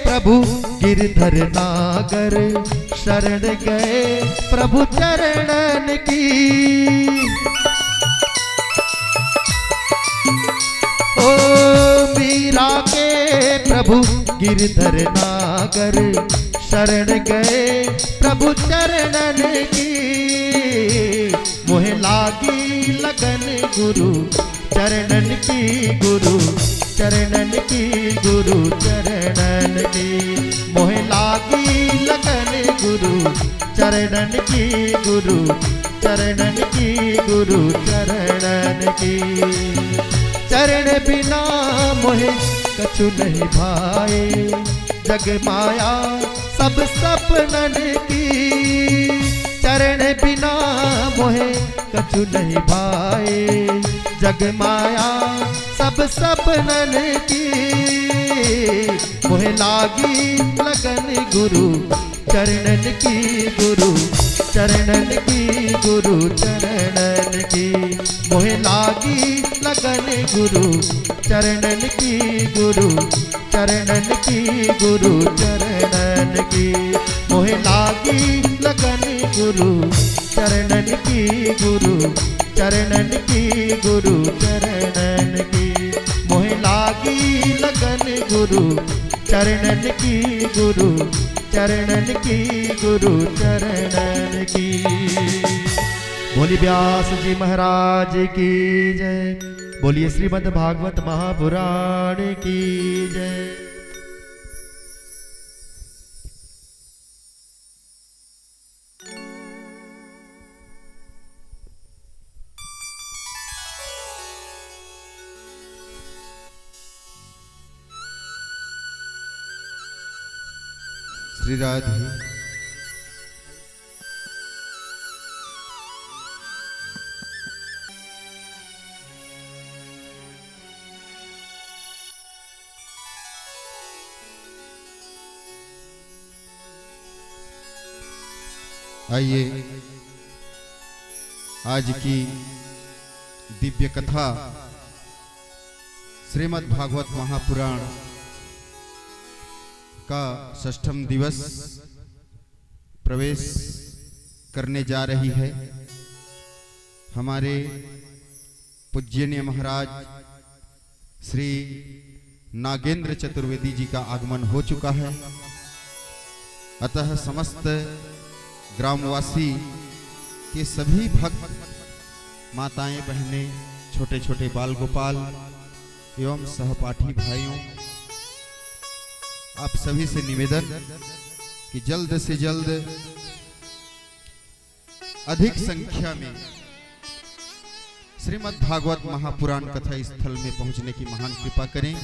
प्रभु गिरधर नागर, शरण गए प्रभु चरणन की। ओ मीरा के प्रभु गिरधर नागर, शरण गए प्रभु चरणन की। मोहे लागी लगन गुरु चरणन की, गुरु चरणन की, गुरु चरणन की। मोहे लागी लगन गुरु चरणन की, गुरु चरणन की, गुरु चरणन की। चरण बिना मोहे कछु नहीं भाए, जग माया सब सपनन की। चरण बिना मोहे कछु नहीं भाए, जग माया सब सपनन की। मोहे लागी लगन गुरु चरणन की, गुरु चरणन की, गुरु चरणन की। मोहे लागी लगन गुरु चरणन की, गुरु चरणन की, गुरु चरणन की। मोहे लागी लगन गुरु चरणन की, गुरु चरणन की, गुरु चरणन की। मोहे लागी लगन गुरु चरणन की, गुरु चरणन की, गुरु चरणन की। बोली व्यास जी महाराज की जय। बोलिए श्रीमद् भागवत महापुराण की जय। श्री राधे आइए आज की दिव्य कथा श्रीमद् भागवत महापुराण का षष्ठम दिवस प्रवेश करने जा रही है। हमारे पूज्यनीय महाराज श्री नागेंद्र चतुर्वेदी जी का आगमन हो चुका है। अतः समस्त ग्रामवासी के सभी भक्त, माताएं, बहनें, छोटे छोटे बाल गोपाल एवं सहपाठी भाइयों, आप सभी से निवेदन कि जल्द से जल्द अधिक संख्या में श्रीमद् भागवत महापुराण कथा स्थल में पहुंचने की महान कृपा करें।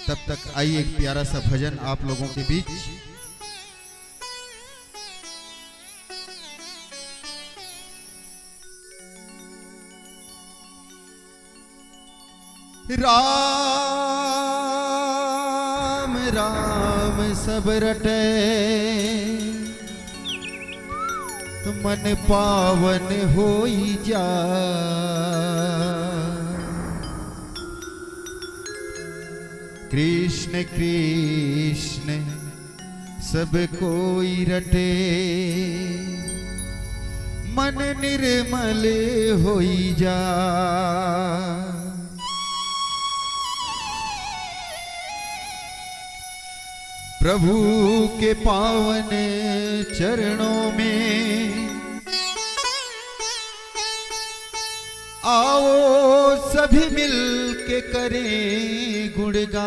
तब तक आइए एक प्यारा सा भजन आप लोगों के बीच। राम राम सब रटे, मन पावन होई जा। कृष्ण कृष्ण सब कोई रटे, मन निर्मल होई जा। प्रभु के पावन चरणों में आओ सभी मिल के करें गुणगान।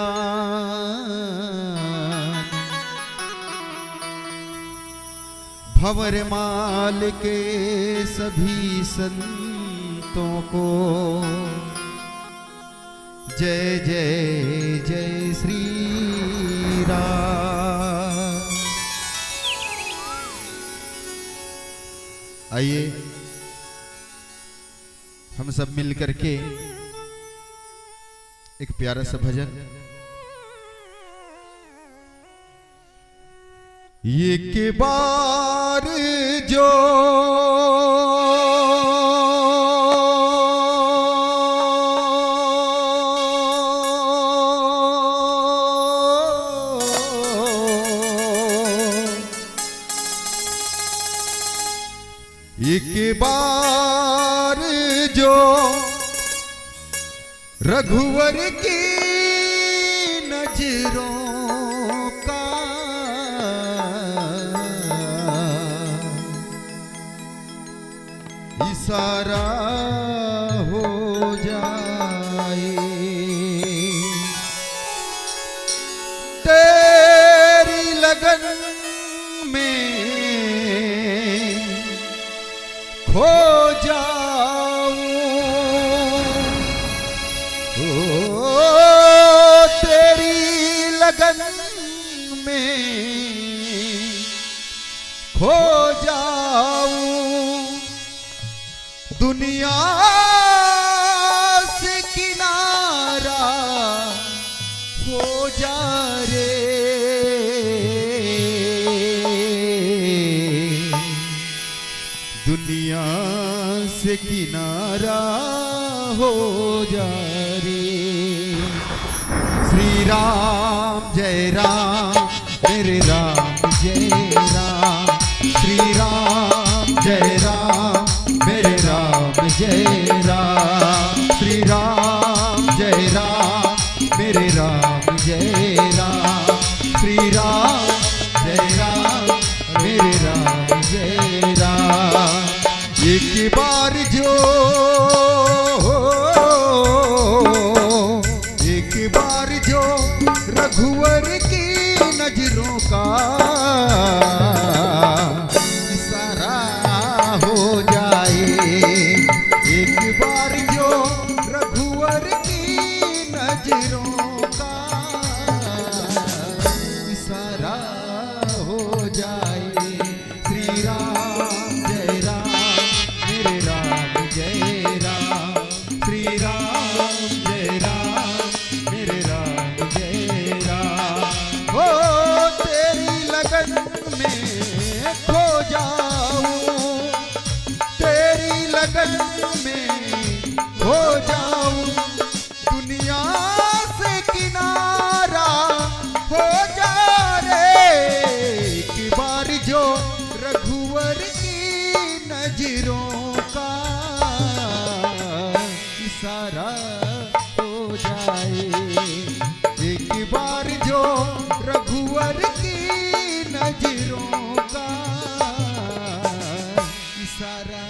भंवरमाल के सभी संतों को जय जय जय श्री राम। आइए हम सब मिल करके एक प्यारा सा भजन। एक बार जो एक बार जो रघुवर की नजरों का इशारा हो जाए, तेरी लगन में खो जाऊं, तेरी लगन में खो जाऊं, दुनिया से किनारा हो जा रे, दुनिया से किनारा हो जा रे। श्री राम जय राम मेरे राम जय राम, श्री राम जय राम मेरे राम जय राम, श्री राम जय राम मेरे राम जय राम, श्री राम जय राम मेरे राम जय राम। एक बार जो रघुवर की नजरों का इशारा हो जाए, एक बार जो रघुवर की नजरों का इशारा हो जाए। श्री राम जय राम मेरे राम जय राम, श्री राम जय राम मेरे राम जय राम। हो तेरी लगन में खो जाऊं, तेरी लगन में खो जाऊं, दुनिया से किनारा हो जा रे। एक बार जो रघुवर की नजरों का इशारा हो जाए, एक बार जो रघुवर की नजरों का इशारा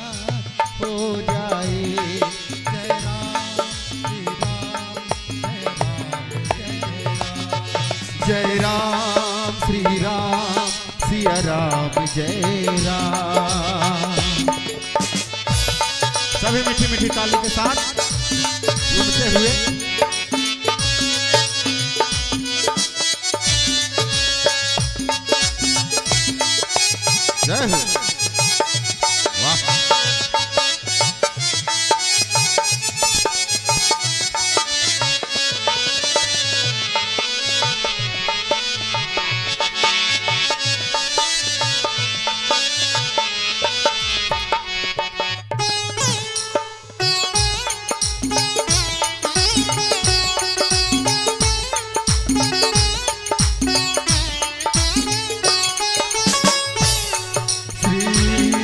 हो जाए। जय राम श्री राम जय राम श्री राम सिया राम जय राम। सभी मीठी मीठी ताली के साथ झूमते हुए जय हो। वाह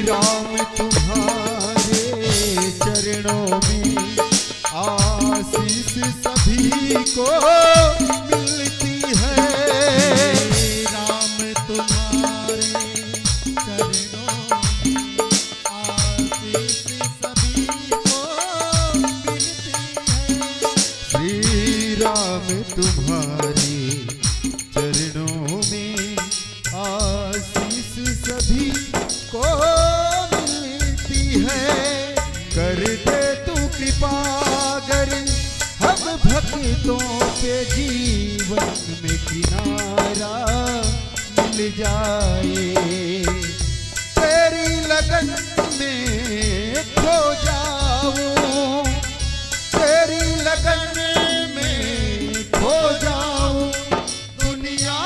राम तुम्हारे चरणों में आशीष सभी को मिलती है, राम तुम्हारे चरणों में आशीष सभी को मिलती है, श्री राम तुम्हारे चरणों में आशीष सभी को मिलती है। कर दे तू कृपा अगर हम भक्तों पे जीवन में किनारा मिल जाए, तेरी लगन में खो जाऊं, तेरी लगन में खो जाऊं, दुनिया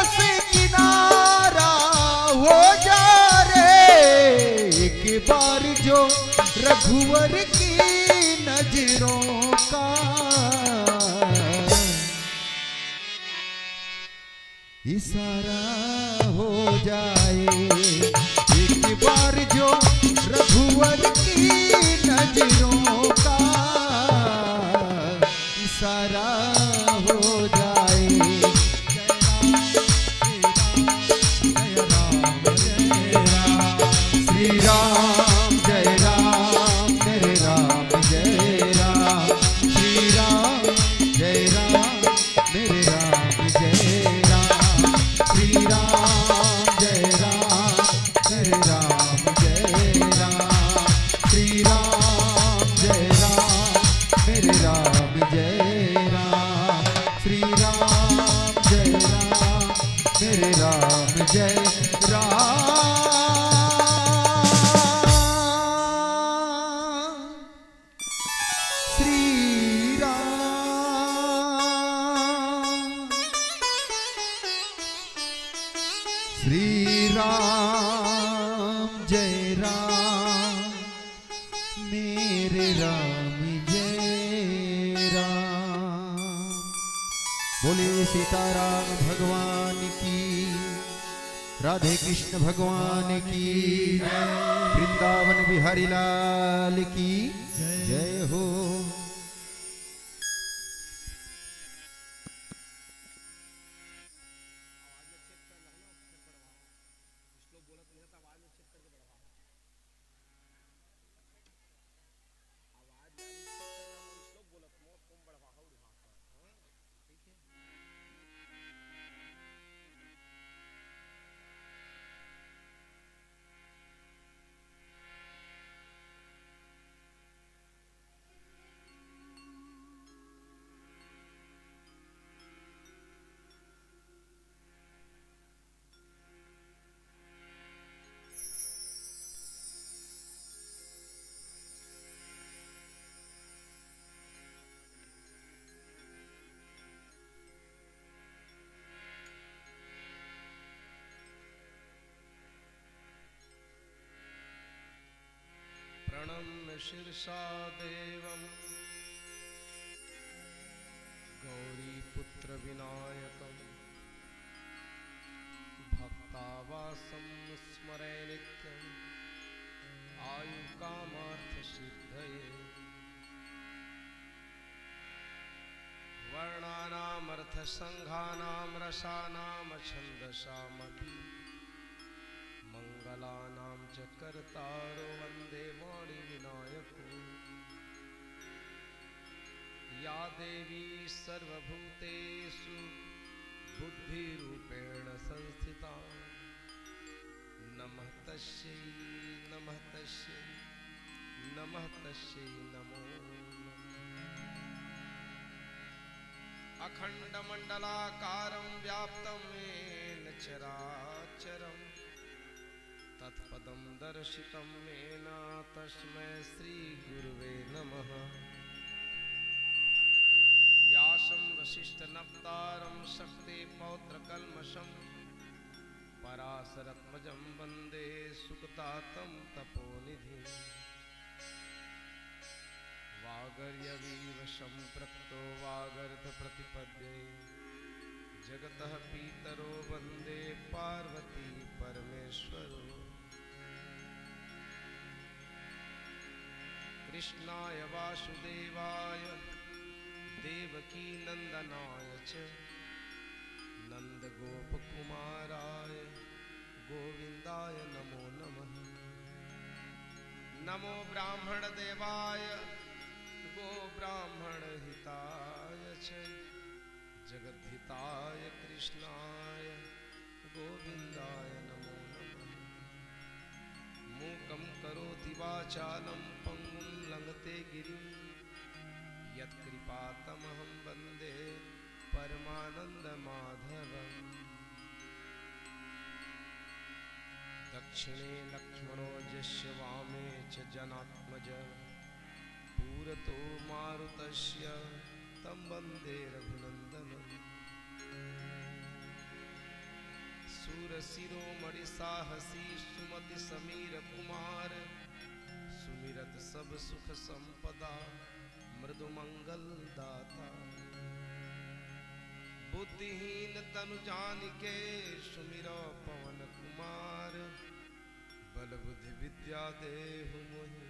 से किनारा हो जा रे। एक बार जो रघुवर की नजरों का इशारा हो जाए, एक बार जो रघुवर की नजरों का इशारा हो जाए। श्री राम जय राम मेरे राम जय राम। श्री राम जय राम मेरे राम जय राम। श्री राम जय राम मेरे राम जय राम। श्री राम जय राम मेरे राम जय राम। श्री राम जय राम मेरे राम जय राम। श्री राम जय राम मेरे राम जय राम। बोले सीताराम भगवान की, राधे कृष्ण भगवान की जय। वृंदावन बिहारी लाल की जय हो। प्रणम्य शीर्षा देवं गौरीपुत्र विनायकं भक्तावासं स्मरे नित्यं आयुकामार्थसिद्धये। वर्णानामर्थसङ्घानां रसानां छन्दसामपि मंगलानां च कर्तारो वन्दे वाणीविनायको। या देवी सर्वभूतेषु बुद्धिरूपेण संस्थिता नमः तस्यै नमः तस्यै नमः तस्यै नमो नमः। अखण्डमण्डलाकारं व्याप्तं येन चराचरं तत्पदं दर्शितं येन तस्मै श्रीगुरुवे नमः। व्यासं वसिष्ठनप्तारं शक्तिपौत्रकल्मषं पराशरत्मजं वन्दे सुखतातं तपोनिधिं। वागर्यवीव सम्पृक्तो वागर्धप्रतिपद्ये जगतः पितरो वन्दे पार्वती परमेश्वरो। कृष्णाय वासुदेवाय देवकी नंदनाय च नंदगोपकुमाराय गोविंदाय नमो नमः। नमो ब्राह्मण देवाय गो ब्राह्मण हिताय च जगद्धिताय कृष्णाय गोविंदाय नमो नमः। मूकं करोति वाचालं पंगुं लंघते गिरिं यत्कृपातमहं वन्दे परमानन्दमाधवम्। दक्षिणे लक्ष्मणो यस्य वामे च जनात्मज पुरतो मारुतस्य तं वन्दे रघुनन्दनम्। सुरशिरोमणि साहसी सुमति समीर कुमार सुमिरत सब सुख संपदा मृदु मंगल दाता। बुद्धिहीन तनु जानिके सुमिरो पवन कुमार बल बुद्धि विद्या देहु मोहि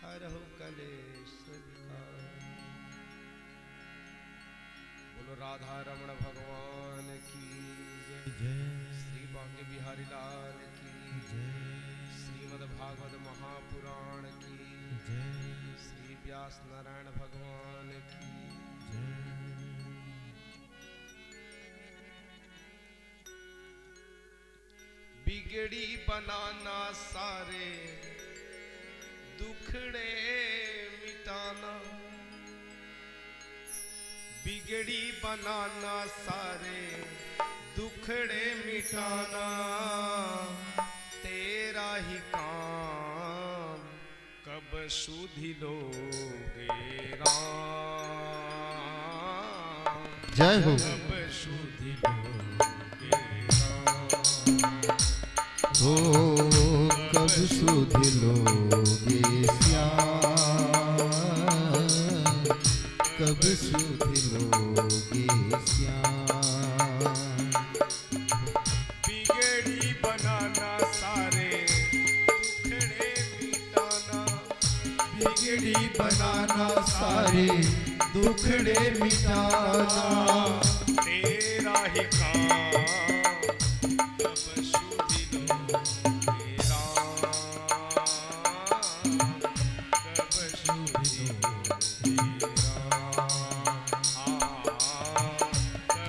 हरहु कलेश विकार। बोलो राधा रमण भगवान की जय। श्री बांके बिहारी लाल की जय। श्रीमद् भागवत महापुराण की जय। श्री व्यास नारायण भगवान की जय। बिगड़ी बनाना सारे दुखड़े मिटाना। बिगड़ी बनाना सारे दुखड़े मिटाना। तेरा ही काम कब सुधि लोगे राम। जय हो। कब सुधि लोगे राम। हो कब सुधि लोगे श्याम। कब सुधि लोगे श्याम। बिगड़ी बनाना सारे दुखड़े मिटाना। बिगड़ी बनाना सारे दुखड़े मिटाना। तेरा ही काम कब सुधि लोगे राम। कब सुधि लोगे राम।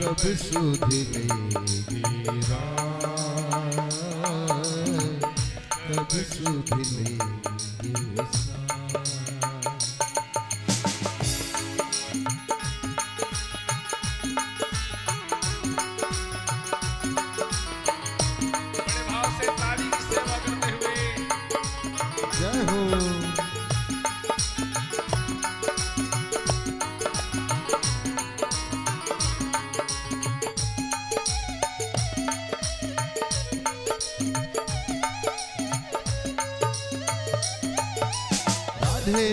कब सुधि लेगी राम। कब सुधि लेगी श्याम। बड़े भाव से ताली की सेवा करते हुए जय हो। राधे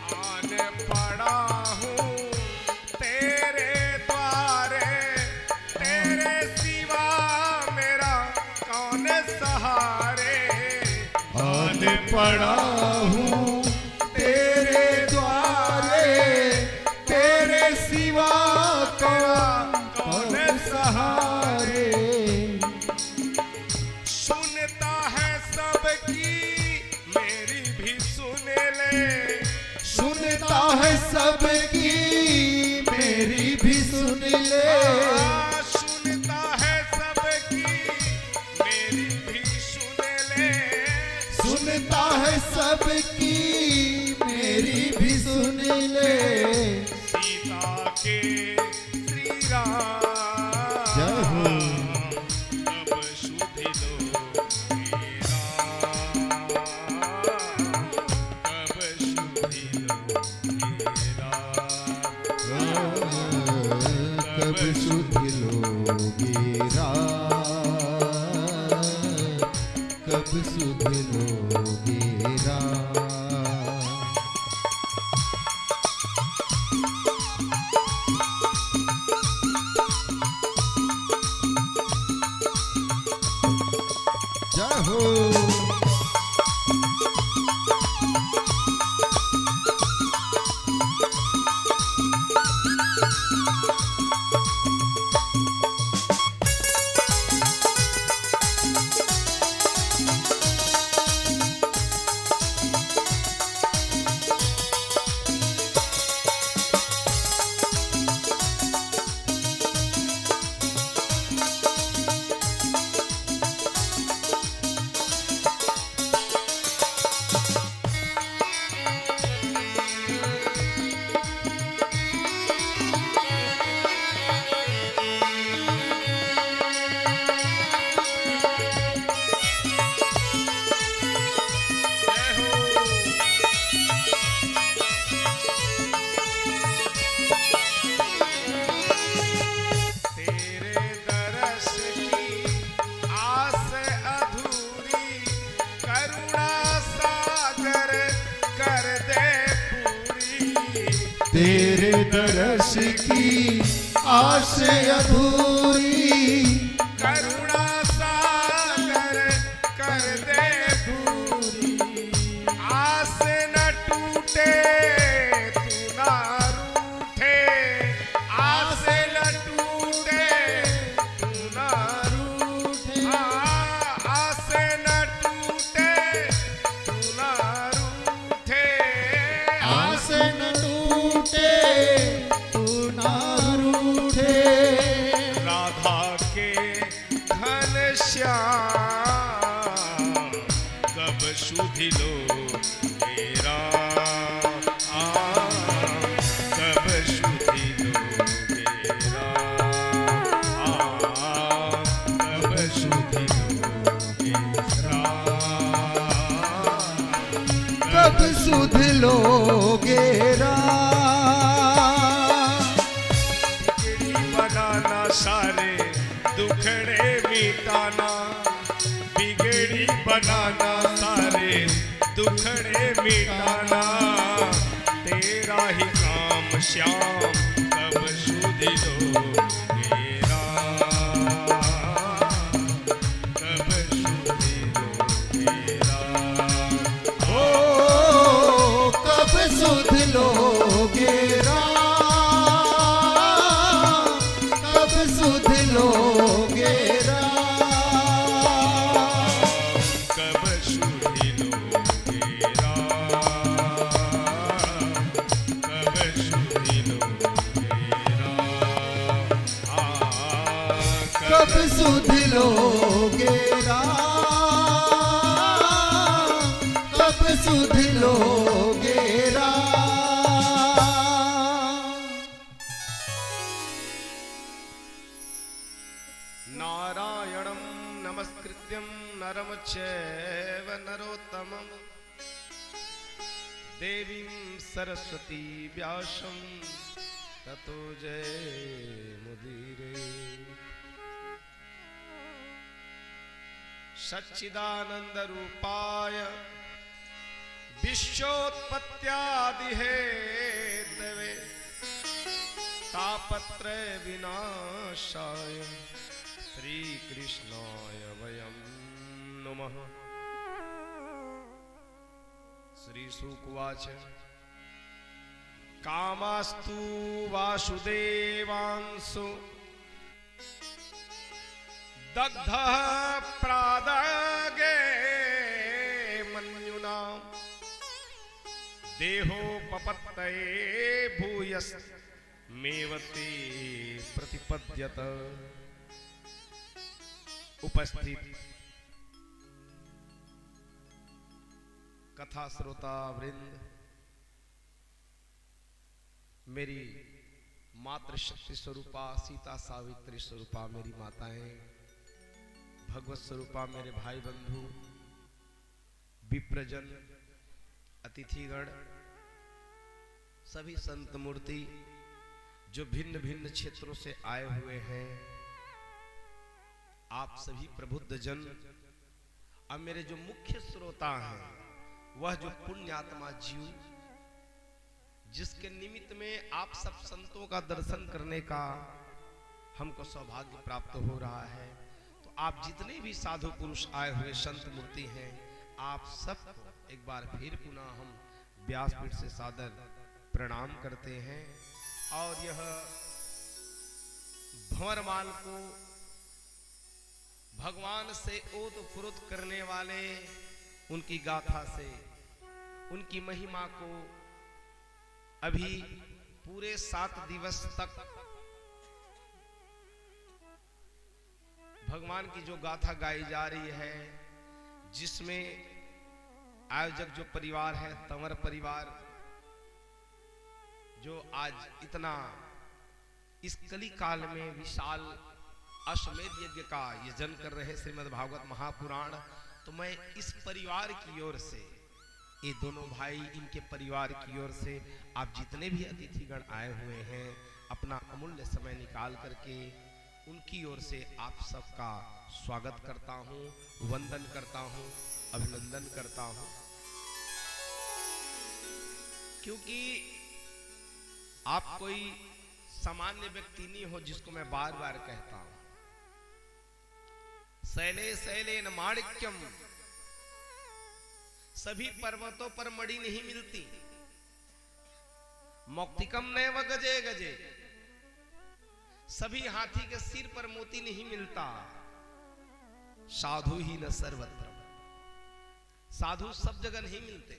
आन पड़ा हूँ तेरे द्वारे। तेरे सिवा मेरा कौन सहारे। आन पड़ा हूँ तेरे द्वारे। तेरे सिवा कौन सहारे। सुनता है सबकी मेरी भी सुन ले। सुनता है सबकी मेरी भी सुन ले। सुनता है सबकी मेरी भी सुन ले। सुनता है सबकी मेरी भी सुन ले। सीता के श्री राम। जय हो। कब सुधि लोगे राम। कब सुधि लोगे राम। कब सुधि लोगे राम। कब सुधि लोगे राम। जय हो। तेरे दरस की आस अधूरी, करुणा सागर कर दे दूरी, आस न टूटे तू ना रूठे, आस न टूटे तू ना रूठे, आस न टूटे तू ना रूठे, आस न टूटे तू ना रूठे। राधा के घनश्याम कब सुधिलो मेरा, कब सुधिलो मेरा, कब सुधिलो मेरा, कब सुध लोगे बिगड़ी बनाना सारे दुखड़े मिटाना, बिगड़ी बनाना सारे दुखड़े मिटाना, तेरा ही काम श्याम कब सुधि लो मेरा, कब सुधि लो मेरा, ओ कब सुध लोगे कब सुध लोगे कब सुधि लो मेरा, कब सुधि लो मेरा, कब सुध लोगे कब सुध लोगे नारायणं नमस्कृत्यं नरं चैव नरोत्तमं, देवीं सरस्वती व्यासं ततो जयमुदीरये। सच्चिदानन्दरूपाय विश्वोत्पत्त्यादिहेतवे, तापत्रय विनाशाय श्री कृष्णाय वयं नमः। श्री शुक उवाच कामास्तु वासुदेवांसु दग्धः प्रादागे मन्युना, देहोपपत्तये भूयस्मेवते प्रतिपद्यत। उपस्थित कथा श्रोता वृंद, मेरी मातृशक्ति स्वरूपा सीता सावित्री स्वरूपा मेरी माताएं, भगवत स्वरूपा मेरे भाई बंधु, विप्रजन, अतिथिगण, सभी संत मूर्ति जो भिन्न भिन्न क्षेत्रों से आए हुए हैं, आप सभी प्रबुद्ध जन, अब मेरे जो मुख्य श्रोता हैं, वह जो पुण्यात्मा जीव, जिसके निमित्त में आप सब संतों का दर्शन करने का हमको सौभाग्य प्राप्त हो रहा है, तो आप जितने भी साधु पुरुष आए हुए संत मूर्ति हैं, आप सबको एक बार फिर पुनः हम व्यासपीठ से सादर प्रणाम करते हैं। और यह भंवरमाल को भगवान से ओतप्रोत करने वाले, उनकी गाथा से, उनकी महिमा को अभी पूरे 7 दिवस तक भगवान की जो गाथा गाई जा रही है, जिसमें आयोजक जो परिवार है, तंवर परिवार, जो आज इतना इस कली काल में विशाल अश्वमेध यज्ञ का यजन कर रहे श्रीमद् भागवत महापुराण, तो मैं इस परिवार की ओर से, ये दोनों भाई, इनके परिवार की ओर से आप जितने भी अतिथिगण आए हुए हैं, अपना अमूल्य समय निकाल करके उनकी ओर से आप सबका स्वागत करता हूँ, वंदन करता हूँ, अभिनंदन करता हूँ। क्योंकि आप कोई सामान्य व्यक्ति नहीं हो जिसको मैं बार बार कहता हूं। शैले शैलेन माणिक्यम, सभी पर्वतों पर मणि नहीं मिलती। मौक्तिकम नैव गजे गजे, सभी हाथी के सिर पर मोती नहीं मिलता। साधु ही न सर्वत्र, साधु सब जगह नहीं मिलते।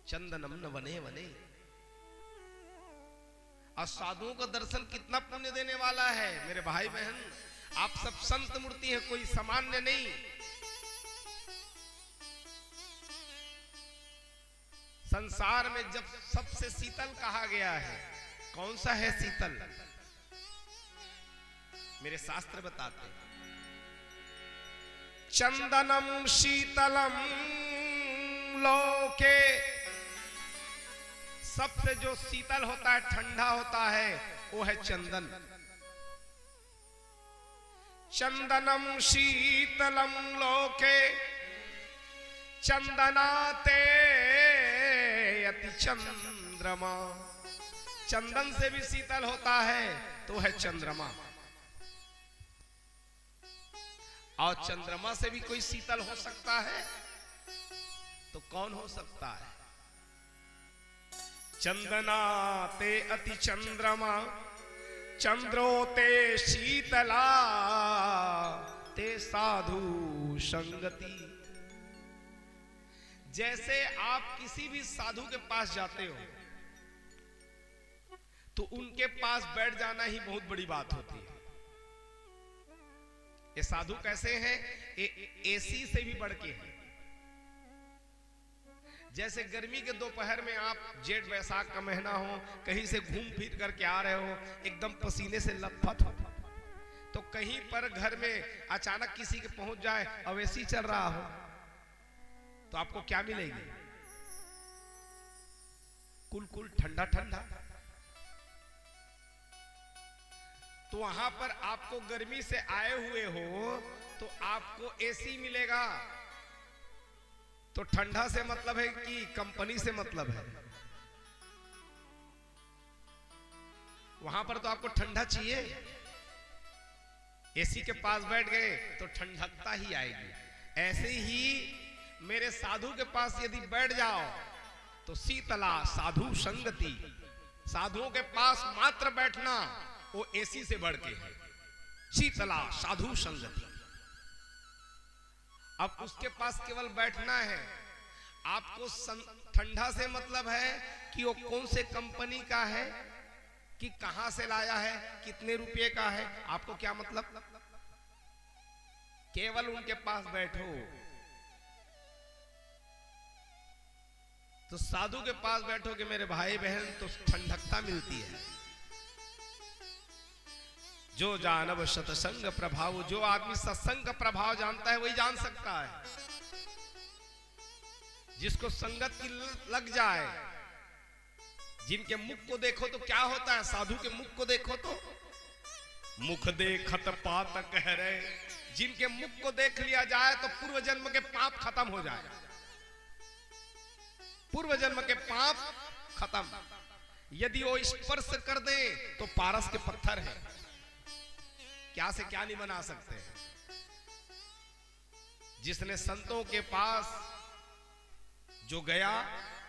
चंदनम न वने वने, और साधुओं का दर्शन कितना पुण्य देने वाला है मेरे भाई बहन। आप सब संत मूर्ति हैं, कोई सामान्य नहीं। संसार में जब सबसे शीतल कहा गया है, कौन सा है शीतल? मेरे शास्त्र बताते हैं, चंदनम शीतलम लोके, सबसे जो शीतल होता है, ठंडा होता है, वो है चंदन। चंदनम शीतलम लोके चंदनाते अति चंद्रमा, चंदन से भी शीतल होता है तो है चंद्रमा। और चंद्रमा से भी कोई शीतल हो सकता है तो कौन हो सकता है? चंदनाते अति चंद्रमा, चंद्रोते शीतला ते साधु संगति। जैसे आप किसी भी साधु के पास जाते हो तो उनके पास बैठ जाना ही बहुत बड़ी बात होती है। ये साधु कैसे हैं? एसी से भी बढ़ के हैं। जैसे गर्मी के दोपहर में आप जेठ बैसाख का महीना हो, कहीं से घूम फिर करके आ रहे हो, एकदम पसीने से लथपथ हो, तो कहीं पर घर में अचानक किसी के पहुंच जाए और एसी चल रहा हो तो आपको क्या मिलेगी? कुल ठंडा ठंडा। तो वहां पर आपको गर्मी से आए हुए हो तो आपको एसी मिलेगा, तो ठंडा से मतलब है कि कंपनी से मतलब है? वहां पर तो आपको ठंडा चाहिए। एसी के पास बैठ गए तो ठंडकता ही आएगी। ऐसे ही मेरे साधु के पास यदि बैठ जाओ तो शीतला साधु संगति। साधुओं के पास मात्र बैठना वो एसी से बढ़ के है। शीतला साधु संगति। अब उसके पास केवल बैठना है। आपको ठंडा से मतलब है कि वो कौन से कंपनी का है, कि कहां से लाया है, कितने रुपए का है, आपको क्या मतलब? केवल उनके पास बैठो। तो साधु के पास बैठोगे मेरे भाई बहन तो ठंडकता मिलती है। जो जानव सत्संग प्रभाव, जो आदमी सत्संग का प्रभाव जानता है वही जान सकता है। जिसको संगत की लग जाए, जिनके मुख को देखो तो क्या होता है, साधु के मुख को देखो तो मुख देखत पात कह रहे। जिनके मुख को देख लिया जाए तो पूर्व जन्म के पाप खत्म हो जाए। पूर्व जन्म के पाप खत्म। यदि वो स्पर्श कर दे तो पारस के पत्थर है, क्या से क्या नहीं बना सकते। जिसने संतों के पास जो गया,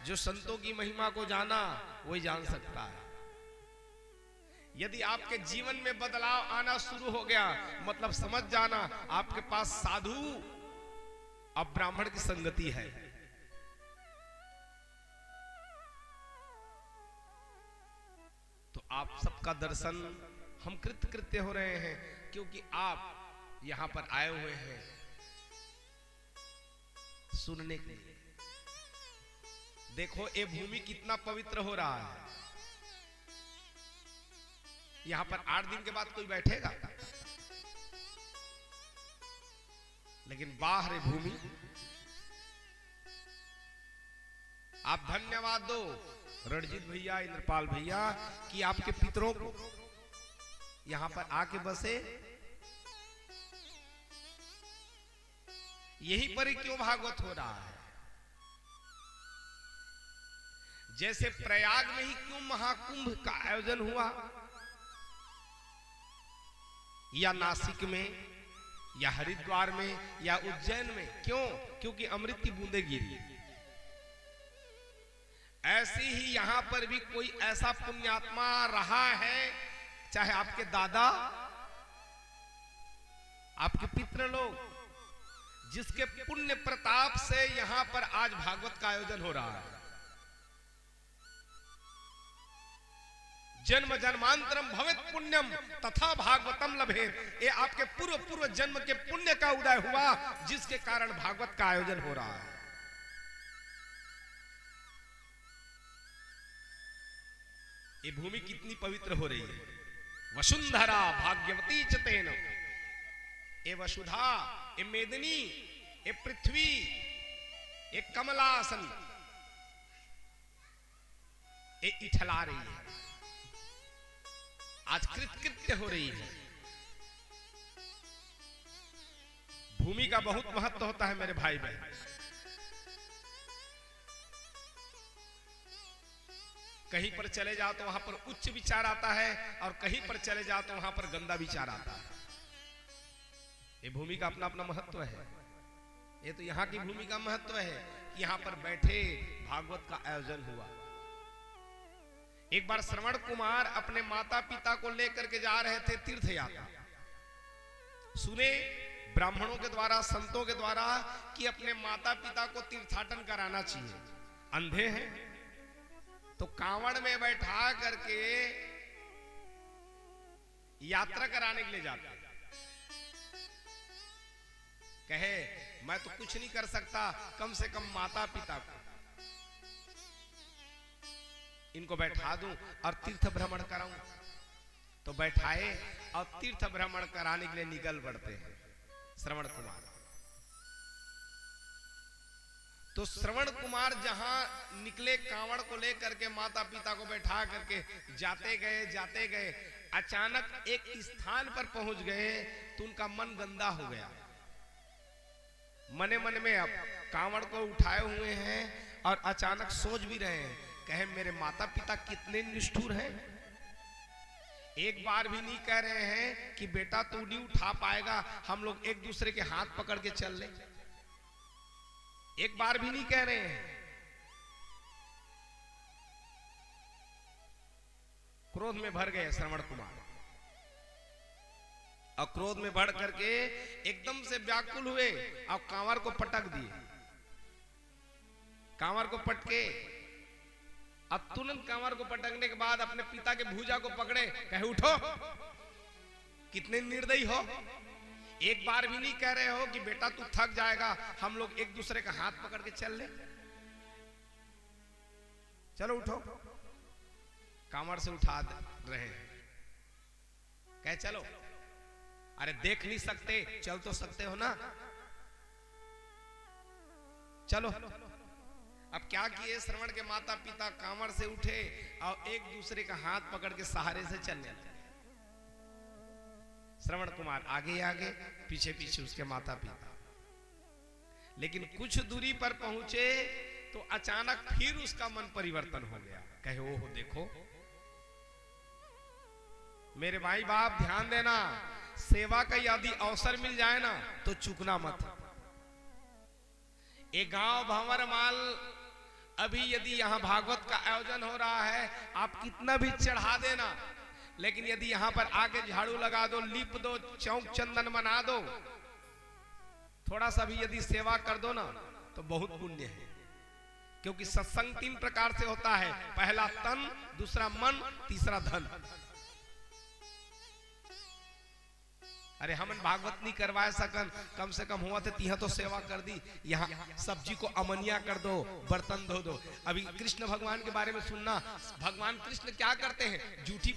जो संतों की महिमा को जाना, वही जान सकता है। यदि आपके जीवन में बदलाव आना शुरू हो गया, मतलब समझ जाना आपके पास साधु अब ब्राह्मण की संगति है। तो आप सबका दर्शन हम कृतकृत्य हो रहे हैं, क्योंकि आप यहां पर आए हुए हैं सुनने के लिए। देखो ये भूमि कितना पवित्र हो रहा है। यहां पर 8 दिन के बाद कोई बैठेगा, लेकिन बाहर भूमि। आप धन्यवाद दो रणजीत भैया, इंद्रपाल भैया, कि आपके पितरों को यहां पर आके बसे। यही पर ही क्यों भागवत हो रहा है। जैसे प्रयाग में ही क्यों महाकुंभ का आयोजन हुआ, या नासिक में, या हरिद्वार में, या उज्जैन में, क्यों? क्योंकि अमृत की बूंदें गिरी। ऐसी ही यहां पर भी कोई ऐसा पुण्यात्मा रहा है, चाहे आपके दादा, आपके पितृ लोग, जिसके पुण्य प्रताप से यहां पर आज भागवत का आयोजन हो रहा है। जन्म जन्मांतरम भवेत पुण्यम तथा भागवतम लभेत। ये आपके पूर्व पूर्व जन्म के पुण्य का उदय हुआ, जिसके कारण भागवत का आयोजन हो रहा है। ये भूमि कितनी पवित्र हो रही है। वसुंधरा भाग्यवती च तेन, ये वसुधा, ये मेदिनी, ये पृथ्वी, ये कमलासन, ये इठला रही है, आज कृतकृत्य हो रही है। भूमि का बहुत महत्व होता है मेरे भाई बहन। कहीं पर चले जाओ तो वहां पर उच्च विचार आता है, और कहीं पर चले जाओ तो वहां पर गंदा विचार आता है। ये भूमि का अपना अपना महत्व है। ये तो यहाँ की भूमि का महत्व है कि यहाँ पर बैठे भागवत का आयोजन हुआ। एक बार श्रवण कुमार अपने माता पिता को लेकर के जा रहे थे तीर्थ यात्रा। सुने ब्राह्मणों के द्वारा, संतों के द्वारा कि अपने माता पिता को तीर्थाटन कराना चाहिए। अंधे हैं तो कांवड़ में बैठा करके यात्रा कराने के लिए जाते हैं। कहे मैं तो कुछ नहीं कर सकता, कम से कम माता पिता को इनको बैठा दूं और तीर्थ भ्रमण कराऊं। तो बैठाए और तीर्थ भ्रमण कराने के लिए निकल पड़ते हैं श्रवण कुमार। तो श्रवण कुमार जहां निकले कांवड़ को लेकर के, माता पिता को बैठा करके जाते गए, अचानक एक स्थान पर पहुंच गए तो उनका मन गंदा हो गया। मने मन में अब कांवड़ को उठाए हुए हैं और अचानक सोच भी रहे हैं, कहे मेरे माता पिता कितने निष्ठुर हैं। एक बार भी नहीं कह रहे हैं कि बेटा तू नहीं उठा पाएगा, हम लोग एक दूसरे के हाथ पकड़ के चल ले। एक बार भी नहीं कह रहे हैं। क्रोध में भर गए श्रवण कुमार, और क्रोध में बढ़ करके एकदम से व्याकुल हुए और कांवर को पटक दिए। कांवर को पटके अब तुरंत कांवर को पटकने के बाद अपने पिता के भुजा को पकड़े, कहे उठो, कितने निर्दयी हो। एक बार भी नहीं कह रहे हो कि बेटा तू थक जाएगा, हम लोग एक दूसरे का हाथ पकड़ के चल ले, चलो उठो। कांवर से उठा रहे हैं, कहे चलो। अरे देख नहीं सकते, चल तो सकते हो ना, चलो। अब क्या किए श्रवण के माता पिता, कांवर से उठे और एक दूसरे का हाथ पकड़ के सहारे से चलने लगे। श्रवण कुमार आगे आगे, पीछे पीछे उसके माता पिता। लेकिन कुछ दूरी पर पहुंचे तो अचानक फिर उसका मन परिवर्तन हो गया। कहे ओहो देखो मेरे भाई बाप, ध्यान देना, सेवा का यदि अवसर मिल जाए ना तो चूकना मत। एक गांव भंवरमाल, अभी यदि यहां भागवत का आयोजन हो रहा है, आप कितना भी चढ़ा देना, लेकिन यदि यहां पर आके झाड़ू लगा दो, लीप दो, चौक चंदन बना दो, थोड़ा सा भी यदि सेवा कर दो ना तो बहुत पुण्य है। क्योंकि सत्संग 3 प्रकार से होता है, पहला तन, दूसरा मन, तीसरा धन। अरे हम भागवत नहीं करवा सकन, कम से कम हुआ थे तिहा तो सेवा कर दी। यहाँ सब्जी को अमनिया कर दो, बर्तन धो दो। अभी कृष्ण भगवान के बारे में सुनना, भगवान कृष्ण क्या करते हैं, जूठी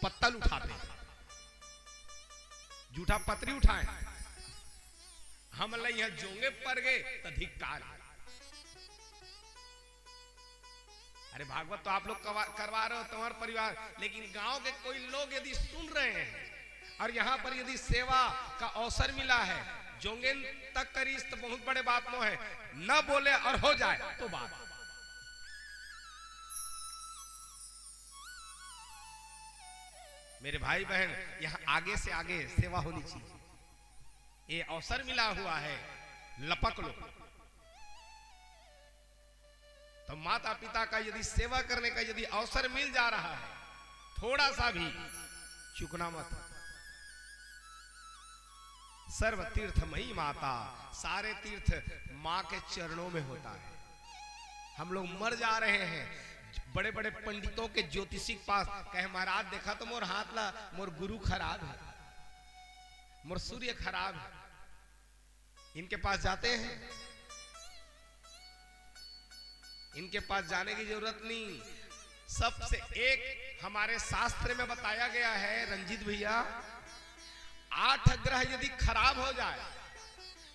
पत्तल उठाते हैं, जूठा पतरी उठाए, हम यहाँ जोंगे पर गए तो धिक्कार। अरे भागवत तो आप लोग करवा रहे हो, तुम्हारा परिवार, लेकिन गांव के कोई लोग यदि सुन रहे हैं और यहाँ पर यदि सेवा का अवसर मिला है, जोंगेन तक करीस तो बहुत बड़े बात नो है, न बोले और हो जाए तो बात। मेरे भाई बहन, यहाँ आगे से आगे सेवा होनी चाहिए। ये अवसर मिला हुआ है, लपक लो। तो माता पिता का यदि सेवा करने का यदि अवसर मिल जा रहा है, थोड़ा सा भी चूकना मत। सर्व तीर्थमयी माता, सारे तीर्थ माँ के चरणों में होता है। हम लोग मर जा रहे हैं, बड़े बड़े पंडितों के ज्योतिषी के पास कहे महाराज देखा तो मोर हाथ ला, मोर गुरु खराब है, मोर सूर्य खराब है। इनके पास जाते हैं, इनके पास जाने की जरूरत नहीं। सबसे एक हमारे शास्त्र में बताया गया है रंजीत भैया, 8 ग्रह यदि खराब हो जाए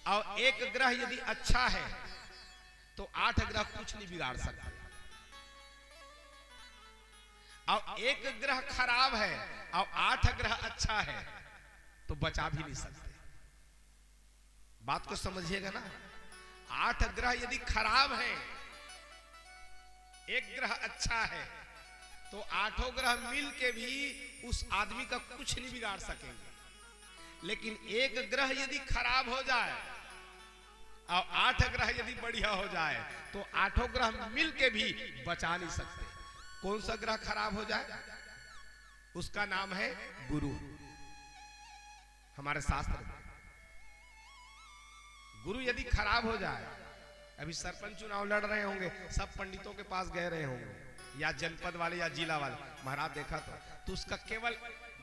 और एक ग्रह यदि अच्छा है तो 8 ग्रह कुछ नहीं बिगाड़ सकते। और एक ग्रह खराब है और 8 ग्रह अच्छा है तो बचा भी नहीं सकते। बात को समझिएगा ना। 8 ग्रह यदि खराब है, एक ग्रह अच्छा है, तो 8 ग्रह मिल के भी उस आदमी का कुछ नहीं बिगाड़ सकेंगे। लेकिन एक ग्रह यदि खराब हो जाए और 8 ग्रह यदि बढ़िया हो जाए तो 8 ग्रह मिल के भी बचा नहीं सकते। कौन सा ग्रह खराब हो जाए? उसका नाम है गुरु। हमारे शास्त्र में गुरु यदि खराब हो जाए, अभी सरपंच चुनाव लड़ रहे होंगे, सब पंडितों के पास गए रहे होंगे, या जनपद वाले या जिला वाले, महाराज देखा तो उसका केवल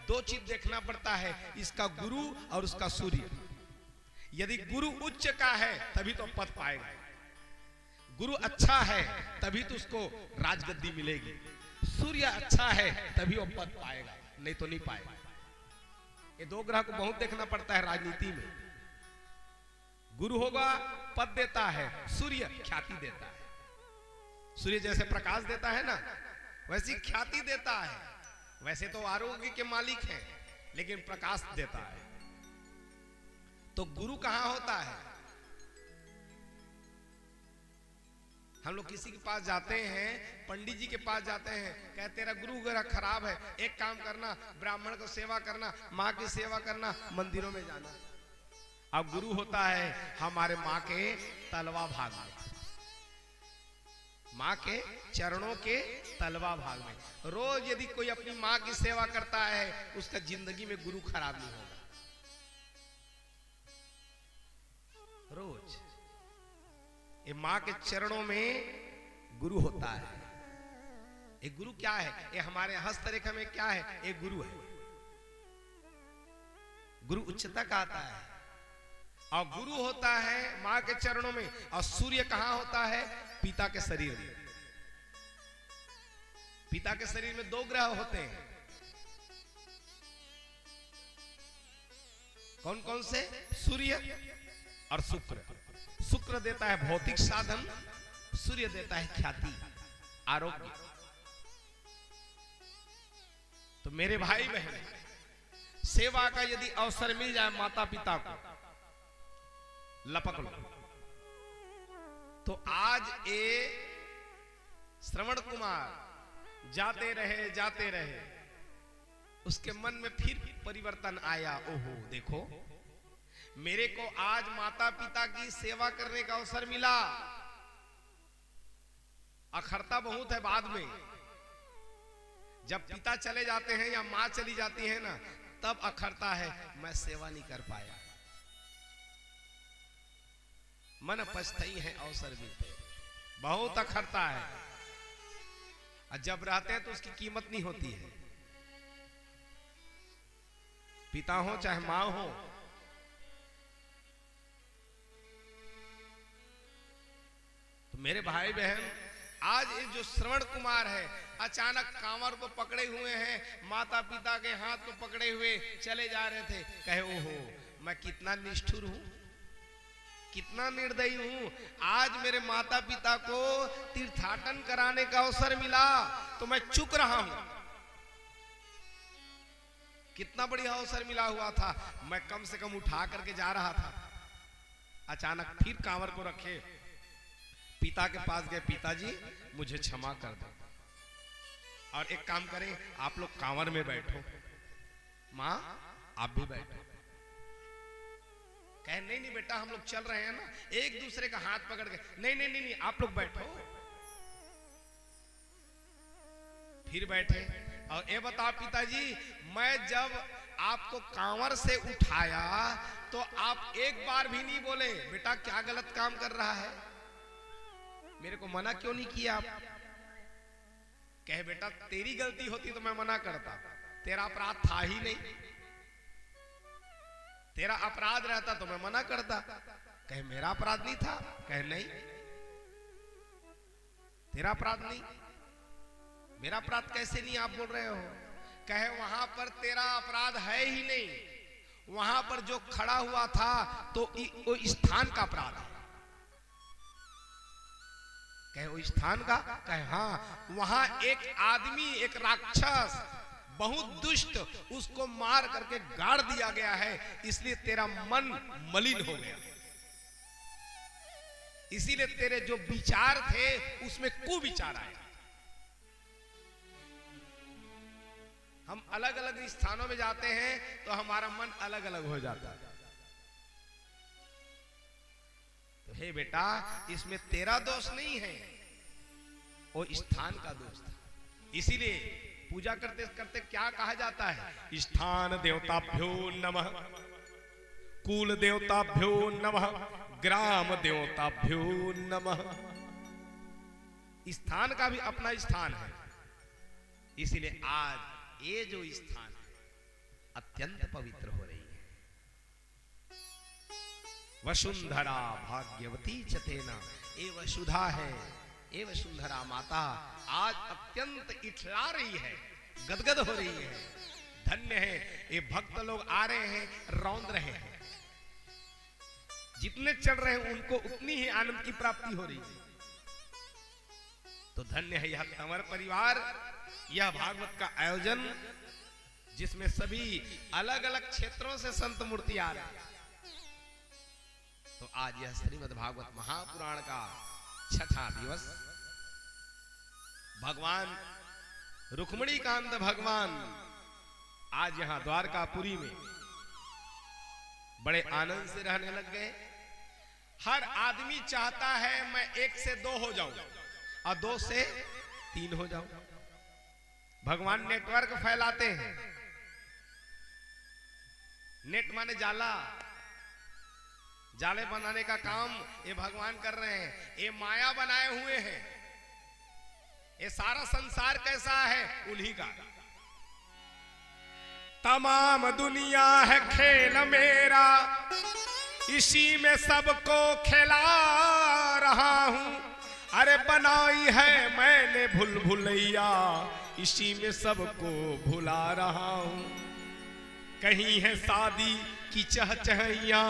2 चीज देखना पड़ता है, इसका गुरु और उसका सूर्य। यदि गुरु उच्च का है तभी तो पद पाएगा, गुरु अच्छा है तभी तो उसको राजगद्दी मिलेगी, सूर्य अच्छा है तभी वो पद पाएगा, नहीं तो नहीं पाएगा। ये 2 ग्रह को बहुत देखना पड़ता है राजनीति में। गुरु होगा पद देता है, सूर्य ख्याति देता है। सूर्य जैसे प्रकाश देता है ना, वैसी ख्याति देता है। वैसे तो आरोग्य के मालिक हैं, लेकिन प्रकाश देता है। तो गुरु कहां होता है? हम लोग किसी के पास जाते हैं, पंडित जी के पास जाते हैं, कहते तेरा गुरु ग्रह खराब है, एक काम करना, ब्राह्मण को सेवा करना, माँ की सेवा करना, मंदिरों में जाना। अब गुरु होता है हमारे माँ के तलवा भाग में, माँ के चरणों के तलवा भाग में। रोज यदि कोई अपनी माँ की सेवा करता है, उसका जिंदगी में गुरु खराब नहीं होगा। रोज ये माँ के चरणों में गुरु होता है। ये गुरु क्या है? ये हमारे हस्तरेखा में क्या है? ये गुरु है। गुरु उच्चता का आता है, और गुरु होता है माँ के चरणों में। और सूर्य कहां होता है? पिता के शरीर में। पिता के शरीर में 2 ग्रह होते हैं। कौन कौन से? सूर्य और शुक्र। शुक्र देता है भौतिक साधन, सूर्य देता है ख्याति, आरोग्य। तो मेरे भाई बहन, सेवा का यदि अवसर मिल जाए माता पिता को, लपक लो। तो आज ये श्रवण कुमार जाते रहे, उसके मन में फिर परिवर्तन आया। ओहो देखो, मेरे को आज माता पिता की सेवा करने का अवसर मिला। अखरता बहुत है बाद में, जब पिता चले जाते हैं या माँ चली जाती है ना, तब अखरता है मैं सेवा नहीं कर पाया। मन पछताई है अवसर मिलते, बहुत अखरता है। और जब रहते हैं तो उसकी कीमत नहीं होती है। पिता हो चाहे माँ हो, तो मेरे भाई बहन, आज ये जो श्रवण कुमार है, अचानक कांवर को पकड़े हुए हैं, माता पिता के हाथ को पकड़े हुए चले जा रहे थे। कहे ओहो, मैं कितना निष्ठुर हूं, कितना निर्दयी हूं। आज मेरे माता पिता को तीर्थाटन कराने का अवसर मिला तो मैं चुक रहा हूं। कितना बढ़िया अवसर मिला हुआ था, मैं कम से कम उठा करके जा रहा था। अचानक फिर कांवर को रखे, पिता के पास गए, पिताजी मुझे क्षमा कर दो, और एक काम करें, आप लोग कांवर में बैठो, माँ आप भी बैठो। कहे नहीं नहीं बेटा हम लोग चल रहे हैं ना, एक दूसरे का हाथ पकड़ के, नहीं नहीं नहीं, नहीं आप लोग बैठो। फिर बैठे। और ये बता पिताजी, मैं जब आपको कांवर से उठाया तो आप एक बार भी नहीं बोले बेटा क्या गलत काम कर रहा है, मेरे को मना क्यों नहीं किया आप? कहे बेटा तेरी गलती होती तो मैं मना करता, तेरा अपराध था ही नहीं, तेरा अपराध रहता तो मैं मना करता। कहे मेरा अपराध नहीं था? कहे नहीं तेरा अपराध नहीं। मेरा अपराध कैसे नहीं आप बोल रहे हो? कहे वहां पर तेरा अपराध है ही नहीं, वहां पर जो खड़ा हुआ था तो वो स्थान का अपराध है। कहे वो स्थान का? कहे हाँ, वहां एक आदमी, एक राक्षस बहुत दुष्ट, उसको मार करके गाड़ दिया गया है, इसलिए तेरा मन मलिन हो गया, इसीलिए तेरे जो विचार थे उसमें कुविचार आया। हम अलग अलग स्थानों में जाते हैं तो हमारा मन अलग अलग हो जाता है। तो हे बेटा इसमें तेरा दोष नहीं है, वो स्थान का दोष था। इसीलिए पूजा करते करते क्या कहा जाता है? स्थान देवताभ्यो नमः, कुल देवताभ्यो नमः, ग्राम देवताभ्यो नमः। स्थान का भी अपना स्थान है, इसीलिए आज ये जो स्थान है अत्यंत पवित्र हो रही है। वसुंधरा भाग्यवती चतेना, ये वसुधा है, ये वसुंधरा माता आज अत्यंत इठला रही है, गदगद हो रही है। धन्य है ये भक्त लोग आ रहे हैं, रौंद रहे हैं, जितने चढ़ रहे हैं उनको उतनी ही आनंद की प्राप्ति हो रही है। तो धन्य है यह कंवर परिवार, यह भागवत का आयोजन जिसमें सभी अलग अलग क्षेत्रों से संत मूर्ति आ रहे हैं। तो आज यह श्रीमद् भागवत महापुराण का छठा दिवस, भगवान रुक्मिणी कांत भगवान आज यहां द्वारकापुरी में बड़े आनंद से रहने लग गए। हर आदमी चाहता है मैं 1 से 2 हो जाऊं और 2 से 3 हो जाऊं। भगवान नेटवर्क फैलाते हैं। नेट माने जाला, जाले बनाने का काम ये भगवान कर रहे हैं, ये माया बनाए हुए हैं। ये सारा संसार कैसा है? उन्हीं का। तमाम दुनिया है खेल मेरा, इसी में सबको खिला रहा हूं। अरे बनाई है मैंने भूल भुलैया, इसी में सबको भुला रहा हूं। कहीं है शादी की चहचहिया,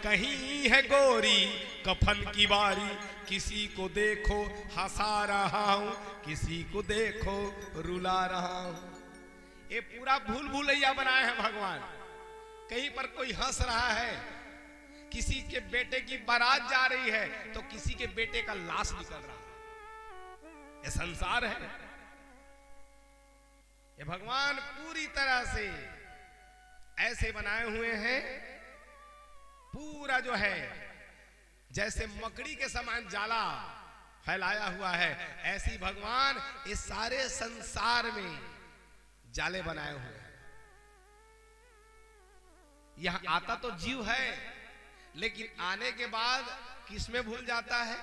कहीं है गोरी कफन की बारी। किसी को देखो हंसा रहा हूं, किसी को देखो रुला रहा हूं। ये पूरा भूल भुलैया बनाए हैं भगवान। कहीं पर कोई हंस रहा है, किसी के बेटे की बारात जा रही है तो किसी के बेटे का लाश निकल रहा है। ये संसार है। ये भगवान पूरी तरह से ऐसे बनाए हुए हैं, पूरा जो है जैसे मकड़ी के समान जाला फैलाया हुआ है, ऐसी भगवान इस सारे संसार में जाले बनाए हुए हैं। यहां आता तो जीव है, लेकिन आने के बाद किसमें भूल जाता है?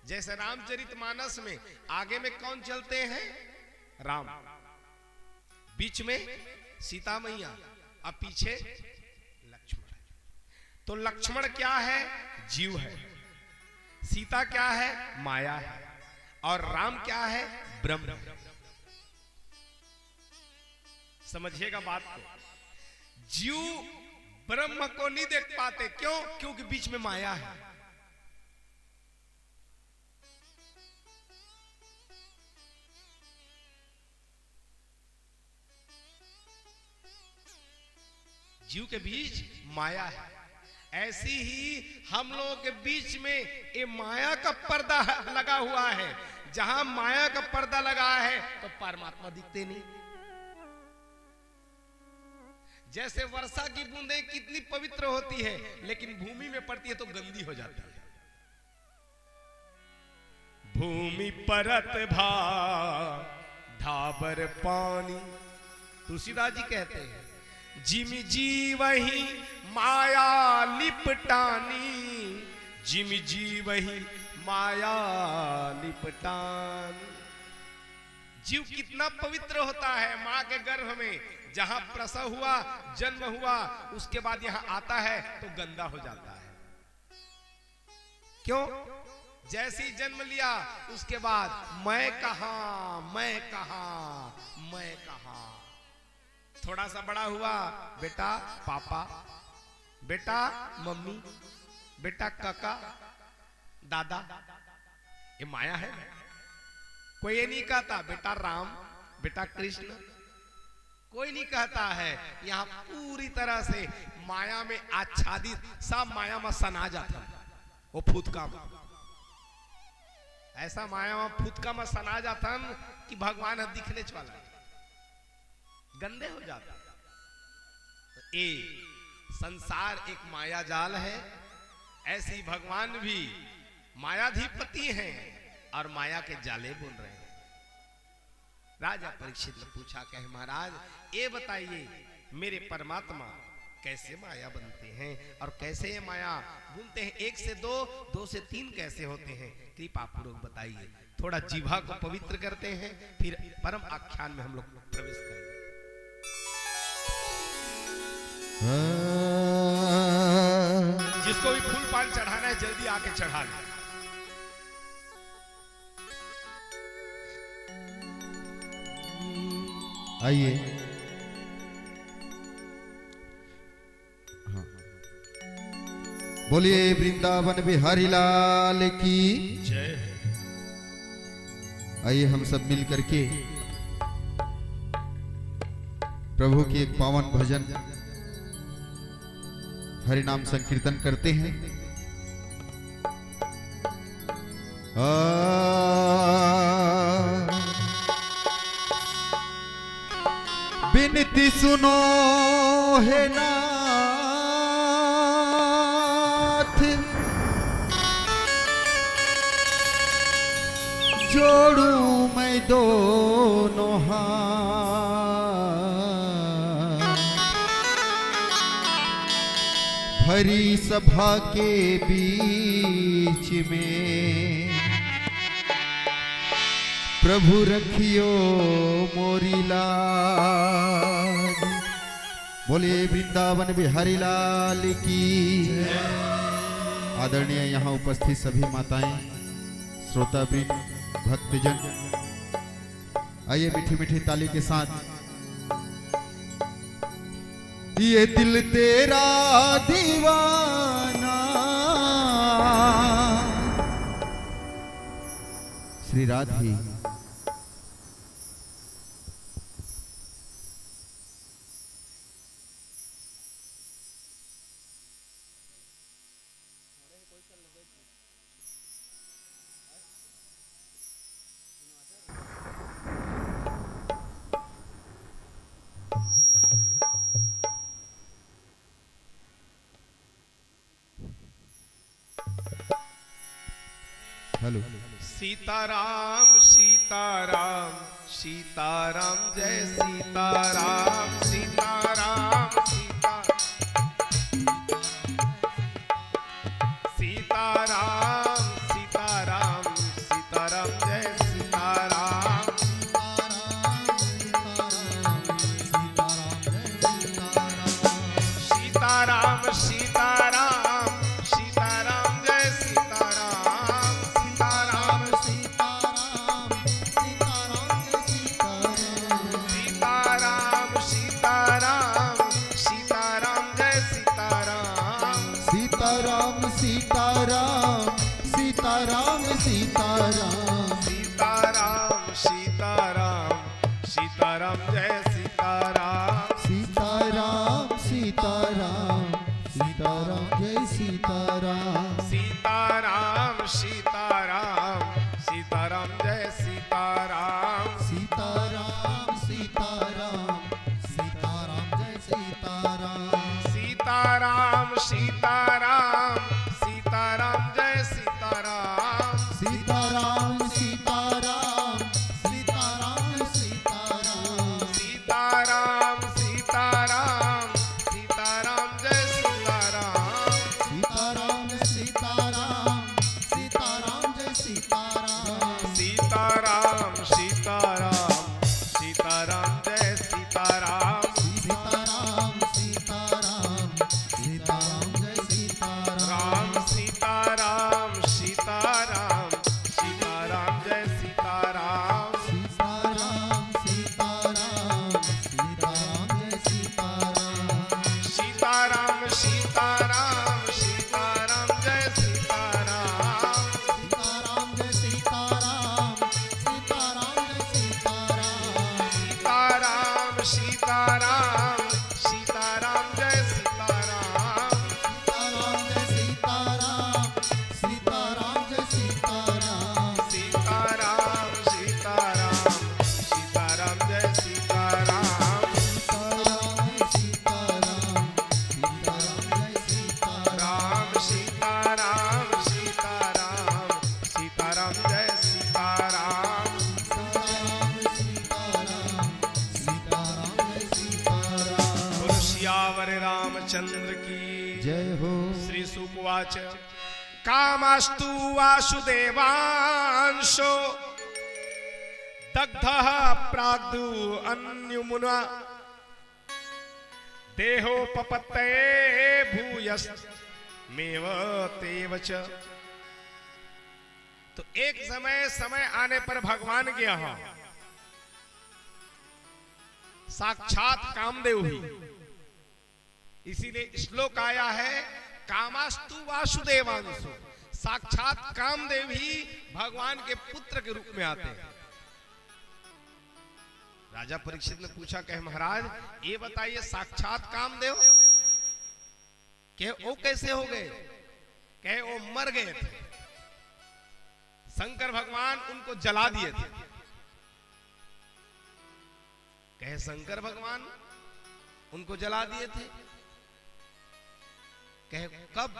जैसे रामचरितमानस में आगे में कौन चलते हैं? राम, बीच में सीता मैया, अब पीछे लक्ष्मण। तो लक्ष्मण क्या है? जीव है। सीता क्या है? माया है। और राम क्या है? ब्रह्म। समझिएगा बात को। जीव ब्रह्म को नहीं देख पाते, क्यों? क्योंकि बीच में माया है। जीव के बीच माया है। ऐसी ही हम लोगों के बीच में ये माया का पर्दा लगा हुआ है। जहां माया का पर्दा लगा है तो परमात्मा दिखते नहीं। जैसे वर्षा की बूंदें कितनी पवित्र होती है, लेकिन भूमि में पड़ती है तो गंदी हो जाती है। भूमि परत भा ढाबर पानी, तुलसीदास जी कहते हैं, जिम जी वही माया लिपटानी, जिम जी वही माया लिपटानी। जीव कितना पवित्र होता है मां के गर्भ में, जहां प्रसव हुआ, जन्म हुआ, उसके बाद यहां आता है तो गंदा हो जाता है। क्यों? जैसे ही जन्म लिया उसके बाद मैं कहां, मैं कहां, मैं कहां। थोड़ा सा बड़ा हुआ, बेटा पापा, बेटा मम्मी, बेटा काका, दादा। ये माया है। कोई ये नहीं कहता बेटा राम, बेटा कृष्ण, कोई नहीं कहता है। यहां पूरी तरह से माया में आच्छादित, सब माया में सना जाता। वो फूतका में, ऐसा माया में फूतका में सना जाता कि भगवान दिखने वाला गंदे हो जाता। तो ये संसार एक माया जाल है, ऐसे ही भगवान भी मायाधिपति हैं और माया के जाले बुन रहे हैं। राजा परीक्षित ने पूछा, कहे महाराज ये बताइए मेरे परमात्मा कैसे माया बनते हैं और कैसे ये माया बुनते हैं? 1 से 2, 2 से 3 कैसे होते हैं? कृपा पूर्वक बताइए। थोड़ा जीवा को पवित्र करते हैं, फिर परम आख्यान में हम लोग प्रवेश करेंगे। जिसको भी फूल पान चढ़ाना है जल्दी आके चढ़ा ले। आइए। हाँ। बोलिए वृंदावन बिहारी लाल की जय। आइए हम सब मिल करके प्रभु की एक पावन भजन हरि नाम संकीर्तन करते हैं। बिनती सुनो है नाथ, जोड़ूं मैं दोनों हाथ, भरी सभा के बीच में प्रभु रखियो मोरी लाज। बोलिए वृंदावन बिहारी लाल की। आदरणीय यहाँ उपस्थित सभी माताएं, श्रोतावृंद, भक्तजन, आइए मीठी मीठी ताली के साथ ये दिल तेरा दीवाना श्री राधे। हेलो। सीताराम सीताराम सीताराम जय सीताराम सीताराम सीताराम सीताराम सीताराम जय सीताराम सीताराम सीताराम सीताराम जय सीताराम सीताराम सीताराम सीताराम सीताराम जय सीताराम सीताराम सीताराम सीताराम सीताराम सीताराम सीताराम सीताराम जय सीताराम सीताराम सीताराम सीताराम जय सीताराम सीताराम सीताराम सीताराम जय सीताराम सीताराम सीताराम सीताराम जय सीताराम सीताराम सीताराम सीताराम जय सीताराम सीताराम सीताराम सीताराम सीताराम सीताराम सीताराम सीताराम जय सीताराम सीताराम सीताराम सीताराम जय सीताराम सीताराम सीताराम सीताराम जय सीताराम सीताराम सीताराम सीताराम जय सीताराम राम सीताराम सीताराम सीताराम जय सीताराम सीताराम सीताराम सीताराम जय सीताराम सीताराम सीताराम सीताराम जय सीताराम सीताराम जय सीताराम सीताराम जय सीताराम सीताराम सीताराम सीताराम जय सीताराम सीताराम जय सीताराम सीताराम जय सीताराम सीताराम सीताराम सीताराम जय सीताराम सीताराम सीताराम सीताराम राम सीताराम सीताराम सीताराम जय सीताराम जय सीताराम सीताराम सीताराम जय सीताराम बोलो सियावर रामचंद्र की जय हो श्री सुकुवाच कामास्तु वासुदेवांशो दग्धः प्राग्दु अन्युमुना देहोपपत्तये भूयस्मेव तेव च। तो एक समय आने पर भगवान के यहां साक्षात कामदेव ही, इसीलिए श्लोक आया है कामास्तु वासुदेवांशु, साक्षात कामदेव ही भगवान के पुत्र के रूप में आते हैं। राजा परीक्षित ने पूछा, कहे महाराज ये बताइए साक्षात कामदेव कहे वो कैसे हो गए? कहे वो मर गए थे, शंकर भगवान उनको जला दिए थे। कहे शंकर भगवान उनको जला दिए थे? कहे कब?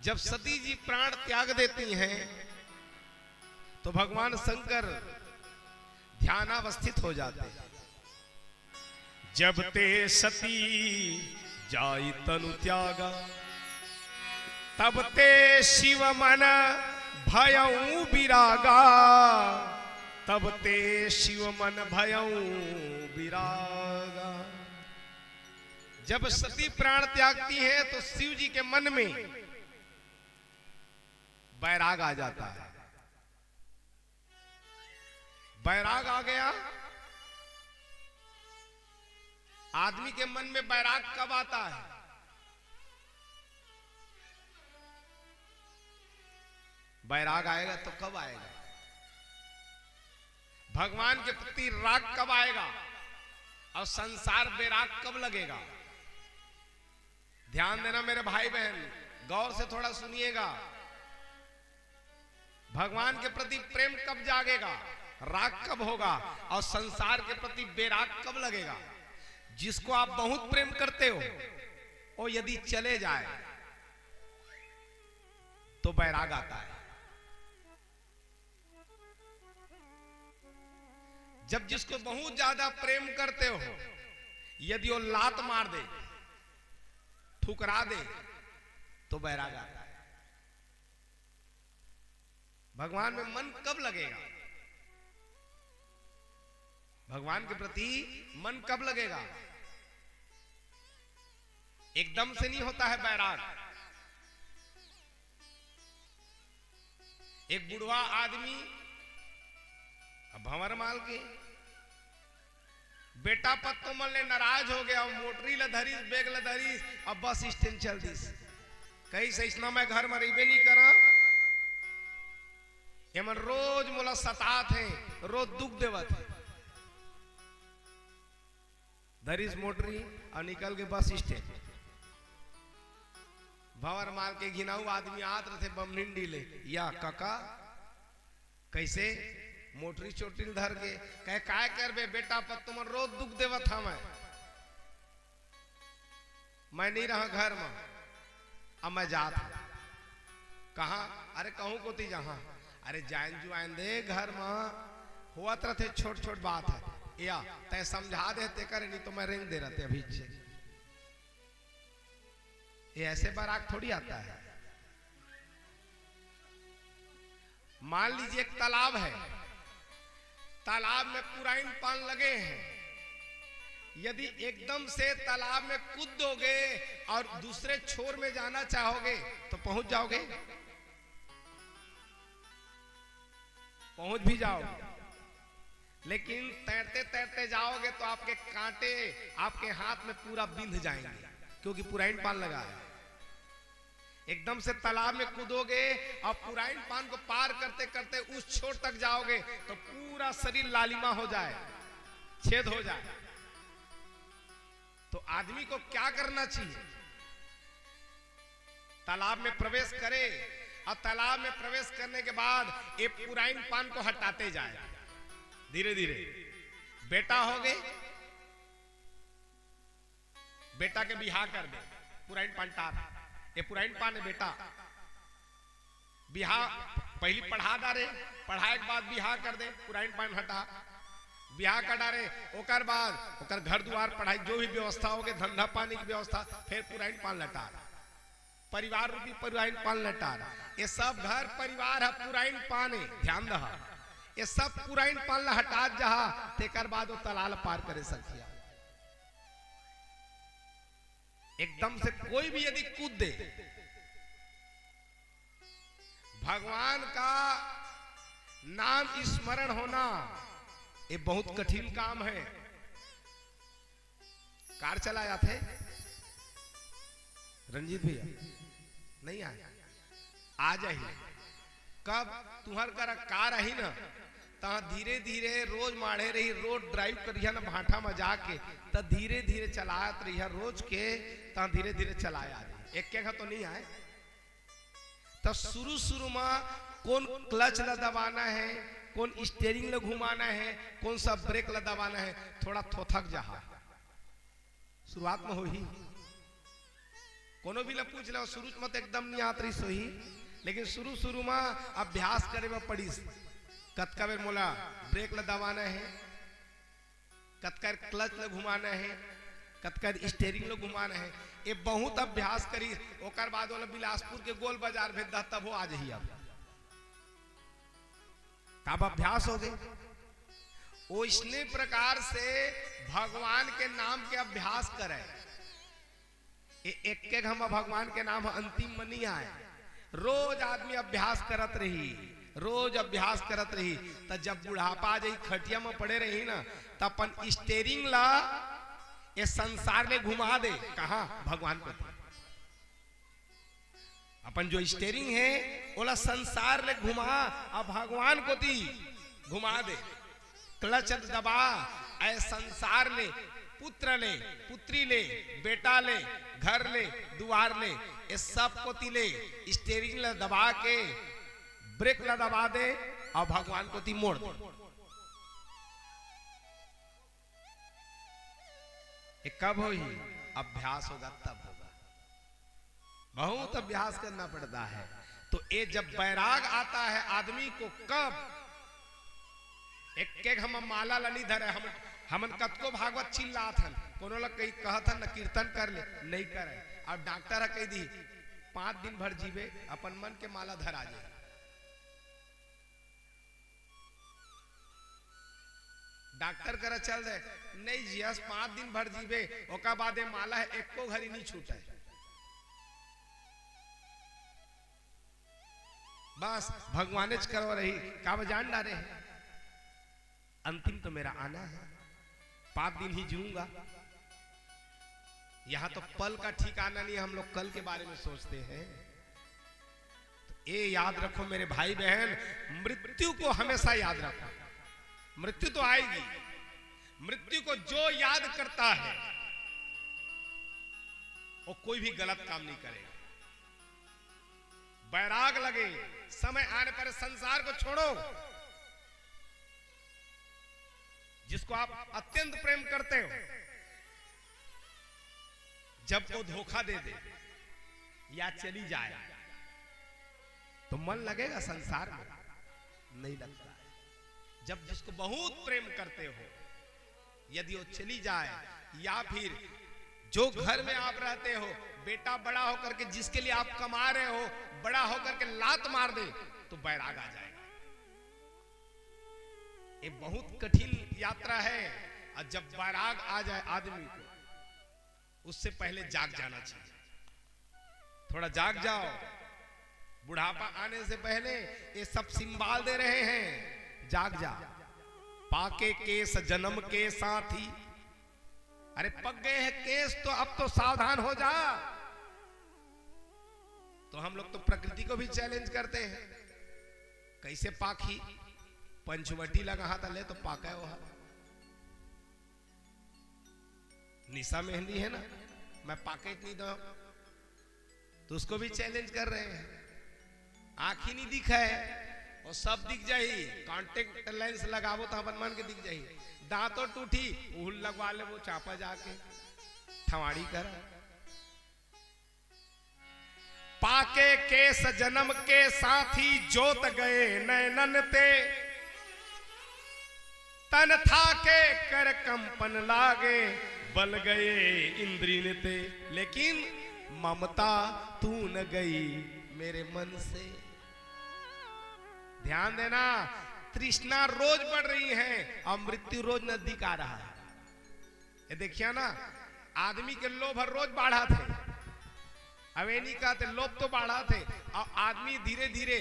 जब सती जी प्राण त्याग देती हैं तो भगवान शंकर ध्यानावस्थित हो जाते हैं। जब ते सती जाई तनु त्यागा, तब ते शिव मन भयऊ विरागा, तब ते शिव मन भयऊ विरागा। जब सती प्राण त्यागती है तो शिव जी के मन में बैराग आ जाता है। बैराग आ गया। आदमी के मन में बैराग कब आता है? बैराग आएगा तो कब आएगा? भगवान के प्रति राग कब आएगा? और संसार बेराग कब लगेगा? ध्यान देना मेरे भाई बहन, गौर से थोड़ा सुनिएगा। भगवान के प्रति प्रेम कब जागेगा, राग कब होगा, और संसार के प्रति बेराग कब लगेगा? जिसको आप बहुत प्रेम करते हो वो यदि चले जाए तो बैराग आता है। जब जिसको बहुत ज्यादा प्रेम करते हो यदि वो लात मार दे, ठुकरा दे, तो बैराग आता है। भगवान में मन कब लगेगा? भगवान के प्रति मन कब लगेगा? एकदम से नहीं होता है बैराग। एक बुढ़वा आदमी भंवर माल के बेटा पत्तो मन ले नाराज हो गया, मोटरी ल धरी, बेग ल धरी, अब बस स्टैंड चल दी। कहीं से इसना मैं घर में रहीबे नहीं करा, एमन रोज मोला सतात है, रोज दुख देवत है। धरीस मोटरी और निकल के बस स्टैंड। भंवर माल के घिनाऊ आदमी आत रहे बमनिंडी ले, या काका कैसे मोटरी चोटिल धर के कहे काय करबे बेटा पर तुम रोज दुख देवत हमें। मैं नहीं रहा घर में, अब मैं जात हूं। कहा? अरे कहूं को ती जहां। अरे जान जुआन दे, घर में हुआ थे छोट छोट बात है, या तय समझा देते करे, नहीं तो मैं रिंग दे रहते अभी से। ये ऐसे बारात थोड़ी आता है। मान लीजिए एक तालाब है, तालाब में पुराइन पान लगे हैं। यदि एकदम से तालाब में कूद दोगे और दूसरे छोर में जाना चाहोगे तो पहुंच जाओगे? पहुंच भी जाओगे, लेकिन तैरते तैरते जाओगे तो आपके कांटे आपके हाथ में पूरा बिंध जाएंगे, क्योंकि पुराइन पान लगा है। एकदम से तालाब में कूदोगे और पुराइन पान को पार करते करते उस छोर तक जाओगे तो पूरा शरीर लालिमा हो जाए, छेद हो जाए। तो आदमी को क्या करना चाहिए? तालाब में प्रवेश करे और तालाब में प्रवेश करने के बाद ये पुराइन पान को हटाते जाए धीरे धीरे। बेटा हो गए, बेटा के बिहार कर दे, पुराइन पान टार, ये पुराइन पान है बेटा। बिहार पहली पढ़ा डारे, पढ़ाए के बाद बिहार कर दे, पुराइन पान हटा, बिहार कर डारे, ओकर बाद ओकर घर द्वार पढ़ाई जो भी व्यवस्था होगे, धंधा पानी की व्यवस्था, फिर पुराइन पान लटा, परिवार रूपी पुराइन पान लटा। ये सब घर परिवार है, पुराइन पान है, ध्यान रहा। ये सब पुराइन पान हटा जहा, तेकर बाद वो तलाल पार करे सकिया। एकदम से कोई भी यदि कूद दे, भगवान का नाम स्मरण होना ये बहुत कठिन काम है। कार चलाया थे रंजीत भैया? नहीं आया, आ जाइए। कब तुहर कर कार आई ना, ता धीरे धीरे रोज माढ़े रही, रोड ड्राइव करिया ना भाटा में जाके, तो धीरे धीरे चलात रही रोज के, ता धीरे धीरे चलाया रही। एक के तो नहीं आए। तो शुरू शुरू में कौन क्लच ला दबाना है, कौन स्टीयरिंग ला घुमाना है, कौन सा ब्रेक ला दबाना है, थोड़ा थोथक जहा शुरुआत में हो ही। कोनो भी ला पूछ लो, शुरू में तो एकदम नहीं आत रही सोही, लेकिन शुरू शुरू में अभ्यास करे में पड़ी। कतका बेर मोला ब्रेक ला दबाना है, कतका क्लच ला घुमाना है, कतका स्टीयरिंग ला घुमाना है, ये बहुत अभ्यास करी। ओकर बाद वाला बिलासपुर के गोल बाजार भेज दा, तब वो आ जाही। अब अभ्यास हो गए। वो इसने प्रकार से भगवान के नाम के अभ्यास करे। एक एक हम भगवान के नाम अंतिम में नहीं आए। रोज आदमी अभ्यास करत रही, रोज अभ्यास करत रही, तो जब बुढ़ापा जाई खटिया में पड़े रही ना, तो अपन स्टीयरिंग ला ये संसार में घुमा दे। कहा? भगवान को। अपन जो स्टीयरिंग है ओला संसार ले घुमा, अब भगवान को दी घुमा दे। क्लच दबा, ऐ संसार ले, पुत्र ले, पुत्री ले, बेटा ले, घर ले, दुआर ले, ये सब को ती ले, स्टीयरिंग ला दबा के ब्रेक ला दबा दे और भगवान को ती मोड़ दे। ये कब हो ही? अभ्यास होगा तब होगा। बहुत अभ्यास करना पड़ता है। तो ये जब बैराग आता है आदमी को, कब एक एक हम माला ला नहीं धरे, हमन कतको भागवत चिल्ला था, कोनो लोग कही कहत न कीर्तन कर ले, नहीं करे। अब डॉक्टर कह दी 5 दिन भर जीवे, अपन मन के माला धरा जाए। डॉक्टर कर चल दे, नहीं जियस 5 दिन भर जीवे, ओका बाद माला है एको घड़ी नहीं छूटे। बस भगवान करो रही, का जान डारे हैं अंतिम तो मेरा आना है, 5 दिन ही जीऊंगा। यहां तो पल का ठिकाना नहीं, हम लोग कल के बारे में सोचते हैं। तो ये याद रखो मेरे भाई बहन, मृत्यु को हमेशा याद रखो। मृत्यु तो आएगी, मृत्यु को जो याद करता है वो कोई भी गलत काम नहीं करेगा। बैराग लगे, समय आने पर संसार को छोड़ो। जिसको आप अत्यंत प्रेम करते हो, जब वो धोखा दे दे या चली जाए तो मन लगेगा संसार में? नहीं लगता है। जब जिसको बहुत प्रेम करते हो यदि वो चली जाए, या फिर जो घर में आप रहते हो बेटा बड़ा होकर के जिसके लिए आप कमा रहे हो बड़ा होकर के लात मार दे तो बैराग आ जाएगा। ये बहुत कठिन यात्रा है, और जब बैराग आ जाए आदमी को उससे पहले जाग जाना चाहिए। थोड़ा जाग जाओ, बुढ़ापा आने से पहले ये सब सिंबाल दे रहे हैं, जाग जा। पाके केस जन्म के साथी, अरे पक गए हैं केस तो अब तो सावधान हो जा। तो हम लोग तो प्रकृति को भी चैलेंज करते हैं, कैसे पाखी पंचवटी लगा हाथ ले तो पाका है वो। निशा मेहंदी है ना, मैं पाकेट नहीं दूं तो उसको भी चैलेंज कर रहे हैं। आँख ही नहीं दिखा है और सब दिख जाए, कांटेक्ट लेंस लगावो तो अपन मान के दिख जाए। दांतों टूटी उहुल लगवा ले वो चापा जाके ठवाड़ी कर। पाके केस जन्म के साथी जोत गए नैनन ते, तन था के कर कंपन लागे बल गए इंद्रिय ते। लेकिन ममता तू न गई मेरे मन से। ध्यान देना, तृष्णा रोज बढ़ रही है और मृत्यु रोज नजदीक आ रहा है। ये देखिए ना, आदमी के लोभ हर रोज बढ़ा थे, अवे नहीं कहते लोभ तो बढ़ा थे, और आदमी धीरे धीरे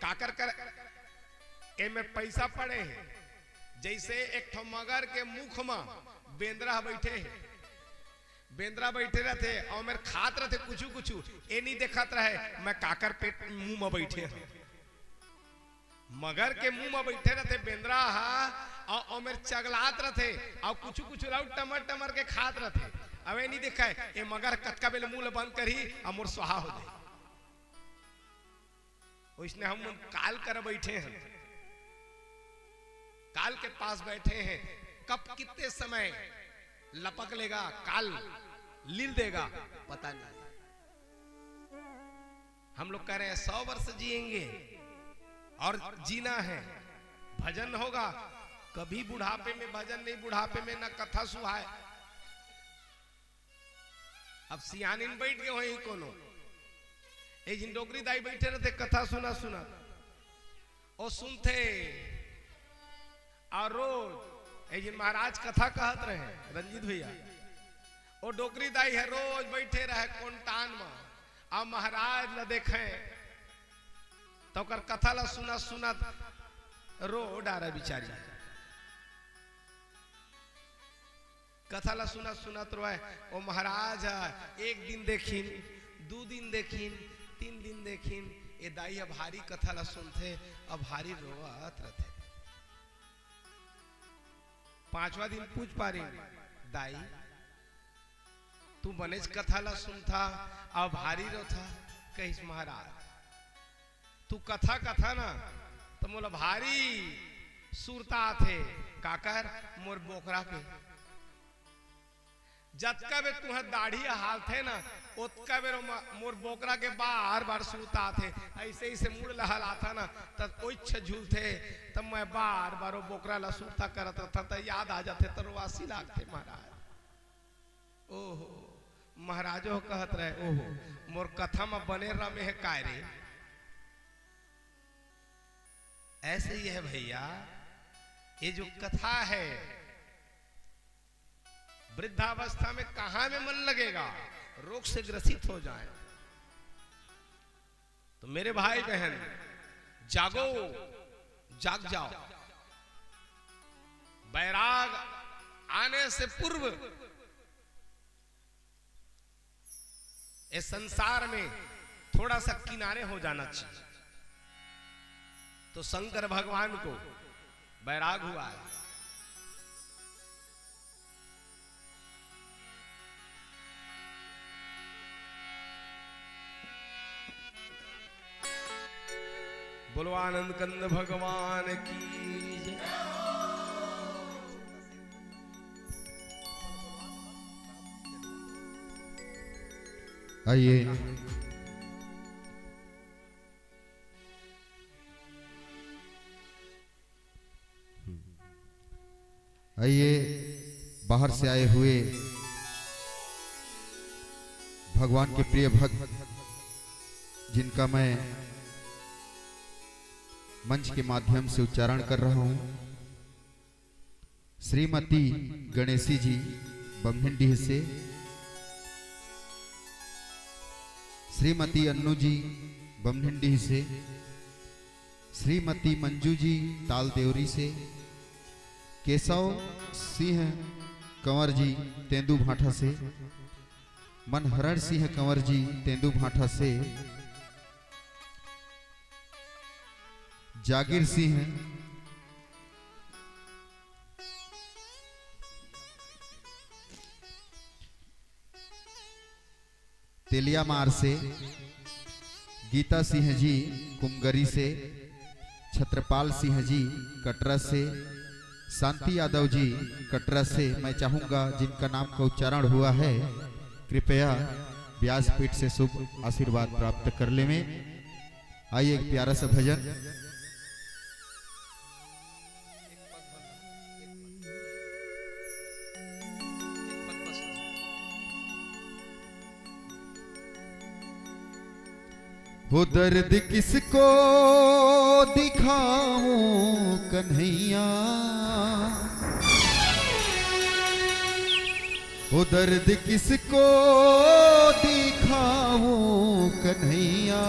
काकर कर ए में पैसा पड़े हैं। जैसे एक ठो मगर के मुख में बेंद्रा बैठे हैं, बेंद्रा बैठे रहते और मेरे खात रहते कुछ कुछ, ए नहीं देखत रहे मैं काकर पेट मुंह में बैठे हैं। मगर के मुंह में बैठे रहते बेंद्रा और मेरे चगलात रहते और कुछ कुछ टमर टमर के खात रहते। अवे नहीं देखा है ये मगर कटका बेले मुंह बंद करी और मोर सुहा हो जाए। इसने हम काल कर बैठे हैं, काल के पास बैठे हैं। कब कितने समय लपक लेगा काल, लील देगा पता नहीं। हम लोग कह रहे हैं 100 वर्ष जिएंगे और जीना है, भजन होगा। कभी बुढ़ापे में भजन नहीं, बुढ़ापे में ना कथा सुहाए। अब सियानिन बैठ गए वही कोनो, एक डोगरी दाई बैठे रहते कथा सुना सुना और सुनते, और रोज एक महाराज कथा कहत रहे रंजीत भैया, और डोगरी दाई है रोज बैठे रहे कोंटान में, अब महाराज न देखे तो कर कथा ला सुना सुना रो डारा बिचारी। कथा ला सुना सुना तो वो महाराज एक दिन देखिन, 2 दिन देखिन, 3 दिन देखिन, ये दाई भारी कथा ला सुनते अब भारी रोवत रहते। 5वां दिन पूछ पा रही, दाई तू बनेज कथा ला सुनता अब भारी रो था। कहिस महाराज तू कथा कथा ना तो मोला भारी सुरता थे काकर मोर बोकरा के। जतका बे तुह दाढ़ी हाल थे ना उतका बे मोर बोकरा के बार बार सुरता थे। ऐसे ही से मुड़ लहल आता ना तब ओछ झूल थे, तब मैं बार बार वो बोकरा ला सुरता करत था तो याद आ जाते तो वासी लागते महाराज। ओहो महाराजो कहत रहे, ओहो मोर कथा में बने रमे है काय रे। ऐसे ही है भैया, ये जो कथा है वृद्धावस्था में कहां में मन लगेगा, रोग से ग्रसित हो जाए। तो मेरे भाई बहन जागो, जाग जाओ। बैराग आने से पूर्व इस संसार में थोड़ा सा किनारे हो जाना चाहिए। तो शंकर भगवान को बैराग हुआ है। बोलो आनंद कंद भगवान की जय। आइए आइए बाहर से आए हुए भगवान के प्रिय भक्त जिनका मैं मंच के माध्यम से उच्चारण कर रहा हूं, श्रीमती गणेशी जी बमहिंडी से, श्रीमती अन्नू जी बमहिंडी से, श्रीमती मंजू जी तालदेवरी से, केशव सिंह कंवर जी तेंदू भाठा से, मनहरण सिंह कंवर जी तेंदू भाठा से, जागीर सिंह तेलियामार से, गीता सिंह जी कुमगरी से, छत्रपाल सिंह जी कटरा से, शांति यादव जी कटरा से। मैं चाहूंगा जिनका नाम का उच्चारण हुआ है कृपया व्यासपीठ से शुभ आशीर्वाद प्राप्त कर ले में। आइए एक प्यारा सा भजन। हो दर्द किसको दिखाऊं कन्हैया, हो दर्द किसको दिखाऊं कन्हैया,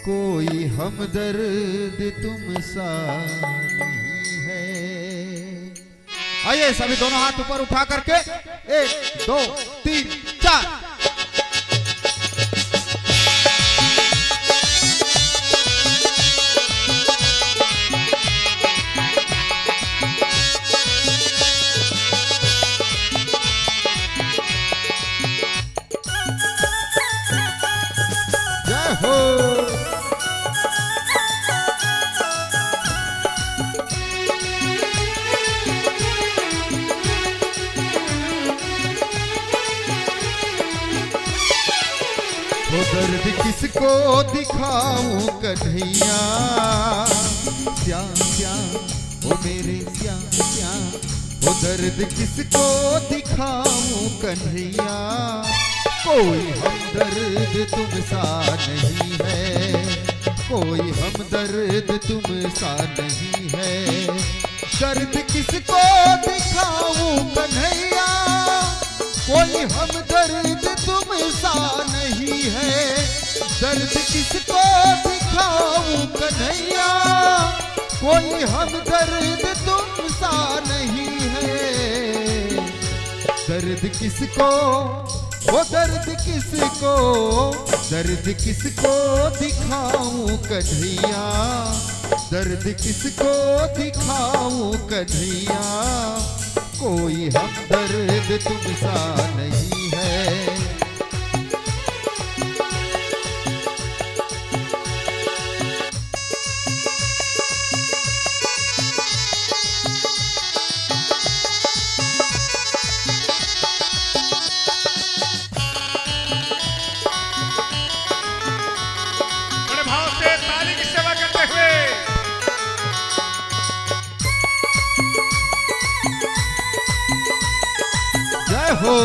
कोई हमदर्द तुम सा नहीं है। आइए सभी दोनों हाथ ऊपर उठा करके 1 2 3 4। वो दर्द किसको दिखाऊं कन्हैया, श्याम श्याम ओ मेरे श्याम श्याम, वो दर्द किसको दिखाऊं कन्हैया, कोई हमदर्द तुम सा नहीं है, कोई हमदर्द तुम सा नहीं है। दर्द किसको दिखाऊं कन्हैया, कोई हमदर्द तुम सा नहीं है। दर्द किसको दिखाऊं कन्हैया, कोई हमदर्द तुम सा नहीं है। दर्द किसको, वो दर्द किसको, दर्द किसको दिखाऊं कन्हैया, दर्द किसको दिखाऊं कन्हैया, कोई हमदर्द तुम सा नहीं है। बड़े भाव से ताली की सेवा करते हुए जय हो।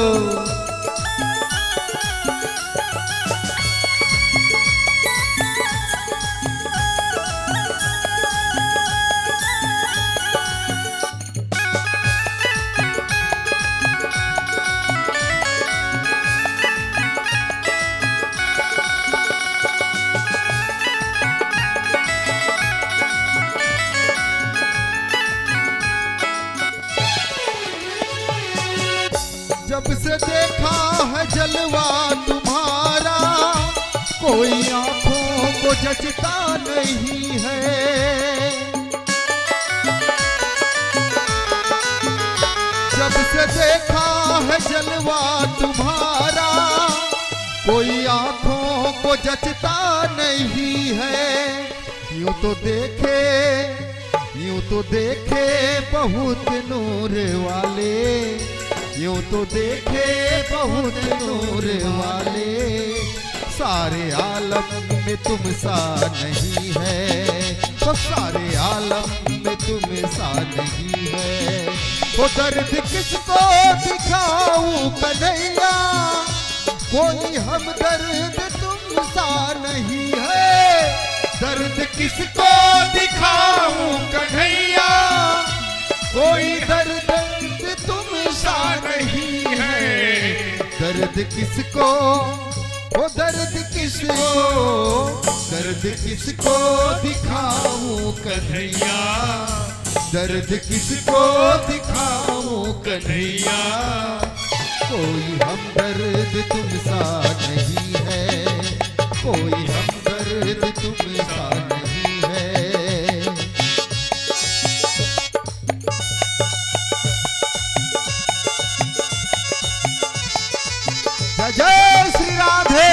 जब से देखा है जलवा तुम्हारा, कोई आंखों को जचता नहीं है। जब से देखा है जलवा तुम्हारा, कोई आंखों को जचता नहीं है। यूं तो देखे, यूं तो देखे बहुत नूर वाले, यूं तो देखे बहुत नूर वाले, सारे आलम में तुम सा नहीं है, तो सारे आलम में तुम सा नहीं है। वो दर्द किसको दिखाऊं कन्हैया, कोई हमदर्द तुम सा नहीं है। दर्द किसको दिखाऊं कन्हैया, कोई दर्द तुम सा नहीं है। दर्द किसको, वो दर्द किसको, दर्द किसको दिखाऊं कन्हैया, दर्द किसको दिखाऊं कन्हैया। कोई हमदर्द तुम सा नहीं है, कोई हमदर्द तुम सा नहीं है। जय श्री राधे।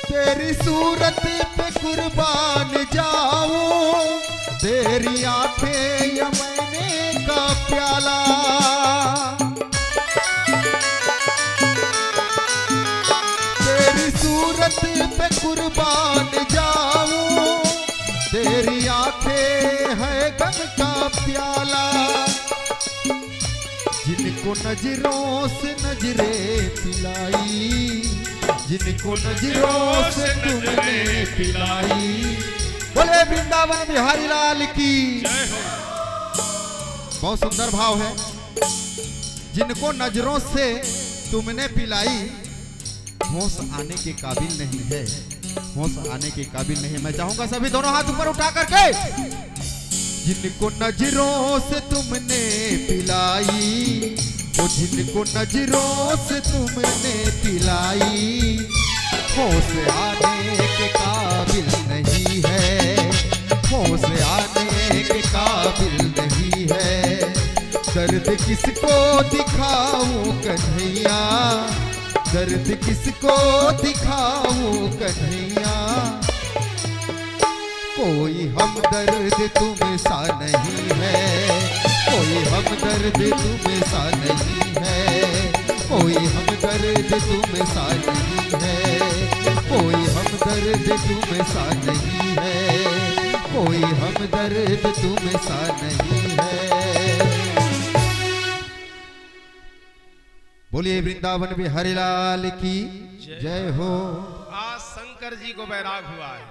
तेरी सूरत पे कुर्बान जाऊं, तेरी आंखें यमने का प्याला। तेरी सूरत पे कुर्बान जाऊं, तेरी आंखें है गम का प्याला। जिनको नजरों से नजरें पिलाई, जिनको नजरों से तुमने पिलाई। बोले वृंदावन बिहारी लाल की। बहुत सुंदर भाव है। जिनको नजरों से तुमने पिलाई, होश आने के काबिल नहीं है, होश आने के काबिल नहीं। मैं चाहूंगा सभी दोनों हाथ ऊपर उठा करके। जिनको नजरों से तुमने पिलाई, वो जिनको नजरों से तुमने पिलाई, होश आने के काबिल नहीं है, होश आने के काबिल नहीं है। दर्द किसको दिखाऊं कन्हैया, दर्द किसको दिखाऊं कन्हैया। कोई हमदर्द तुम सा नहीं है, कोई हमदर्द तुम सा नहीं है, कोई हमदर्द तुम सा नहीं है, कोई हमदर्द तुम सा नहीं है, कोई हमदर्द तुम सा नहीं है। बोलिए वृंदावन बिहारी लाल की जय हो। आज शंकर जी को बैराग हुआ है,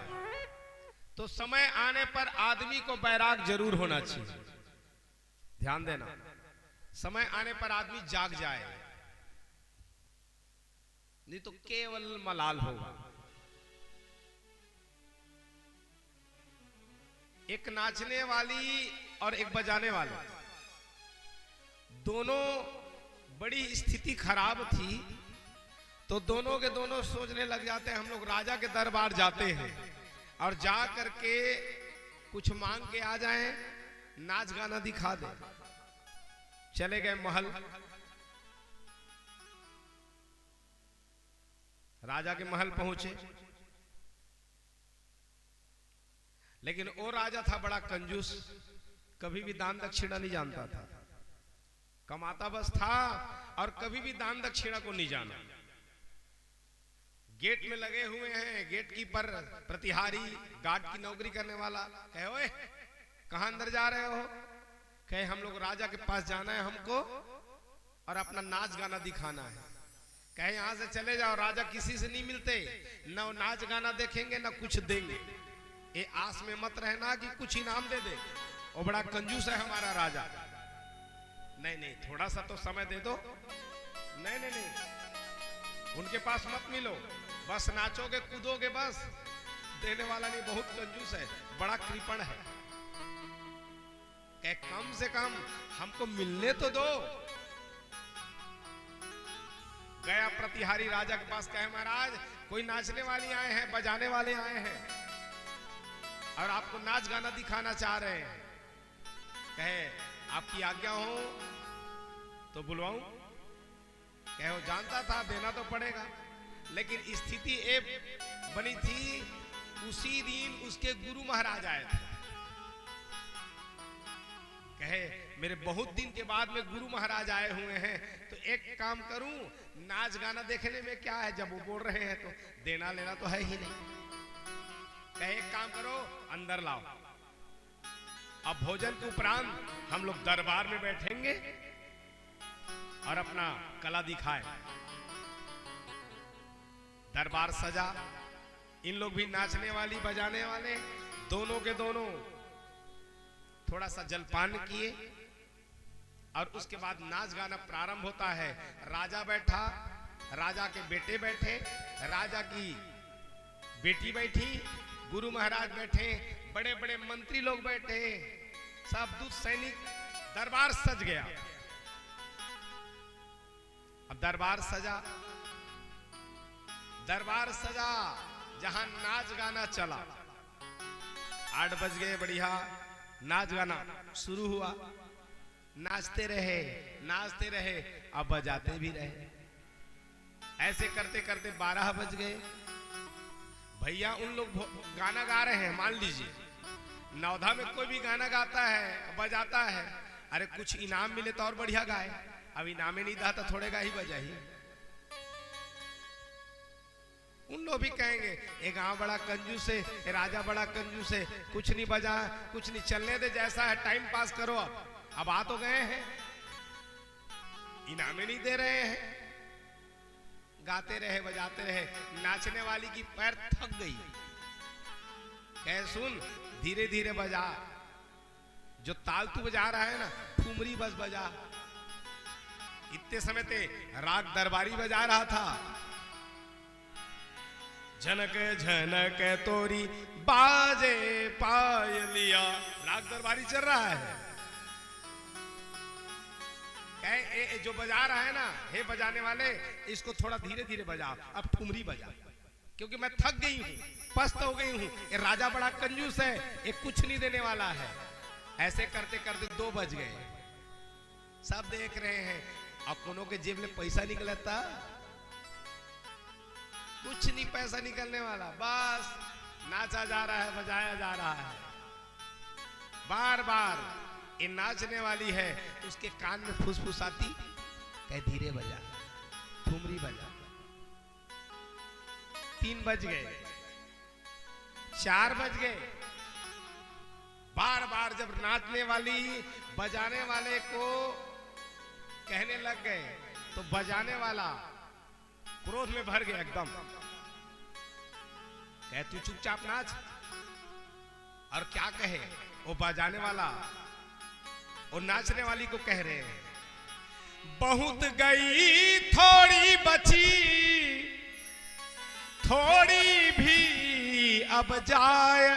तो समय आने पर आदमी को बैराग जरूर होना चाहिए। ध्यान देना, समय आने पर आदमी जाग जाए, नहीं तो केवल मलाल होगा। एक नाचने वाली और एक बजाने वाले, दोनों बड़ी स्थिति खराब थी, तो दोनों के दोनों सोचने लग जाते हैं हम लोग राजा के दरबार जाते हैं और जा करके कुछ मांग के आ जाएं, नाच गाना दिखा दे। चले गए महल, राजा के महल पहुंचे, लेकिन वो राजा था बड़ा कंजूस, कभी भी दान दक्षिणा नहीं जानता था, कमाता बस था और कभी भी दान दक्षिणा को नहीं जाना। गेट में लगे हुए हैं गेट कीपर, प्रतिहारी, गार्ड की नौकरी करने वाला, कहे ओए कहां अंदर जा रहे हो? कहे हम लोग राजा के पास जाना है हमको और अपना नाच गाना दिखाना है। कहे यहां से चले जाओ, राजा किसी से नहीं मिलते, न नाच गाना देखेंगे न कुछ देंगे। ये आस में मत रहना कि कुछ इनाम दे दे, वो बड़ा कंजूस है हमारा राजा। नहीं नहीं, थोड़ा सा तो समय दे दो। नहीं नहीं नहीं, उनके पास मत मिलो, बस नाचोगे कूदोगे बस, देने वाला नहीं, बहुत कंजूस है, बड़ा कृपण है। कम से कम हमको मिलने तो दो। गया प्रतिहारी राजा के पास, कहे महाराज कोई नाचने वाली आए हैं, बजाने वाले आए हैं और आपको नाच गाना दिखाना चाह रहे हैं। कहे आपकी आज्ञा हो तो बुलवाऊं? कहे वो जानता था देना तो पड़ेगा, लेकिन स्थिति ये बनी थी, उसी दिन उसके गुरु महाराज आए थे। कहे मेरे बहुत दिन के बाद में गुरु महाराज आए हुए हैं, तो एक काम करूं, नाच गाना देखने में क्या है, जब वो बोल रहे हैं तो देना लेना तो है ही नहीं। कहे एक काम करो, अंदर लाओ, अब भोजन के उपरांत हम लोग दरबार में बैठेंगे और अपना कला दिखाए। दरबार सजा, इन लोग भी नाचने वाली बजाने वाले, दोनों के दोनों थोड़ा सा जलपान किए और उसके बाद नाच गाना प्रारंभ होता है। राजा बैठा, राजा के बेटे बैठे, राजा की बेटी बैठी, गुरु महाराज बैठे, बड़े बड़े मंत्री लोग बैठे, सब दूत सैनिक, दरबार सज गया। अब दरबार सजा, दरबार सजा, जहां नाच गाना चला। 8 बज गए, बढ़िया नाच गाना शुरू हुआ, नाचते रहे, अब बजाते भी रहे। ऐसे करते करते 12 बज गए। भैया उन लोग गाना गा रहे हैं, मान लीजिए नौधा में कोई भी गाना गाता है, बजाता है, अरे कुछ इनाम मिले तो और बढ़िया गाए, अब इनाम ही नहीं था तो थोड़े गा ही बजा ही। उन लोग भी कहेंगे ये गांव बड़ा कंजूस है, ये राजा बड़ा कंजूस है, कुछ नहीं बजा, कुछ नहीं, चलने दे, जैसा है टाइम पास करो। अब आ तो गए हैं, इनामे नहीं दे रहे हैं। गाते रहे, बजाते रहे, नाचने वाली की पैर थक गई। कहे सुन, धीरे धीरे बजा, जो ताल तू बजा रहा है ना, ठुमरी बस बजा। इतने समय ते राग दरबारी बजा रहा था। झनक झनक तोरी बाजे पायलिया, राग दरबारी चल रहा है। कहे जो बजा रहा है ना, हे बजाने वाले, इसको थोड़ा धीरे धीरे बजाओ, अब ठुमरी बजा, क्योंकि मैं थक गई हूं, पस्त हो गई हूं। ये राजा बड़ा कंजूस है, ये कुछ नहीं देने वाला है। ऐसे करते करते 2 बज गए, सब देख रहे हैं, और कोनो के जेब में पैसा निकलता, कुछ नहीं पैसा निकलने वाला, बस नाचा जा रहा है, बजाया जा रहा है। बार बार ये नाचने वाली है, उसके कान में फुसफुसाती, कहे धीरे बजा, ठुमरी बजा। 3 बज गए, 4 बज गए। बार बार जब नाचने वाली बजाने वाले को कहने लग गए, तो बजाने वाला क्रोध में भर गया एकदम। कहे तू चुपचाप नाच। और क्या कहे वो बजाने वाला, वो नाचने वाली को कह रहे हैं, बहुत गई थोड़ी बची, थोड़ी भी अब जाए,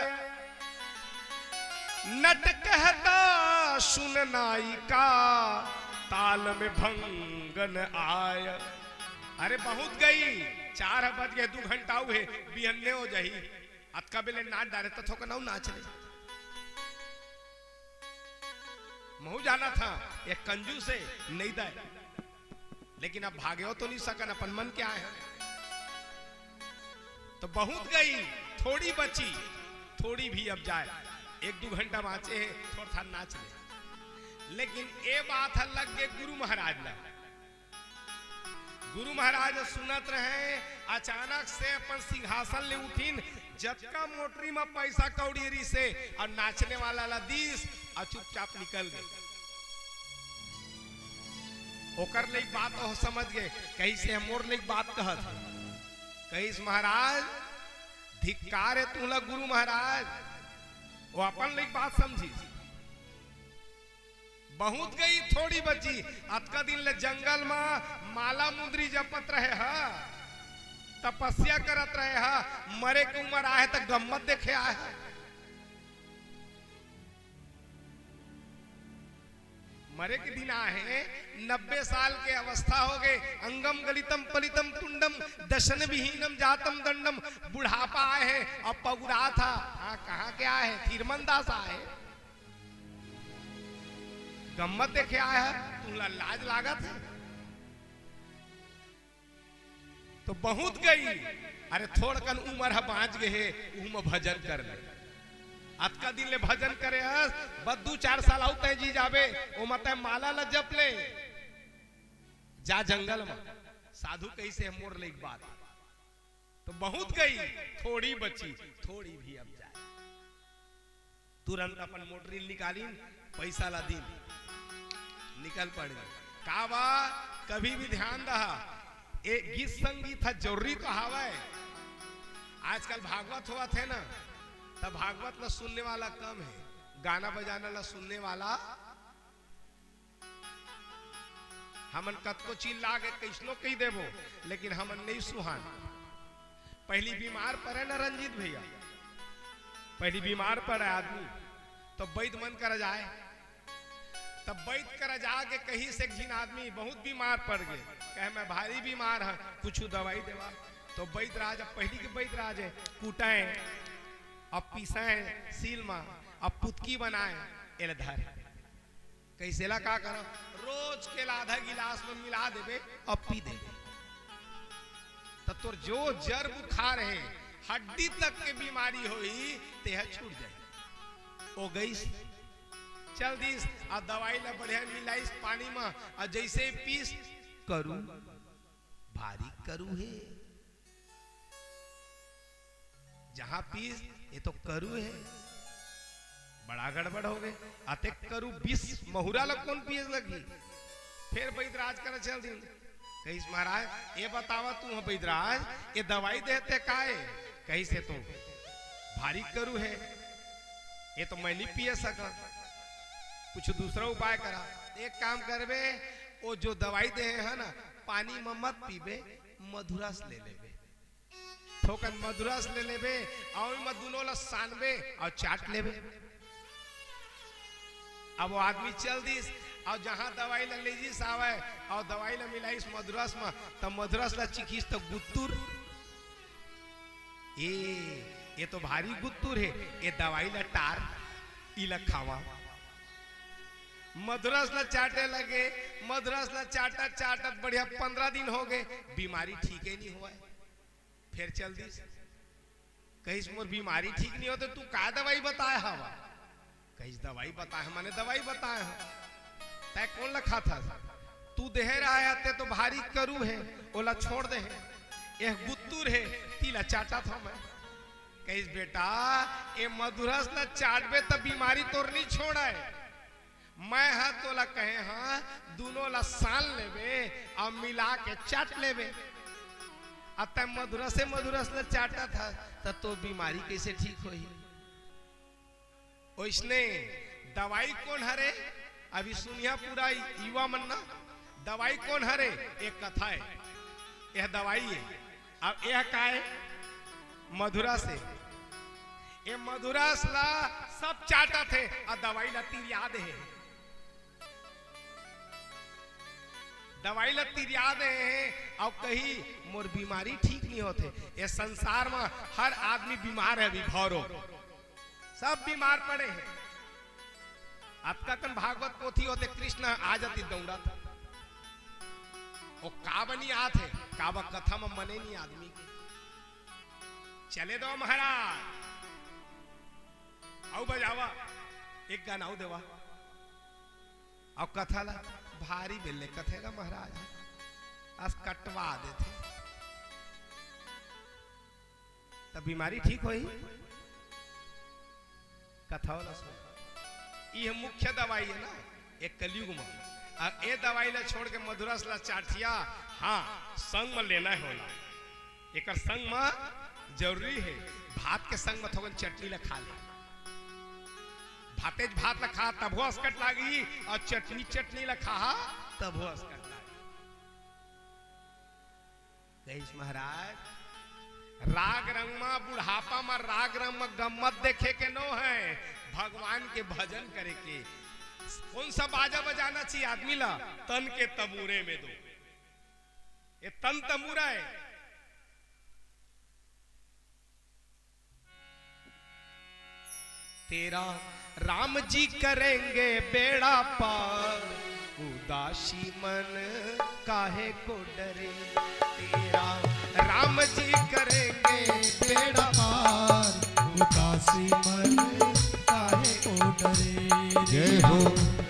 नट कहता सुन नाई का, ताल में भंगन आय। अरे बहुत गई, 4 बज गए, 2 घंटा हुए, बिहन्ने हो जाही, अतका बेले नाच डाले तो थोका ना नाच ले। महू जाना था, ये कंजूस है, नहीं दे, लेकिन अब भागे हो तो नहीं सकन, अपन मन क्या है। तो बहुत गई, थोड़ी बची, थोड़ी भी अब जाए, 1-2 घंटा बाँचे है, थोड़ा था नाच ले। लेकिन ये बात है लग गए गुरु महाराज ला। गुरु महाराज सुनत रहे, अचानक से अपन सिंहासन ले उठीन, जबका मोटरी में पैसा कौड़ी से, और नाचने वाला ला 10 और चुपचाप निकल गए। ओकर ले बात हो समझ गए, कहीं से मोर ले बात कहत कहीं महाराज धिक्कार है तू लग गुरु महाराज, वो अपन ले बात समझी। बहुत गई थोड़ी बची, अतका दिन ले जंगल में माला मुंदरी जपत रहे हा, तपस्या करत रहे हा, मरे के उम्र आए तो गम्मत देखे आए। मरे के दिन आए, 90 साल के अवस्था हो गए, अंगम गलितम पलितम तुंडम दशन विहीनम जातम दंडम, बुढ़ापा आए है, अब पगुरा था। हाँ कहाँ के आए है, तीरमंदास आए, गम्मत देखे आया है, तुमला लाज लागत है। तो बहुत गई, अरे थोड़ कन उम्र है बाँच गए, उम भजन कर ले। अतका दिन ले भजन करे हस, बद्दू 4 साल आउ तय जी जाबे, ओ मत माला ल जप ले, जा जंगल में साधु कैसे मोर ले बात। तो बहुत गई, थोड़ी बची, थोड़ी भी अब जाए। तुरंत अपन मोटरी निकाली, पैसा ला दी, निकल पड़ गए। का बा कभी भी ध्यान रहा, एक गीत संगीत है जरूरी तो हवा है। आजकल भागवत हुआ थे ना, तब भागवत ला सुनने वाला कम है, गाना बजाना ला सुनने वाला। हमन कतको चीज लागे कैसनो कही देबो, लेकिन हमन नहीं सुहान। पहली बीमार पड़े ना रंजीत भैया, पहली बीमार पड़े आदमी तो वैद्य मन कर जाए, तब वैद्य कर जाके कहीं से एक जिन आदमी बहुत बीमार पड़ गए, कहे मैं भारी बीमार है, कुछ दवाई देवा। तो वैद्य राज, पहली के वैद्य राज है, कूटाए अब पीसाए सील में, अब पुतकी बनाए, एल धर कैसे ला का करो, रोज के आधा गिलास में मिला देवे, अब पी देवे। तो तोर जो जर बुखार है, हड्डी तक के बीमारी होई, तेह छूट जाए। ओ गई चल दिस, आ दवाई ला बढ़िया मिलाइस पानी में, और जैसे पीस करू भारी करू है, जहां पीस ये तो करू है, बड़ा गड़बड़ हो गए। अते करू 20 महुरा लग कौन पिए लगी। फिर वैद्यराज कर चल दिन, कहीं महाराज ये बतावा तू वैद्यराज ये दवाई देते काहे, कहीं से तो भारी करू है, ये तो मैं नहीं पिए सका, कुछ दूसरा उपाय करा। एक काम करबे, वो जो दवाई दे है ना, पानी में मत पीबे, मधुरस ले लेबे, थोकन मधुरस ले लेबे, और में दोनों ला सानबे और चाट लेबे। अब वो आदमी चल दिस, और जहां दवाई ला ले जिस आवे, और दवाई ला मिलाइस मधुरस में, तब मधुरस ला चिखिस तो गुत्तुर, ये तो भारी गुत्तुर है, ये दवाई ला टार, इला खावा। मधुरस ला चाटे लगे, मधुरस ला चाटत चाटत बढ़िया 15 दिन हो गए, बीमारी ठीक ही नहीं हुआ। फिर चल दी, कहीं मोर बीमारी ठीक नहीं होते, तू का दवाई बताया हवा, कहीं दवाई बताया, मैंने दवाई बताया हो, तय कौन लखा था, तू देह रहा आते तो भारी करू है, ओला छोड़ दे, यह गुत्तुर है, तीला चाटा था मैं। कहीं बेटा ये मधुरस ला चाटबे तब बीमारी तोर नहीं छोड़ा है, मैं हा तोला कहे हाँ दोनों ला सान लेबे और मिला के चाट लेबे। अब तक मधुरस ला चाटा था, तब तो बीमारी कैसे ठीक होई। ओइसने दवाई कौन हरे, अभी सुनिया पूरा युवा मन ना, दवाई कौन हरे, एक कथा है, यह दवाई है। अब यह का है, मधुरा से, ये मधुरस ला सब चाटा थे, और दवाई ला तीर याद है, दवाई ला तीर याद है। अब कहीं मोर बीमारी ठीक नहीं होते, ये संसार में हर आदमी बीमार है, अभी भौरो सब बीमार पड़े हैं। अब का कन भागवत पोथी होते, कृष्ण आ जाती दौड़ा था, वो का बनी आत है, काबा कथा में मने नहीं आदमी के, चले दो महाराज, आओ बजावा, एक गाना आओ देवा, और कथा ला भारी बेले कथेगा महाराज, आज कटवा देते, तब बीमारी ठीक होई। कथा वाला सुन, ये मुख्य दवाई है ना एक कलयुग में, अब ये दवाई ला छोड़ के मधुरस ला चाटिया। हाँ संग में लेना होला, एक संग में जरूरी है। भात के संग में थोड़ा चटनी ला खा ले, भातेज भात ला खा तब हो अस्कट लागी, और चटनी ला खा तब हो अस्कट लागी। कहिस महाराज राग रंग में बुढ़ापा में राग रंग में गम्मत देखे के नो है, भगवान के भजन करे के। कौन सा बाजा बजाना चाहिए आदमी ला? तन के तबूरे में दो, ये तन तबूरा है। तेरा राम जी करेंगे बेड़ा पार, उदासी मन काहे को डरे। तेरा राम जी करेंगे बेड़ा पार, उदासी मन काहे को डरे। जय हो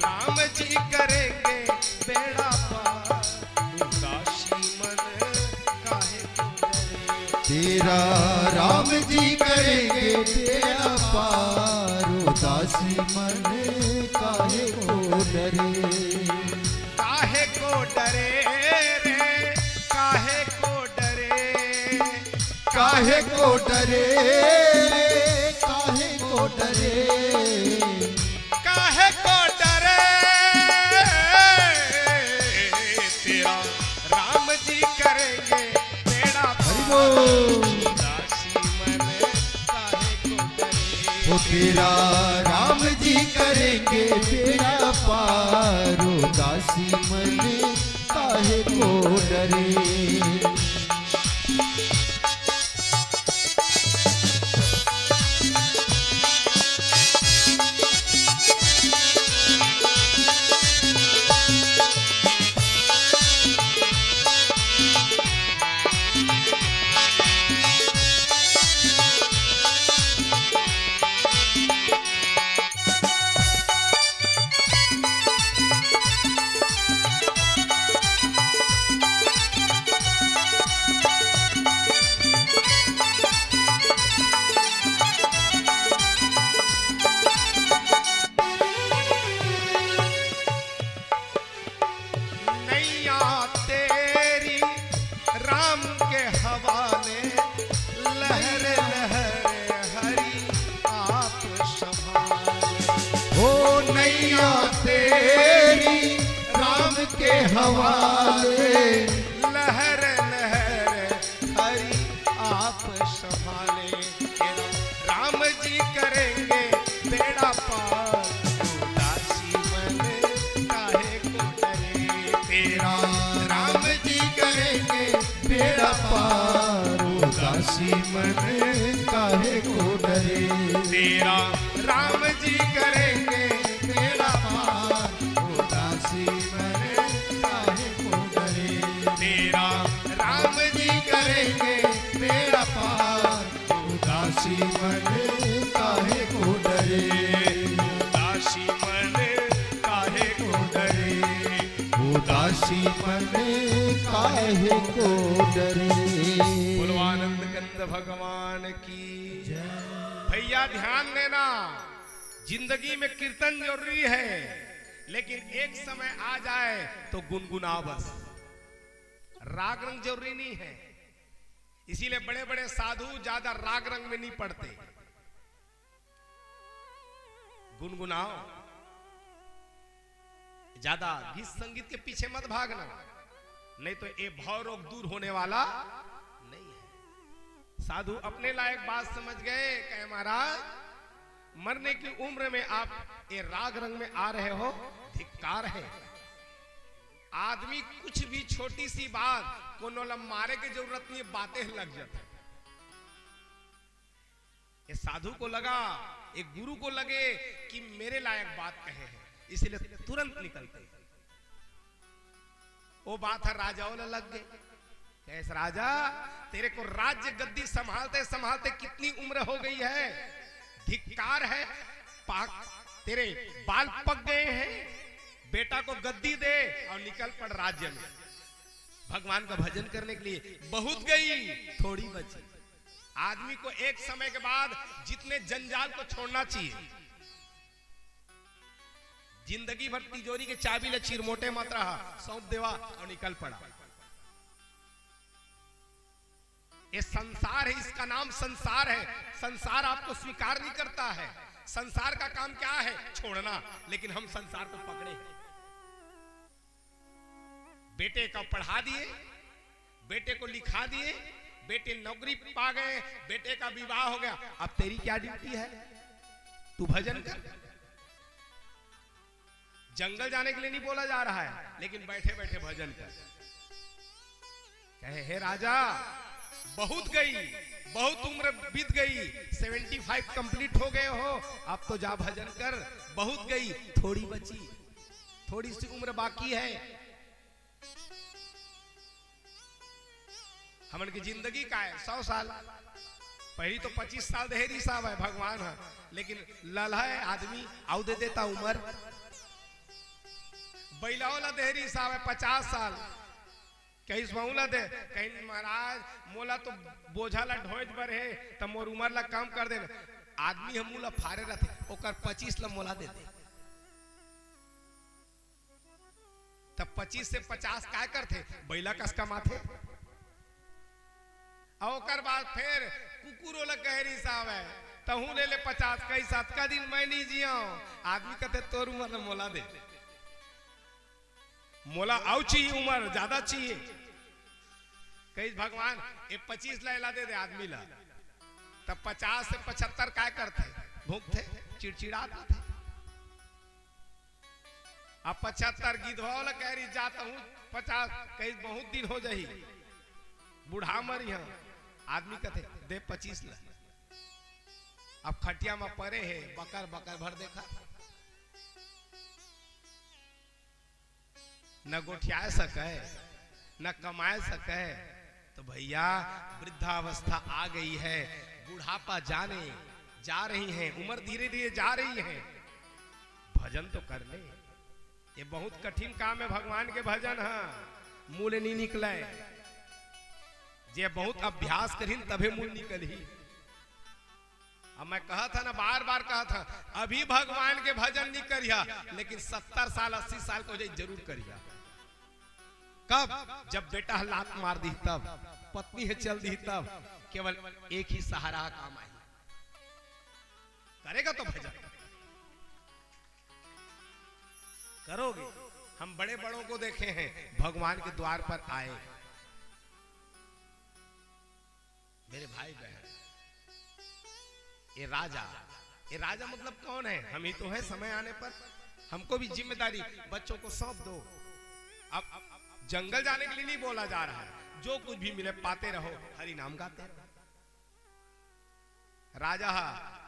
राम जी करेंगे बेड़ा पार, उदासी मन काहे को डरे। तेरा राम जी करेंगे बेड़ा पार, उदासी मन काहे को डरे। काहे को डरे रे, काहे को डरे, काहे को डरे, काहे को डरे, काहे को डरे। तेरा राम जी करेंगे बेड़ा पार, उदासी मन काहे को डरे। वो तेरा राम जी करेंगे बेड़ा पार, उदासी मन काहे को डरे। के हवाले लहर लहर हरि आप संभाले। तेरा राम जी करेंगे बेड़ा पार, उदासी मन काहे को डरे। तेरा राम जी करेंगे बेड़ा पार, उदासी मन काहे को डरे। तेरा राम जी करेंगे बेड़ा पार, उदासी मन काहे को डरे। तेरा राम जी करेंगे बेड़ा पार, उदासी मन काहे को डरे। उदासी मन काहे को डरे। उदासी मन काहे को डरे। बोलवानंद कंद भगवान की भैया ध्यान देना, जिंदगी में कीर्तन जरूरी है, लेकिन एक समय आ जाए तो गुनगुना बस, राग रंग जरूरी नहीं है। इसीलिए बड़े बड़े साधु ज्यादा राग रंग में नहीं पढ़ते, गुनगुनाओ, ज्यादा गीत संगीत के पीछे मत भागना, नहीं तो ये भाव रोग दूर होने वाला नहीं है। साधु अपने लायक बात समझ गए, कहे महाराज मरने की उम्र में आप ये राग रंग में आ रहे हो, धिक्कार है। आदमी कुछ भी छोटी सी बात को नोलम मारे की जरूरत नहीं, बातें लग जाती। ये साधु को लगा, एक गुरु को लगे कि मेरे लायक बात कहे हैं, इसलिए तुरंत निकलते। वो बात है राजाओं ने लग गए, कैसे राजा तेरे को राज्य गद्दी संभालते संभालते कितनी उम्र हो गई है, धिक्कार है, तेरे बाल पक गए हैं, बेटा को गद्दी दे और निकल पड़ राज्य में भगवान का भजन करने के लिए। बहुत गई थोड़ी बची। आदमी को एक समय के बाद जितने जंजाल को छोड़ना चाहिए, जिंदगी भर तिजोरी के चाबी ले चिरमोटे मत रहा, सौंप देवा और निकल पड़ा। ये संसार है, इसका नाम संसार है। संसार आपको स्वीकार नहीं करता है। संसार का काम क्या है? छोड़ना। लेकिन हम संसार को पकड़े। बेटे को पढ़ा दिए, बेटे को लिखा दिए, बेटे नौकरी पा गए, बेटे का विवाह हो गया। अब तेरी क्या ड्यूटी है? तू भजन कर। जंगल जाने के लिए नहीं बोला जा रहा है, लेकिन बैठे बैठे भजन कर। कहे हे राजा, बहुत गई, बहुत उम्र बीत गई, 75 कंप्लीट हो गए हो, अब तो जा भजन कर। बहुत गई, थोड़ी बची, थोड़ी सी उम्र बाकी है। हमन की जिंदगी का है 100 साल। पहली तो 25 साल देहरी साहब है, भगवान है, लेकिन लल्हा है आदमी आउ दे देता उम्र। बैलावला देहरी साहब है 50 साल। कहीं बहुला दे, कहीं महाराज मोला तो बोझा ला ढोज बर है, तब मोर उम्र ला कम कर दे। आदमी हम ला फारे रहते, ओकर 25 ला मोला दे दे। तब 25 से 50 काय करते? बैला कस कमाते। और बाद फिर कुकुरो ला कहरी साहब है, तहू ले ले 50, कई 7 का दिन मैं नहीं जिया। आदमी कहते तोर उम्र मोला दे, मोला आउ चाहिए, उम्र ज्यादा चाहिए। कई भगवान ये 25 ला दे दे आदमी ला। तब 50 से 75 काय करते? भूखते, चिड़चिड़ाते थे। अब 75 गिधवा वाला कह रही जाता हूँ 50, कई बहुत दिन हो जाही, बूढ़ा मर यहाँ। आदमी कहते दे 25 ला। अब खटिया में परे है, बकर बकर भर देखा, न गोठिया सके, न कमाए सके। तो भैया वृद्धावस्था आ गई है, बुढ़ापा जाने जा रही है, उम्र धीरे धीरे जा रही है, भजन तो कर ले। ये बहुत कठिन काम है भगवान के भजन है, मूल नहीं निकले। जे बहुत अभ्यास करीन तभे मूल निकल ही। अब मैं कहा था ना, बार बार कहा था, अभी भगवान के भजन नहीं करिया, लेकिन 70 साल 80 साल को जरूर करिया। कब? जब बेटा लात मार दी तब, पत्नी है चल दी तब, केवल एक ही सहारा काम आई। करेगा तो भजन करोगे। हम बड़े बड़ों को देखे हैं, भगवान के द्वार पर आए। मेरे भाई बहन, ये राजा मतलब कौन है? हम ही तो है। समय आने पर हमको भी जिम्मेदारी बच्चों को सौंप दो। अब जंगल जाने के लिए नहीं बोला जा रहा है, जो कुछ भी मिले पाते रहो, हरि नाम गाते रहो। राजा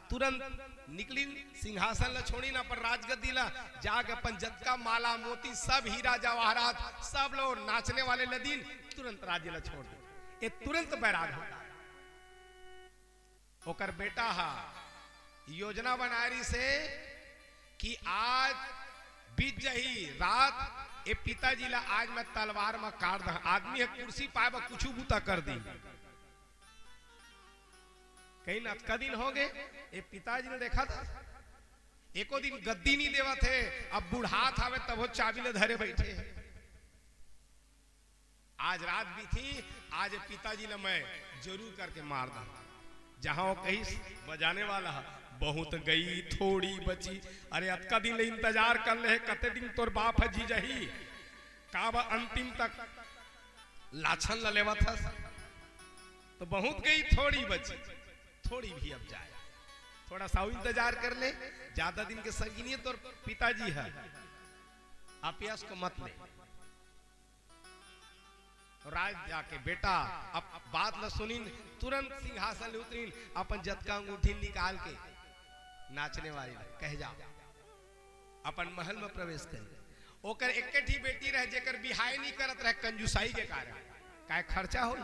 तुरंत निकली, सिंहासन ला छोड़ी ना, पर राजगद्दी ला जाके अपन जत्का माला मोती सब हीरा जवाहरात सब लोग नाचने वाले लदीन तुरंत राज्य ला छोड़ दे। ये तुरंत बैराग होता। ओकर बेटा हा योजना बना रही से कि आज बीत जही रात, ये पिताजी ला आज मैं तलवार में काट दा। आदमी है कुर्सी पाए कुछ बूता कर दी। कहीं नतका दिन हो गए, ये पिताजी ने देखा था, एको दिन गद्दी नहीं देवा थे। अब बुढ़ात आवे तब वो चाबी ले धरे बैठे। आज रात भी थी, आज पिताजी ने मैं जरूर करके मार दा। जहां वो कहीं बजाने वाला है, बहुत गई थोड़ी बची। अरे अतका दिन ले इंतजार कर ले, कते दिन तोर बाप है जी जही काबा अंतिम तक लाछन ल लेवा था। तो बहुत गई थोड़ी बची, थोड़ी भी अब जाए, थोड़ा सा इंतजार कर ले। ज्यादा दिन के संगी नहीं, तोर पिताजी है, आप यश को मत ले। राज जाके बेटा अब बात न सुनीन, तुरंत सिंहासन उतरीन, अपन जतका अंगूठी निकाल के नाचने वाली कह जा अपन महल में प्रवेश कर। ओकर एक बेटी रहे जेकर बिहाई नहीं करत रहे कंजूसाई के कारण, काय खर्चा हो।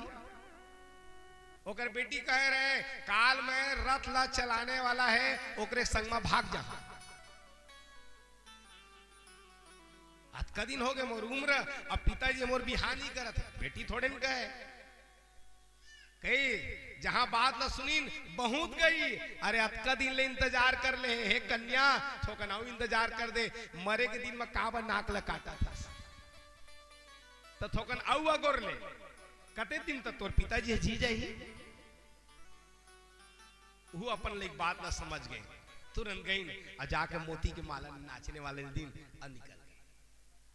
ओकर बेटी कह रहे काल में रथ ला चलाने वाला है, ओकरे संग में भाग जा। अतका दिन हो गए मोर उम्र, अब पिताजी मोर बिहार नहीं करत है, बेटी थोड़े न कहे। कही जहां बात न सुनी बहुत गई, अरे अतका दिन ले इंतजार कर ले हे कन्या, छोकनाऊ इंतजार कर दे, मरे के दिन में काबा नाक ल काटा था तो थोकन आऊ अगोर ले कते दिन तक तोर पिताजी जी जाही। वो अपन ले बात ना समझ गए, तुरंत गई और जाके मोती के माला नाचने वाले दिन निकल गए।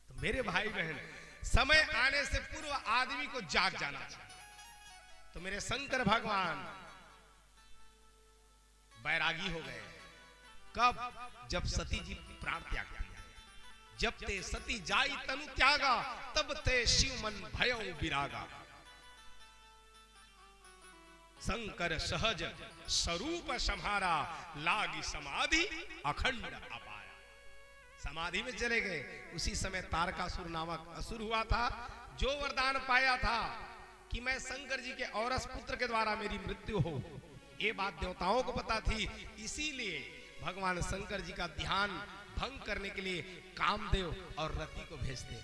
तो मेरे भाई बहन, समय आने से पूर्व आदमी को जाग जाना चाहिए। तो मेरे शंकर भगवान बैरागी हो गए। कब? जब सती जी प्राण त्याग दिया। जब ते सती जाई तनु त्यागा, तब ते शिव मन भयउ विरागा। शंकर सहज स्वरूप सम्हारा, लागी समाधि अखंड अपाया। समाधि में चले गए। उसी समय तारकासुर नामक असुर हुआ था, जो वरदान पाया था कि मैं शंकर जी के औरस पुत्र के द्वारा मेरी मृत्यु हो। ये बात देवताओं को पता थी, इसीलिए भगवान शंकर जी का ध्यान भंग करने के लिए कामदेव और रति को भेजते।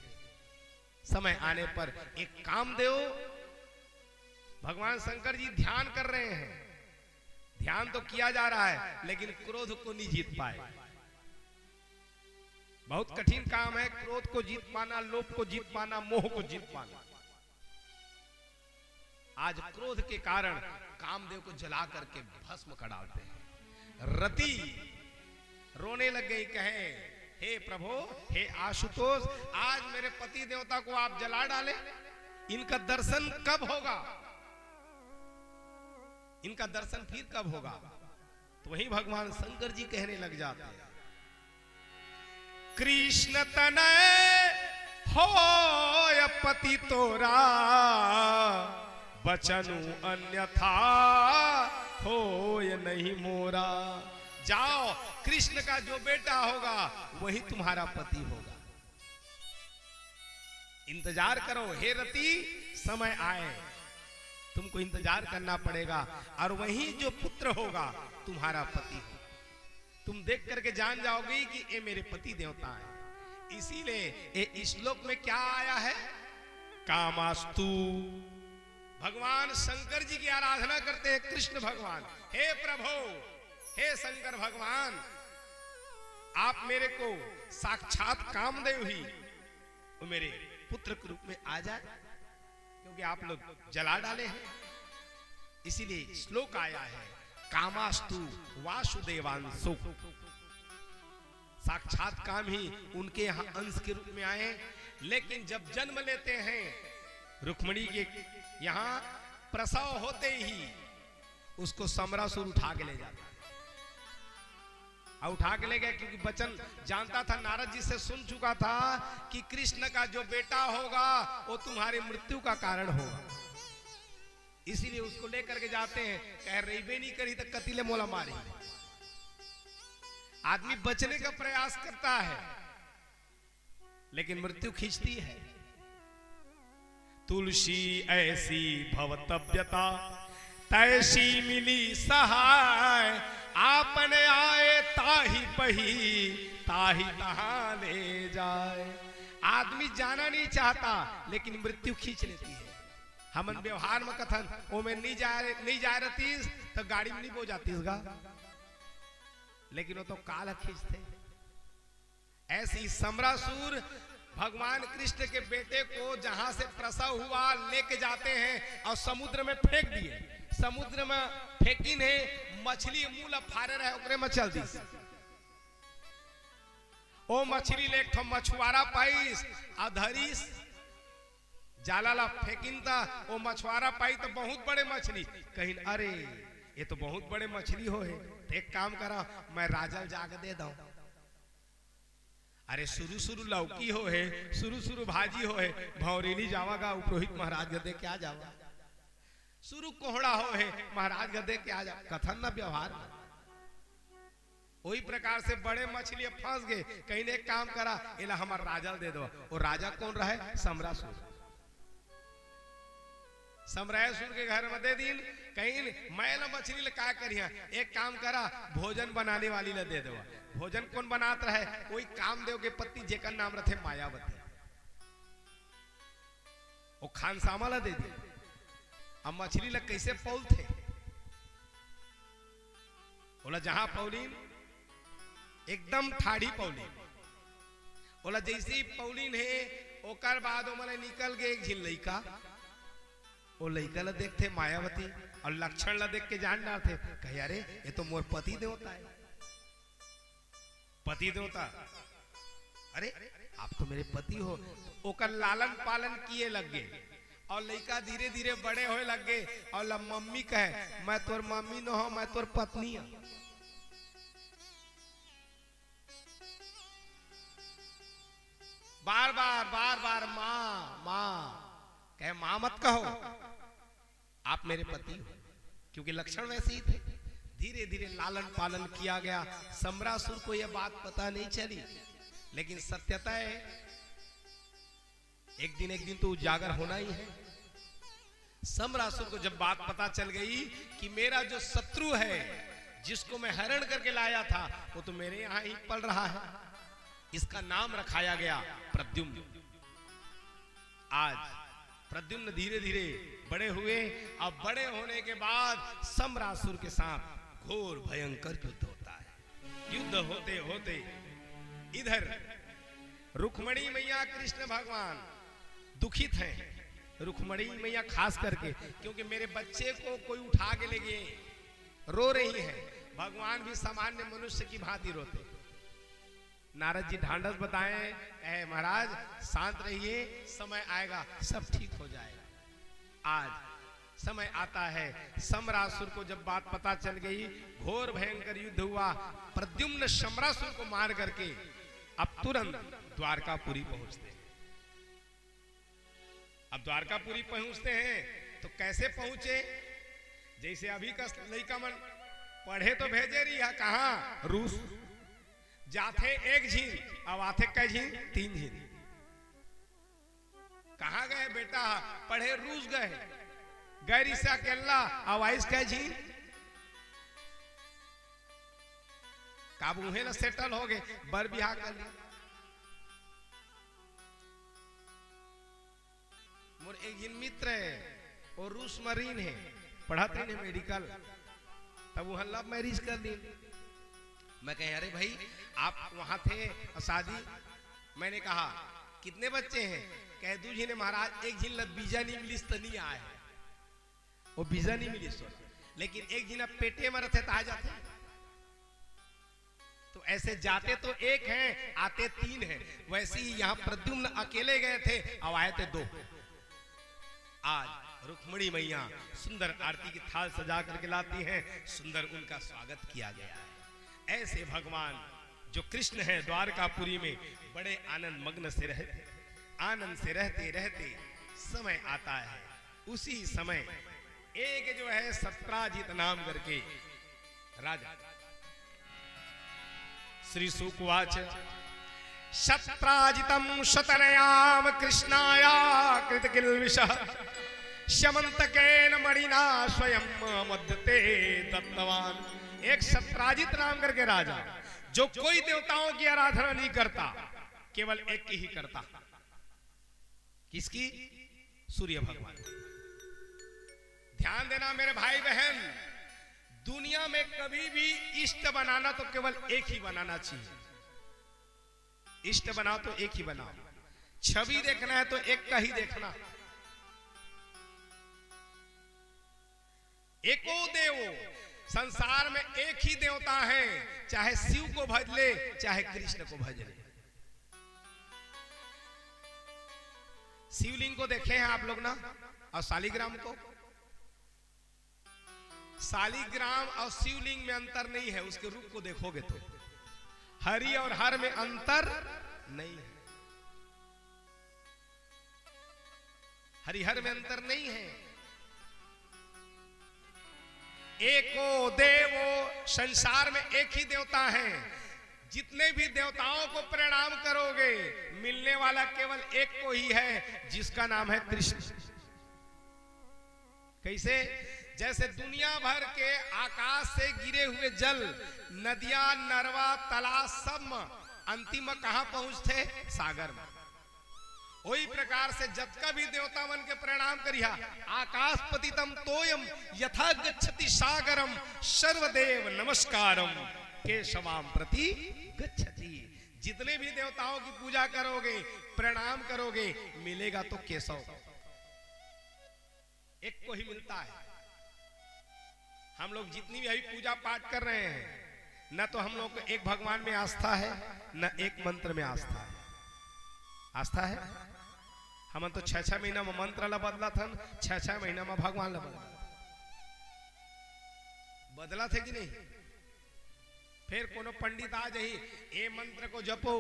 समय आने पर एक कामदेव, भगवान शंकर जी ध्यान कर रहे हैं, ध्यान तो किया जा रहा है लेकिन क्रोध को नहीं जीत पाए। बहुत कठिन काम है क्रोध को जीत पाना, लोभ को जीत पाना, मोह को जीत पाना। आज क्रोध के कारण कामदेव को जला करके भस्म कर डालते हैं। रति रोने लग गई, कहे हे प्रभु, हे आशुतोष, आज मेरे पति देवता को आप जला डाले, इनका दर्शन कब होगा? इनका दर्शन फिर कब होगा? तो वही भगवान शंकर जी कहने लग जाते हैं, कृष्ण तनय होय पति तोरा, बचनु अन्यथा होय नहीं मोरा। जाओ, कृष्ण का जो बेटा होगा वही तुम्हारा पति होगा। इंतजार करो हे रति, समय आए तुमको इंतजार करना पड़ेगा, और वही जो पुत्र होगा तुम्हारा पति होगा। तुम देख करके जान जाओगे कि ये मेरे पति देवता है। इसीलिए ये श्लोक में क्या आया है? कामास्तु। भगवान शंकर जी की आराधना करते हैं कृष्ण भगवान। हे प्रभु, हे शंकर भगवान, आप मेरे को साक्षात कामदेव ही वो मेरे पुत्र के रूप में आ जाए, क्योंकि आप लोग जला डाले हैं। इसीलिए श्लोक आया है, कामास्तु वासुदेवांशु। साक्षात काम ही उनके यहां अंश के रूप में आए, लेकिन जब जन्म लेते हैं रुक्मिणी के यहां, प्रसव होते ही उसको सम्रासुर उठा के ले जाता है। उठा के ले गया, क्योंकि वचन जानता था, नारद जी से सुन चुका था कि कृष्ण का जो बेटा होगा वो तुम्हारी मृत्यु का कारण होगा। इसीलिए उसको लेकर के जाते हैं। कह रही बे नहीं करी तो कतीले मोला मारी। आदमी बचने का प्रयास करता है लेकिन मृत्यु खींचती है। तुलसी ऐसी भवतव्यता, तैसी मिली सहाय, आपने आए ताही पही, ताही तहां ले जाए। आदमी जाना नहीं चाहता लेकिन मृत्यु खींच लेती है। हमन व्यवहार में कथन ओ में नहीं जा रही तो गाड़ी में नहीं बो जाती, लेकिन वो तो काल खींचते। ऐसी सम्रासुर भगवान कृष्ण के बेटे को जहां से प्रसव हुआ लेके जाते हैं और समुद्र में फेंक दिए। समुद्र में फेंकी ने मछली मूल फारे रहे, ओकरे में चल दी। ओ मछली ले एक मछुआरा पाइस अधरीस जाला ला फेंकिन था, ओ मछुआरा पाई तो बहुत बड़े मछली। कहीं अरे ये तो बहुत बड़े मछली हो है, तो एक काम करा मैं राजल जाग दे दो। अरे शुरू शुरू लौकी हो है, शुरू शुरू भाजी हो है, भौरीली जावागा पुरोहित महाराज गदे क्या जावा। शुरू कोहड़ा हो है, महाराज गदे क्या जा। कथन ना व्यवहार। वही प्रकार से बड़े मछली फंस गए। कहीं ने एक काम करा, इला हमारा राजा दे दो। वो राजा कौन रहे? सम्रासुर। सम्रासुर के घर में दे दिन। कहीं मैं ना मछली ले क्या करिया, एक काम करा भोजन बनाने वाली ले दे दो। भोजन कौन बनात रहे? कोई कामदेव के पत्नी जेकर नाम रखे मायावती। वो खानसामा ला दे दी। अब मछली लग कैसे पौल थे? बोला जहां पौलीन एकदम ठाड़ी पौलीन। बोला जैसे ही पौलीन है ओकर बाद मैंने निकल गए एक झिन लइका। वो लइका ला देखते मायावती और लक्षण ला देख के जान डालते कहे अरे ये तो मोर पति देवता है। पति देवता, अरे आप तो मेरे पति हो। ओकर लालन पालन किए लग गए और लइका धीरे धीरे बड़े होए लग गए और मम्मी कहे मैं तोर मम्मी न हो, मैं तोर पत्नी हूं। बार बार माँ माँ कहे माँ मत कहो, आप मेरे पति हो, क्योंकि लक्षण वैसे ही थे। धीरे धीरे लालन पालन किया गया। सम्रासुर को यह बात पता नहीं चली, लेकिन सत्यता है एक दिन तो उजागर होना ही है। सम्रासुर को जब बात पता चल गई कि मेरा जो शत्रु है जिसको मैं हरण करके लाया था वो तो मेरे यहां ही पल रहा है, इसका नाम रखाया गया प्रद्युम्न। आज प्रद्युम्न धीरे धीरे बड़े हुए। अब बड़े होने के बाद सम्रासुर के साथ घोर भयंकर युद्ध होता है। युद्ध होते होते इधर रुक्मणी मैया कृष्ण भगवान दुखित हैं। रुक्मणी मैया खास करके, क्योंकि मेरे बच्चे को कोई उठा के ले गए, रो रही हैं। भगवान भी सामान्य मनुष्य की भांति रोते। नारद जी ढांढस बताएं महाराज शांत रहिए, समय आएगा सब ठीक हो जाएगा। आज समय आता है। सम्रासुर को जब बात पता चल गई, घोर भयंकर युद्ध हुआ। प्रद्युम्न सम्रासुर को मार करके अब तुरंत द्वारकापुरी पहुंचते हैं। अब द्वारकापुरी पहुंचते हैं तो कैसे पहुंचे? जैसे अभी का लड़का मन पढ़े तो भेजे रही है, कहां? रूस जाते एक झीन, अब आते कै झीन? 3 झीन। कहां गए बेटा? पढ़े रूस गए। गैरिसा केल्ला आवाइस कै झीन? काबू है ना, सेटल हो गए, बर बिहार कर लिया। मोर एक जिन मित्र है और रूस मरीन है, पढ़ाते हैं मेडिकल, तब वो लव मैरिज कर दी। मैं कहे अरे भाई आप वहां थे शादी? मैंने कहा कितने बच्चे हैं? कहे 2 झीने महाराज, एक झीन वीजा नहीं मिली तो नहीं आए, वो वीजा नहीं मिली सो, लेकिन एक झीन पेटे में रहते तो आ जाते। तो ऐसे जाते तो एक हैं, आते 3 हैं। वैसे ही यहाँ प्रद्युम्न अकेले गए थे, अब आए थे 2। आज रुक्मणी मैया सुंदर आरती की थाल सजा करके लाती हैं, सुंदर उनका स्वागत किया गया है। ऐसे भगवान जो कृष्ण है द्वारकापुरी में बड़े आनंद मग्न से रहते, आनंद से रहते रहते समय आता है। उसी समय एक जो है सत्राजित नाम करके राजा, श्री सुकुवाच सत्राजितम शतनयाम कृष्णाया कृतकिल्विषः शमंतकेन मणिना स्वयं मध्यते दत्तवान। एक सत्राजित नाम करके राजा, जो कोई देवताओं की आराधना नहीं करता, केवल एक की ही करता। किसकी? सूर्य भगवान। ध्यान देना मेरे भाई बहन, दुनिया में कभी भी इष्ट बनाना तो केवल एक ही बनाना चाहिए। इष्ट बनाओ तो एक ही बनाओ, छवि देखना है तो एक का ही देखना। एको देवो, संसार में एक ही देवता है, चाहे शिव को भज ले चाहे कृष्ण को भज ले। शिवलिंग को देखे हैं आप लोग ना, और शालिग्राम को? शालिग्राम और शिवलिंग में अंतर नहीं है, उसके रूप को देखोगे तो। हरि और हर में अंतर नहीं है, हरिहर में अंतर नहीं है। एको देवो, संसार में एक ही देवता है। जितने भी देवताओं को प्रणाम करोगे, मिलने वाला केवल एक को ही है, जिसका नाम है कृष्ण। कैसे? जैसे दुनिया भर के आकाश से गिरे हुए जल, नदियां, नरवा, तालाब सब अंतिम में कहां पहुंचते? सागर में। वही प्रकार से जतका भी देवता मन के प्रणाम करिया। आकाश पतितम तोयम यथा गच्छति सागरम सर्वदेव नमस्कारम केशवाम प्रति गच्छति। जितने भी देवताओं की पूजा करोगे, प्रणाम करोगे, मिलेगा तो केशव, एक को ही मिलता है। हम लोग जितनी भी अभी पूजा पाठ कर रहे हैं, न तो हम लोग को एक भगवान में आस्था है, न एक मंत्र में आस्था है। आस्था है हम तो 6-6 महीना में मंत्र ला बदला था, 6-6 महीना में भगवान ला बदला थे कि नहीं। फिर कोनो पंडित आ जाही, ए मंत्र को जपो,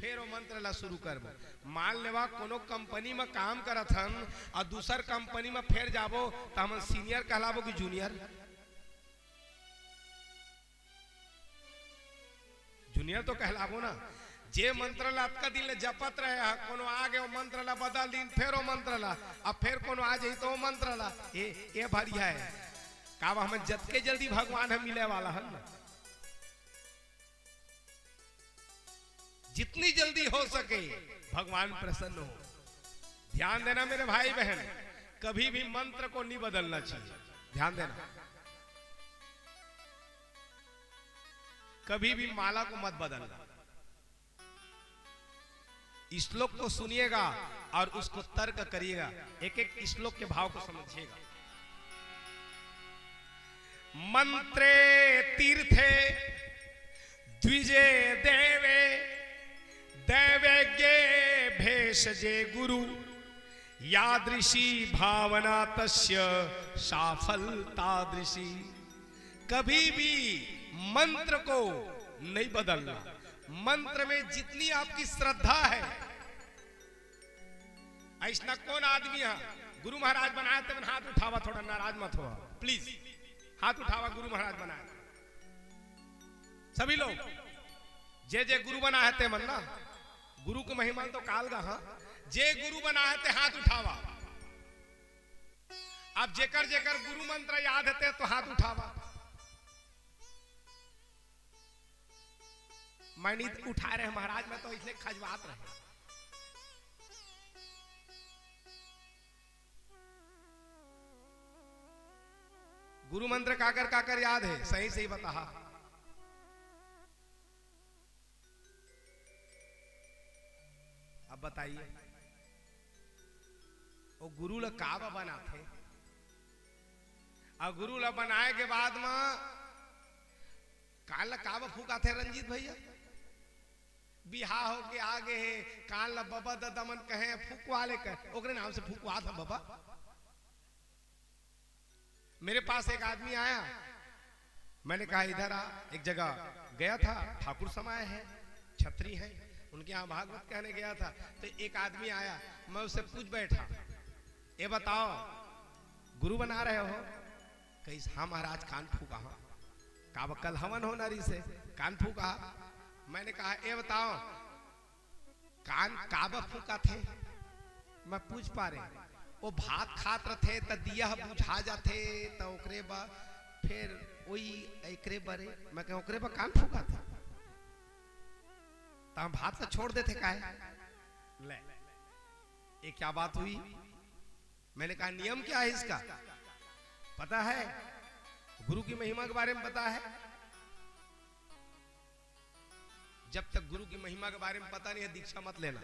फिर वो मंत्र ला शुरू कर। मान लेवा कोनो कंपनी में काम करत हन और दूसर कंपनी में फिर जाबो तो हम सीनियर कहलाबो कि जूनियर? जूनियर तो कहलाबो ना। जे मंत्र ला अतका दिन ले जपत रहे, कोनो आ गए मंत्र ला बदल दिन, फिर वो मंत्र ला, अब फिर कोनो आ जाई तो मंत्र ला, ये बढ़िया है। का हमें जतके जल्दी भगवान हम मिले वाला है ना, जितनी जल्दी हो सके भगवान प्रसन्न हो। ध्यान देना मेरे भाई बहन, कभी भी मंत्र को नहीं बदलना चाहिए। ध्यान देना, कभी भी माला को मत बदलना। श्लोक को सुनिएगा और उसको तर्क करिएगा, एक एक श्लोक के भाव को समझिएगा। मंत्रे तीर्थे द्विजे देवे दैवेज्ञे भेषजे गुरु यादृशी भावना तस्य साफलतादृशी। कभी भी मंत्र को नहीं बदलना। मंत्र में जितनी आपकी श्रद्धा है, ऐसा कौन आदमी है गुरु महाराज बनाए थे, हाथ उठावा, थोड़ा नाराज मत हो प्लीज, हाथ उठावा। गुरु महाराज बनाए सभी लोग, जे जे गुरु बना है ते मन ना, गुरु की महिमा तो काल गा। हाँ, जे गुरु बना है ते हाथ उठावा। अब जेकर जेकर गुरु मंत्र याद है तो हाथ उठावा। मैं नहीं उठा रहे महाराज, मैं तो इसलिए खजवात रहे। गुरु मंत्र काकर काकर याद है, सही सही बता। अब बताइए, वो गुरु ला काबा बना थे, और गुरु ला बनाए के बाद में काल काबा फूका थे रंजीत भैया। बिहार हो के आगे है, कान ला बाबा ददमन कहे फूकवाले कहे, ओकरे नाम से फूकवा था बाबा। मेरे पास एक आदमी आया, मैंने कहा इधर आ। एक जगह गया था, ठाकुर समाये है, छत्री है, उनके यहाँ भागवत कहने गया था। तो एक आदमी आया, मैं उससे पूछ बैठा, ये बताओ गुरु बना रहे हो? कहीं हाँ महाराज, कान फूका। हाँ, कल हवन हो नारी से कान फूका। मैंने कहा ये बताओ कान काबा फूका थे? मैं पूछ पा रहे, वो भात खात रहे तो दिया बुझा जाते तो ओकरे बा फिर वही एकरे बारे। मैं कह ओकरे बा कान फूका था, तो हम भात तो छोड़ देते काहे? ले ये क्या बात हुई? मैंने कहा नियम क्या है इसका पता है? गुरु की महिमा के बारे में पता है? जब तक गुरु की महिमा के बारे में पता नहीं है, दीक्षा मत लेना।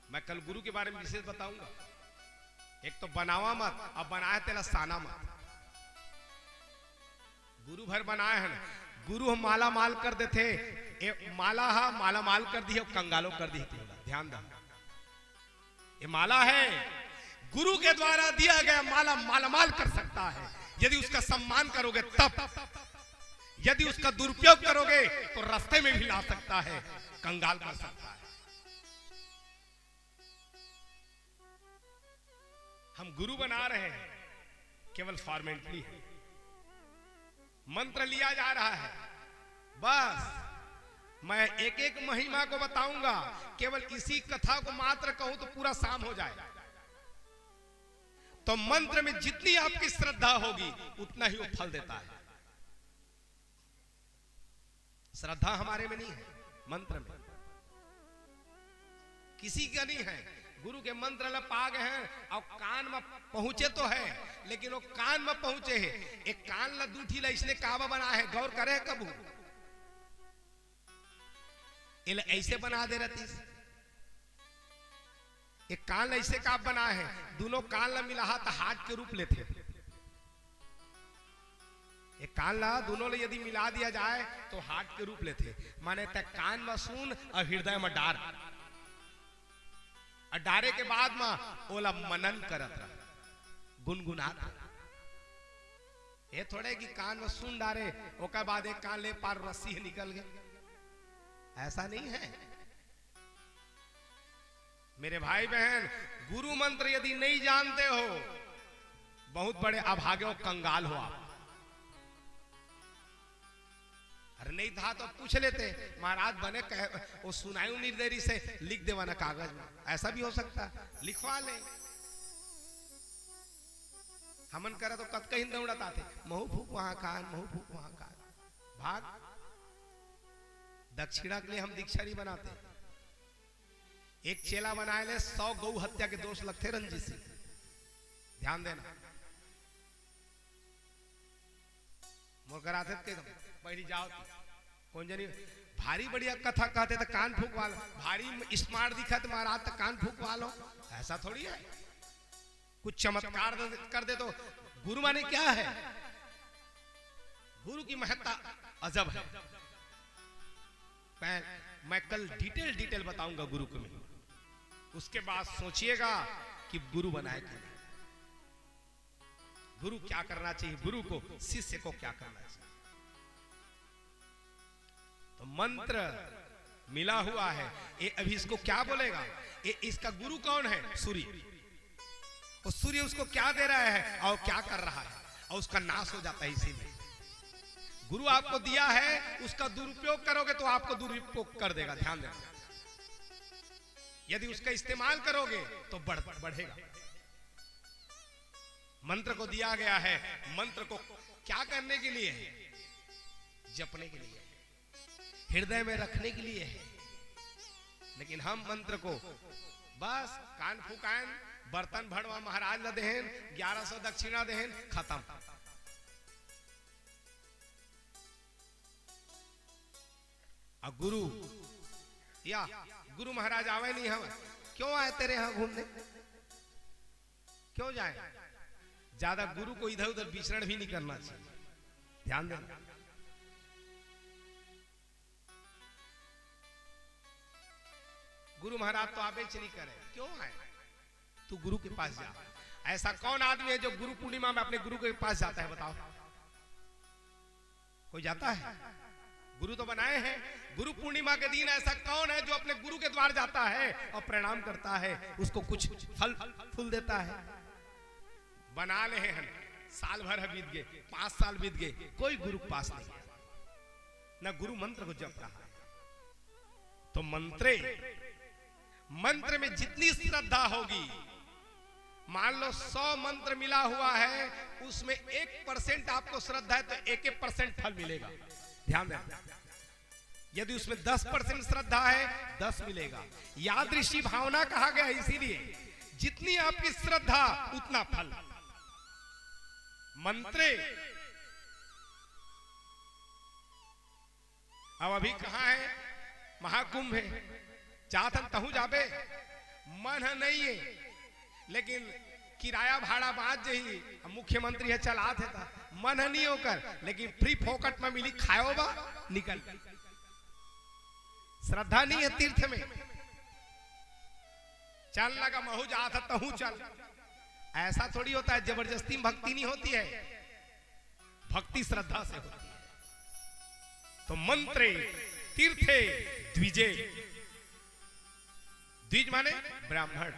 मैं कल गुरु के बारे में विशेष बताऊंगा। एक तो बनावा मत, अब बनाए तेरा साना मत। गुरु भर बनाए हैं, गुरु हम माला माल कर देते, माला हा माला माल कर दी है, कंगालो कर दी है। ध्यान दो, ये माला है, गुरु के द्वारा दिया गया माला माला माल कर सकता है यदि उसका सम्मान करोगे तब। यदि उसका दुरुपयोग करोगे तो रास्ते में भी ला सकता है, कंगाल कर सकता है। हम गुरु बना रहे हैं केवल फॉर्मेलिटी है, मंत्र लिया जा रहा है बस। मैं एक एक महिमा को बताऊंगा, केवल इसी कथा को मात्र कहूं तो पूरा शाम हो जाए। तो मंत्र में जितनी आपकी श्रद्धा होगी उतना ही वो फल देता है। श्रद्धा हमारे में नहीं है, मंत्र में। किसी का नहीं है। गुरु के मंत्र ल पा गए हैं और कान में पहुंचे तो है, लेकिन वो कान में पहुंचे है। एक कान ला दूठी ला इसने काबा बना है, गौर करे कबू इले ऐसे बना दे रहती। एक कान ऐसे काब बना है, दोनों कान ला मिला तो हाथ के रूप लेते। एक कान ला दोनों ले यदि मिला दिया जाए तो हाथ के रूप लेते। माने तक कान में सुन और हृदय में डार, और डारे के बाद में ओला मनन करत रहा, गुनगुनात। ये थोड़े कि कान में सुन डारे ओकर बाद एक कान ले पार रस्सी निकल गए, ऐसा नहीं है मेरे भाई बहन। गुरु मंत्र यदि नहीं जानते हो, बहुत बड़े अभागे हो, कंगाल हो आप। अरे नहीं था तो पूछ लेते, महाराज बने वो सुनायु निर्देरी से लिख देवा ना कागज में, ऐसा भी हो सकता, लिखवा ले। हमन करा तो कत कहीं दौड़ता थे, महू फूक वहां कान, महू फूक वहां कान, भाग। दक्षिणा के लिए हम दीक्षा नहीं बनाते। एक चेला बनाए ले 100 गौ हत्या के दोष लगते रंजीत सिंह, ध्यान देना। मोर कराते थे पहली जाओ कौन जानी भारी बढ़िया कथा कहते तो कान फूक वालो, भारी स्मार्ट दिखा तो महाराज तो कान फूक वालो, ऐसा थोड़ी है। कुछ चमत्कार कर दे तो गुरु माने क्या है? गुरु की महत्ता अजब है। मैं कल डिटेल बताऊंगा गुरु को, मैं उसके बाद सोचिएगा कि गुरु बनाए क्या, गुरु क्या करना चाहिए, गुरु को शिष्य को क्या करना चाहिए। तो मंत्र मिला हुआ है, ये अभी इसको क्या बोलेगा, ये इसका गुरु कौन है? सूर्य। और सूर्य उसको क्या दे रहा है और क्या कर रहा है, और उसका नाश हो जाता है। इसीलिए गुरु आपको दिया है, उसका दुरुपयोग करोगे तो आपको दुरुपयोग कर देगा, ध्यान देना। यदि उसका इस्तेमाल करोगे तो बढ़ेगा। मंत्र को दिया गया है, मंत्र को क्या करने के लिए है? जपने के लिए, हृदय में रखने के लिए है। लेकिन हम मंत्र को बस कान फुकान, बर्तन भरवा महाराज न देहन, 1100 दक्षिणा देहन, खत्म। अब गुरु महाराज आवे नहीं, हम क्यों आए तेरे यहां घूमने, क्यों जाए? ज्यादा गुरु को इधर उधर विचरण भी नहीं करना चाहिए, ध्यान देना। गुरु महाराज तो आवे नहीं करे, क्यों आए? तू गुरु के पास जा। ऐसा कौन आदमी है जो गुरु पूर्णिमा में अपने गुरु के पास जाता है? बताओ, कोई जाता है? गुरु तो बनाए हैं। गुरु पूर्णिमा के दिन ऐसा कौन है जो अपने गुरु के द्वार जाता है और प्रणाम करता है, उसको कुछ फल फूल देता है? बना ले हैं, साल भर बीत गए, 5 साल बीत गए, कोई गुरु के पास नहीं है, ना गुरु मंत्र को जप रहा है। तो मंत्र में जितनी श्रद्धा होगी, मान लो 100 मंत्र मिला हुआ है, उसमें 1% आपको श्रद्धा है तो 1% फल मिलेगा, ध्यान देना। यदि उसमें 10% श्रद्धा है, 10 मिलेगा। यादृशी भावना कहा गया, इसीलिए जितनी आपकी श्रद्धा उतना फल। मंत्रे अब अभी कहां है? महाकुंभ है, चाहत हम तहु जाबे, मन नहीं है, लेकिन किराया भाड़ा बात जही मुख्यमंत्री है चला थे, मन नहीं होकर, लेकिन फ्री फोकट में मिली, खाओ बा निकल। श्रद्धा नहीं है तीर्थ में, चल लगा महू जा था तहू चल, ऐसा थोड़ी होता है। जबरदस्ती में भक्ति नहीं होती है, भक्ति श्रद्धा से होती है। तो मंत्रे तीर्थे द्विजे, द्विज माने ब्राह्मण।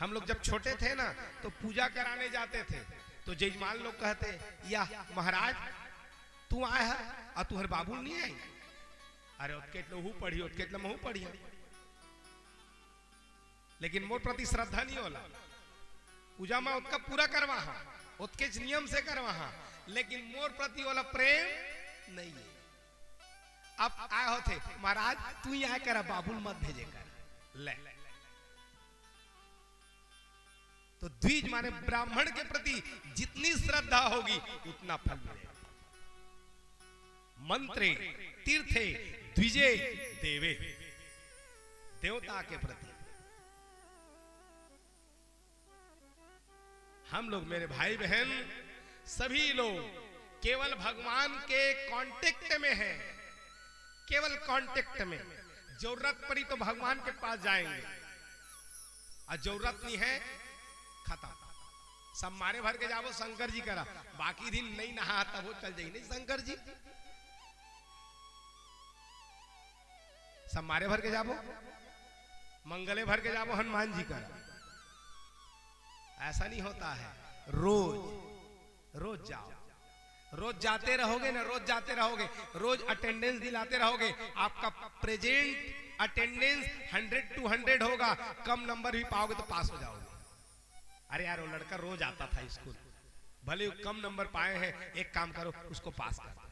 हम लोग जब छोटे थे ना तो पूजा कराने जाते थे, तो जजमान लोग कहते, या महाराज तू आए है और तुहर बाबू नहीं आई? अरे उतकेट लहू पढ़ी, उतकेट लमहू पढ़ी, लेकिन मोर प्रति श्रद्धा नहीं होला। पूजा में उसका पूरा करवा, उसके नियम से करवा, लेकिन मोर प्रति वाला प्रेम नहीं है। अब आए होते महाराज तू ही आया कर बाबुल मत भेजे कर ले। तो द्विज माने ब्राह्मण के प्रति जितनी श्रद्धा होगी उतना फल मिलेगा। मंत्रे तीर्थे द्विजे देवे, देवता के प्रति हम लोग मेरे भाई बहन सभी लोग केवल भगवान के कांटेक्ट में हैं, केवल कांटेक्ट में। जरूरत पड़ी तो भगवान के पास जाएंगे और जरूरत नहीं है खत्म। सब मारे भर के जाओ शंकर जी करा, बाकी दिन नहीं नहा तब वो चल जाएगी नहीं शंकर जी। सब मारे भर के जाओ, मंगले भर के जाओ हनुमान जी करा। ऐसा नहीं होता है। रोज रोज जाओ, रोज जाते रहोगे ना, रोज जाते रहोगे, रोज अटेंडेंस दिलाते रहोगे, आपका प्रेजेंट अटेंडेंस 100 to 100 होगा। कम नंबर भी पाओगे तो पास हो जाओगे। अरे यार वो लड़का रोज आता था स्कूल, भले कम नंबर पाए हैं, एक काम करो उसको पास कर दो।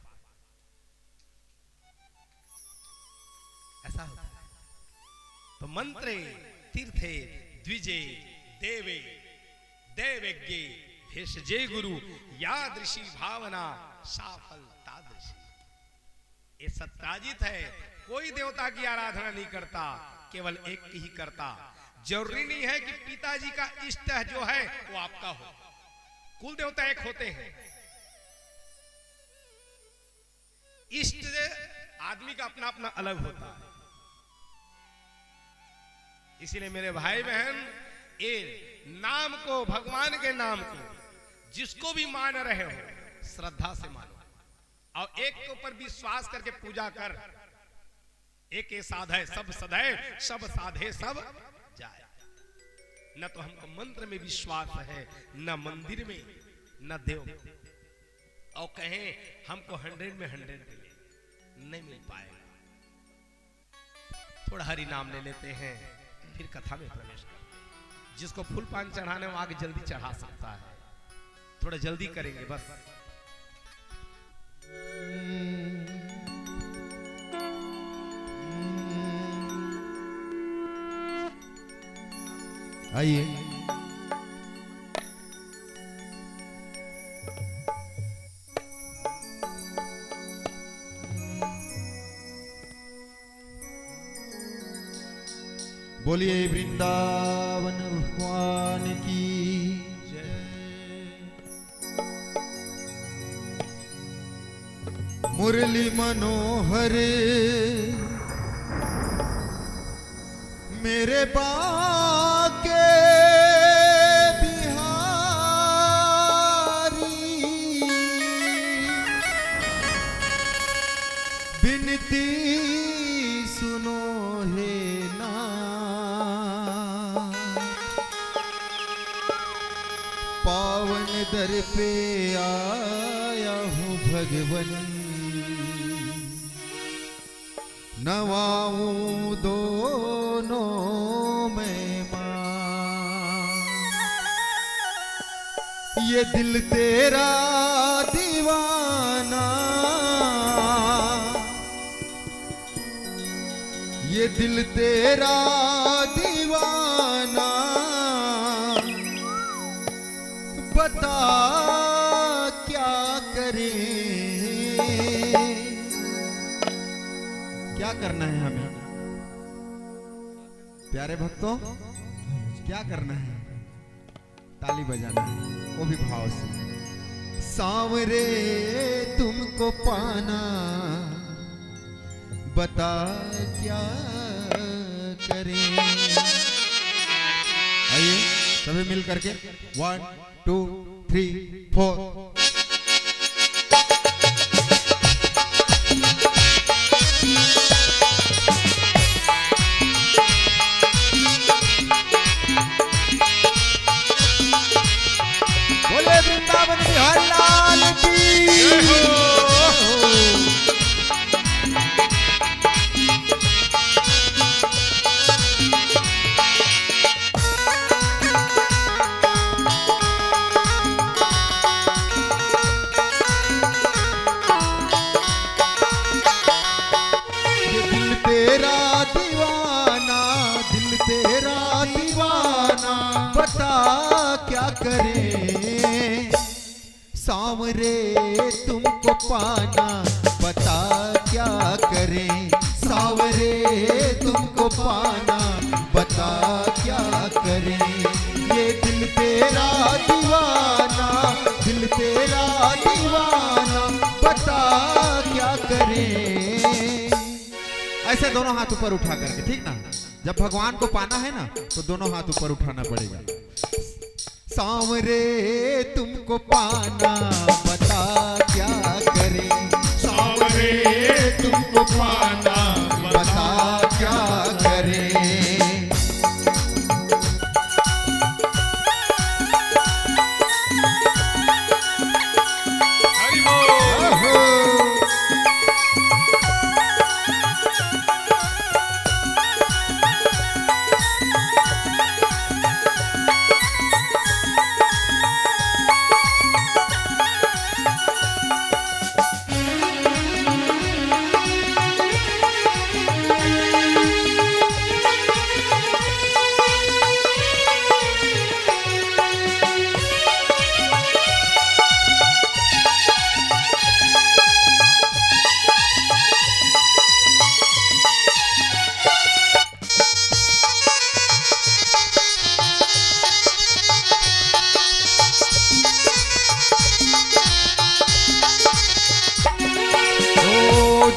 ऐसा होता है। तो मंत्रे तीर्थे द्विजे देवे देवज्ञे भेषजे गुरु यादृशी भावना साफल तादृशी। ये सत्याजित है, कोई देवता की आराधना नहीं करता, केवल एक ही करता। जरूरी नहीं है कि पिताजी का इष्ट जो है वो आपका हो, कुल देवता एक होते हैं। इष्ट आदमी का अपना अपना अलग होता है। इसीलिए मेरे भाई बहन ये नाम को, भगवान के नाम को जिसको भी मान रहे हो श्रद्धा से मानो और एक के ऊपर विश्वास करके पूजा कर। एक साधे सब सधे, सब साधे सब जाए। न तो हमको मंत्र में विश्वास है, न मंदिर में, न देव। और कहें हमको 100 में 100 मिले, नहीं मिल पाएगा। थोड़ा हरि नाम ले लेते हैं, फिर कथा में प्रवेश करते हैं। जिसको फूल पान चढ़ाने वो आगे जल्दी चढ़ा सकता है। थोड़ा जल्दी करेंगे बस। आइए बोलिए वृंदावन भगवान की जय। मुरली मनोहर मेरे बाके बिहारी, बिनती सुनो हे ना, पावन दर पे आया हूँ भगवन, नवाऊं दोनों में मां। ये दिल तेरा दीवाना, ये दिल तेरा दीवाना, बता क्या करें, क्या करना है हमें प्यारे भक्तों, क्या करना है? ताली बजाना है, वो भी भाव से। सांवरे तुमको पाना, बता क्या करें। आइए सभी मिल करके 1 2 3 4। बोले वृंदावन बिहारी लाल की जय हो। सांवरे तुमको पाना बता क्या करें, सांवरे तुमको पाना बता क्या करें। ये दिल तेरा दीवाना, दिल तेरा दीवाना बता क्या करें। ऐसे दोनों हाथ ऊपर उठा करके, ठीक ना। जब भगवान को पाना है ना तो दोनों हाथ ऊपर उठाना पड़ेगा। सांवरे तुमको पाना बता क्या करें, सांवरे तुमको पाना बता क्या करें। हरि बोल।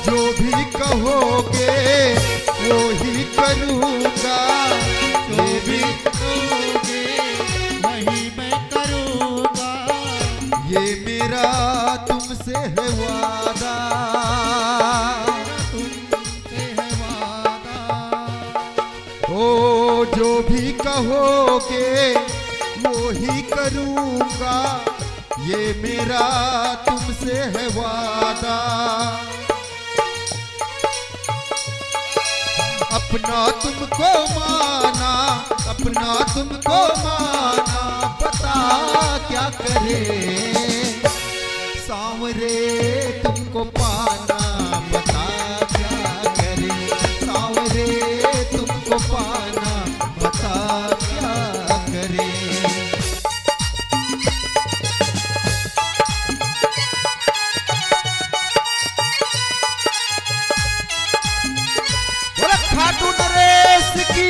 जो भी कहोगे वो ही करूँगा, जो भी कहोगे वही मैं करूँगा। ये मेरा तुमसे है वादा, तुमसे है वादा। ओ जो भी कहोगे वो ही करूँगा, ये मेरा तुमसे है वादा। अपना तुमको माना, अपना तुमको माना बता क्या करे। सांवरे तुमको पाना बता क्या करे, सांवरे तुमको पाना बता क्या करे। खाटू नरेश की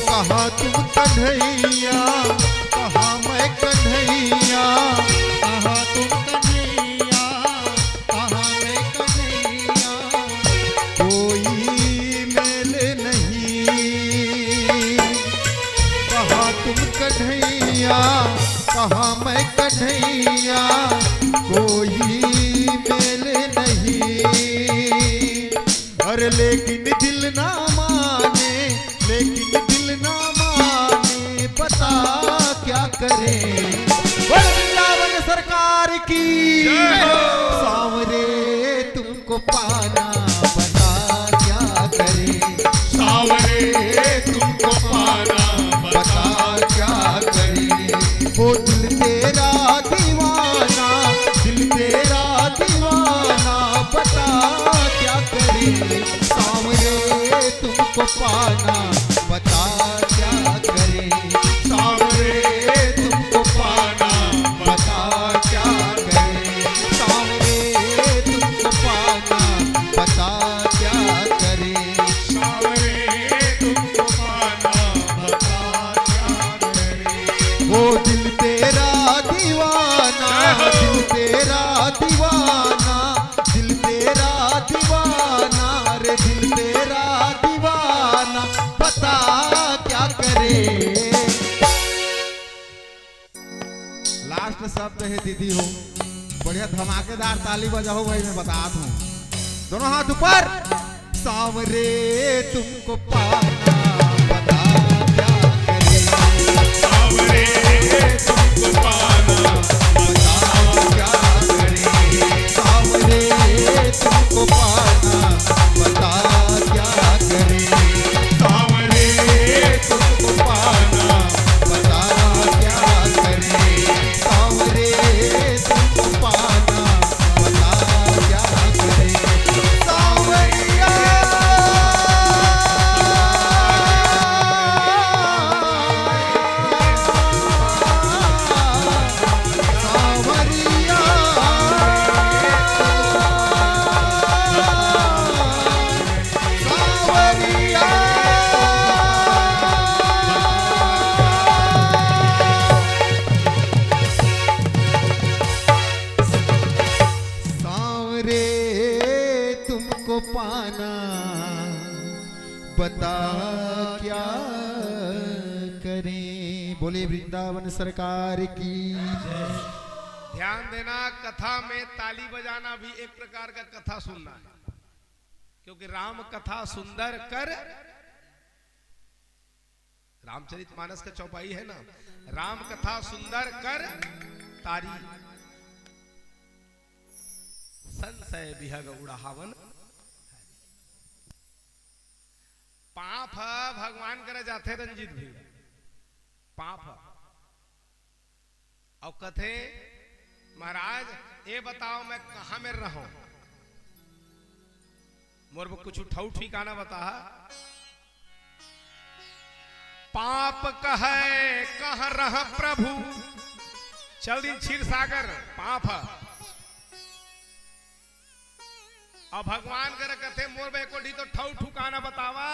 कहाँ तुम कन्हैया, कहाँ मैं कन्हैया, कहाँ तुम कन्हैया, कहाँ मैं कन्हैया। कोई मेल नहीं, कहाँ तुम कन्हैया, कहाँ मैं कन्हैया। कोई मेल नहीं, अरे लेकिन दिल ना माने, लेकिन दिल ना माने बता क्या करें। वृंदावन सरकार की सांवरे तुमको पाना बता क्या करें, सांवरे तुमको पाना बता क्या करें। वो दिल तेरा दीवाना, दिल तेरा दीवाना बता क्या करें। सांवरे तुमको पाना बता क्या करे, सांवरे तुमको पाना बता क्या करे, सांवरे तुमको पाना बता क्या करे, सांवरे तुमको पाना बता क्या करे। वो दिल तेरा दीवाना, दिल तेरा दीवाना, दिल तेरा दीवाना, रे दिल तेरा दीवाना बता क्या करे। लास्ट शब्द है दीदी हो, बढ़िया धमाकेदार ताली बजाओ भाई, मैं बता दूं। दोनों हाथ ऊपर। सांवरे तुमको पाना बता क्या करे, सांवरे तुमको पाना बता क्या करे, सांवरे तुमको पाना बता क्या करे, सांवरे तुमको पाना बता क्या करे, सांवरे तुमको पाना बता क्या करे, सांवरिया सांवरिया सांवरिया। सांवरे तुमको पाना बता क्या करें। बोले वृंदावन सरकार की। ध्यान देना, कथा में ताली बजाना भी एक प्रकार का कथा सुनना है, क्योंकि राम कथा सुंदर कर, रामचरितमानस का चौपाई है ना, राम कथा सुंदर कर तारी, संशय बिहग उड़ावन। पाप भगवान करे जाते रंजित भी पाप और कथे महाराज ये बताओ मैं कहां में रहूं, मोर को कुछ उठाऊ ठिकाना बता। पाप कहे कह रह प्रभु, चल दी क्षीर सागर पाप। और भगवान कर कथे मोर बेकोठी तो ठऊ ठुकाना बतावा।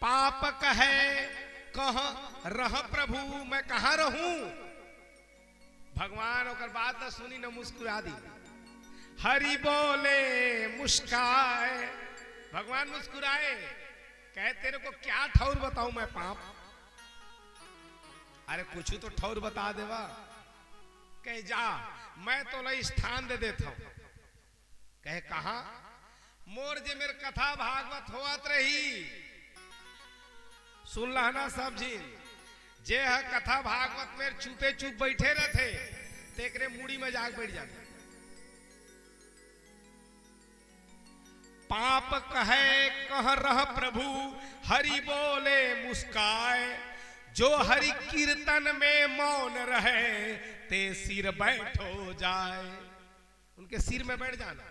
पाप कहे कह रह प्रभु, मैं कहां रहूं। भगवान ओकर बात तो सुनी न मुस्कुरा दी। हरि बोले मुस्काए, भगवान मुस्कुराए, कहे तेरे को क्या ठौर बताऊं मैं पाप। अरे कुछ तो ठौर बता देवा। कहे जा मैं तो लई स्थान दे देता हूं। कहे कहा, मोर जे मेरे कथा भागवत होत रही, सुन लहना सब जी, जे है कथा भागवत में चुपे चुप बैठे रहते, तेकरे मुड़ी में जाग बैठ जाते। पाप कहे कह रह प्रभु, हरि बोले मुस्काए, जो हरि कीर्तन में मौन रहे, ते सिर बैठो जाए। उनके सिर में बैठ जाना।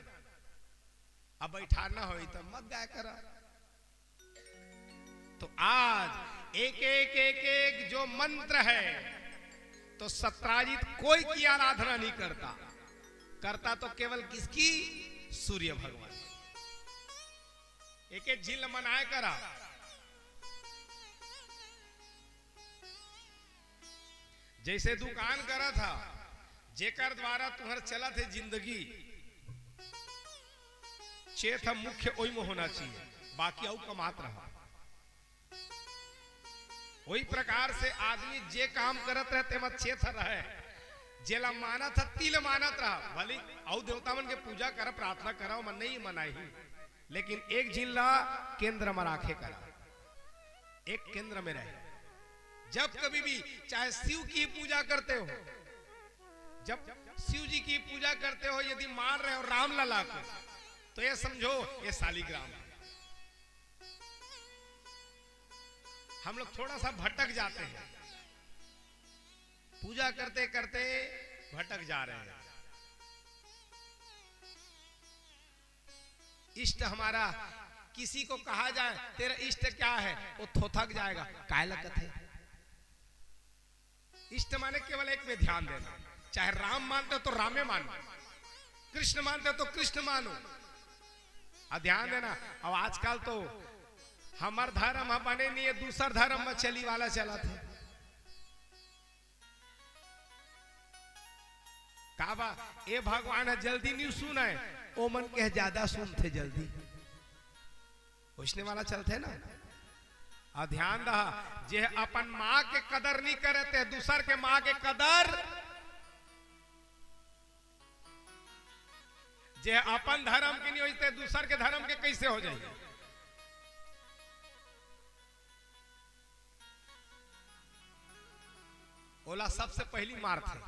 अब बैठाना हो तो मत गाय करा। तो आज एक एक एक एक जो मंत्र है, तो सत्राजित कोई की आराधना नहीं करता, करता तो केवल किसकी, सूर्य भगवान। एक एक झील मनाए करा। जैसे दुकान करा था, जेकर द्वारा तुम्हार चला थे जिंदगी, चेत मुख्य ओई में होना चाहिए, बाकी आउ कमात रहा। वही प्रकार से आदमी जे काम करत रहते मत चेत रहे, जेला मानत था तिल मानत रहा। भले आउ देवता मन के पूजा कर, प्रार्थना कराओ, मन नहीं मनाई, लेकिन एक जिला केंद्र में राखे करा, एक केंद्र में रहे। जब कभी भी चाहे शिव की पूजा करते हो, जब शिव जी की पूजा करते हो, यदि मान रहे हो राम लला को, तो ये समझो ये शालिग्राम है। हम लोग थोड़ा सा भटक जाते हैं, पूजा करते करते भटक जा रहे हैं। इष्ट हमारा, किसी को कहा जाए तेरा इष्ट क्या है, वो थोथक जाएगा, काय लगत है। इष्ट माने केवल एक में ध्यान देना, चाहे राम मानते हो तो रामे मानो, कृष्ण मानते हो तो कृष्ण मानो। ध्यान देना। अब आजकल तो हमार धर्म बने नहीं है, दूसर धर्म में चली वाला चला थे। काबा ए भगवान है जल्दी नहीं सुने, ओ मन के ज्यादा सुनते जल्दी, पूछने वाला चलते ना। और ध्यान रहा, जे अपन माँ के कदर नहीं करते, दूसर के माँ के कदर, जे अपन धर्म के नहीं होते दूसर के धर्म के कैसे हो जाए। ओला सबसे पहली मार थे।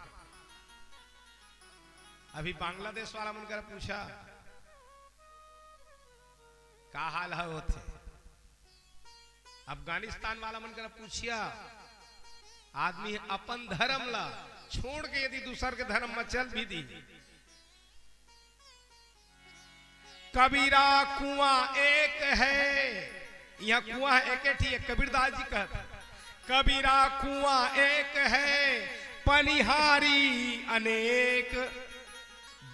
अभी बांग्लादेश वाला मनकर पूछा का हाल है होते, अफगानिस्तान वाला मनकर पूछिया आदमी अपन धर्म ला छोड़ के यदि दूसर के धर्म में चल भी दी। कबीरा कुआं एक है, यह कुआं एक ही है, कबीरदास जी कहते कबीरा कुआं एक है पनिहारी अनेक,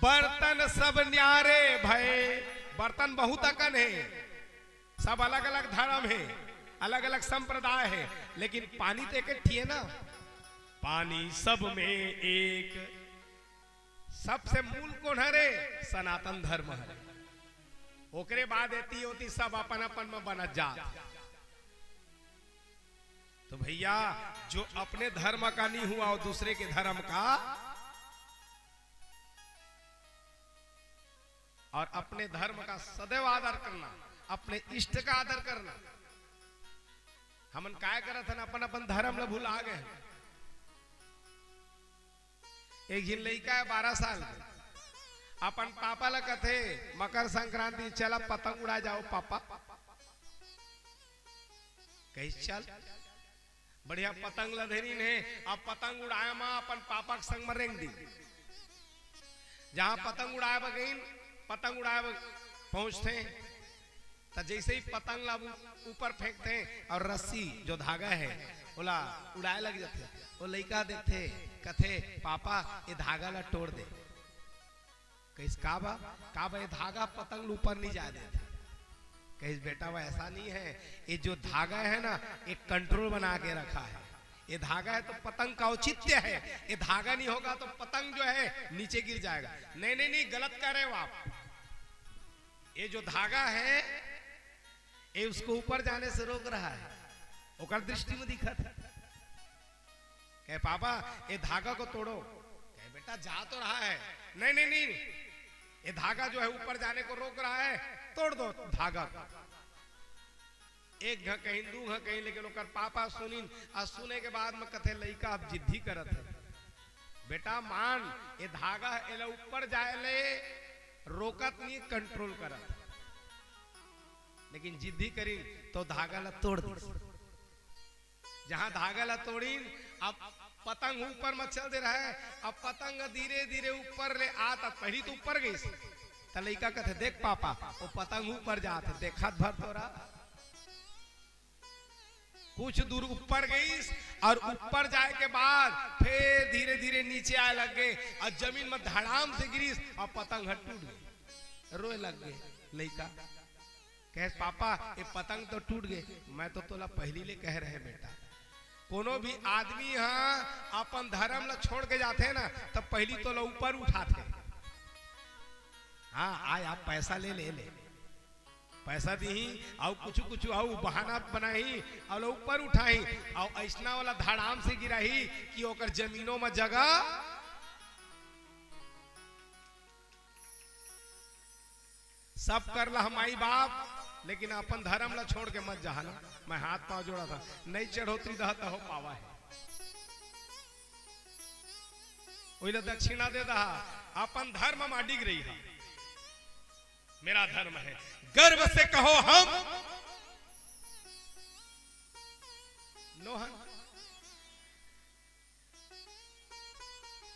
बर्तन सब न्यारे भय। बर्तन बहुत अकन है, सब अलग अलग धर्म है, अलग अलग संप्रदाय है, लेकिन पानी तो एक ही है ना। पानी सब में एक, सबसे मूल कौन है रे? सनातन धर्म है। ओकरे बाद एती होती सब अपन अपन में बनत जा। तो भैया जो अपने धर्म का नहीं हुआ और दूसरे के धर्म का, और अपने धर्म का सदैव आदर करना, अपने इष्ट का आदर करना। हमन काय करत हन अपन अपन धर्म ला भुला गए। एक जिन लड़का है 12 साल के, अपन पापा ला कथे मकर संक्रांति चला पतंग उड़ा जाओ पापा। कहीं चल बढ़िया पतंग लधेरी ने, अब पतंग उड़ाया मां अपन पापा के संग में रेंग दी। जहां पतंग उड़ाया गई, पतंग उड़ाया पहुंचते तो जैसे ही पतंग ला ऊपर फेंकते और रस्सी जो धागा है बोला उड़ाए लग जाते। वो लड़का देखते कथे पापा ये धागा ला तोड़ दे। कहीं काबा ये धागा पतंग ऊपर नहीं जा देते। कहीं बेटा वो ऐसा नहीं है, ये जो धागा है ना एक कंट्रोल बना के रखा है। ये धागा है तो पतंग का औचित्य है, ये धागा नहीं होगा तो पतंग जो है नीचे गिर जाएगा। नहीं नहीं नहीं, गलत कर रहे हो आप। ये जो धागा है ये उसको ऊपर जाने से रोक रहा है, ओकर दृष्टि में दिखा था। कहे पापा ये धागा को तोड़ो। कहे बेटा जा तो रहा है। नहीं नहीं नहीं, ये धागा जो है ऊपर जाने को रोक रहा है, तोड़ दो धागा को। एक घ कहीं दू घ कहीं, लेकिन ओकर पापा सुनिन और सुने के बाद में कथे लइका अब जिद्दी करत है। बेटा मान ये धागा एला ऊपर जाए ले रोकत नहीं, कंट्रोल करत, लेकिन जिद्दी करी तो धागा ला तोड़ दी। जहां धागा ला तोड़ी अब पतंग ऊपर में चल दे रहा है। अब पतंग धीरे धीरे ऊपर ले आता, पहली तो ऊपर गई तो लइका कहते देख पापा वो पतंग ऊपर जाते, देखा भर तो रहा। कुछ दूर ऊपर गई और ऊपर जाए के बाद फिर धीरे धीरे नीचे आए लग गए और जमीन में धड़ाम से गिरी और पतंग टूट गई। रोए लग गए लइका। कहे पापा ये पतंग तो टूट गए। मैं तो तोला पहली ले कह रहे बेटा, कोनो भी आदमी हाँ अपन धर्म ला छोड़ के जाते हैं ना तब पहली तो ला ऊपर उठाते। हाँ आए आप पैसा ले ले ले, पैसा दी और कुछ कुछ आओ बहाना बनाई और ऊपर उठाई और ऐसना वाला धड़ाम से गिराही कि ओकर जमीनों में जगह। सब कर ला हमारी बाप, लेकिन अपन धर्म ला छोड़ के मत जहाना। मैं हाथ पांव जोड़ा था, नहीं चढ़ोतरी दहत हो पावा है। वही दक्षिणा दे दहा, अपन धर्म में डिग रही है। मेरा धर्म है, गर्व से कहो हम नोहन,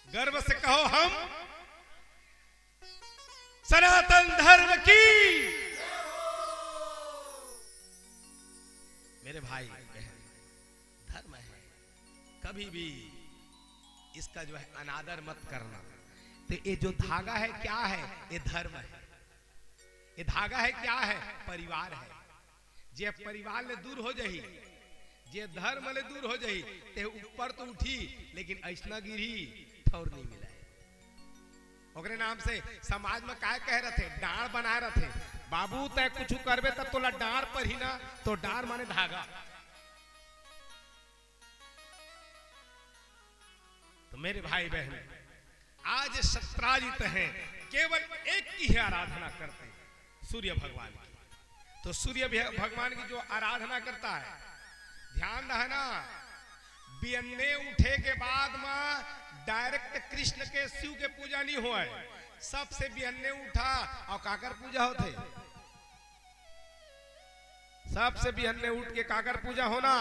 गर्व से कहो हम सनातन धर्म की। मेरे भाई बहन, धर्म है, कभी भी इसका जो है अनादर मत करना। तो ये जो धागा है क्या है? ये धर्म है। ये धागा है क्या है? परिवार है। जे परिवार ले दूर हो जाही, जे धर्म ले दूर हो जाही, ते ऊपर तो उठी लेकिन ऐसना गिरी ठौर नहीं मिला। ओकरे नाम से समाज में काय कह रहे थे? डांड बना रहे थे। बाबू तय कुछ करबे तब तोला डांड पर ही ना, तो डांड माने धागा। तो मेरे भाई बहन आज सत्राजित हैं केवल एक की ही आराधना करते हैं, सूर्य भगवान की। तो सूर्य भगवान की जो आराधना करता है, ध्यान रहना, बियन्ने उठे के बाद में डायरेक्ट कृष्ण के शिव के पूजा नहीं हुआ है। सबसे बियन्ने उठा और काकर पूजा होते, सबसे बियन्ने उठ के काकर पूजा होना।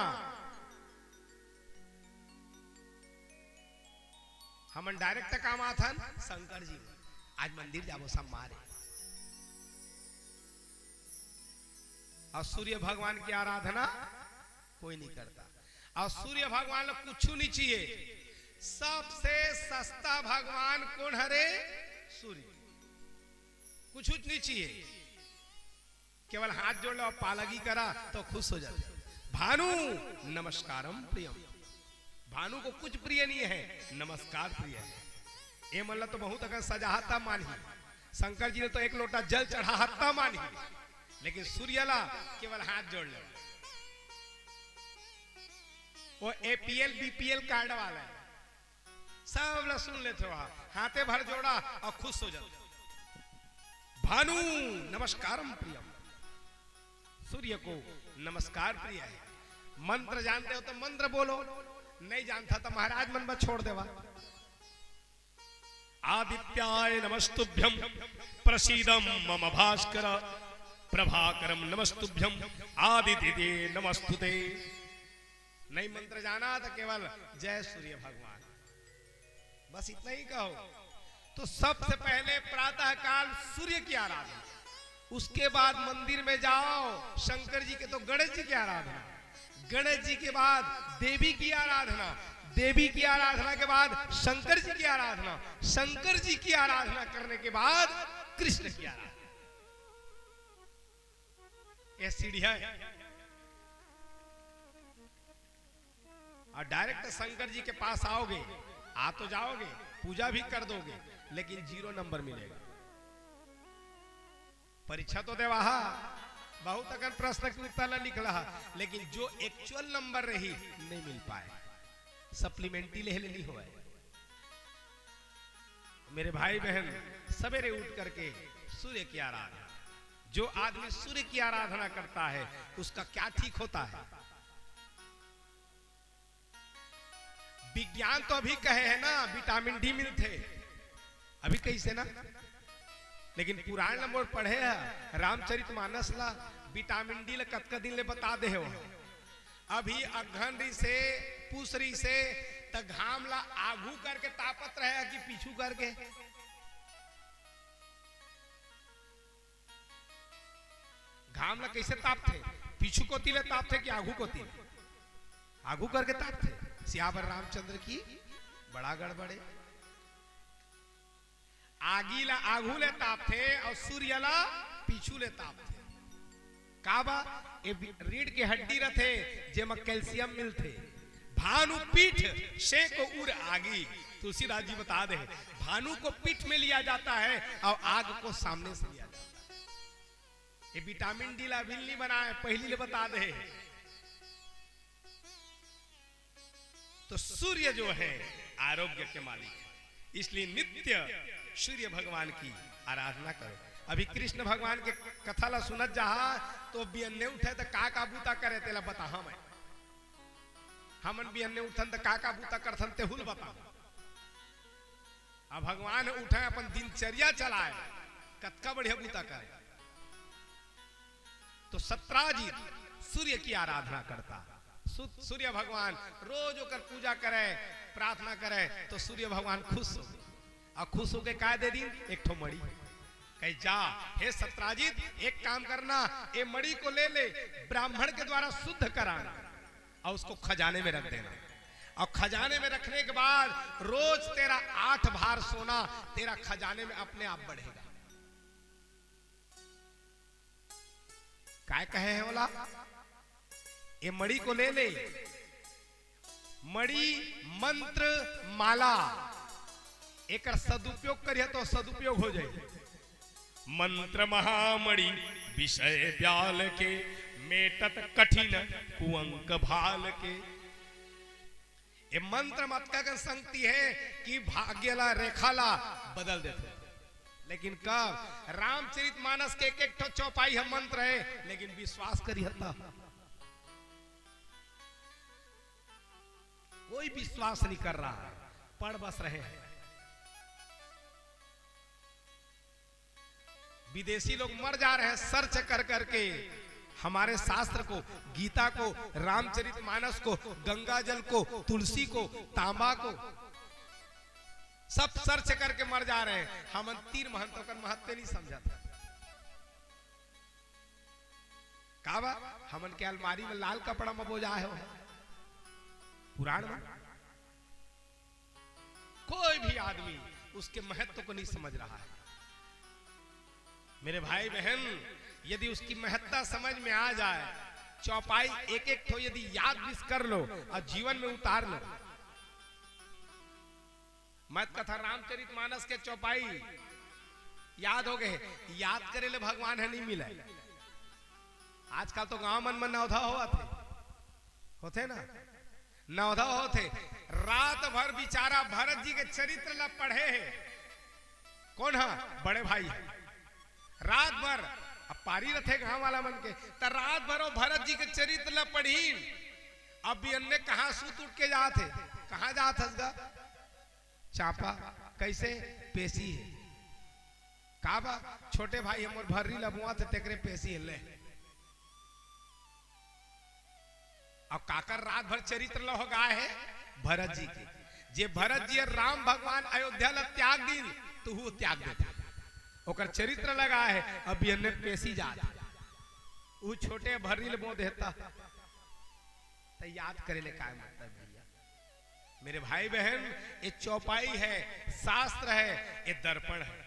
हमन डायरेक्ट काम आथन शंकर जी, आज मंदिर जाबो सब मारे। और सूर्य भगवान की आराधना कोई नहीं करता। और सूर्य भगवान को कुछ नहीं चाहिए। सबसे सस्ता भगवान कौन हरे? सूर्य। कुछ नहीं चाहिए, केवल हाथ जोड़ लो और पालगी करा तो खुश हो जाते। भानु नमस्कारम प्रियम, भानु को कुछ प्रिय नहीं है, नमस्कार प्रिय है। ये मतलब तो बहुत अगर सजाहता मानी, शंकर जी ने तो एक लोटा जल चढ़ाहता मानी, लेकिन सूर्यला केवल हाथ जोड़ लो। वो एपीएल बीपीएल कार्ड वाला है, सब लोग सुन लेते हो, हाथे भर जोड़ा और खुश हो जाते। भानु नमस्कारम प्रियम, सूर्य को नमस्कार प्रिय है। मंत्र जानते हो तो मंत्र बोलो, नहीं जानता तो महाराज मन में छोड़ देवा। आदित्याय नमस्तुभ्यम प्रसीदम मम भास्कर, प्रभाकरम नमस्तुभ्यम आदित्य नमस्तुते। नहीं मंत्र जाना तो केवल जय सूर्य भगवान, बस इतना ही कहो। तो सबसे पहले प्रातः काल सूर्य की आराधना, उसके बाद मंदिर में जाओ शंकर जी के तो गणेश जी की आराधना, गणेश जी के बाद देवी की आराधना, देवी की आराधना के बाद शंकर जी की आराधना, शंकर जी की आराधना करने के बाद कृष्ण की आराधना। ये सीढ़ियां है। और डायरेक्ट शंकर जी के पास आओगे, आ तो जाओगे, पूजा भी कर दोगे, लेकिन 0 नंबर मिलेगा। परीक्षा तो देवा, बहुत अगर प्रश्न उत्तर निकला, लेकिन जो एक्चुअल नंबर रही नहीं मिल पाए, सप्लीमेंट्री ले लेनी हो। मेरे भाई बहन सवेरे उठ करके सूर्य की आराधना, जो आदमी सूर्य की आराधना करता है उसका क्या ठीक होता है। विज्ञान तो अभी कहे है ना विटामिन डी मिलते, अभी कैसे ना, लेकिन पुराण नंबर पढ़े है रामचरितमानस ला विटामिन डी ला कतका दिन ले बता दे हो। अभी अघन से पूसरी से त घाम ला आगू करके तापत रहे कि पीछू करके। घाम ला कैसे तापते, पीछू को तिले तापते कि आगू को तिले? आगू करके तापते। सियावर रामचंद्र की बड़ा गड़बड़े, आगी ला आगू ले तापते और सूर्य ला पीछू ले तापते। काबा ए रीढ़ के हड्डी रथे जेमा कैल्शियम मिलते। भानु पीठ से को उड़ आगी, तुलसीदास जी बता दे, भानु को पीठ में लिया जाता है और आग को सामने से लिया जाता है। ये विटामिन डी ला बिल्ली बनाए पहली ले बता दे। तो सूर्य जो है आरोग्य के मालिक है, इसलिए नित्य सूर्य भगवान की आराधना करो। अभी कृष्ण भगवान के कथा ला सुनत जहा तो बियन्ने उठे तो का बूता करे तेला बता। हमन बियन्ने उठन तो का बूता करथन तेहुल बता। अब भगवान उठे अपन दिनचर्या चलाए, कतका बढ़िया बूता करे। तो सत्राजित सूर्य की आराधना करता, सूर्य भगवान रोज होकर पूजा करे, प्रार्थना करे तो सूर्य भगवान खुश हो। और खुश होके क्या दे दी? एक ठो मड़ी, कहीं जा हे सत्राजित एक काम करना, ये मड़ी को ले ले, ब्राह्मण के द्वारा शुद्ध कराना और उसको खजाने में रख देना। और खजाने में रखने के बाद रोज तेरा 8 भार सोना तेरा खजाने में अपने आप बढ़ेगा। काय कहे है बोला? ये मड़ी को ले ले, मड़ी मंत्र माला एक सदुपयोग करिए तो सदुपयोग हो जाए। मंत्र महामणि विषय ब्याल के, मेटत कठिन कुअंक भाल के। ये मंत्र मत का संगति है कि भाग्यला रेखाला बदल देते, लेकिन कब रामचरितमानस के एक ठो चौपाई हम मंत्र है, लेकिन विश्वास करी हता कोई विश्वास नहीं कर रहा है, पढ़ बस रहे हैं। विदेशी लोग मर जा रहे हैं सर्च कर करके हमारे शास्त्र को, गीता को, रामचरितमानस को, गंगा जल को, तुलसी को, तांबा को, सब सर्च करके मर जा रहे हैं। हम तीन महंतों का महत्व नहीं समझा था। काबा हमन के अलमारी में लाल कपड़ा में बोझा है पुराण में। कोई भी आदमी उसके महत्व को नहीं समझ रहा है। मेरे भाई बहन, यदि उसकी महत्ता समझ में आ जाए, चौपाई एक एक ठो यदि याद भी कर लो और जीवन में उतार लो। मत कथा रामचरितमानस के चौपाई याद हो गए, याद करे ले भगवान है नहीं मिले। आजकल तो गांव मन में नौधा होते ना, नौधा होते रात भर बिचारा भरत जी के चरित्र ला पढ़े है। कौन है? बड़े भाई है। रात भर अब पारी रथे गांव वाला मन के तो रात भर भरत जी के चरित्र ला पढ़ी। अब भी अन्य कहां सूत उठ के जाते, कहां जात हसगा चापा कैसे पेशी है काबा छोटे भाई हमर भर्री लबुआ थे तेकरे पेशी ले। अब काकर रात भर चरित्र ला हो गाय है भरत जी के। जे भरत जी राम भगवान अयोध्या ला त्याग दिन तो वो त्याग देता, ओकर चरित्र लगा है। अब अन्य पेशी जात वो छोटे भर्री लबो देता तो याद करे ले काय मतलब भैया। मेरे भाई बहन, ये चौपाई है, शास्त्र है, ये दर्पण है।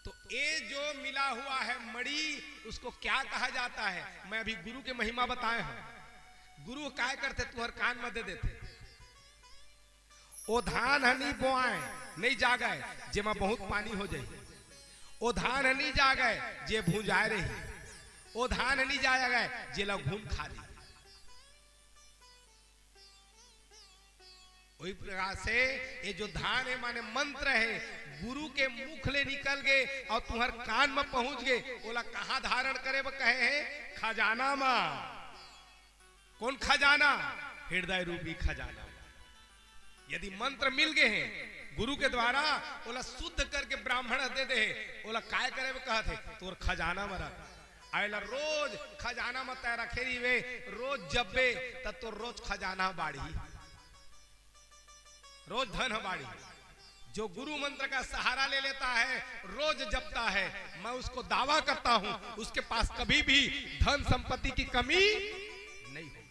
तो ये जो मिला हुआ है मणि, उसको क्या कहा जाता है? मैं अभी गुरु के महिमा बताए हैं। गुरु क्या करते? तुहर कान में दे देते। ओ धान हनी बोआए नहीं जागे जेमा बहुत पानी हो जाए। ओ धान हनी जागे जे भूंजाए रही। ओ धान हनी जाएगा जे ला घूम खा ली। वही प्रकार से ये जो धान है माने मंत्र है, गुरु के मुख ले निकल गए और तुम्हार कान में पहुंच गए। बोला कहां धारण करे वो कहे हैं खजाना में। कौन खजाना? हृदय रूपी खजाना। यदि मंत्र मिल गए हैं गुरु के द्वारा, बोला शुद्ध करके ब्राह्मण दे दे। बोला काय करे वो कहते तोर खजाना में रख। आयला रोज खजाना में तय रखे वे, रोज जब्बे तब तो रोज खजाना बाड़ी, रोज धन बाड़ी। जो गुरु मंत्र का सहारा ले लेता है, रोज जपता है, मैं उसको दावा करता हूं उसके पास कभी भी धन संपत्ति की कमी नहीं होगी।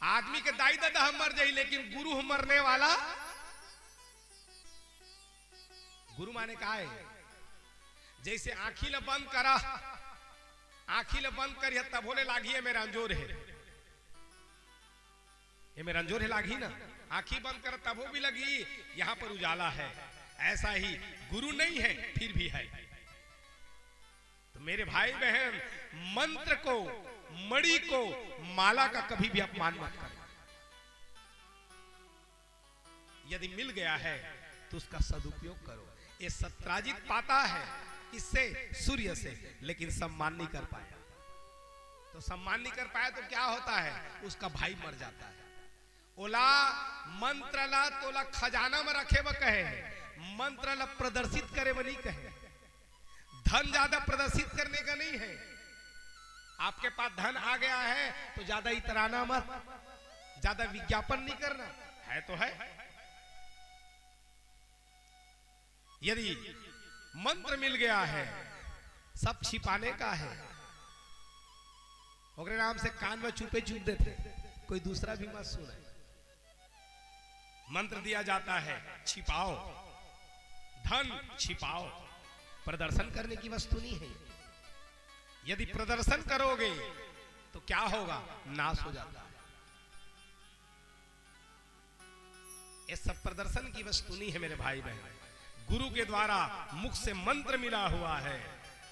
आदमी के दाई दादा हम मर जाए, लेकिन गुरु हम मरने वाला। गुरु माने का है? जैसे आंखी ल बंद करा, आंखी ल बंद करिए तब बोले लागिए मेरा अंजोर है, ये मेरा अंजोर है लागी ना। आंखी बंद कर तब वो भी लगी, यहां पर उजाला है। ऐसा ही गुरु नहीं है फिर भी है। तो मेरे भाई बहन, मंत्र को, मणि को, माला का कभी भी अपमान मत करो। यदि मिल गया है तो उसका सदुपयोग करो। ये सत्राजित पाता है इससे, सूर्य से, लेकिन सम्मान नहीं कर पाया। तो सम्मान नहीं कर पाया तो क्या होता है? उसका भाई मर जाता है। ओला मंत्र ला तोला खजाना में रखे वो कहे, मंत्र ला प्रदर्शित करे वो नहीं कहे। धन ज्यादा प्रदर्शित करने का नहीं है। आपके पास धन आ गया है तो ज्यादा इतराना मत, ज्यादा विज्ञापन नहीं करना है तो है। यदि मंत्र मिल गया है, सब छिपाने का है। ओकरे नाम से कान में चुपे चुप देते, कोई दूसरा भी मत सुने। मंत्र दिया जाता है छिपाओ, धन छिपाओ, प्रदर्शन करने की वस्तु नहीं है। यदि प्रदर्शन करोगे तो क्या होगा? नाश हो जाता है। ये सब प्रदर्शन की वस्तु नहीं है मेरे भाई बहन। गुरु के द्वारा मुख से मंत्र मिला हुआ है,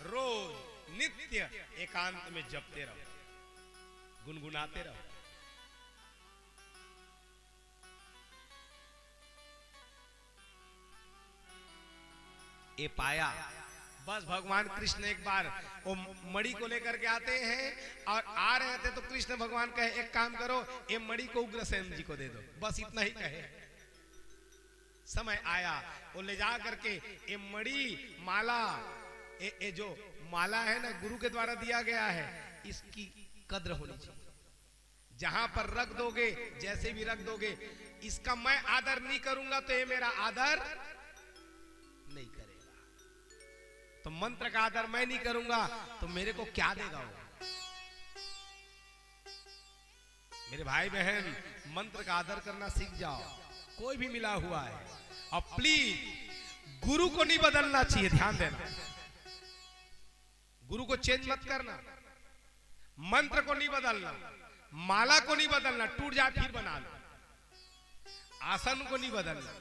रोज नित्य एकांत में जपते रहो, गुनगुनाते रहो। ये पाया। बस भगवान कृष्ण एक बार वो मणि को लेकर के आते हैं और आ रहे थे तो कृष्ण भगवान कहे एक काम करो, ये मणि को उग्रसेन जी को दे दो, बस इतना ही कहे। समय आया वो ले जा करके ये मणि माला, ये जो माला है ना गुरु के द्वारा दिया गया है, इसकी कद्र होनी चाहिए। जहां पर रख दोगे, जैसे भी रख दोगे, इसका मैं आदर नहीं करूंगा तो ये मेरा आदर नहीं करेगा। तो मंत्र का आदर मैं नहीं करूंगा तो मेरे को क्या देगा वो? मेरे भाई बहन, मंत्र का आदर करना सीख जाओ, कोई भी मिला हुआ है। और प्लीज गुरु को नहीं बदलना चाहिए, ध्यान देना, गुरु को चेंज मत करना, मंत्र को नहीं बदलना, माला को नहीं बदलना, टूट जाए फिर बना लो, आसन को नहीं बदलना,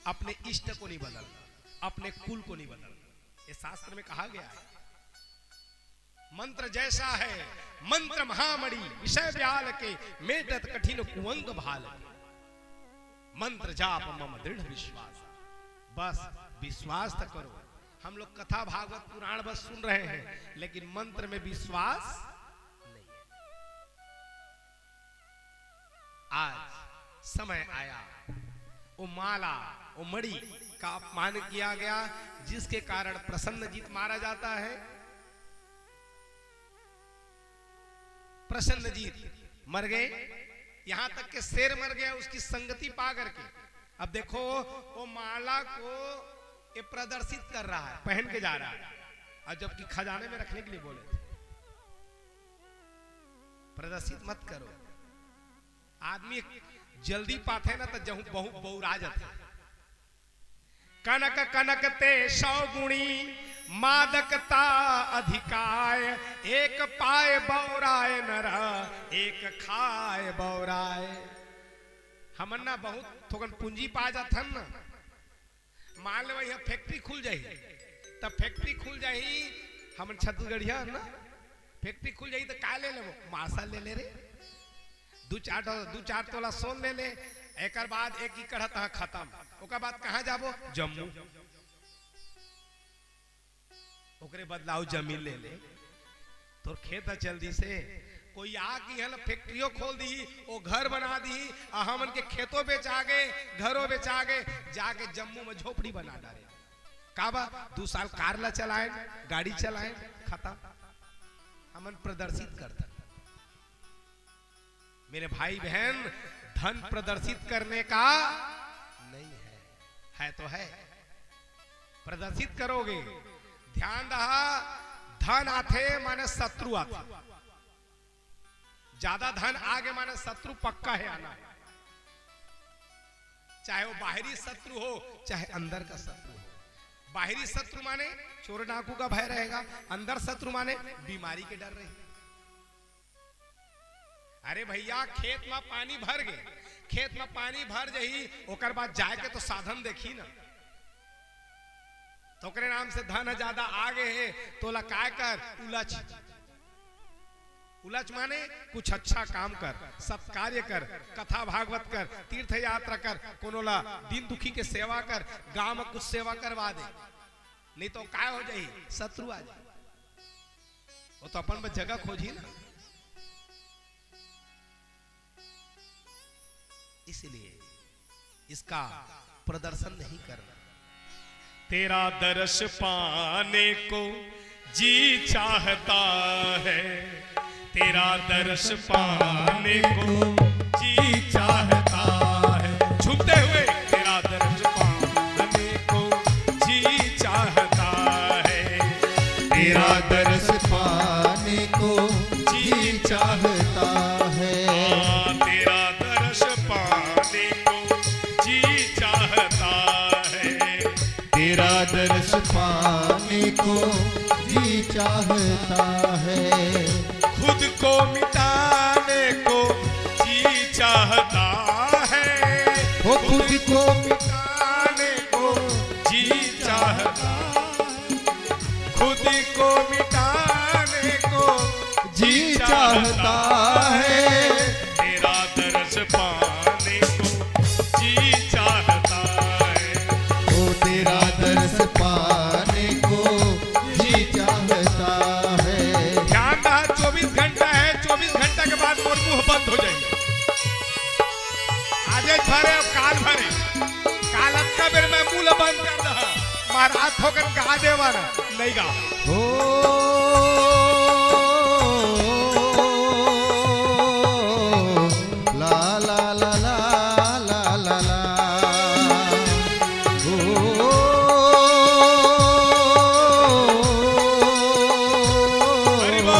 अपने इष्ट को नहीं बदलना, अपने कुल को नहीं बदलना। ये शास्त्र में कहा गया है। मंत्र जैसा है मंत्र महामणि, विषय व्याल के मेटत कठिन कुंग भाल। मंत्र जाप मम दृढ़ विश्वास। बस विश्वास तक करो। हम लोग कथा भागवत पुराण बस सुन रहे हैं, लेकिन मंत्र में विश्वास नहीं है। आज समय आया, वो माला, वो मणि का अपमान किया गया, जिसके कारण प्रसन्नजीत मारा जाता है। प्रसन्नजीत मर गए, यहां तक के शेर मर गया उसकी संगति पा करके। अब देखो वो माला को ये प्रदर्शित कर रहा है, पहन के जा रहा है, और जबकि खजाने में रखने के लिए बोले थे। प्रदर्शित मत करो। आदमी जल्दी पाते ना तो जहू बहु बहुरा जाते। कनक कनक ते 100 गुणी मादकता अधिकाय, एक पाए बौराय नर एक खाए बौराय। हमन ना बहुत थोकन पूंजी पा जाथन ना, मान ले यहाँ फैक्ट्री खुल जाही, तब फैक्ट्री खुल जाही, हमन छत्तीसगढ़िया ना, फैक्ट्री खुल जाही तो का ले लेबो? मार्शल ले ले रे, दू चार तोला सोन ले ले, एक बाद एक ही कढ़त खत्म। ओकर बाद कहाँ जाबो? जम्मू। ओकरे बदलाव जमीन ले ले, तो खेत है जल्दी से। कोई आके यहाँ फैक्ट्रियों खोल दी, वो घर बना दी, हमन के खेतों बेचा गए, घरों बेचा गए, जाके जम्मू में झोपड़ी बना डाले। काबा 2 साल कार ला चलाए, गाड़ी चलाए, खत्म। हमन प्रदर्शित करता। मेरे भाई बहन, धन प्रदर्शित करने का नहीं है तो है, प्रदर्शित करोगे। ध्यान रहा, धन आते माने शत्रु आते, ज्यादा धन आगे माने शत्रु पक्का है आना है। चाहे वो बाहरी शत्रु हो, चाहे अंदर का शत्रु हो। बाहरी शत्रु माने चोर डाकू का भय रहेगा, अंदर शत्रु माने बीमारी के डर रहेगा। अरे भैया, खेत में पानी भर गए, खेत में पानी भर जही, ओकर बाद जाके तो साधन देखी ना, तो ओकरे नाम से धन ज्यादा आगे है तो लकाय कर उलझ। उलझ माने कुछ अच्छा काम कर, सत्कार्य कर, कथा भागवत कर, तीर्थ यात्रा कर, कोनो ला दिन दुखी के सेवा कर, गांव में कुछ सेवा करवा दे, नहीं तो काय हो जाही? शत्रु आ जाए। वो तो अपन में जगह खोजी ना। इसलिए इसका प्रदर्शन नहीं करना। तेरा दर्श पाने को जी चाहता है, तेरा दर्श पाने को जी चाहता है। झुकते हुए तेरा दर्श पाने को जी चाहता है, तेरा दर्श पाने को जी चाहता है। तेरा दर्श पाने को जी चाहता है, तेरा दर्श पाने को जी चाहता है। खुद को मिटाने को जी चाहता है, वो खुद को मिटाने को जी चाहता, खुद को मिटाने को जी चाहता है। तेरा दर्श पाने को जी चाहता है, वो तेरा दर्श बार हाथ ठोकर गा दे वाला नहीं गा ओ ला ला ला ला ला ला ला अरे वो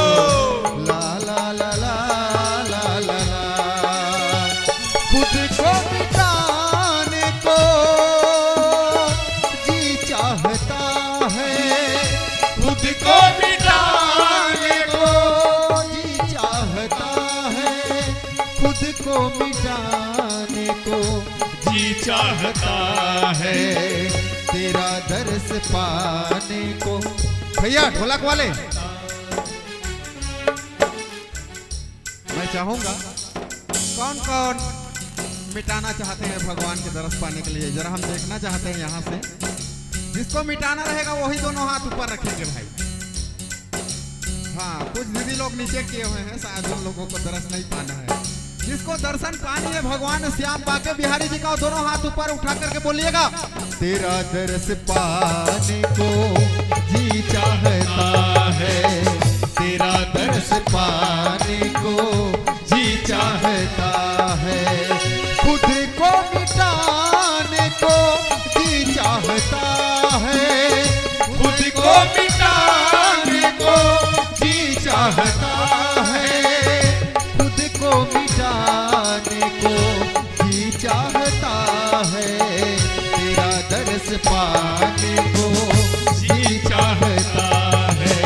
ला ला ला ला ला ला ला खुद को मिटाने को जी चाहता है खुद को मिटाने को जी चाहता है खुद को मिटाने को जी चाहता है तेरा दर्श पाने को। भैया ढोलक वाले, मैं चाहूंगा कौन कौन मिटाना चाहते हैं भगवान के दर्श पाने के लिए, जरा हम देखना चाहते हैं यहाँ से। जिसको मिटाना रहेगा वही दोनों हाथ ऊपर रखेंगे भाई। हाँ, कुछ दीदी लोग नीचे किए हुए हैं, शायद उन लोगों को दर्श नहीं पाना है। जिसको दर्शन पानी है भगवान श्याम बाके बिहारी जी का, दोनों हाथ ऊपर उठा करके बोलिएगा। तेरा दर्श पाने को जी चाहता है, तेरा दर्श पाने को जी चाहता है, खुद को मिटाने को जी चाहता है, खुद को मिटाने को जी चाहता है, खुद को मिटाने को जी चाहता है, तेरा दर्श पाने को जी चाहता है,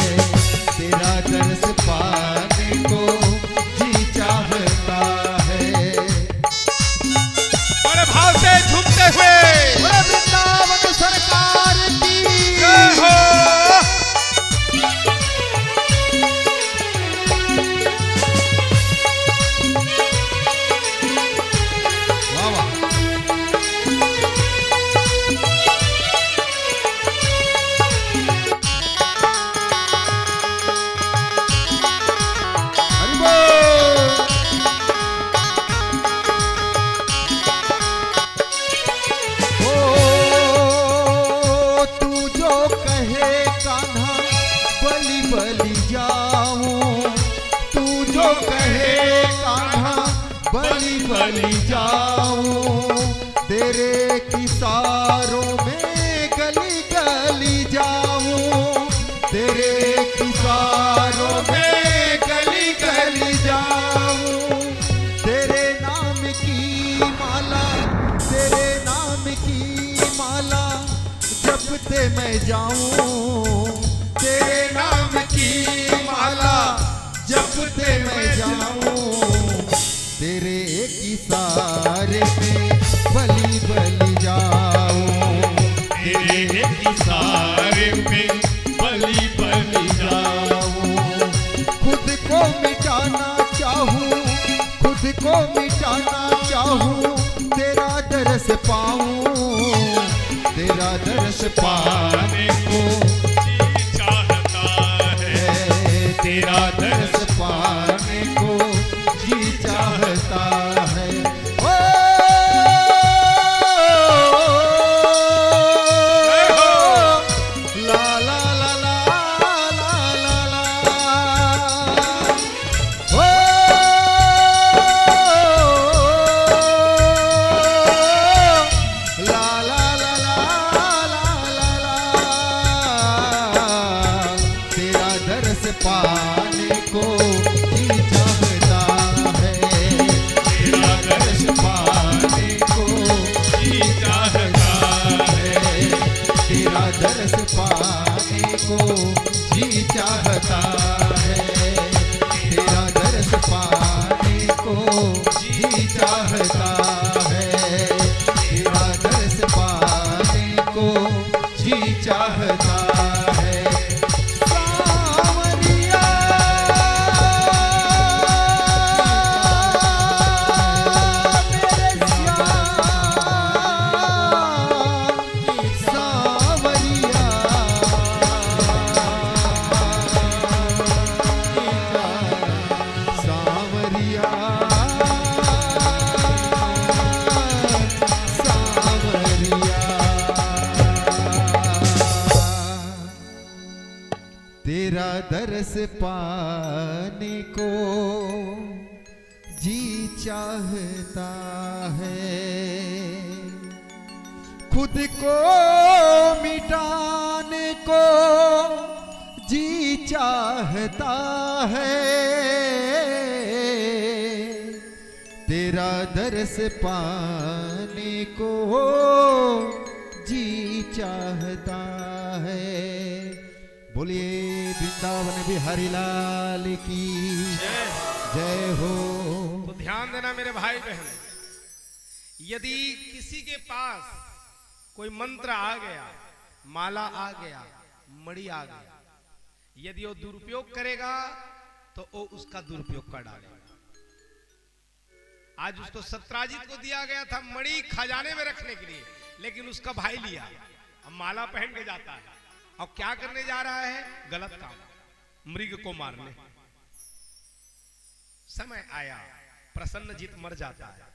तेरा दर्श पाने को जी चाहता है। बड़े भाव से झूमते हुए बोले वृंदावन सरकार की जय हो। वाह वाह। हरि बोल। ओ तू जो कहे कान्हा बलि बलि जाऊं, तू जो कहे कान्हा बलि बलि जाऊं, तेरे किसारों में गली गली जाऊं, तेरे किसारों में गली गली जाऊं, तेरे नाम की माला, तेरे नाम की माला जपते मैं जाऊं, तेरे नाम की माला जपते मैं जाऊं, तेरे एक इशारे में बलि बलि जाऊं, तेरे इशारे में बलि बलि जाऊं, खुद को मिटाना चाहूं, खुद को मिटाना चाहूं, तेरा दर्श पाऊं, तेरा दर्श पाने को जी चाहता है, तेरा दर्श पाने को जी चाहता है। ओ ला ला ला ला ला ला ला, ओ ला ला ला ला ला ला, तेरा दर्श पाने को जी चाहता है, तेरा दर्श पाने को जी चाहता है, तेरा दर्श पाने को जी चाहता है, तेरा दर्श पाने को जी चाहता है, तेरा दर्श पाने को जी चाहता है। सावरिया मेरे श्याम, सावरिया सावरिया सावरिया तेरा दरस पाने को जी चाहता है, खुद को मिटाने को जी चाहता है, तेरा दरस पाने को जी चाहता है। बोलिए वृंदावन बिहारी लाल की जय हो। तो ध्यान देना मेरे भाई बहन, यदि किसी के पास कोई मंत्र आ गया, माला आ गया, मणि आ गया, यदि वो दुरुपयोग करेगा तो वो उसका दुरुपयोग कर डालेगा। आज उसको सत्राजित को दिया गया था मणि खजाने में रखने के लिए, लेकिन उसका भाई लिया, अब माला पहन के जाता है, अब क्या करने जा रहा है? गलत काम, मृग को मारने। समय आया, प्रसन्नजीत मर जाता है,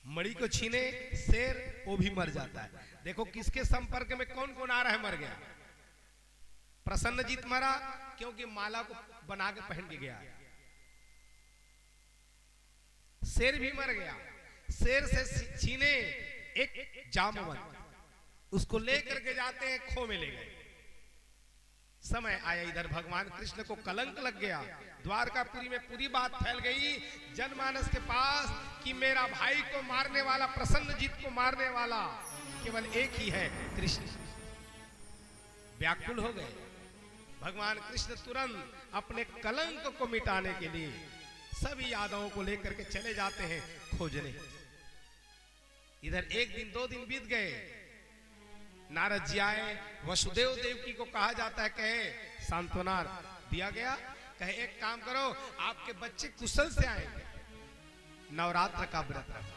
मणि को छीने शेर, वो भी मर जाता है। देखो किसके संपर्क में कौन कौन आ रहा है, मर गया। प्रसन्नजीत मरा क्योंकि माला को बना के पहन के गया। शेर भी मर गया, शेर से छीने एक जामवंत, उसको लेकर के जाते हैं, खो में ले गए। समय आया, इधर भगवान कृष्ण को कलंक लग गया, द्वारकापुरी में पूरी बात फैल गई जनमानस के पास कि मेरा भाई को मारने वाला, प्रसन्नजीत को मारने वाला केवल एक ही है, कृष्ण। व्याकुल हो गए भगवान कृष्ण, तुरंत अपने कलंक को मिटाने के लिए सभी यादवों को लेकर के चले जाते हैं खोजने। इधर एक दिन 2 दिन बीत गए, नारद जी आए, वसुदेव देवकी को कहा जाता है, कहे सांत्वना दिया गया, कहे एक काम करो, आपके बच्चे कुशल से आएंगे, नवरात्र का व्रत रखो,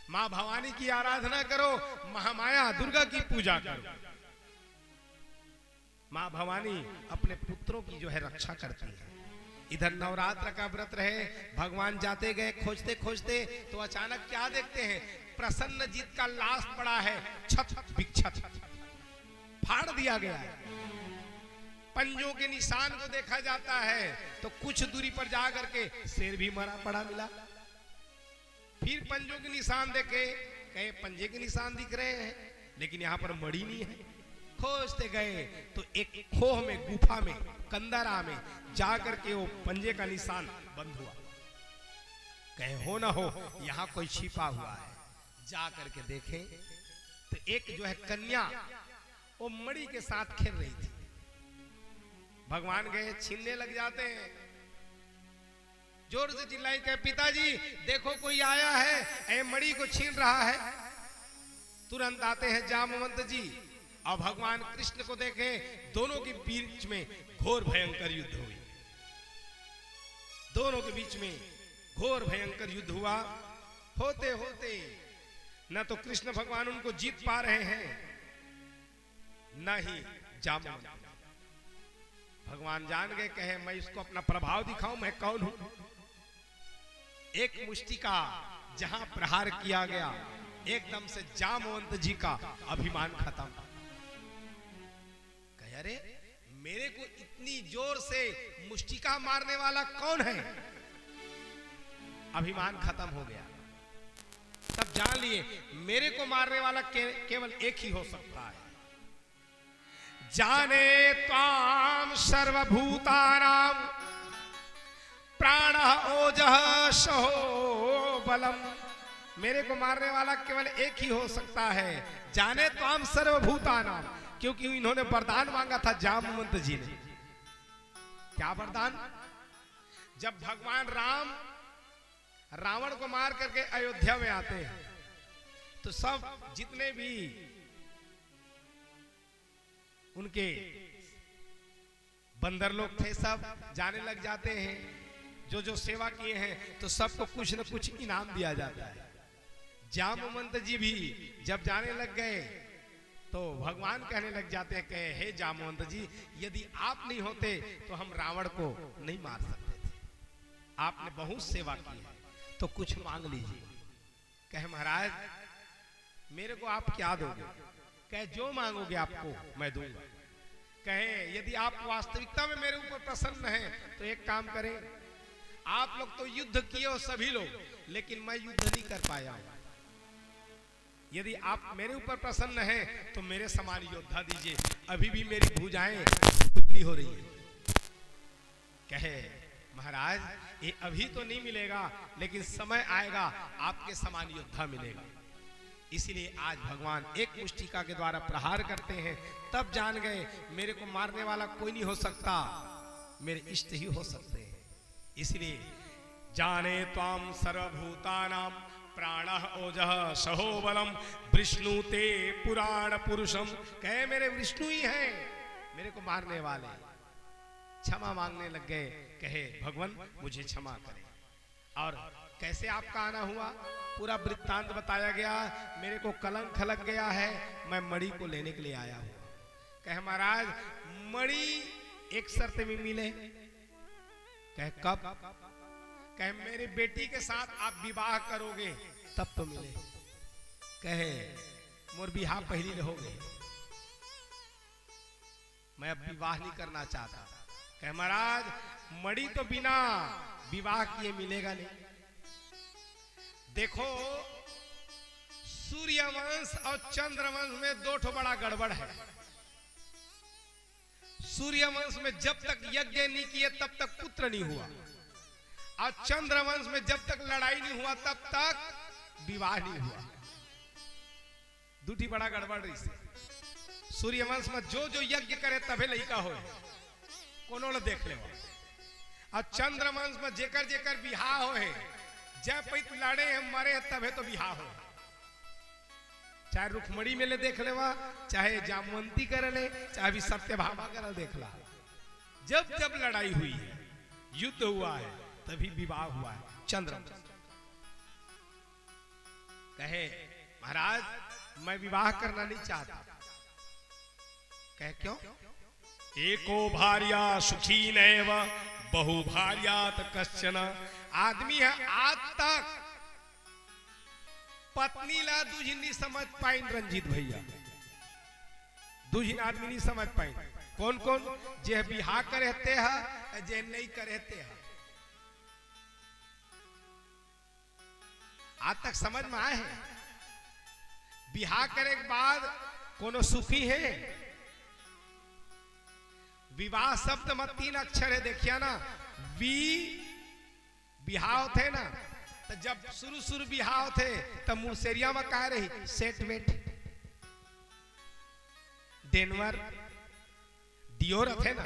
मां भवानी की आराधना करो, महामाया दुर्गा की पूजा करो। मां भवानी अपने पुत्रों की जो है रक्षा करती है। इधर नवरात्र का व्रत रहे, भगवान जाते गए खोजते खोजते, तो अचानक क्या देखते हैं? प्रसन्नजीत का लाश पड़ा है, छत विक्षत, फाड़ दिया गया है। पंजों के निशान को देखा जाता है तो कुछ दूरी पर जा करके शेर भी मरा पड़ा मिला। फिर पंजों के निशान देखे, कहे पंजे के निशान दिख रहे हैं, लेकिन यहाँ पर मणि नहीं है। खोजते गए तो एक खोह में, गुफा में, कंदरा में जा करके वो पंजे का निशान बंद हुआ। कहे हो ना हो यहाँ कोई छिपा हुआ है। जा करके देखे तो एक जो है कन्या वो मणि के साथ खेल रही थी। भगवान गए, छीनने लग जाते हैं, जोर से चिल्लाई, कहे पिताजी देखो कोई आया है, ऐ मणि को छीन रहा है। तुरंत आते हैं जामवंत जी, और भगवान कृष्ण को देखे, दोनों के बीच में घोर भयंकर युद्ध हुई। दोनों के बीच में घोर भयंकर युद्ध हुआ। होते होते न तो कृष्ण भगवान उनको जीत पा रहे हैं, न ही जामवंत। भगवान जान गए, कहे मैं इसको अपना प्रभाव दिखाऊं, मैं कौन हूं। एक मुष्टि का जहां प्रहार किया गया, एकदम से जामवंत जी का अभिमान खत्म। कहे अरे मेरे को इतनी जोर से मुष्टिका मारने वाला कौन है। अभिमान खत्म हो गया। तब जान लिए मेरे को मारने वाला केवल एक ही हो सकता है। जाने त्वाम सर्वभूतानां प्राण ओजः सहो बलम। मेरे को मारने वाला केवल एक ही हो सकता है। जाने त्वाम सर्वभूतानां, क्योंकि इन्होंने वरदान मांगा था जामवंत जी ने। क्या वरदान? जब भगवान राम रावण को मार करके अयोध्या में आते हैं तो सब जितने भी उनके बंदर लोग थे सब जाने लग जाते हैं। जो जो सेवा किए हैं तो सबको कुछ न कुछ इनाम दिया जाता है। जामवंत जी भी जब जाने लग गए तो भगवान कहने लग जाते हैं कि हे जामवंत जी, यदि आप नहीं होते तो हम रावण को नहीं मार सकते थे। आपने बहुत सेवा की है तो कुछ मांग लीजिए। कहे महाराज मेरे को आप क्या दोगे? कहे जो मांगोगे आपको मैं दूंगा। कहे यदि आप वास्तविकता में मेरे ऊपर प्रसन्न हैं तो एक काम करें, आप लोग तो युद्ध किए हो सभी लोग, लेकिन मैं युद्ध नहीं कर पाया हूं। यदि आप मेरे ऊपर प्रसन्न हैं तो मेरे समान योद्धा दीजिए। अभी भी मेरी भुजाएं खुजली हो रही है। कहे महाराज ये अभी तो नहीं मिलेगा, लेकिन समय आएगा आपके समान योद्धा मिलेगा। इसीलिए आज भगवान एक मुष्टिका के द्वारा प्रहार करते हैं, तब जान गए मेरे को मारने वाला कोई नहीं हो सकता, मेरे इष्ट ही हो सकते हैं। इसलिए जाने त्वाम सर्वभूतानां प्राणः ओजः सहो बलम विष्णु ते पुराण पुरुषम। कहे मेरे विष्णु ही हैं मेरे को मारने वाले। क्षमा मांगने लग गए। कहे भगवान मुझे क्षमा करें। और कैसे आपका आना हुआ पूरा वृत्तांत बताया गया। मेरे को कलंक लग गया है, मैं मणि को लेने के लिए आया हूं। कहे महाराज मणि एक शर्त में मिले। कहे कब? कहे मेरी बेटी के साथ आप विवाह करोगे तब तो मिले। कहे मोर विवाह पहली हो गए, मैं अब विवाह नहीं करना चाहता। कहे महाराज मणि तो बिना विवाह किए मिलेगा नहीं। देखो सूर्यवंश और चंद्रवंश में दो ठो बड़ा गड़बड़ है। सूर्यवंश में जब तक यज्ञ नहीं किए तब तक पुत्र नहीं हुआ, और चंद्रवंश में जब तक लड़ाई नहीं हुआ तब तक विवाह नहीं हुआ। दूठी बड़ा गड़बड़ रही से। सूर्यवंश में जो जो यज्ञ करे तबे लड़का हो, कोनो देख ले। और चंद्रवंश में जेकर जेकर विवाह हो है, जब पैत लड़े हैं मरे हैं तबे तो विवाह हो। चाहे रुक्मणी में ले देख लेवा, चाहे जामवंती कर ले, चाहे भी सत्यभामा कर देख ला। जब जब लड़ाई हुई है, युद्ध हुआ है, तभी विवाह हुआ है। चंद्रवंश कहे महाराज मैं विवाह करना नहीं चाहता। कहे क्यों? एको भार्या सुखी नैव बहु भार्यात कश्चन। आदमी है आज तक पत्नी ला दूजी नहीं समझ पाई। रंजीत भैया दूजी आदमी नहीं समझ पाई। कौन कौन? जे बिहार करते हैं, जे नहीं करते हैं। आज तक समझ में आए हैं? बिहार करे के बाद कोनो सुखी है? विवाह शब्द में 3 अक्षर है, देखिए ना। वी बिहाव थे ना, तो जब शुरू बिहाव थे तब मुसेरिया में कह रही सेट वेट डेनवर डियो थे ना।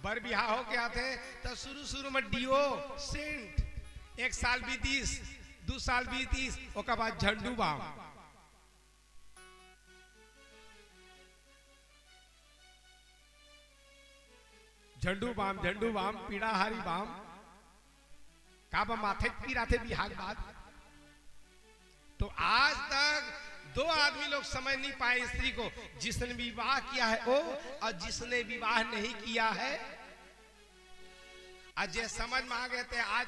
बर बिहाव हो के आते तो शुरू में डियो सेंट। 1 साल बीतीस, 2 साल बीतीस, ओकर बाद झंडू बाम। झंडू बाम पीड़ाहारी बाम काबा माथे पीरा थे बिहार बाद। तो आज तक 2 आदमी लोग समझ नहीं पाए स्त्री को, जिसने विवाह किया है वो और जिसने विवाह नहीं किया है। आज ये समझ में आ गए थे, आज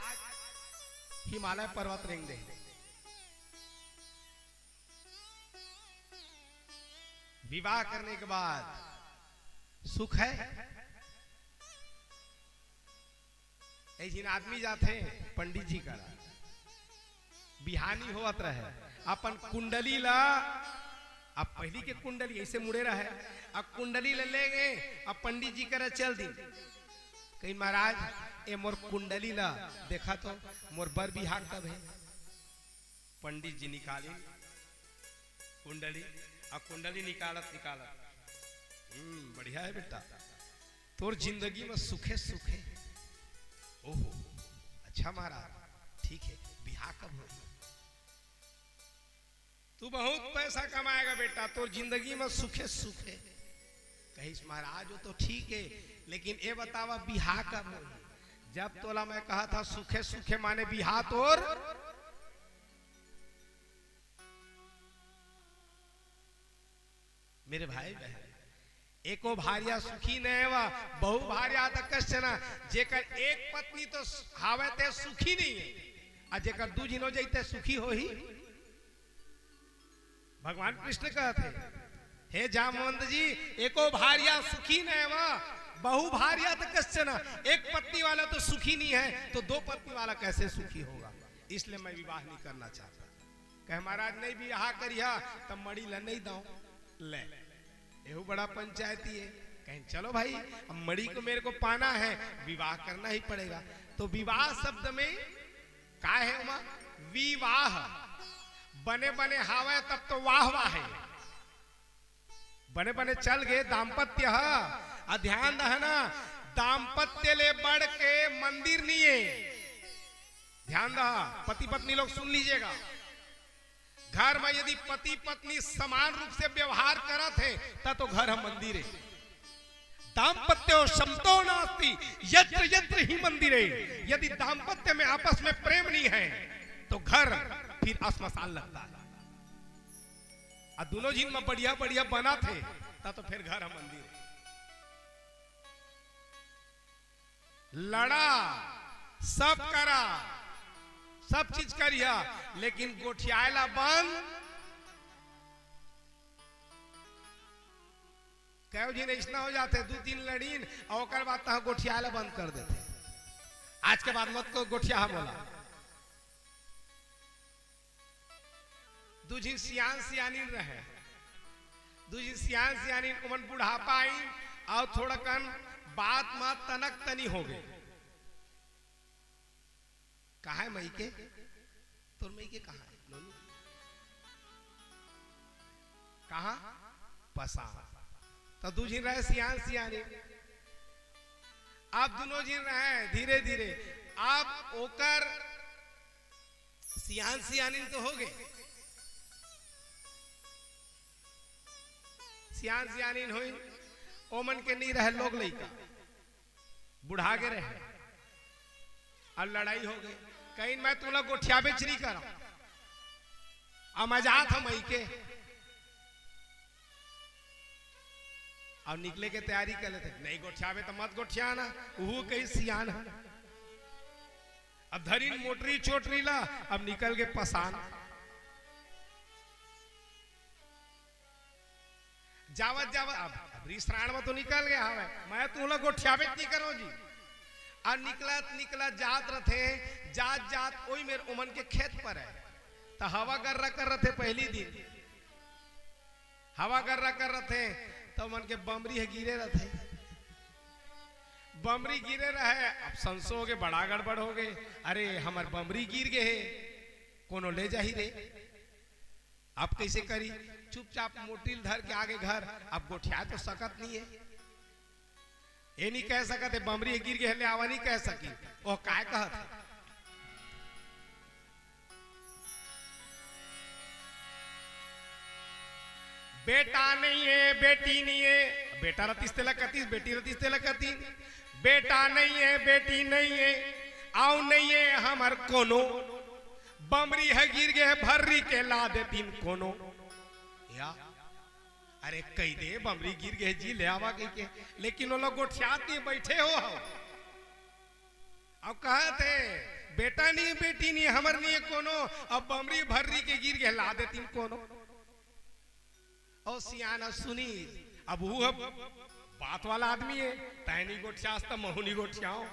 हिमालय पर्वत रेंग दे। विवाह करने के बाद सुख है। ऐसी आदमी जाते पंडित जी का बिहानी होत रहे, अपन कुंडली ला, अब पहली के कुंडली ऐसे मुड़े रहे, अब कुंडली ले गए, अब पंडित जी करे चल दी। कहीं महाराज ए मोर कुंडली ला देखा तो मोर बर बिहार कब है? पंडित जी निकाली कुंडली, अब कुंडली निकालत बढ़िया है बेटा, तोर जिंदगी में सुखे सुखे। ओहो अच्छा महाराज ठीक है, बिहार कब हो? तू बहुत पैसा कमाएगा बेटा, तो जिंदगी में सुखे सुखे। कहिस महाराज वो तो ठीक है, लेकिन ये बतावा बिहार कब हो? जब तोला मैं कहा था सुखे सुखे माने बिहार तोर। मेरे भाई बहन, एको भार्या सुखी नैवा बहु भार्या कश्चन। जेकर एक पत्नी तो हावे ते सुखी नहीं है, और जेकर 2 जिनो जैते सुखी हो ही। भगवान कृष्ण कहते हे जामवंत जी, एको भार्या सुखी न वा बहु भार्या तो कश्चन, एक पत्नी वाला तो सुखी नहीं है, तो दो पत्नी वाला कैसे सुखी होगा? इसलिए मैं विवाह नहीं करना चाहता। कह महाराज नहीं विवाह करिया तब मड़ी ला नहीं दो ले, एहू बड़ा पंचायती है। कहें चलो भाई, अब मड़ी को मेरे को पाना है, विवाह करना ही पड़ेगा। तो विवाह शब्द में का है उमा? विवाह बने बने हावे तब तो वाह वाह है, बने बने चल गए दाम्पत्य। ध्यान रहना, दाम्पत्य ले बढ़ के मंदिर नहीं है। ध्यान रहा, पति पत्नी लोग सुन लीजिएगा, घर में यदि पति पत्नी समान रूप से व्यवहार करत है तब तो घर हम मंदिर है। दाम्पत्यो समतो नास्ति यत्र यत्र ही मंदिर है। यदि दाम्पत्य में आपस में प्रेम नहीं है तो घर फिर श्मशान लगता है। और दोनों जिन में बढ़िया बढ़िया बना थे तब तो फिर घर हम मंदिर है। लड़ा सब करा, सब चीज करिया, लेकिन गोठियाला बंद। कहो जी ऐसा हो जाते, दो तीन लड़ीन और बात तो गोठियाला बंद कर देते। आज के बाद मत को गोठिया बोला। दूजी सियान सियानीन रहे, दूजी सियान सियानीन उमन बुढ़ापा आई और थोड़ा कन बात मत तनक तनी हो गए। कहा है मई के? तो मई के कहा है? नोनी कहा? पसा। तो दू जिन रहे सियान सियानी, आप दोनों जिन रहे धीरे धीरे, आप ओकर सियान सियानी तो हो गए, सियान सियानी हुई, ओमन के नहीं रहे लोग लइका, बुढ़ा के रहे और लड़ाई हो गई। कहीं मैं तुम लोग गोठिया बेचरी करा और मजाक हम मई के और निकले के तैयारी कर लेते। नहीं गोठियावे तो मत गोठियाना, वो कहीं सियान है। अब धरी मोटरी चोटरी ला, अब निकल के पसान। जावत जावत अब श्रावण में तो निकल गया है, मैं तुम लोग गोठियावे नहीं करो जी। और निकलत निकलत जात रथे, जात जात ओई मेरे उमन के खेत पर है। तो हवा गर्रा कर रहे थे पहली दिन, हवा गर्रा कर रहे थे तो उमन के बमरी है गिरे रहे, बमरी गिरे रहे। अब संसो के बड़ा गड़बड़ हो गए, अरे हमार बमरी गिर गए है, कोनो ले जा ही रे। अब कैसे करी? चुपचाप मोटिल धर के आगे घर। अब गोठिया तो सकत नहीं है, ये नहीं कह सकते बमरी गिर गए ले आवा, नहीं कह सकी। वो काय कहत बेटा नहीं है बेटी नहीं है, बेटा रतीस तेला कतीस, बेटी रतीस तेला कती। बेटा नहीं है बेटी नहीं है, आओ नहीं है हमार कोनो, बमरी है गिर गए भर्री के ला दे तीन कोनो। या अरे कही दे बमरी गिर गए जी ले आवा के, लेकिन वो लोग गोठियात नहीं बैठे हो। अब कहा थे बेटा नहीं बेटी नहीं हमर नहीं कोनो, अब बमरी भर्री के गिर गए ला दे तीन कोनो। और सियाना सुनी, अब वो बात वाला आदमी है, तैनी गोठियास तो महुनी गोठियाओ।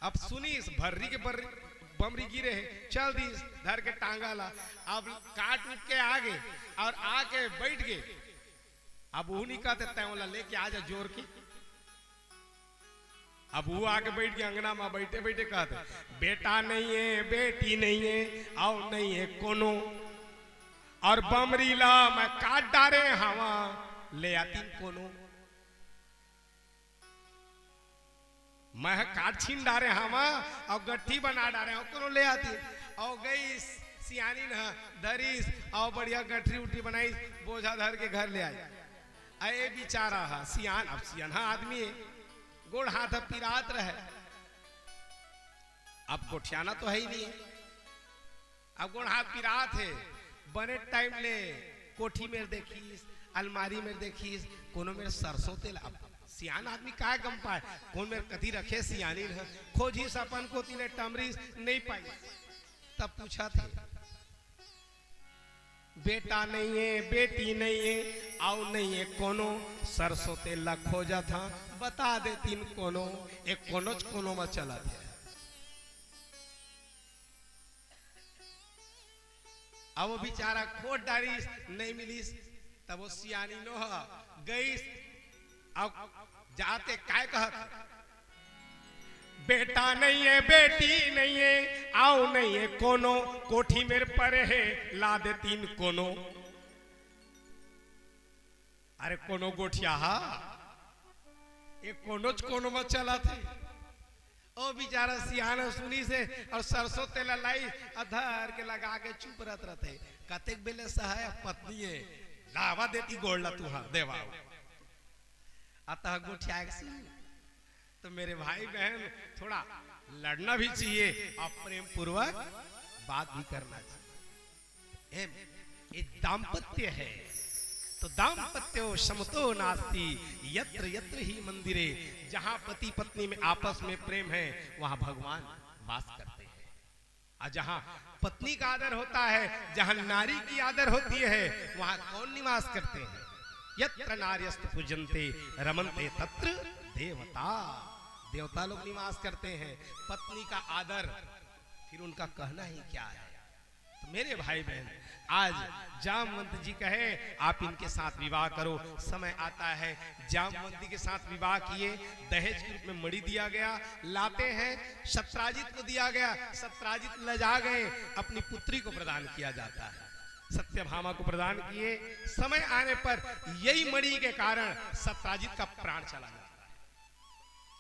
अब सुनी इस भर्री के बमरी गिरे है, चल दी धर के टांगा ला। अब काट उठ के आगे और आके बैठ गए। अब वो नहीं कहते तैला लेके आ जा जोर की। अब वो आके बैठ गए अंगना में, बैठे बैठे कहते बेटा नहीं है बेटी नहीं है, आओ नहीं है कोनो, और बमरी ला मैं काट डारे हवा ले आती कोनो। मैं काट छीन डारे हवा और गट्ठी बना डारे कोनो ले आती। और गई सियानी न धरीस और बढ़िया गठरी उठी बनाई, बोझा धर के घर ले आई। अरे बेचारा हा सियान, अब सियान हा आदमी है, गोड़ हाथ पिरात रहे। अब गोठियाना तो है ही नहीं है, अब गोड़ हाथ पिरात है। बने टाइम ले कोठी में देखीस, अलमारी में देखीस, कोनो में सरसों तेल। अब सियान आदमी का गम पाए, कौन में कथी रखे सियानी खोजी सपन को तीने टमरी नहीं पाई। तब पूछा थे बेटा नहीं है, बेटी नहीं है, आओ नहीं है कोनो, सरसों तेल ला खोजा था, बता दे तीन कोनो, एक कोनोच कोनो में चला था। अब वो बेचारा खोट डारिस नहीं मिलीस, तब वो सियानी नो गई, अब जाते काय कहत, बेटा नहीं है, बेटी नहीं है, आओ नहीं है कोनो, कोठी मेरे पर है, ला दे तीन कोनो। अरे कोनो गोठिया हा, एक कोनोच कोनो में चला थे। ओ बेचारा सियाना सुनी से और सरसों तेल लाई अधर के लगा के चुप रहते, कतेक बेले सहाय पत्नी है, लावा देती गोड़ला तुहा देवा। अतः गोठिया तो मेरे भाई बहन थोड़ा लड़ना भी चाहिए और प्रेम पूर्वक बात भी करना चाहिए। ये दाम्पत्य है, तो दाम्पत्यो समतो नास्ति यत्र यत्र ही मंदिरे, जहां पति पत्नी में आपस में प्रेम है वहां भगवान वास करते हैं। और जहां पत्नी का आदर होता है, जहां नारी की आदर होती है, वहां कौन निवास करते हैं? यत्र नार्यस्तु पूजन्ते रमन्ते तत्र देवता, देवता लोग निवास करते हैं। पत्नी का आदर फिर उनका कहना ही क्या है। तो मेरे भाई बहन, आज जामवंत जी कहे आप इनके साथ विवाह करो, समय आता है। जामवंती के साथ विवाह किए, दहेज के रूप में मणि दिया गया, लाते हैं, सत्राजित को दिया गया, सत्राजित लजा गए, अपनी पुत्री को प्रदान किया जाता है, सत्यभामा को प्रदान किए। समय आने पर यही मणि के कारण सत्राजित का प्राण चला जाता है।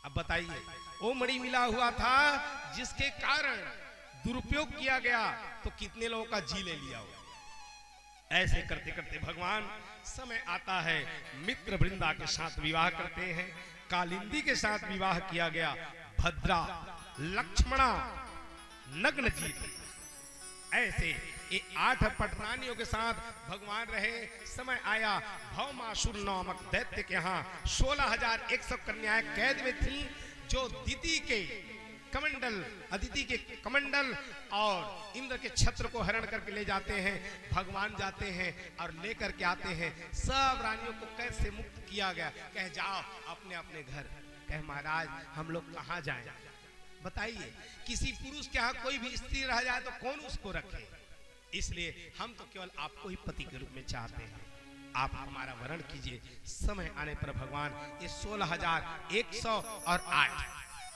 अब बताइए, वो मणि मिला हुआ था जिसके कारण दुरुपयोग किया गया तो कितने लोगों का जी ले लिया हो। ऐसे करते करते भगवान समय आता है, मित्र वृंदा के साथ विवाह करते हैं, कालिंदी के साथ विवाह किया गया, भद्रा लक्ष्मणा नग्न जी, ऐसे ये 8 पटरानियों के साथ भगवान रहे। समय आया, भौमासुर नामक दैत्य के यहाँ 16,100 कन्याएं कैद में थीं, जो अदिति के कमंडल और इंद्र के छत्र को हरण करके ले जाते हैं। भगवान जाते हैं और लेकर के आते हैं। सब रानियों को कैद से मुक्त किया गया। कह जाओ अपने अपने घर। कह महाराज हम लोग कहाँ जाएं? बताइए, किसी पुरुष के यहाँ कोई भी स्त्री रह जाए तो कौन उसको रखे? इसलिए हम तो केवल आपको ही पति के रूप में चाहते हैं, आप हमारा वरण कीजिए। समय आने पर भगवान ये 16,108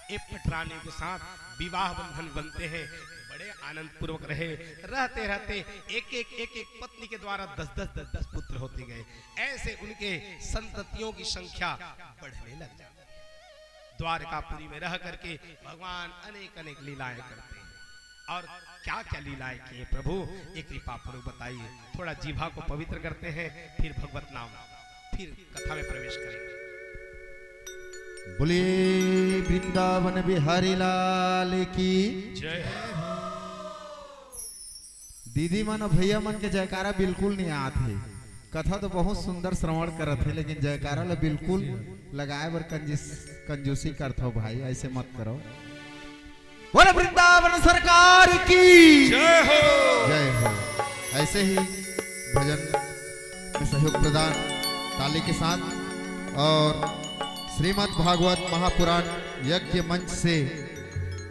एक पटरानियों के साथ विवाह बंधन बनते हैं। बड़े आनंद पूर्वक रहे, रहते रहते एक एक पत्नी के द्वारा 10 पुत्र होते गए। ऐसे उनके संततियों की संख्या बढ़ने लग जाती है। द्वारकापुरी में रह करके भगवान अनेक अनेक लीलाएं करते हैं। और क्या क्या लीलाएं किए प्रभु, एक कृपा पूर्वक बताइए। थोड़ा जीभा को पवित्र करते हैं, फिर भगवत नाम, फिर कथा में प्रवेश करेंगे। बोलिए वृंदावन बिहारी लाल की जय। दीदी मन और भैया मन के जयकारा बिल्कुल नहीं आते। कथा तो बहुत सुंदर श्रवण करत है, लेकिन जयकारा ला बिल्कुल लगाए बर कंजूसी करत हो भाई, ऐसे मत करो। बोले वृंदावन सरकार की जय हो, जय हो। ऐसे ही भजन में सहयोग प्रदान ताली के साथ और श्रीमद् भागवत महापुराण यज्ञ मंच से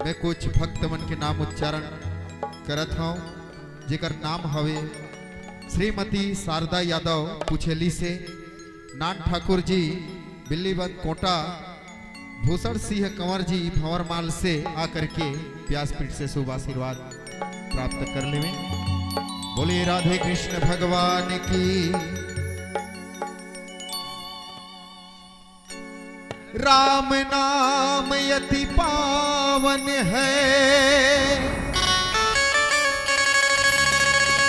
मैं कुछ भक्त मन के नाम उच्चारण करत हूँ, जेकर नाम हवे श्रीमती शारदा यादव पुछेली से, नान ठाकुर जी बिल्लीबंद कोटा, भूषण सिंह कंवर जी भंवरमाल से आकर के व्यासपीठ से शुभ आशीर्वाद प्राप्त कर ले। बोलिए राधे कृष्ण भगवान की। राम नाम यति पावन है,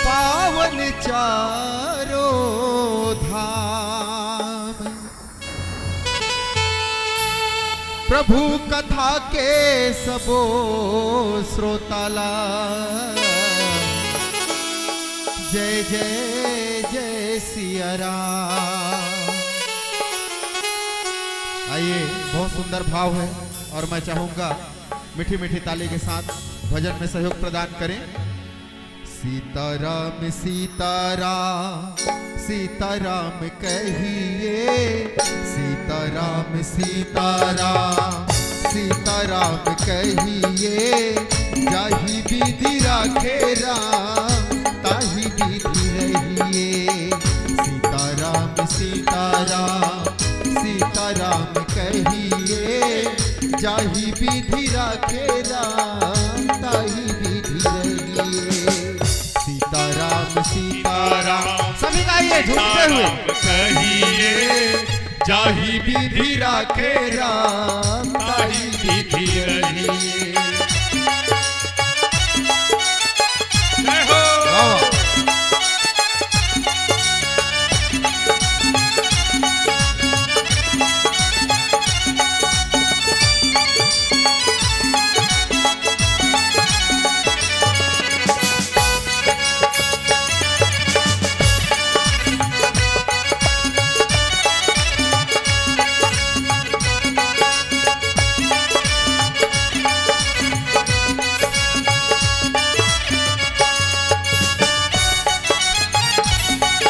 पावन चारों धाम, प्रभु कथा के सबो श्रोताला जय जय जय सिया राम। आइए, बहुत सुंदर भाव है और मैं चाहूंगा मीठी मीठी ताली के साथ भजन में सहयोग प्रदान करें। सीताराम सीताराम सीताराम कहिए, सीताराम सीताराम सीताराम कहिए, जाहि विधि राखे राम ताहि विधि रहिए। सीताराम सीताराम सीताराम कहिए, जाहि विधि राखे राम ताहि विधि रहिए। सीताराम सीताराम सभी गाइए झूमते हुए, कहिए जाहि विधि राखे राम ताहि विधि रहिए। जय हो। वाह।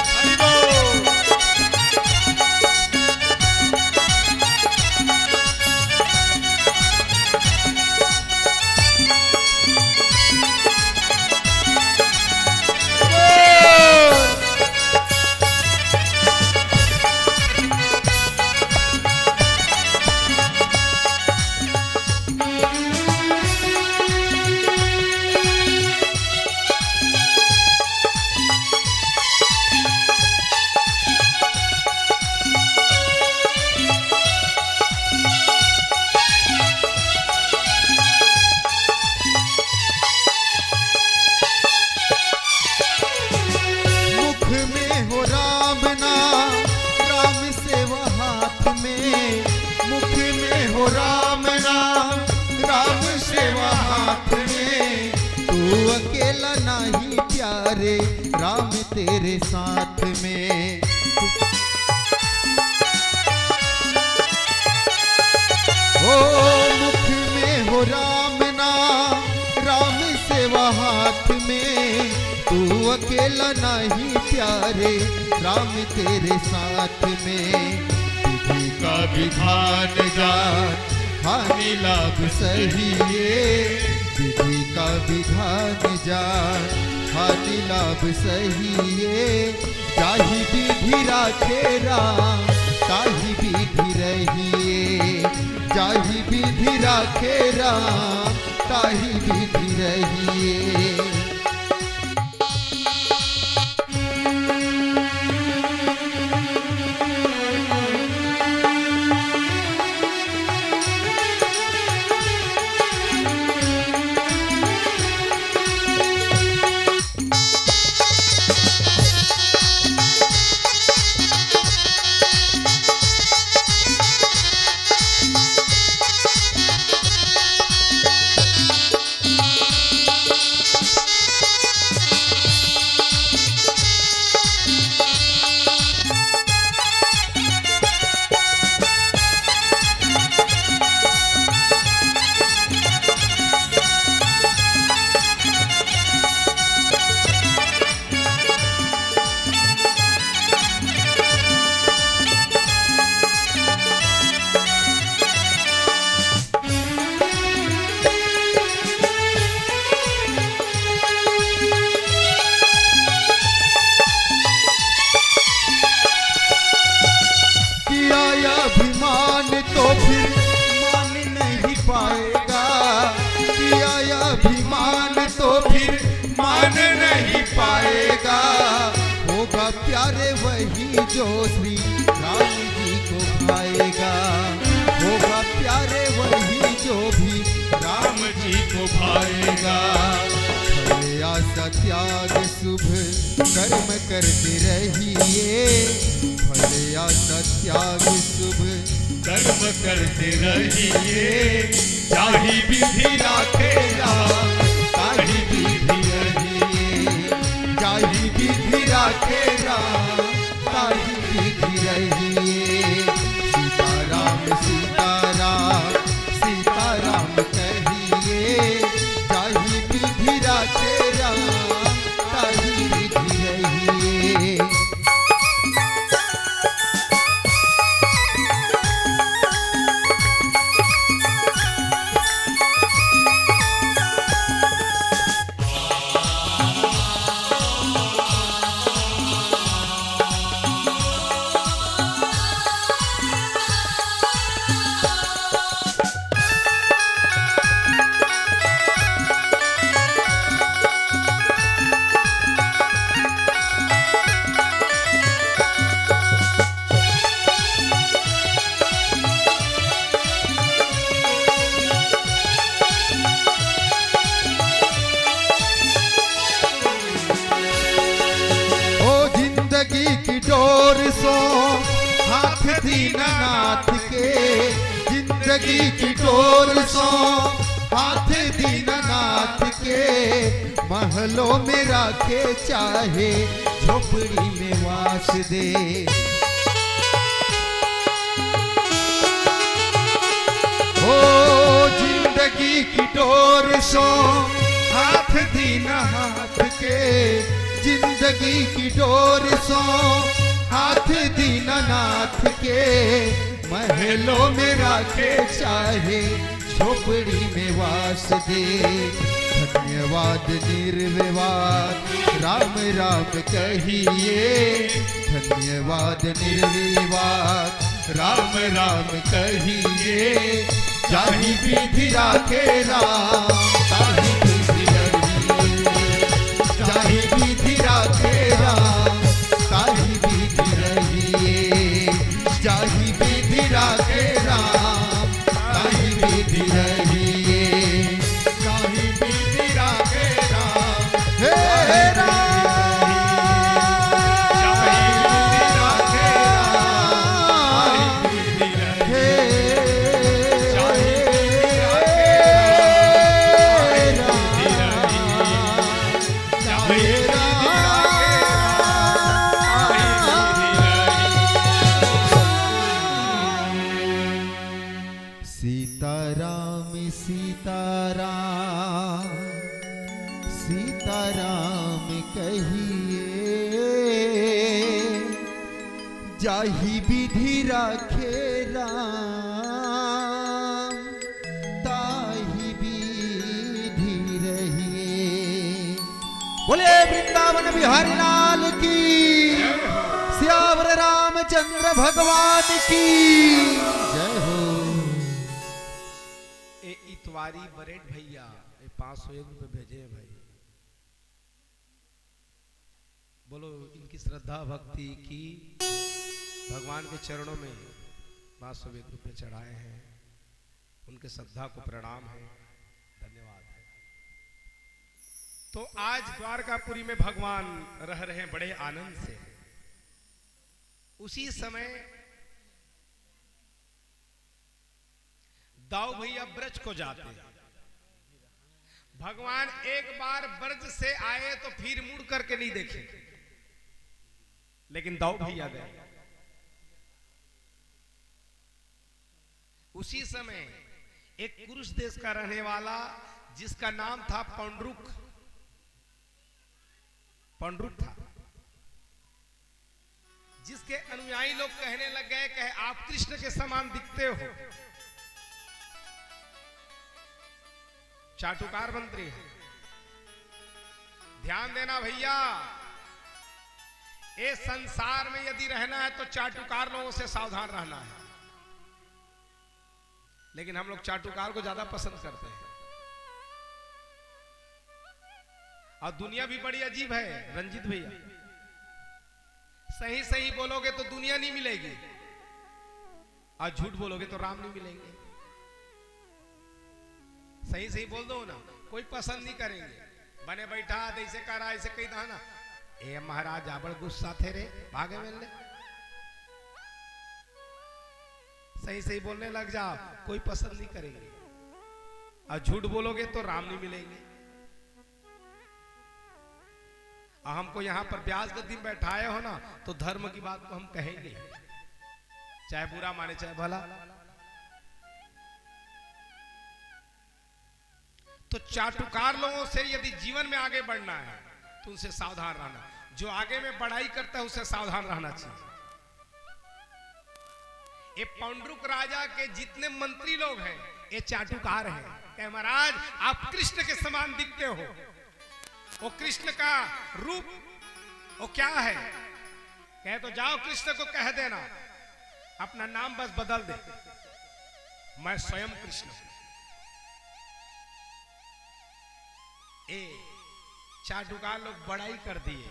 हरि बोल। मुख में हो राम नाम, राम सेवा हाथ में। मुख में हो राम नाम, राम सेवा हाथ में। तू अकेला नहीं प्यारे, राम तेरे साथ में। ओ मुख में हो राम नाम, राम सेवा हाथ में। तू अकेला नहीं प्यारे, राम तेरे साथ में। विधि का विधान जान, हानि लाभ सहिए। विधि का विधान जान, हानि लाभ सहिए। जाहि विधि राखे राम ताहि विधि रहिए। जाहि विधि राखे राम ताहि विधि रहिए। अभिमान तो फिर मान नहीं पाएगा। किया अभिमान तो फिर मान नहीं पाएगा। होगा प्यारे वही जो श्री राम जी को भाएगा। होगा प्यारे वही जो भी राम जी को भाएगा। भले आशा त्याग शुभ कर्म करते रहिए। भले आशा त्याग शुभ कर्म करते रहिए। जाहि विधि राखे राम ताहि विधि रहिए। जाहि विधि राखे राम ताहि विधि रहिए। सीताराम सीताराम सीताराम कहिए। जाहि विधि राखे राम दीनानाथ के, जिंदगी की डोर सो हाथ दीनानाथ के, महलों में राखे चाहे झोपड़ी में वास दे। ओ जिंदगी की डोर सो हाथ दीनानाथ के, जिंदगी की डोर सो हाथ दीनानाथ के, महलों में राखे चाहे झोपड़ी में वास दे। धन्यवाद निर्विवाद राम राम कहिए, धन्यवाद निर्विवाद राम राम कहिए, जाहि विधि राखे राम ताहि विधि रहिए, जाहि विधि राखे राम ताहि विधि रहिए, जाहि विधि राखे राम ताहि विधि रहिए, जाहि विधि राखे राम हे राम, जाहि विधि राखे राम हे जाहि विधि राखे राम, जाहि सीताराम सीताराम सीताराम कहिए, जाहि विधि राखे राम ताहि विधि रहिए। बोले वृंदावन बिहारी लाल की, सियावर रामचंद्र भगवान की जय हो। ए इतवारी बरेट भैया 501 रुपए भेजे हैं भाई। बोलो इनकी श्रद्धा भक्ति की, भगवान के चरणों में 501 रुपए चढ़ाए हैं, उनके श्रद्धा को प्रणाम है, धन्यवाद है। तो आज द्वारकापुरी में भगवान रह रहे हैं बड़े आनंद से। उसी समय दाऊ भैया ब्रज को जाते हैं। भगवान एक बार ब्रज से आए तो फिर मुड़ करके नहीं देखे, लेकिन दाऊ भैया गए। उसी समय एक कुरुष देश का रहने वाला जिसका नाम था पंडरुक था, जिसके अनुयायी लोग कहने लग गए कि आप कृष्ण के समान दिखते हो। चाटुकार मंत्री है। ध्यान देना भैया, इस संसार में यदि रहना है तो चाटुकार लोगों से सावधान रहना है। लेकिन हम लोग चाटुकार को ज्यादा पसंद करते हैं। और दुनिया भी बड़ी अजीब है रंजीत भैया। सही सही बोलोगे तो दुनिया नहीं मिलेगी, और झूठ बोलोगे तो राम नहीं मिलेंगे। सही सही बोल दो ना, कोई पसंद नहीं करेंगे। बने बैठा ऐसे करा ऐसे कही था ना, ए महाराज आबड़ गुस्सा थे रे, भागे मिलने। सही सही बोलने लग जाओ, कोई पसंद नहीं करेंगे। और झूठ बोलोगे तो राम नहीं मिलेंगे। और हमको यहां पर ब्याज गद्दी में बैठाए हो ना, तो धर्म की बात तो हम कहेंगे, चाहे बुरा माने चाहे भला। तो चाटुकार लोगों से यदि जीवन में आगे बढ़ना है तो उनसे सावधान रहना। जो आगे में बढ़ाई करता है उससे सावधान रहना चाहिए। ये पंडरुक राजा के जितने मंत्री लोग हैं ये चाटुकार हैं। कहे महाराज आप कृष्ण के समान दिखते हो। वो कृष्ण का रूप वो क्या है? कहे तो जाओ कृष्ण को कह देना अपना नाम बस बदल दे, मैं स्वयं कृष्ण हूं। ए चाटुकार लोग बड़ाई कर दिए,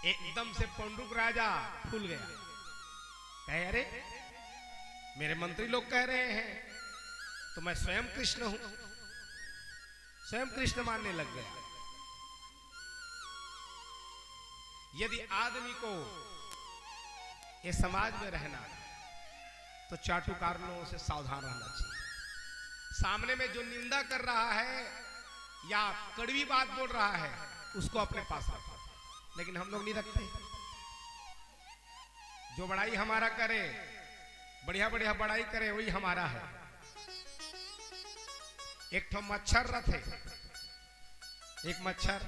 एकदम से पंडुक राजा फूल गया। कहे अरे मेरे मंत्री लोग कह रहे हैं तो मैं स्वयं कृष्ण हूं। स्वयं कृष्ण मानने लग गया। यदि आदमी को ये समाज में रहना है, तो चाटुकार लोगों से सावधान रहना चाहिए। सामने में जो निंदा कर रहा है या कड़वी बात बोल रहा है उसको अपने पास रखो, लेकिन हम लोग नहीं रखते। जो बड़ाई हमारा करे, बढ़िया बढ़िया बड़ाई करे, वही हमारा है। एक तो मच्छर रथे, एक मच्छर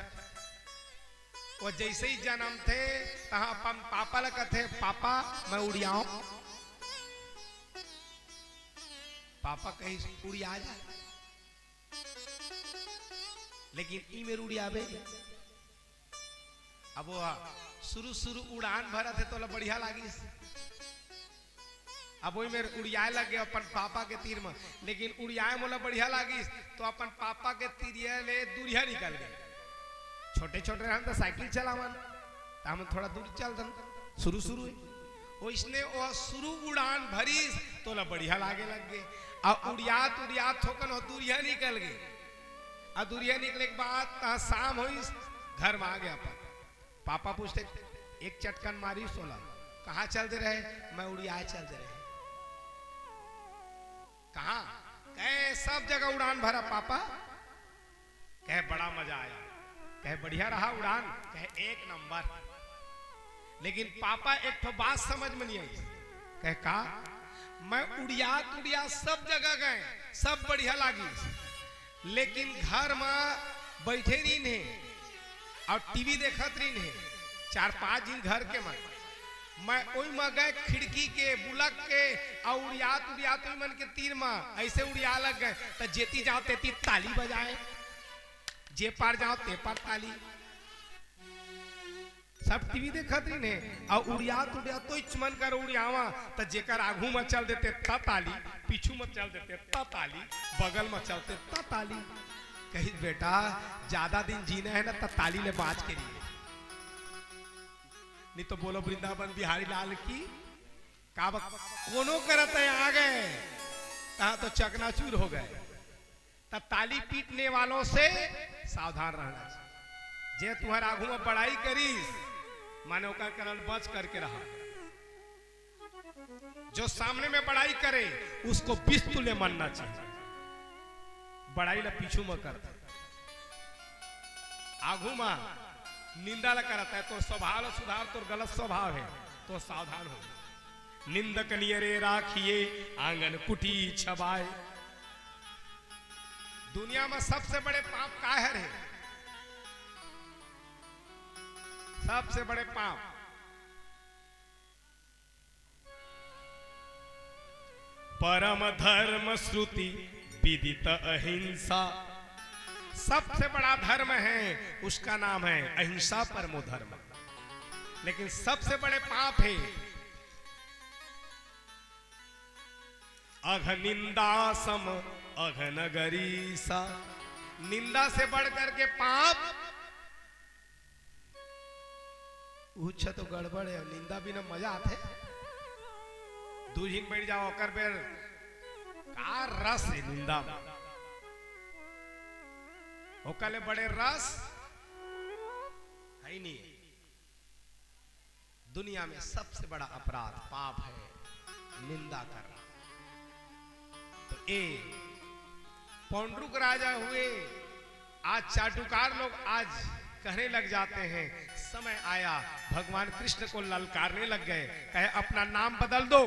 वो जैसे ही जन्म थे तहां अपन पापा लगा थे, पापा मैं उड़ियाऊं, पापा कहीं उड़िया जा, लेकिन ई मेरे उड़ियाबे। अब वो शुरू शुरू उड़ान भरा थे तो बढ़िया लागी, अब वही मेरे उड़ियाए लग गए अपन पापा के तीर में, लेकिन उड़ियाए मोला बढ़िया लागी तो अपन पापा के तीरिया ले दूरिया निकल गए। छोटे छोटे हम तो साइकिल चलावन, तो हम थोड़ा दूर चलतन शुरू शुरू वो इसने वो शुरू उड़ान भरी तो ला बढ़िया लागे लग गए। अब उड़ियात उड़ियात थोकन हो दूरिया निकल गए। अब दूरिया निकले के बाद शाम हुई, घर में आ गया अपन। पापा पूछते एक चटकन मारी सोला, कहाँ चलते रहे? मैं उड़िया चलते रहे। कहाँ? कहे सब जगह उड़ान भरा पापा। कहे बड़ा मजा आया। कहे बढ़िया रहा उड़ान? कहे एक नंबर। लेकिन पापा एक तो बात समझ में नहीं आई। कहे का? मैं उड़िया सब जगह गए, सब बढ़िया लागी, लेकिन घर में बैठे नहीं ने और टीवी देखत रही ने, 4-5 दिन घर के मैं ओई में गए खिड़की के बुलक के और उड़ियात मन के तीर में ऐसे उड़िया लग गए। तो जेती जाओ तेती ताली बजाए, जे पार जाओ ते पार ताली। सब टीवी देखत रही ने और उड़ियात तो मन कर उड़ियावा, तो जेकर आगू में चल देते ता ताली, पीछू में चल देते ता ताली, बगल में चलते ता ताली। कही बेटा ज्यादा दिन जीना है ना तो ताली ले बाज के लिए, नहीं तो बोलो वृंदावन बिहारी लाल की का कोनो करत है। आ गए कहा तो चकनाचूर हो गए। तब ताली पीटने वालों से सावधान रहना चाहिए। जे तुम्हारा आगू में बड़ाई करीस मानो का करल बच करके रहा। जो सामने में बड़ाई करे उसको बिस्तुले मानना चाहिए। बड़ाई ला पीछू में करता, आगू में निंदा ला करता है तो स्वभाव सुधार, तो गलत स्वभाव है तो सावधान हो। निंदक नियरे राखिए आंगन कुटी छबाए। दुनिया में सबसे बड़े पाप का है? सबसे बड़े पाप परम धर्म श्रुति विदित अहिंसा। सबसे बड़ा धर्म है, उसका नाम है अहिंसा परमो धर्म। लेकिन सबसे बड़े पाप है अघ निंदा सम अघ नगरीसा। निंदा से बढ़ करके पाप उच्च तो गड़बड़ है। निंदा बिना मजा आते, दूर बैठ जाओ कर बेर का रस है निंदा, ओकले बड़े रस है नहीं। दुनिया में सबसे बड़ा अपराध पाप है निंदा करना। तो ए पौंड्रुक राजा हुए, आज चाटुकार लोग आज कहने लग जाते हैं समय आया भगवान कृष्ण को ललकारने लग गए। कहे अपना नाम बदल दो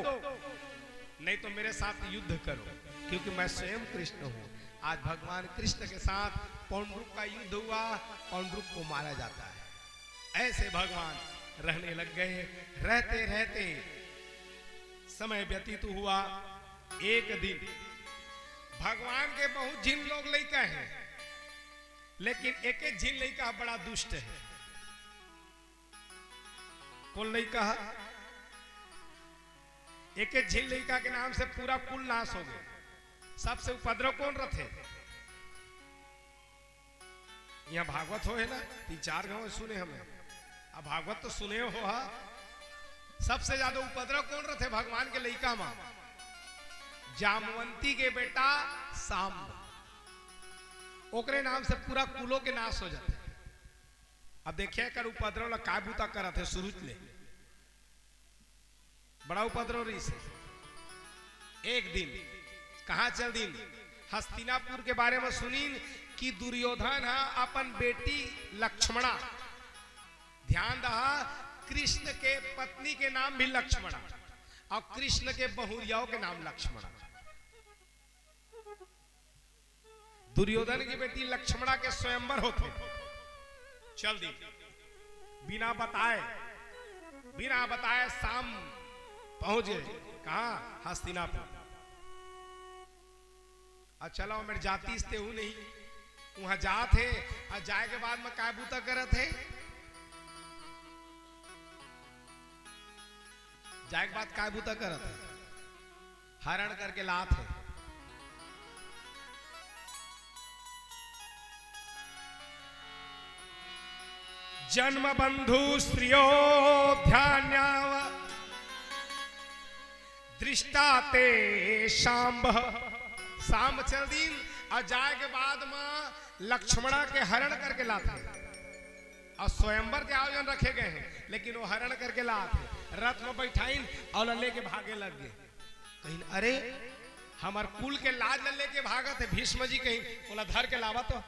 नहीं तो मेरे साथ युद्ध करो, क्योंकि मैं स्वयं कृष्ण हूं। आज भगवान कृष्ण के साथ पौंड्रुक का युद्ध हुआ, पौंड्रुक को मारा जाता है। ऐसे भगवान रहने लग गए। रहते रहते समय व्यतीत हुआ। एक दिन भगवान के बहुत जिन लोग लड़का है, लेकिन एक एक जिन लड़का बड़ा दुष्ट है। कौन लड़का? एक एक झिन लड़का के नाम से पूरा कुल नाश हो गया। सबसे उपद्रव कौन रथे? यहाँ भागवत हो है ना, 3-4 गांव सुने हमें। अब भागवत तो सुने हो हा? सबसे ज्यादा उपद्रव कौन रथे भगवान के लड़का में? जामवंती के बेटा सांब, ओकरे नाम से पूरा कुलों के नाश हो जाते। अब देखिए कर उपद्रव ला का बूता करत है शुरू ले, बड़ा उपद्रव रही से। एक दिन कहा चल दिन हस्तिनापुर के बारे में सुनीन कि दुर्योधन है अपन बेटी लक्ष्मणा, ध्यान रहा कृष्ण के पत्नी के नाम भी लक्ष्मणा और कृष्ण के बहुरियाओं के नाम लक्ष्मणा। दुर्योधन की बेटी लक्ष्मणा के स्वयंवर होते चल दी बिना बताए शाम पहुंच गए कहा हस्तिनापुर। और चलो मेरे जाति से हूं नहीं वहां जात है और जाए के बाद में काय बूता करत है, जाए के बाद काय बूता करत है, हरण करके लात है। जन्म बंधु स्त्रियो ध्यान्याव दृष्टा ते शाम्भ शाम चल दिन और जाए के बाद में लक्ष्मणा के हरण करके लाते और स्वयंवर के आयोजन रखे गए हैं, लेकिन वो हरण करके लाते रथ में बैठाइन और लेके भागे लग गए। कहीं अरे हमार कुल के लाज लेके भागत है। भीष्म जी कहीं बोला धर के लावा तो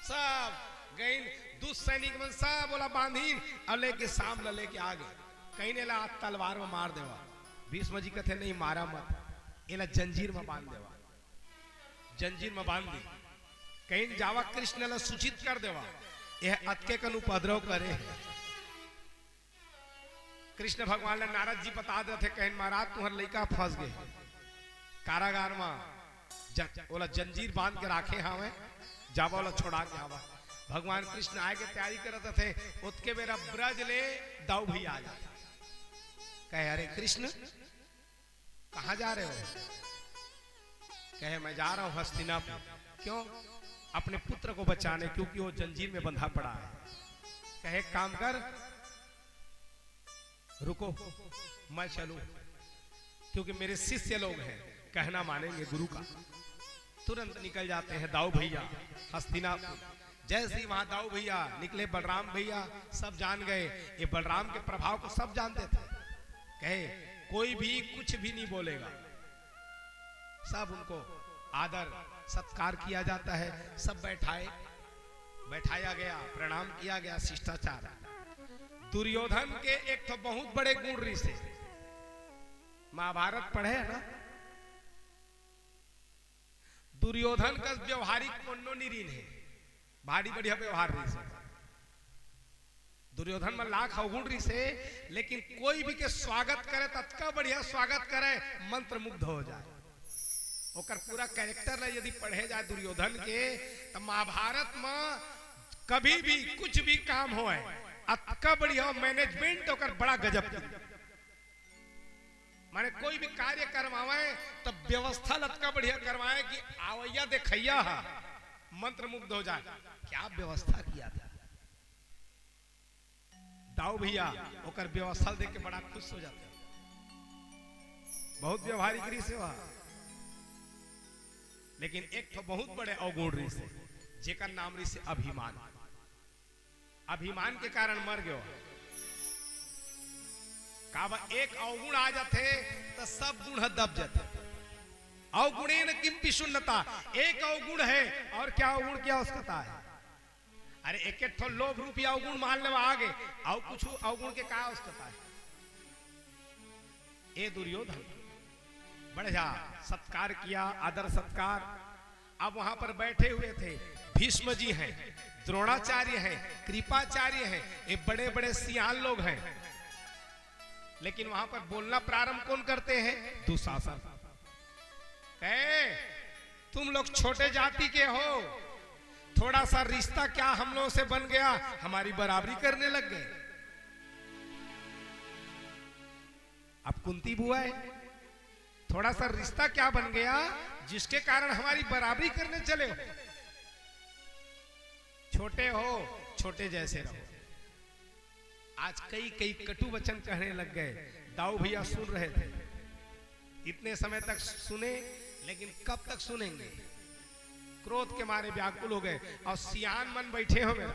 सब गई दुष्ट सैनिक में सब बोला बांधी और लेके शाम लेके आ गए। कहीं ने ला तलवार में मार देवा। भीष्म जी कहते नहीं मारा मत, एला जंजीर में बांध देवा, जंजीर में बांध दी। कहीं जावा कृष्ण ला सूचित कर देवा यह अतके कन उपद्रव करे। कृष्ण भगवान ने नारद जी बता देते कहीं महाराज तुम्हारे लड़का फंस गए कारागार में, बोला जंजीर बांध के राखे हमें जावा बोला छोड़ा के आवा। भगवान कृष्ण आए के तैयारी करते थे उतके मेरा ब्रज ले दाऊ भी आ जाते। कहे अरे कृष्ण कहा जा रहे हो? कहे मैं जा रहा हूं हस्तिनापुर। क्यों? अपने पुत्र को बचाने, क्योंकि वो जंजीर में बंधा पड़ा है। कहे काम कर रुको मैं चलूं, क्योंकि मेरे शिष्य लोग हैं कहना मानेंगे गुरु का। तुरंत निकल जाते हैं दाऊ भैया हस्तिनापुर। जैसे ही वहां दाऊ भैया निकले बलराम भैया सब जान गए। ये बलराम के प्रभाव को सब जानते थे। कहे कोई भी कुछ भी नहीं बोलेगा, सब उनको आदर सत्कार किया जाता है। सब बैठाया गया, प्रणाम किया गया, शिष्टाचार। दुर्योधन के एक तो बहुत बड़े गुण ऋषि, महाभारत पढ़े है ना। दुर्योधन का व्यवहारिक मनोनिरीन है, भारी बढ़िया व्यवहार ऋषि। दुर्योधन में लाख अवगुण ऋषि, लेकिन कोई भी के स्वागत करे तत्का बढ़िया स्वागत करे मंत्र मुग्ध हो जाए। ओकर पूरा कैरेक्टर यदि पढ़े जाए दुर्योधन के तो महाभारत में कभी भी कुछ भी काम हो अतका बढ़िया मैनेजमेंट ओकर बड़ा गजब की। माने कोई भी कार्य करवाए तो व्यवस्था लतका बढ़िया करवाए कि आवैया देखैया मंत्र मुग्ध हो जाए। क्या व्यवस्था किया था दाऊ भैया, ओकर व्यवस्था देख के बड़ा खुश हो जाते। बहुत व्यवहारिक ऋषि हुआ, लेकिन एक तो बहुत बड़े अवगुण ऋषि जेकर नाम ऋषि अभिमान। अभिमान के कारण मर गयो। काबा एक अवगुण आ जाते तो सब गुण दब जाते। अवगुणेन किंपि शून्यता, एक अवगुण है और क्या अवगुण क्या उसका है। अरे एक एक लोभ रूपी अवगुण मान ले आगे और कुछ अवगुण के क्या उसका है। ए दुर्योधन बढ़िया सत्कार किया, आदर सत्कार। अब वहां पर बैठे हुए थे भीष्म जी हैं, द्रोणाचार्य हैं, कृपाचार्य हैं, ये बड़े बड़े सियान लोग हैं। लेकिन वहां पर बोलना प्रारंभ कौन करते हैं? दुशासन। कहे तुम लोग छोटे जाति के हो, थोड़ा सा रिश्ता क्या हम लोगों से बन गया, हमारी बराबरी करने लग गए। अब कुंती बुआ है, थोड़ा सा रिश्ता क्या बन गया जिसके कारण हमारी बराबरी करने चले हो। छोटे हो, छोटे जैसे रहो। आज कई कई कटु वचन कहने लग गए। दाऊ भैया सुन रहे थे, इतने समय तक सुने, लेकिन कब तक सुनेंगे? क्रोध के मारे व्याकुल हो गए। और सियान मन बैठे हो मेरा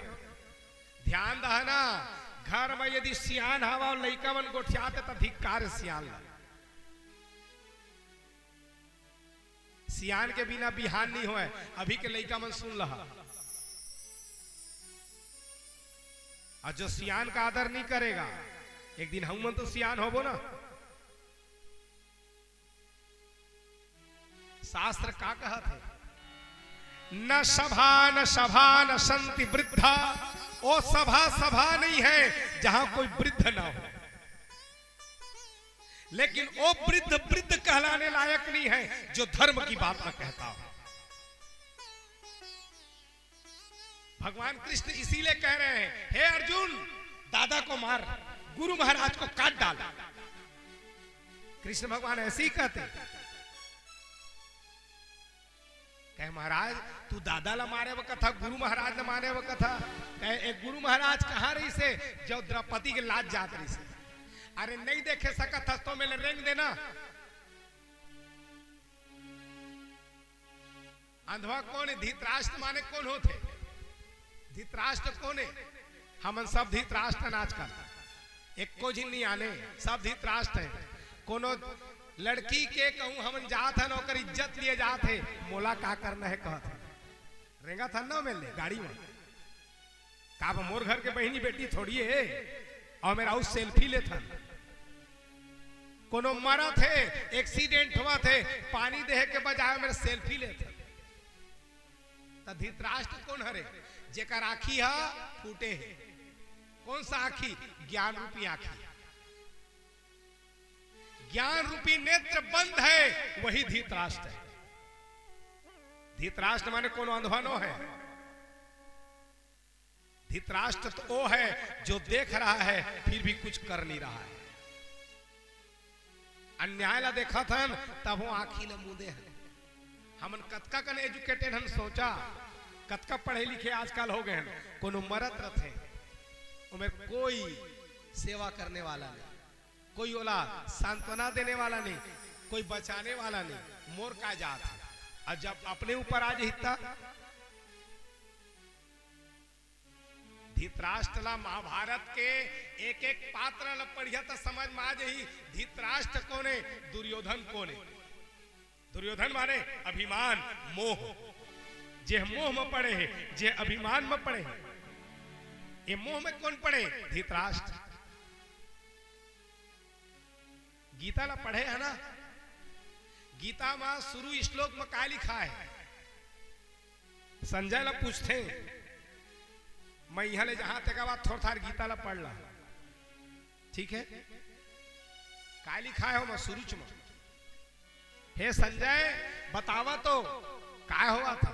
ध्यान दहना, घर में यदि सियान हवा और लइका मन गोठियाते तो धिक्कार सियान ला। सियान के बिना बिहान नहीं होए। अभी के लड़का मन सुन रहा, और जो सियान का आदर नहीं करेगा, एक दिन हम मन तो सियान होबो ना। शास्त्र का कहा थे, न सभा न संति वृद्धा। ओ सभा नहीं है जहां कोई वृद्ध ना हो, लेकिन वो वृद्ध कहलाने लायक नहीं है जो धर्म की बात न कहता हो। भगवान कृष्ण इसीलिए कह रहे हैं, हे अर्जुन, दादा को मार, गुरु महाराज को काट डाल। कृष्ण भगवान ऐसे ही कहते, कहे महाराज तू दादा ला मारे वो कथा, गुरु महाराज न मारे वो कथा। कहे एक गुरु महाराज कहां रही से जो द्रौपदी के लाज जात रही से। अरे नहीं देखे सकत था तो मेरे रेंग देना। अंधवा कौन है? धृतराष्ट्र माने कौन होते? धृतराष्ट्र कौन है? हम सब धृतराष्ट्र आजकल एक को जिन नहीं आने, सब धृतराष्ट्र है। कोनो लड़की के कहूं हम जात है, नौकर इज्जत लिए जात है, मोला का करना है कहत रेंगा था ना मिलने गाड़ी में। का मोर घर के बहनी बेटी थोड़ी है और मेरा उस सेल्फी ले था। कोनो मरा थे, एक्सीडेंट हुआ थे, पानी दे के बजाय मेरे सेल्फी ले था। तो धृतराष्ट्र कौन हरे? जेकर आखी है फूटे है। कौन सा आखी? ज्ञान रूपी आखी। ज्ञान रूपी नेत्र बंद है, वही धृतराष्ट्र है। धृतराष्ट्र माने कोनो अंधवानो है। धृतराष्ट्र तो वो है जो देख रहा है फिर भी कुछ कर नहीं रहा है। अन्याय ला देखा था तब वो आखी ले मुदे है। हमन कतका कन एजुकेटेड हम सोचा, कतका पढ़े लिखे आजकल हो गए हैं। कोनो मरत रथे उमें कोई सेवा करने वाला नहीं, कोई ओला सांत्वना देने वाला नहीं, कोई बचाने वाला नहीं। मोर का जात है। और जब अपने ऊपर आज हिता धृतराष्ट्र ला महाभारत के एक एक पात्र ला पढ़िया तो समझ में आ जाही धृतराष्ट्र कौन है, दुर्योधन कौन है। दुर्योधन माने अभिमान मोह। जे मोह में पड़े है, जे अभिमान में पड़े है। ये मोह में कौन पड़े? धृतराष्ट्र। गीता ला पढ़े है ना? गीता में शुरू श्लोक में क्या लिखा है? संजय ला पूछते मैं यहाँ ले जहां तक बात थोड़ा थार गीता ला पढ़ ला, ठीक है? क्या लिखा है मैं शुरू में? हे संजय बतावा तो क्या हुआ था?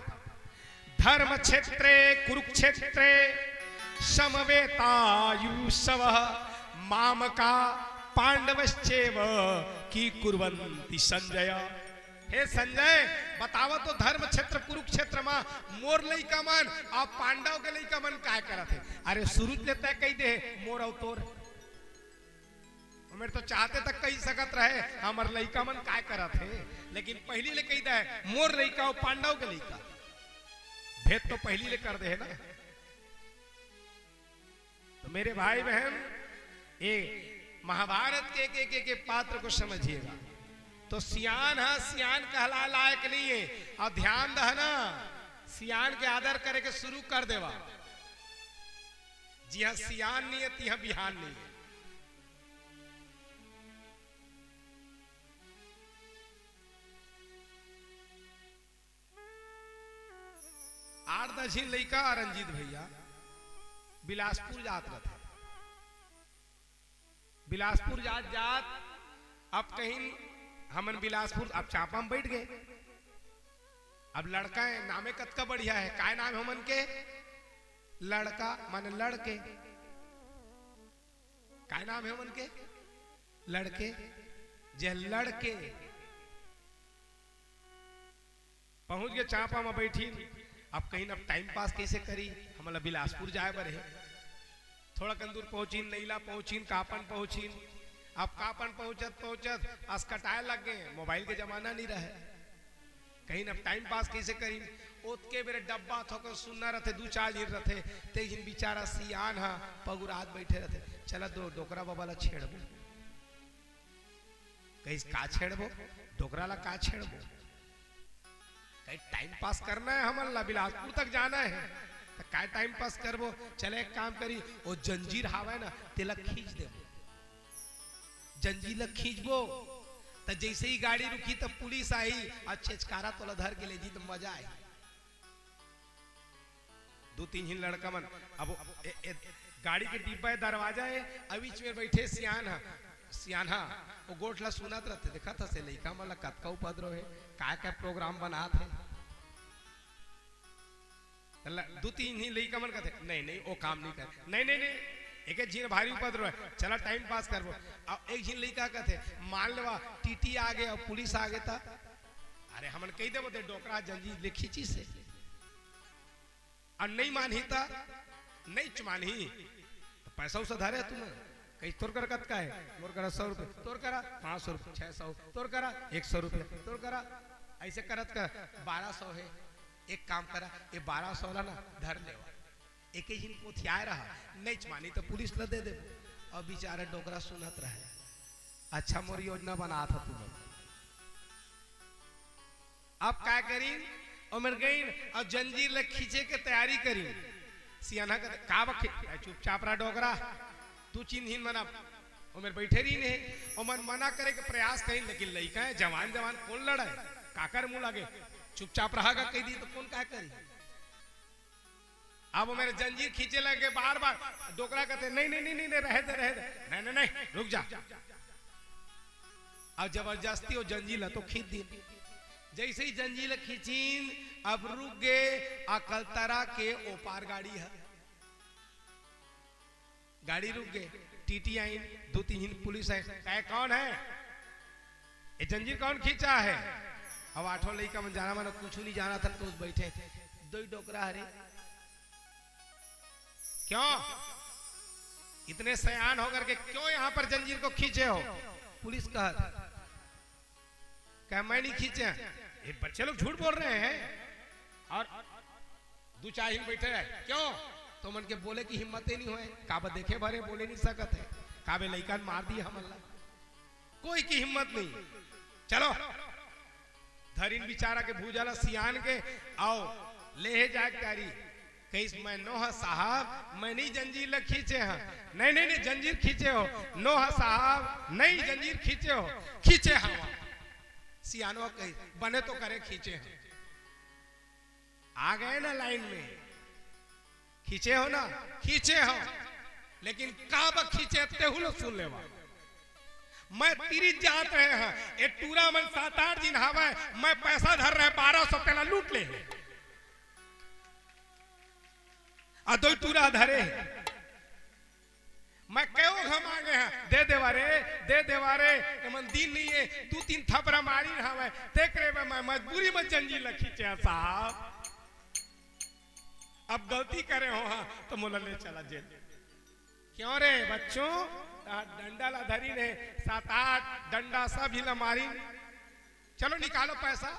धर्म क्षेत्रे कुरुक्षेत्रे समवेतायुषव मामका पांडवश्चेव की कुर्वन्ति संजय। हे संजय बतावा तो धर्म क्षेत्र कुरुक्षेत्र में मोर लइका मन और पांडव के लइका मन काय करत है? अरे शुरू से तय कही दे मोर और तोर, मेरे तो चाहते तक कही सकत रहे हमार लइका मन काय करत है, लेकिन पहली ले कही दे मोर लइका और पांडव के लइका। भेद तो पहली ले कर दे है ना। तो मेरे भाई बहन ये महाभारत के एक पात्र को समझिएगा। तो सियान है, सियान कहला लायक नहीं है। और ध्यान दह ना, सियान के आदर करे के शुरू कर देवा। जी हाँ सियान नहीं है, तिहा बिहान नहीं है। आठ दस ही लड़का रंजीत भैया बिलासपुर जात रहे। बिलासपुर जात अब कहीं हमन बिलासपुर अब चापा में बैठ गए। अब लड़का है, नामे कतका बढ़िया है। काय नाम है हमन के? लड़का माने लड़के। काय नाम है हमन के? लड़के। जे लड़के पहुंच गए चापा में बैठी। अब कहीं अब टाइम पास कैसे करी? हमला बिलासपुर जाए बर है। थोड़ा कंदूर पहुंची, नैला पहुंची, कापन पहुंची। अब कापन पहुंचत अस्कटाए लग गए। मोबाइल के जमाना नहीं रहे, कहीं अब टाइम पास कैसे करी? ओत के मेरे डब्बा थोकर सुनना रहते, दू चार दिन रहते। ते जिन बेचारा सियान हा पगुरात बैठे रहते। चला दो डोकरा बाबा ला छेड़बो। कहीं का छेड़बो? डोकरा ला का छेड़बो? कहीं टाइम पास करना है, हमन ला बिलासपुर तक जाना है, तो काय टाइम पास करबो। चले एक काम करी, वो जंजीर हावे ना तेला खींच देबो, जंजीर खींचबो, तो जैसे ही गाड़ी रुकी तो पुलिस आई और छेचकारा तोला धर के ले जी तो मजा आई। दो तीन ही लड़का मन अब गाड़ी के डिब्बा दरवाजा है, अभी में बैठे सियाना वो गोठला सुनत रहते, देखा था से लइका मन ला कतका उपद्रव है, का प्रोग्राम बनात है। दो तीन ही लइका मन कहते नहीं नहीं वो काम नहीं कर, नहीं नहीं नहीं एक झीन भारी उपद्रव है, चला टाइम पास करबो। अब एक झीन लइका कहते मान लेवा टीटी आ गए और पुलिस आ गए था, अरे हमन कही देबो दे डोकरा जंजीर ले खींची से, और नहीं मानही था नहीं चमानही तो पैसा उसे धरे तुम कहीं तोर कर कत का है, मोर करा 100 रुपए, तोर करा 500 रुपए, 600, तोर करा 100 रुपए, तोर करा ऐसे करत का 1200 है। एक काम करा ये 1200 ला ना धर ले, एक ही दिन पोथियाए रहा नहीं चमानी तो पुलिस ला दे दे। और बेचारा डोकरा सुनत रहे, अच्छा मोर योजना बना था तुम। अब क्या करी, उमर गई और जंजीर ले खींचे के तैयारी करी। सियाना का चुपचाप रहा डोकरा, तू चिन्ह मना उमर बैठे रही नहीं, उमर मना करे के प्रयास करी, लेकिन लड़का है जवान जवान कौन लड़ा है, काकर मुंह लगे, चुपचाप रहा कह दी तो कौन क्या करी। अब मेरे जंजीर खींचे लगे बार बार, डोकरा कहते नहीं नहीं नहीं नहीं रहे दे रहे दे, नहीं नहीं नहीं रुक जा। अब जबरदस्ती वो जंजीर तो खींच दी, जैसे ही जंजीर खींचीन अब रुक गए। अकलतरा के ओपार गाड़ी है, गाड़ी रुक गए, टीटी आई, दो तीन पुलिस है, कौन है ये जंजीर कौन खींचा है। अब आठों लड़का मन जाना मानो कुछ नहीं जाना था, तो बैठे दो डोकरा हरे क्यों इतने सयान होकर के क्यों यहाँ पर जंजीर को खींचे हो। पुलिस कहा मैं नहीं खींचे, ये बच्चे लोग झूठ बोल रहे हैं और दो चार ही बैठे रहे क्यों, तो मन के बोले की हिम्मत ही नहीं हुए, काबा देखे भरे बोले नहीं सकत है, काबे लइका मार दिया हमला, कोई की हिम्मत नहीं। चलो धरीन बिचारा के भूजाला सियान के आओ ले जाए गाड़ी, कहीं मैं नोहा साहब मैं नहीं जंजीर लग खींचे हैं, नहीं नहीं नहीं जंजीर खींचे हो, नोहा साहब नहीं जंजीर खींचे हो, खींचे हवा। सियानो कही बने तो करे खींचे हैं, आ गए ना लाइन में, खींचे हो ना खींचे हो, लेकिन काब खींचे तेहु लोग सुन लेवा। मैं तिरी जात रहे हैं, ये टूरा मन 7-8 दिन हवा, मैं पैसा धर रहे 1200 तेला लूट ले, और दो टूरा धरे मैं क्यों हम आ गए हैं, दे देवा रे मन दिन नहीं है, 2-3 थपरा मारी हवा, देख रहे मैं मजबूरी में जंजीर ल खींचे साहब, अब गलती करे हो हाँ तो मोला ले चला जेल। क्यों रे बच्चों, डंडा ला धरी ने 7-8 डंडा सब ही ला मारी, चलो निकालो पैसा,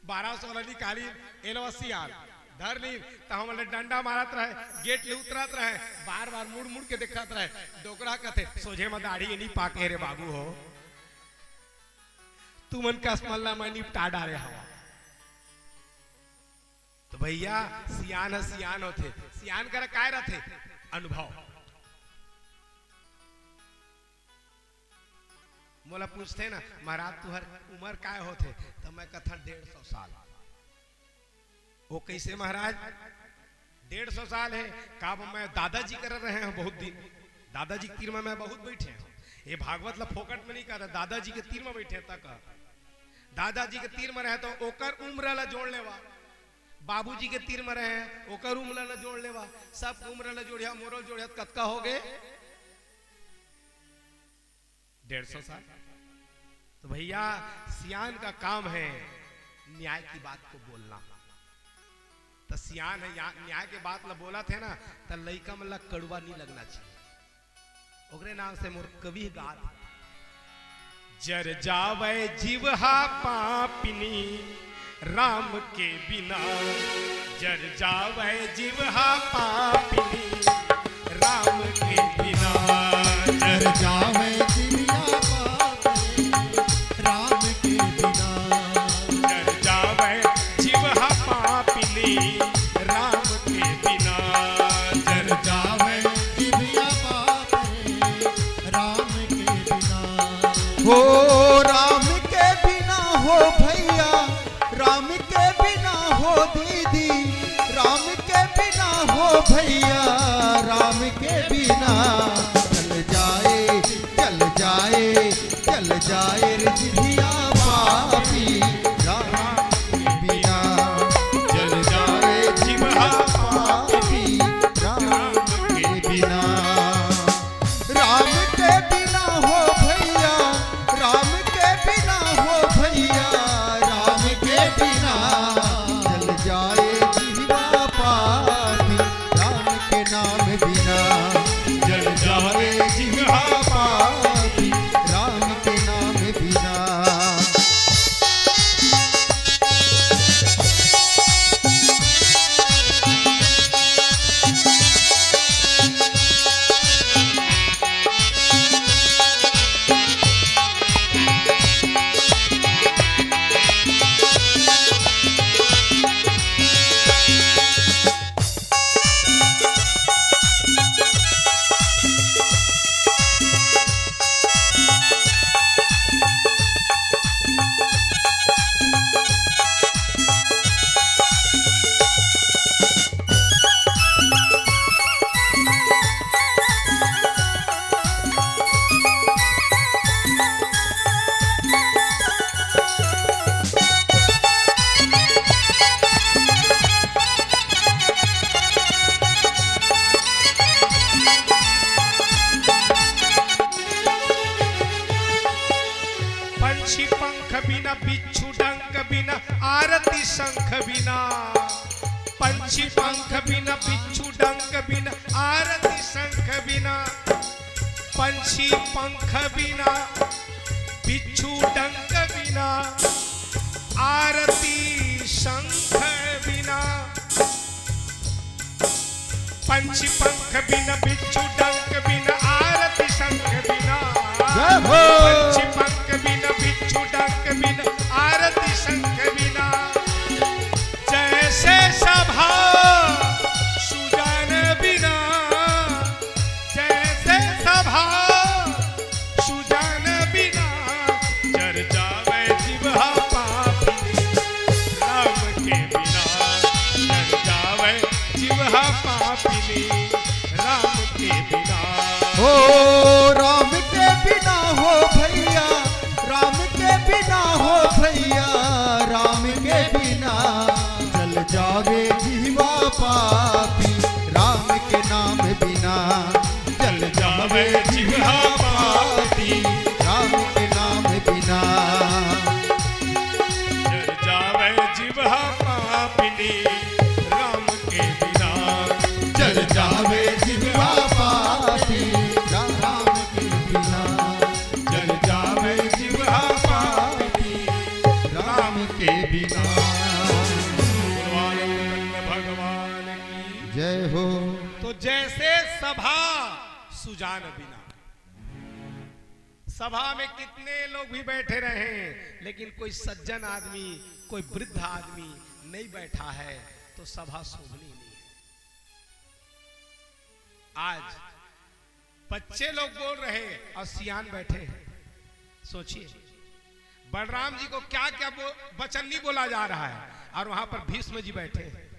1200 ला निकाली, एलो 80 धर ली, तो हम डंडा मारत रहे, गेट ले उतरत रहे, बार बार मुड़ मुड़ के देखत रहे, डोकरा कहते सोझे में दाढ़ी नहीं पाके रे बाबू हो, तू मन का स्मल्ला मैं निपटा डाले हवा। तो भैया सियान होते, सियान कर काय रहते अनुभव। मोला पूछते ना महाराज तुहर उम्र काय होते, तो मैं कथा 150 साल। वो कैसे महाराज 150 साल है, का मैं दादाजी कर रहे हैं बहुत दिन, दादाजी के तीर में मैं बहुत बैठे हैं, ये भागवत ला फोकट में नहीं कर रहा, दादाजी के तीर में बैठे तक, दादाजी के तीर में रहे तो ओकर उम्र ला जोड़ लेवा, बाबूजी के तीर में रहे ओकर उम्र ला जोड़ लेवा, सब उम्र ला जोड़िया मोरो जोड़िया कतका हो गए 150 साल। तो भैया सियान का काम है न्याय की बात को बोलना, तो सियान है न्याय के बात ला बोला थे ना, तो लइका मन ला कड़वा नहीं लगना चाहिए। ओकरे नाम से मोर कवि गात, जर जावे जीवहा पापिनी राम के बिना, जर जावे जीवहा पापिनी राम के बिना, जर जावे जीविया पापिनी राम के बिना, जर जावे भैया राम के बिना चल जाए चल जाए चल जाए रे जिभिया पापी राम के बिना जल जाए जिह्वा पापी राम के बिना राम के बिना हो भैया राम के बिना हो भैया राम के बिना चल जाए जिह्वा पापी राम के नाम बिना जल जाए जिह्वा पापी राम के नाम बिना पंछी पंख बिना बिच्छू डंक बिना आरती शंख बिना पंछी पंख बिना बिच्छू डंक बिना आरती शंख बिना पंछी पंख बिना बिच्छू डंक बिना आरती शंख बिना पंछी पंख बिना बिच्छू डंक बिना आरती शंख बिना जय हो। पंछी पंख बिना बिच्छू डंक बिना आरती शंख बिना जैसे सभा सुजान बिना जैसे सभा सुजान बिना जर जावे जिह्वा पापी राम के बिना जर जावे जिह्वा पापिनी राम के बिना हो राम के बिना हो भैया राम के बिना हो भैया राम के बिना चल जावे जीवा पापी राम के नाम बिना चल जावे जीवा पापी राम के नाम बिना जर जावे जिह्वा पापिनी राम के बिना चल जावे जीवा पापी राम के बिना जर जावे जिह्वा पापिनी राम के बिना गुरुवायूर भगवान की जय हो। तो जैसे सभा सुजान बिना सभा में कितने लोग भी बैठे रहे लेकिन कोई सज्जन आदमी कोई वृद्ध आदमी नहीं बैठा है तो सभा शोभनी नहीं है। आज बच्चे लोग बोल रहे और सियान बैठे हैं। सोचिए बलराम जी को क्या क्या वचन नहीं बोला जा रहा है और वहां पर भीष्म जी बैठे हैं।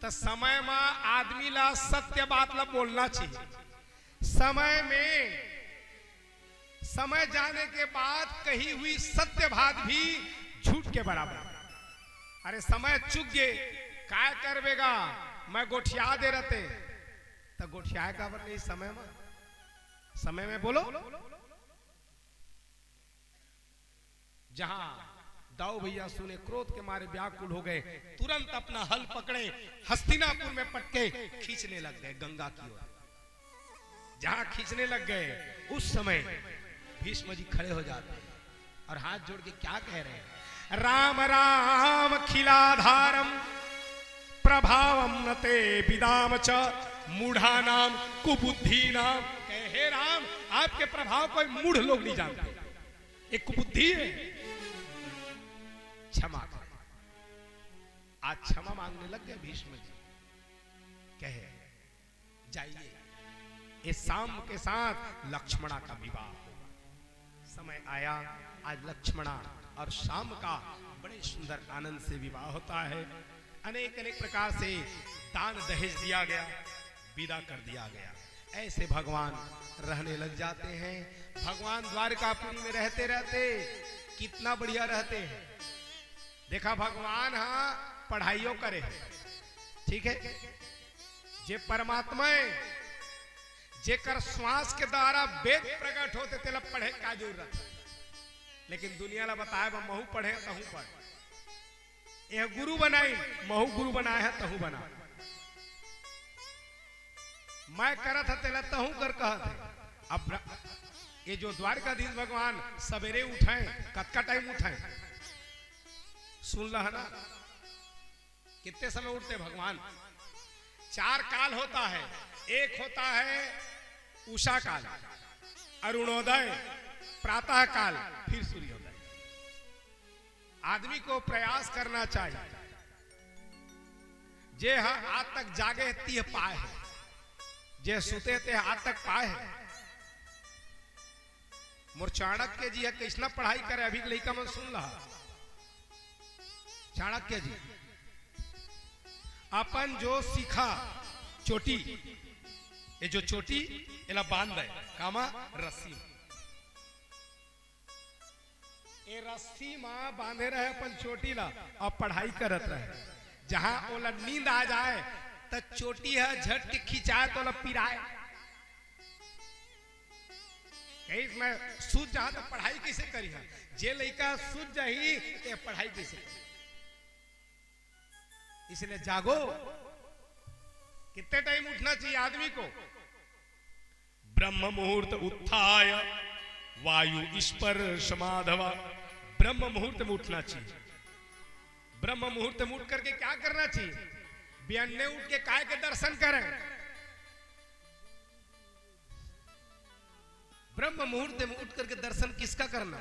तो समय में आदमी ला सत्य बात ला बोलना चाहिए। समय में समय जाने के बाद कही हुई सत्य बात भी झूठ के बराबर। अरे समय चुक गए काय करवेगा मैं गोठिया दे रहते तो गोठिया का बर नहीं समय में बोलो। जहां दाऊ भैया सुने क्रोध के मारे व्याकुल हो गए तुरंत अपना हल पकड़े हस्तिनापुर में पटके खींचने लग गए गंगा की ओर। जहां खींचने लग गए उस समय भीष्म जी खड़े हो जाते हैं और हाथ जोड़ के क्या कह रहे हैं, राम राम खिलाधारम प्रभावम नते विदाम च मूढ़ानाम कुबुद्धि नाम। कहे राम आपके प्रभाव को मूढ़ लोग नहीं जानते, एक कुबुद्धि है। क्षमा करें। आज क्षमा मांगने लग गए भीष्म जी। कहे जाइए इस शाम के साथ लक्ष्मणा का विवाह होगा। समय आया आज लक्ष्मणा और शाम का बड़े सुंदर आनंद से विवाह होता है। अनेक अनेक प्रकार से दान दहेज दिया गया, विदा कर दिया गया। ऐसे भगवान रहने लग जाते हैं। भगवान द्वारकापुरी में रहते रहते कितना बढ़िया रहते हैं। देखा भगवान हाँ पढ़ाइयों करे, ठीक है, जे परमात्मा जेकर श्वास के द्वारा वेद प्रकट होते तेला पढ़े का जरूरत है। लेकिन दुनिया ला बताए महू पढ़े तहू पढ़, यह गुरु बनाई महू गुरु बनाए है तहू बना, मैं करत है तेला तहू कर कहत है। अब ये जो द्वारकाधीश भगवान सवेरे उठाए, कतका टाइम उठाए सुन रहा ना, कितने समय उठते भगवान? 4 काल होता है। एक होता है उषा काल, अरुणोदय, प्रातः काल, फिर सूर्योदय। आदमी को प्रयास करना चाहिए, जे आज तक जागे तीह पाए है, जे सुते ते आज तक पाए है। मोर चाणक्य जी है किसना पढ़ाई करे, अभी लड़का मन सुन रहा। चाणक्य जी अपन जो सीखा चोटी, ये जो चोटी एला बांध दे कामा रस्सी, ये रस्सी मां बांधे रहे अपन चोटी ला और पढ़ाई करत रहे। जहां ओला नींद आ जाए तो चोटी है झट के खिंचाए तो ओला पिराए। मैं सूझ जहां तो पढ़ाई कैसे करी है, जे लड़का सूझ जाही ये पढ़ाई कैसे करी। इसलिए जागो। कितने टाइम उठना चाहिए आदमी को? ब्रह्म मुहूर्त उत्थाय वायु स्पर्श माधवा। ब्रह्म मुहूर्त में उठना चाहिए। ब्रह्म मुहूर्त में उठ करके क्या करना चाहिए? बियन्ने उठ के काय के दर्शन करें। ब्रह्म मुहूर्त में उठ करके दर्शन किसका करना?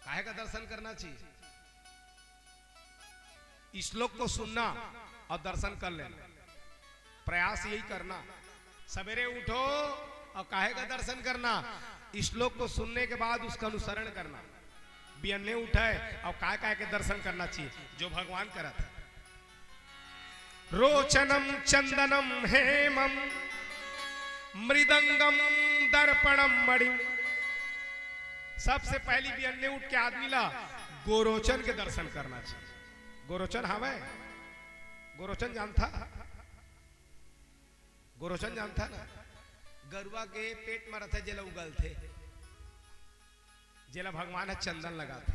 काहे का दर्शन करना चाहिए? श्लोक को सुनना और दर्शन कर लेना। प्रयास यही करना। सवेरे उठो और काहे का दर्शन करना? श्लोक को सुनने के बाद उसका अनुसरण करना। बियन्ने उठाए और काय काय के दर्शन करना चाहिए जो भगवान करा था। रोचनम चंदनम हेमम मृदंगम दर्पणम मणि। सबसे पहली बियन्ने उठ के आदमी ला गोरोचन के दर्शन करना चाहिए। गोरोचन हवे? गोरोचन जानता? गोरोचन जानता ना? गरुआ के पेट में रहते जेला उगल थे, जेला भगवान है चंदन लगाते।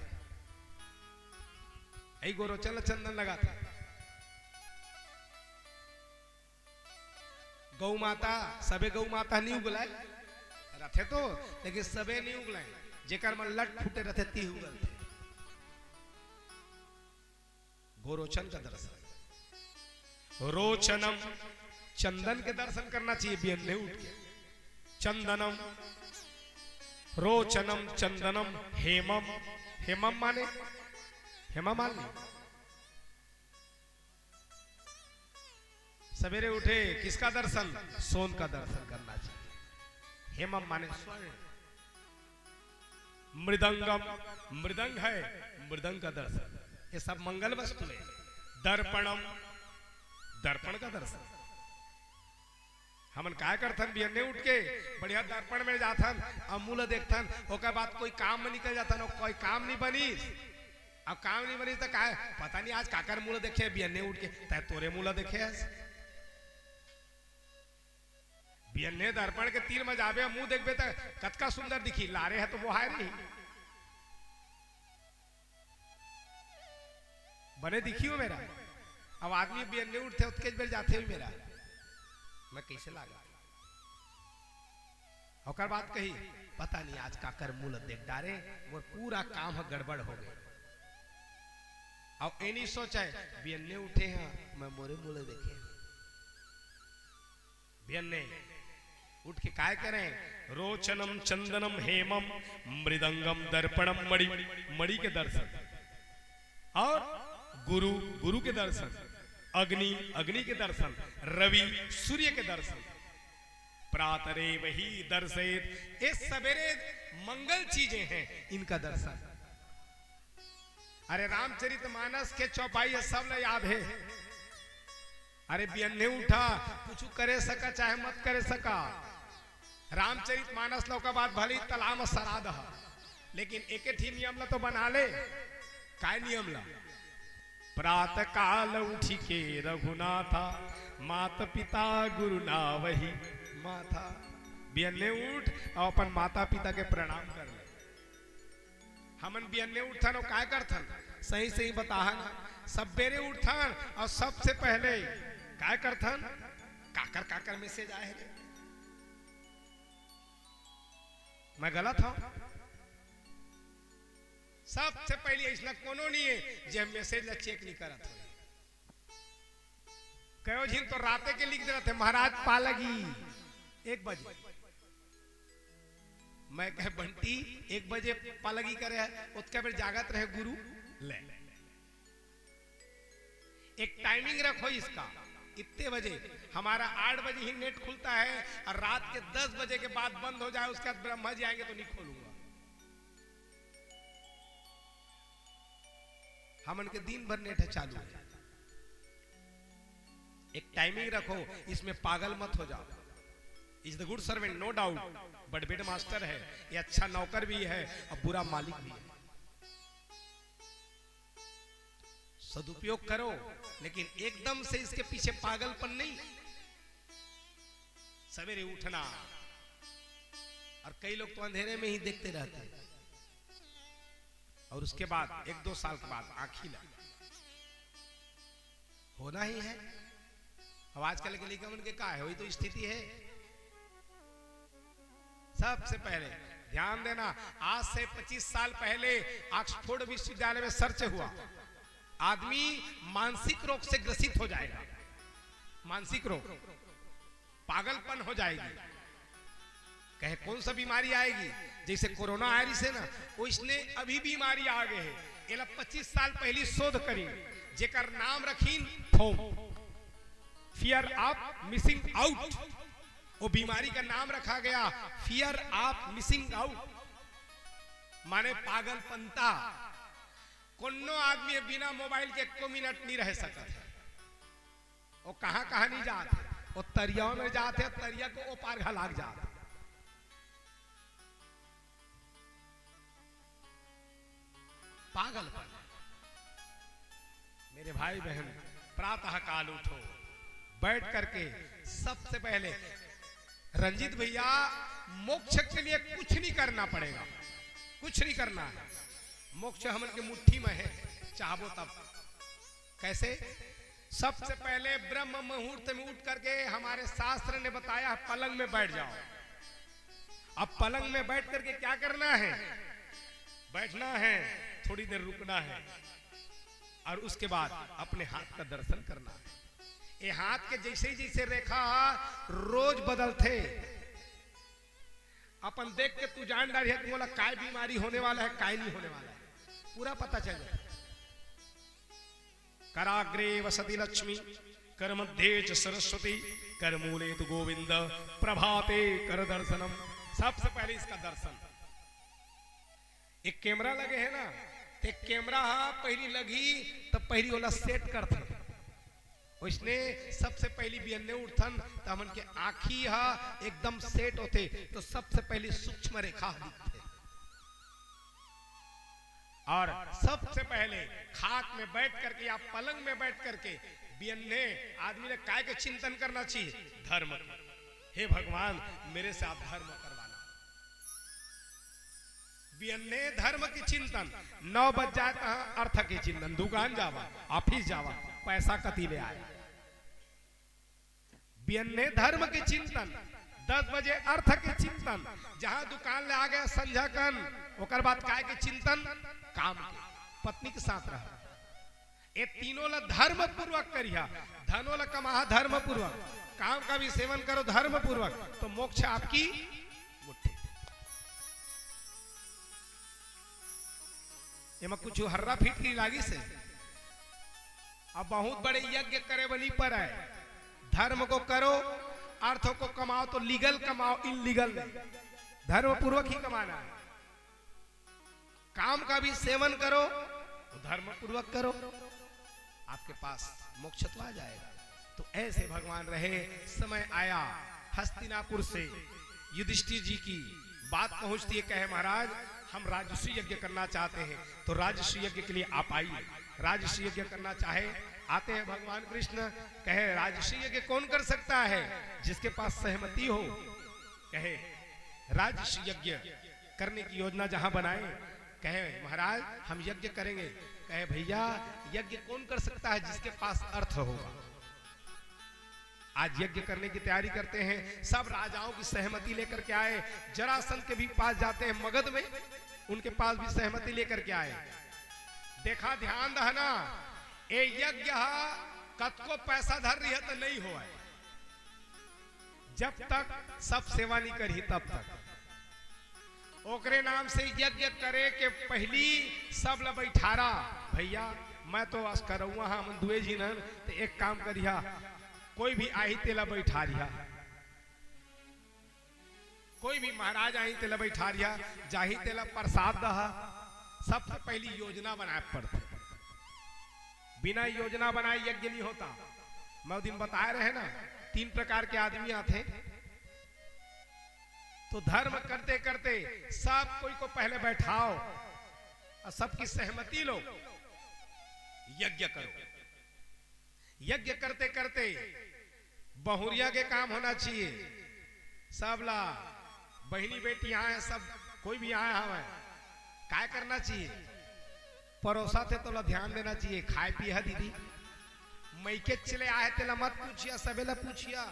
यही गोरोचन ला चंदन लगाते। गौ माता, सबे गौ माता नहीं उगलाए रथे तो, लेकिन सबे नहीं उगलाए। जेकर मन लट फूटे रहते ती उगल थे। गोरोचन का दर्शन। रोचनम चंदन के दर्शन करना चाहिए बियन्ने उठ के। चंदनम, रोचनम, चंदनम, हेमम। हेमम माने हेमा मालिनी। सवेरे उठे किसका दर्शन? सोन का दर्शन करना चाहिए। हेमम माने स्वर्ण। मृदंगम, मृदंग है, मृदंग का दर्शन। ये सब मंगल वस्तु है। दर्पणम, दर्पण का दर्शन। हमन क्या करथन? बियन्ने उठ के बढ़िया दर्पण में जाथन और मूल देखथन। ओकर बाद कोई काम में निकल जाथन और कोई काम नहीं बनी। अब काम नहीं बनी तो का पता नहीं आज काकर मूल देखे बियन्ने उठ के तय तोरे मूल देखे। बियन्ने दर्पण के तीर में जाबे मुंह देखबे तो कतका सुंदर दिखी। लारे है तो वो है नहीं बने दिखी हो मेरा। अब आदमी बियन्ने उठते उतके बेर जाते हुए मेरा मैं कैसे लागा। और बात कही पता नहीं आज काकर मूल देख डारे वो पूरा काम है गड़बड़ हो गए। अब ये नहीं सोचा है बियन्ने उठे हैं मैं मोरे मूल देखे। बियन्ने उठ के काय करें? रोचनम चंदनम हेमम मृदंगम दर्पणम मणि। मणि के दर्शन। और गुरु, गुरु के दर्शन। अग्नि, अग्नि के दर्शन। रवि, सूर्य के दर्शन। प्रातरे वही दर्शित। ये सवेरे मंगल चीजें हैं, इनका दर्शन। अरे रामचरितमानस के चौपाई है, सब ल याद है। अरे बियन्ने उठा, कुछ करे सका चाहे मत करे सका। रामचरितमानस लो का बात भली तलाम सराद है, लेकिन एक ही नियम ला तो बना ले। काय नियम ला? प्रातः काल उठी के रघुनाथा, माता पिता गुरु ना वही माथा। बियन्ने उठ और अपन माता पिता के प्रणाम कर ले। हमन बियन्ने उठन और काय करथन? सही सही बताहन, सबेरे उठन और सबसे पहले काय करथन? काकर काकर मैसेज आए रे, मैं गलत हूं? सबसे पहले ऐसा कोनो नहीं है जो मैसेज ला चेक नहीं करत हो। कहो झिन तो राते के लिख देते महाराज पालगी 1 बजे। मैं कह बंटी 1 बजे पालगी करे है, उसके फिर जागत रहे गुरु ले। एक टाइमिंग रखो इसका, इतने बजे हमारा 8 बजे ही नेट खुलता है और रात के 10 बजे के बाद बंद हो जाए, उसके बाद ब्रह्मा जी आएंगे तो नहीं खोलूंगा। हमन के दिन भर नेट है चालू है। एक टाइमिंग रखो, इसमें पागल मत हो जाओ। Is the good servant no doubt, but bad master है, ये अच्छा नौकर भी है और बुरा मालिक भी है। सदुपयोग करो, लेकिन एकदम से इसके पीछे पागलपन नहीं। सवेरे उठना, और कई लोग तो अंधेरे में ही देखते रहते हैं, और उसके बाद 1-2 साल के बाद आँखी ला होना ही है। अब आजकल के लिखा के का है, वही तो स्थिति है। सबसे पहले ध्यान देना, आज से 25 साल पहले ऑक्सफोर्ड विश्वविद्यालय में सर्च हुआ, आदमी मानसिक रोग से ग्रसित हो जाएगा। मानसिक रोग, पागलपन हो जाएगी। कहे कौन सा बीमारी आएगी? जैसे कोरोना वायरस है ना, वो इसने अभी बीमारी आ गए है। एला 25 साल पहले शोध करी, जेकर नाम रखीन FOMO, fear of missing out. वो बीमारी का नाम रखा गया फियर ऑफ मिसिंग आउट, माने पागलपंता। कोनो आदमी बिना मोबाइल के 1 मिनट नहीं रह सकता है। वो कहां कहां नहीं जाते, वो तरिया में जाते, तरिया को ओ पार घलाग जाते। पागलपन। मेरे भाई बहन, प्रातः काल उठो, बैठ करके सबसे पहले रंजीत भैया, मोक्ष के लिए कुछ नहीं करना पड़ेगा, कुछ नहीं करना है। मोक्ष हमन के मुट्ठी में है, चाहो तब। कैसे? सबसे पहले ब्रह्म मुहूर्त में उठ करके हमारे शास्त्र ने बताया पलंग में बैठ जाओ। अब पलंग में बैठ करके क्या करना है? बैठना है, थोड़ी देर रुकना है, और उसके बाद अपने हाथ का दर्शन करना है। ये हाथ के जैसे जैसे रेखा रोज बदलते, अपन देख के तू जान डाली है कि बोला काय बीमारी होने वाला है, काय नहीं होने वाला है, पूरा पता चल जाए। कराग्रे वसति लक्ष्मी, कर मध्ये च सरस्वती, कर मूले तु गोविंद, प्रभाते कर दर्शनम। सबसे पहले इसका दर्शन। एक कैमरा लगे है ना, ते कैमरा पहली लगी तब पहली वाला सेट करते, उसने सबसे पहली बियन्ने उठन तो हमन के आँखी एकदम सेट होते, तो सबसे पहली सूक्ष्म रेखा दिखते, और सबसे पहले खाट में बैठ करके या पलंग में बैठ करके बियन्ने आदमी ने काय के चिंतन करना चाहिए? धर्म। हे भगवान, मेरे से आप धर्म करवाना। बियन्ने धर्म की चिंतन। 9 बज जाए तो अर्थ के चिंतन, दुकान जावा, ऑफिस जावा, पैसा कती ले आए। बियन्ने धर्म के चिंतन, 10 बजे अर्थ के चिंतन, जहां दुकान ले आ गया संझाकन, ओकर बाद काय के चिंतन? काम के, पत्नी के साथ रहा। ये तीनों ला धर्म पूर्वक करिया। धनो ला कमा धर्म पूर्वक, काम का भी सेवन करो धर्म पूर्वक, तो मोक्ष आपकी मुट्ठी। एमा कुछ हर्रा फिटरी लागी से। अब बहुत बड़े यज्ञ करे बनी पर है। धर्म को करो, अर्थों को कमाओ, तो लीगल कमाओ, इनलीगल नहीं, धर्म पूर्वक ही कमाना है। काम का भी सेवन करो, तो धर्म पूर्वक करो, आपके पास मोक्ष तो आ जाएगा। तो ऐसे भगवान रहे। समय आया हस्तिनापुर से युधिष्ठिर जी की बात पहुंचती है, कहे महाराज हम राजस्व यज्ञ करना चाहते हैं। तो राजस्व यज्ञ के लिए आप आइए। राजस्व यज्ञ करना चाहे आते हैं भगवान कृष्ण। कहे राजस्व यज्ञ कौन कर सकता है? जिसके पास सहमति हो। कहे राजस्व यज्ञ करने की योजना जहां बनाए। कहे महाराज हम यज्ञ करेंगे। कहे भैया यज्ञ कौन कर सकता है? जिसके पास अर्थ होगा। आज यज्ञ करने की तैयारी करते हैं, सब राजाओं की सहमति लेकर के आए। जरासंध के भी पास जाते हैं मगध में, उनके पास भी सहमति लेकर के आए। देखा ध्यान दहना, ए यज्ञ कत को पैसा धर रही है तो नहीं हुआ है। जब तक सब सेवा नहीं करी तब तक ओकरे नाम से यज्ञ करे के पहली सब ल बैठारा। भैया मैं तो अस करूँगा हम दुए जी न, तो एक काम करिया, कोई भी आई तेला बैठा रिया, कोई भी महाराज आई तेला बैठा रिया, जाही तेला प्रसाद दहा। सबसे पहली योजना बनाए पड़ती, बिना योजना बनाए यज्ञ नहीं होता। मैं दिन बताए रहे ना 3 प्रकार के आदमी आते। तो धर्म करते करते सब कोई को पहले बैठाओ और सबकी सहमति लो, यज्ञ करो। यज्ञ करते करते बहुरिया के काम होना चाहिए। सब ला बहनी बेटी आए, सब कोई भी आया हमें काय करना चाहिए? परोसा थे तो ला ध्यान देना चाहिए। खाए पिया दीदी मैके चले आए तेला मत पूछिया, सबेला पूछिया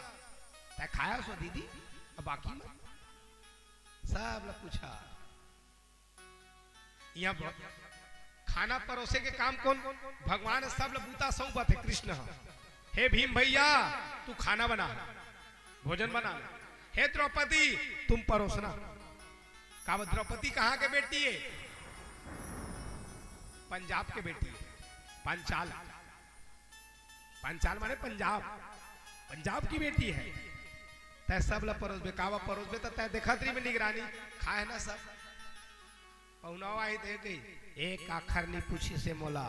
तय खाया सो दीदी, अब बाकी मत सब ला पूछा। यहाँ खाना परोसे के काम कौन? भगवान सब ला बूता सौंपा थे कृष्ण। हे भीम भैया तू खाना बना, भोजन बना। हे द्रौपदी तुम परोसना। कहा द्रौपदी कहाँ के बेटी है? पंजाब के बेटी है। पंचाल, पंचाल माने पंजाब, पंजाब की बेटी है। तय सब ला परोसबे। कावा परोसबे तो तय देखा में निगरानी खाए ना सब। पहुनावा आई दे गई, एक आखर नहीं पूछी से मोला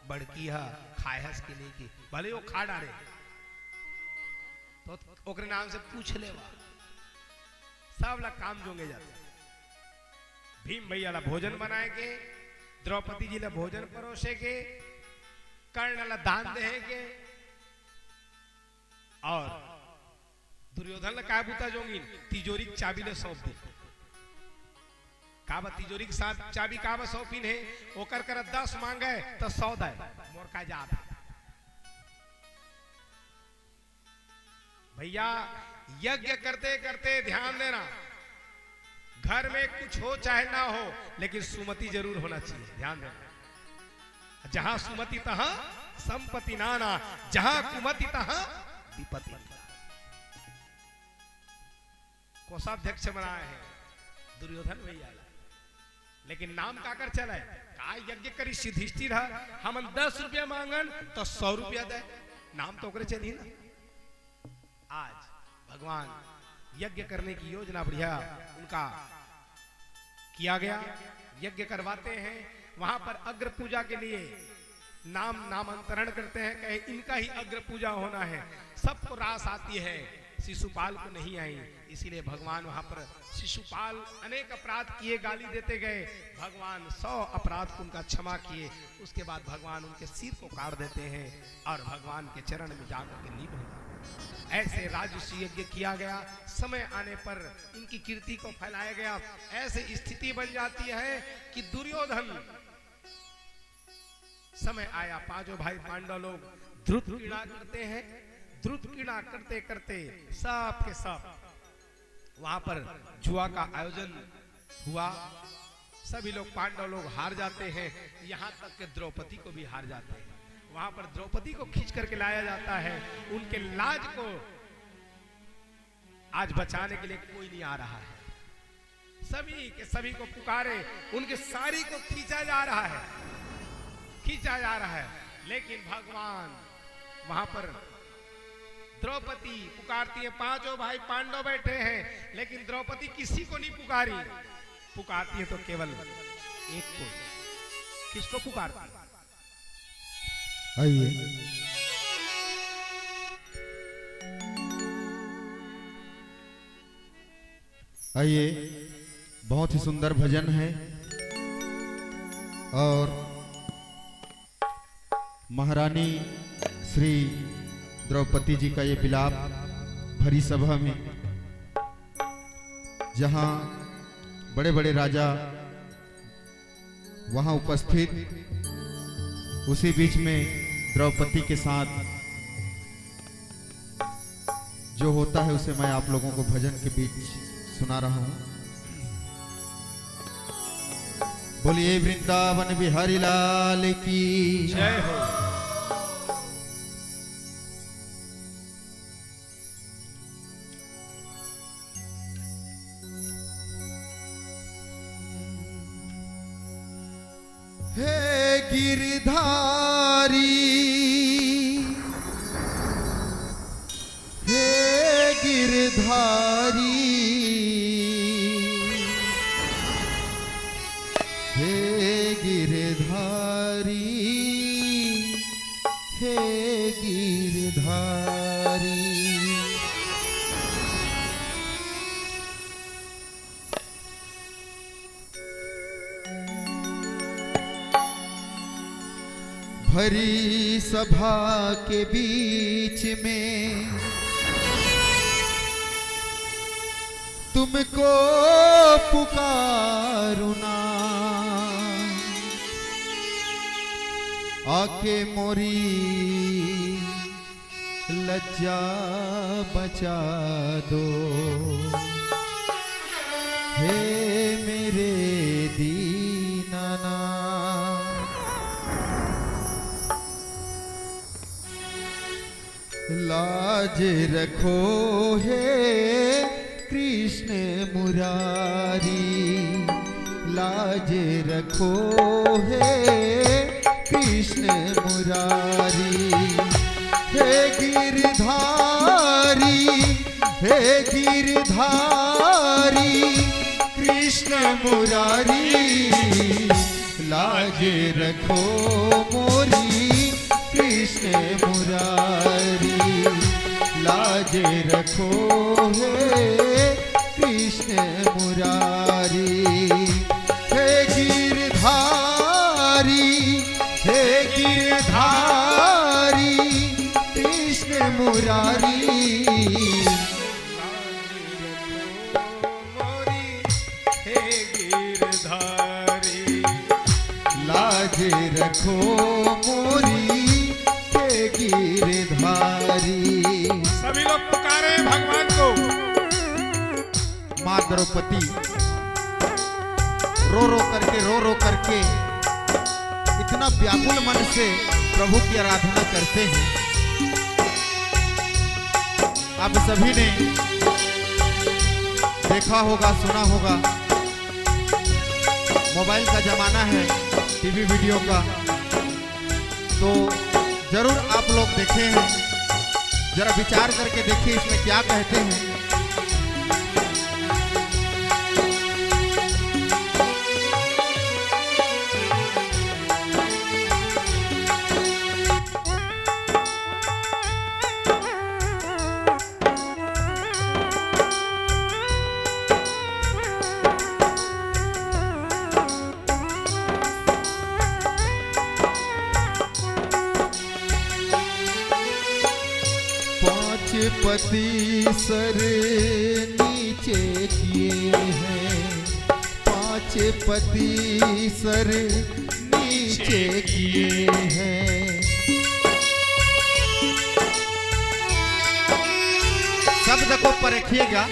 बड़की है खाए हस की नहीं की, भले वो खा डाले तो ओकरे नाम से पूछ लेवा। सब ला काम जोंगे जाते। भीम भैया ला भोजन बनाएंगे, द्रौपदी जी ला भोजन परोसेगे, कर्ण ला दान देंगे और दुर्योधन ला काय बूता जोंगी तिजोरी की चाबी ले सौंप दी। काबा तिजोरी के साथ चाबी काबा सौंपिन है, ओकर कर 10 मांगे तो 100 दे। मोर का जात भैया यज्ञ करते करते ध्यान देना, घर में कुछ हो चाहे ना हो लेकिन सुमति जरूर होना चाहिए। ध्यान देना, जहां सुमति तहां संपत्ति नाना, जहां कुमति तहां विपत्ति। कोषाध्यक्ष बनाए हैं दुर्योधन भैया, लेकिन नाम काकर चला है? का यज्ञ करी सिद्धिष्ठिर है, हम 10 रुपया मांगन तो 100 रुपया दे, नाम तो ओकरे चली ना। आज भगवान यज्ञ करने की योजना बढ़िया उनका किया गया। यज्ञ करवाते हैं, वहां पर अग्र पूजा के लिए नामांतरण करते हैं, कहे इनका ही अग्र पूजा होना है। सबको रास आती है, शिशुपाल को नहीं आई, इसीलिए भगवान वहां पर शिशुपाल अनेक अपराध किए, गाली देते गए। भगवान 100 अपराध को उनका क्षमा किए। उसके बाद भगवान उनके सिर को काट देते हैं और भगवान के चरण में जाकर के लीन हो जाते। ऐसे राजस्व यज्ञ किया गया। समय आने पर इनकी कीर्ति को फैलाया गया। ऐसे स्थिति बन जाती है कि दुर्योधन, समय आया पांचों भाई पांडव लोग द्रुत क्रीड़ा करते हैं। द्रुत क्रीड़ा करते करते सब के सब वहां पर जुआ का आयोजन हुआ। सभी लोग पांडव लोग हार जाते हैं, यहां तक कि द्रौपदी को भी हार जाते हैं। वहां पर द्रौपदी को खींच करके लाया जाता है। उनके लाज को आज बचाने के लिए कोई नहीं आ रहा है। सभी के सभी को पुकारे, उनके साड़ी को खींचा जा रहा है, खींचा जा रहा है। लेकिन भगवान वहां पर द्रौपदी पुकारती है। पांचों भाई पांडव बैठे हैं, लेकिन द्रौपदी किसी को नहीं पुकारी। पुकारती है तो केवल एक को। किसको पुकारती है? आइए आइए, बहुत ही सुंदर भजन है और महारानी श्री द्रौपदी जी का ये विलाप भरी सभा में, जहां बड़े बड़े राजा वहां उपस्थित, उसी बीच में द्रौपदी के साथ जो होता है उसे मैं आप लोगों को भजन के बीच सुना रहा हूं। बोलिए वृंदावन बिहारी लाल की जय हो। हे गिरधारी, हे गिरधारी, हे गिरधारी, हे गिरधारी। भरी सभा के बीच में तुमको पुकारूं ना, आके मोरी लज्जा बचा दो। हे मेरे दीनानाथ, लाज रखो हे कृष्ण मुरारी, लाज रखो हे कृष्ण मुरारी। हे गिरधारी, हे गिरधारी, कृष्ण मुरारी, लाज रखो मोरी कृष्ण मुरारी, लाज रखो हे कृष्ण मुरारी। हे गिरधारी, हे गिरधारी, कृष्ण मुरारी, लाज रखो मोरी हे गिरधारी। सभी लोग पुकारे भगवान को। माँ द्रौपदी रो रो करके इतना व्याकुल मन से प्रभु की आराधना करते हैं। आप सभी ने देखा होगा, सुना होगा, मोबाइल का जमाना है, टीवी वीडियो का, तो जरूर आप लोग देखे हैं। जरा विचार करके देखिए इसमें क्या कहते हैं। पति सर नीचे किए हैं, 5 पति सर नीचे किए हैं। शब्द को परखिएगा।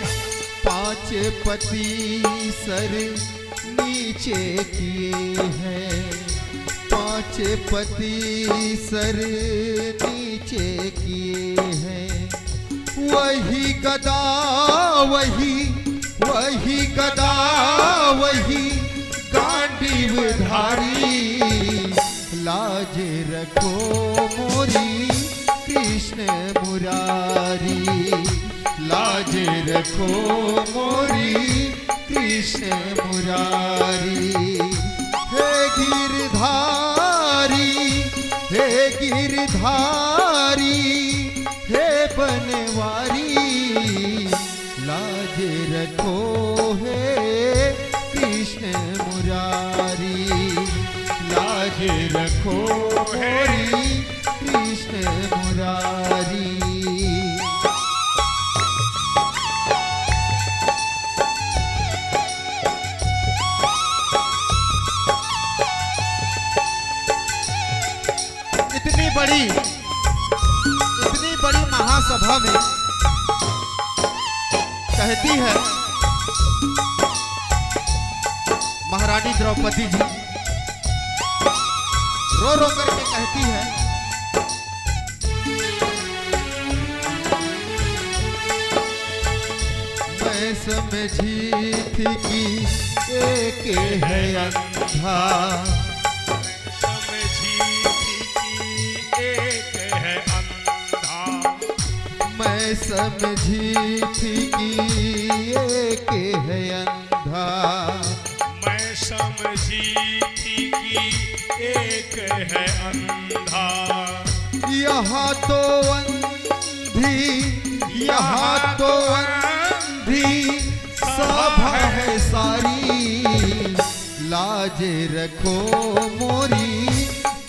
5 पति सर नीचे किए हैं, 5 पति सर नीचे किए हैं। वही गदा, वही गदा, वही गांडीवधारी, लाज रखो मोरी कृष्ण मुरारी, लाज रखो मोरी कृष्ण मुरारी। हे गिरधारी, हे गिरधारी हे बनवारी लाज रखो हे कृष्ण मुरारी लाज रखो हे कृष्ण मुरारी। इतनी बड़ी महासभा में कहती है महारानी द्रौपदी जी, रो रो करके कहती है, मैं समझी थी कि एक है अंधा, मैं समझी थी कि एक है अंधा, मैं समझी थी कि एक है अंधा, यहाँ तो अंधी, यहाँ तो अंधी सभा है सारी, लाज रखो मोरी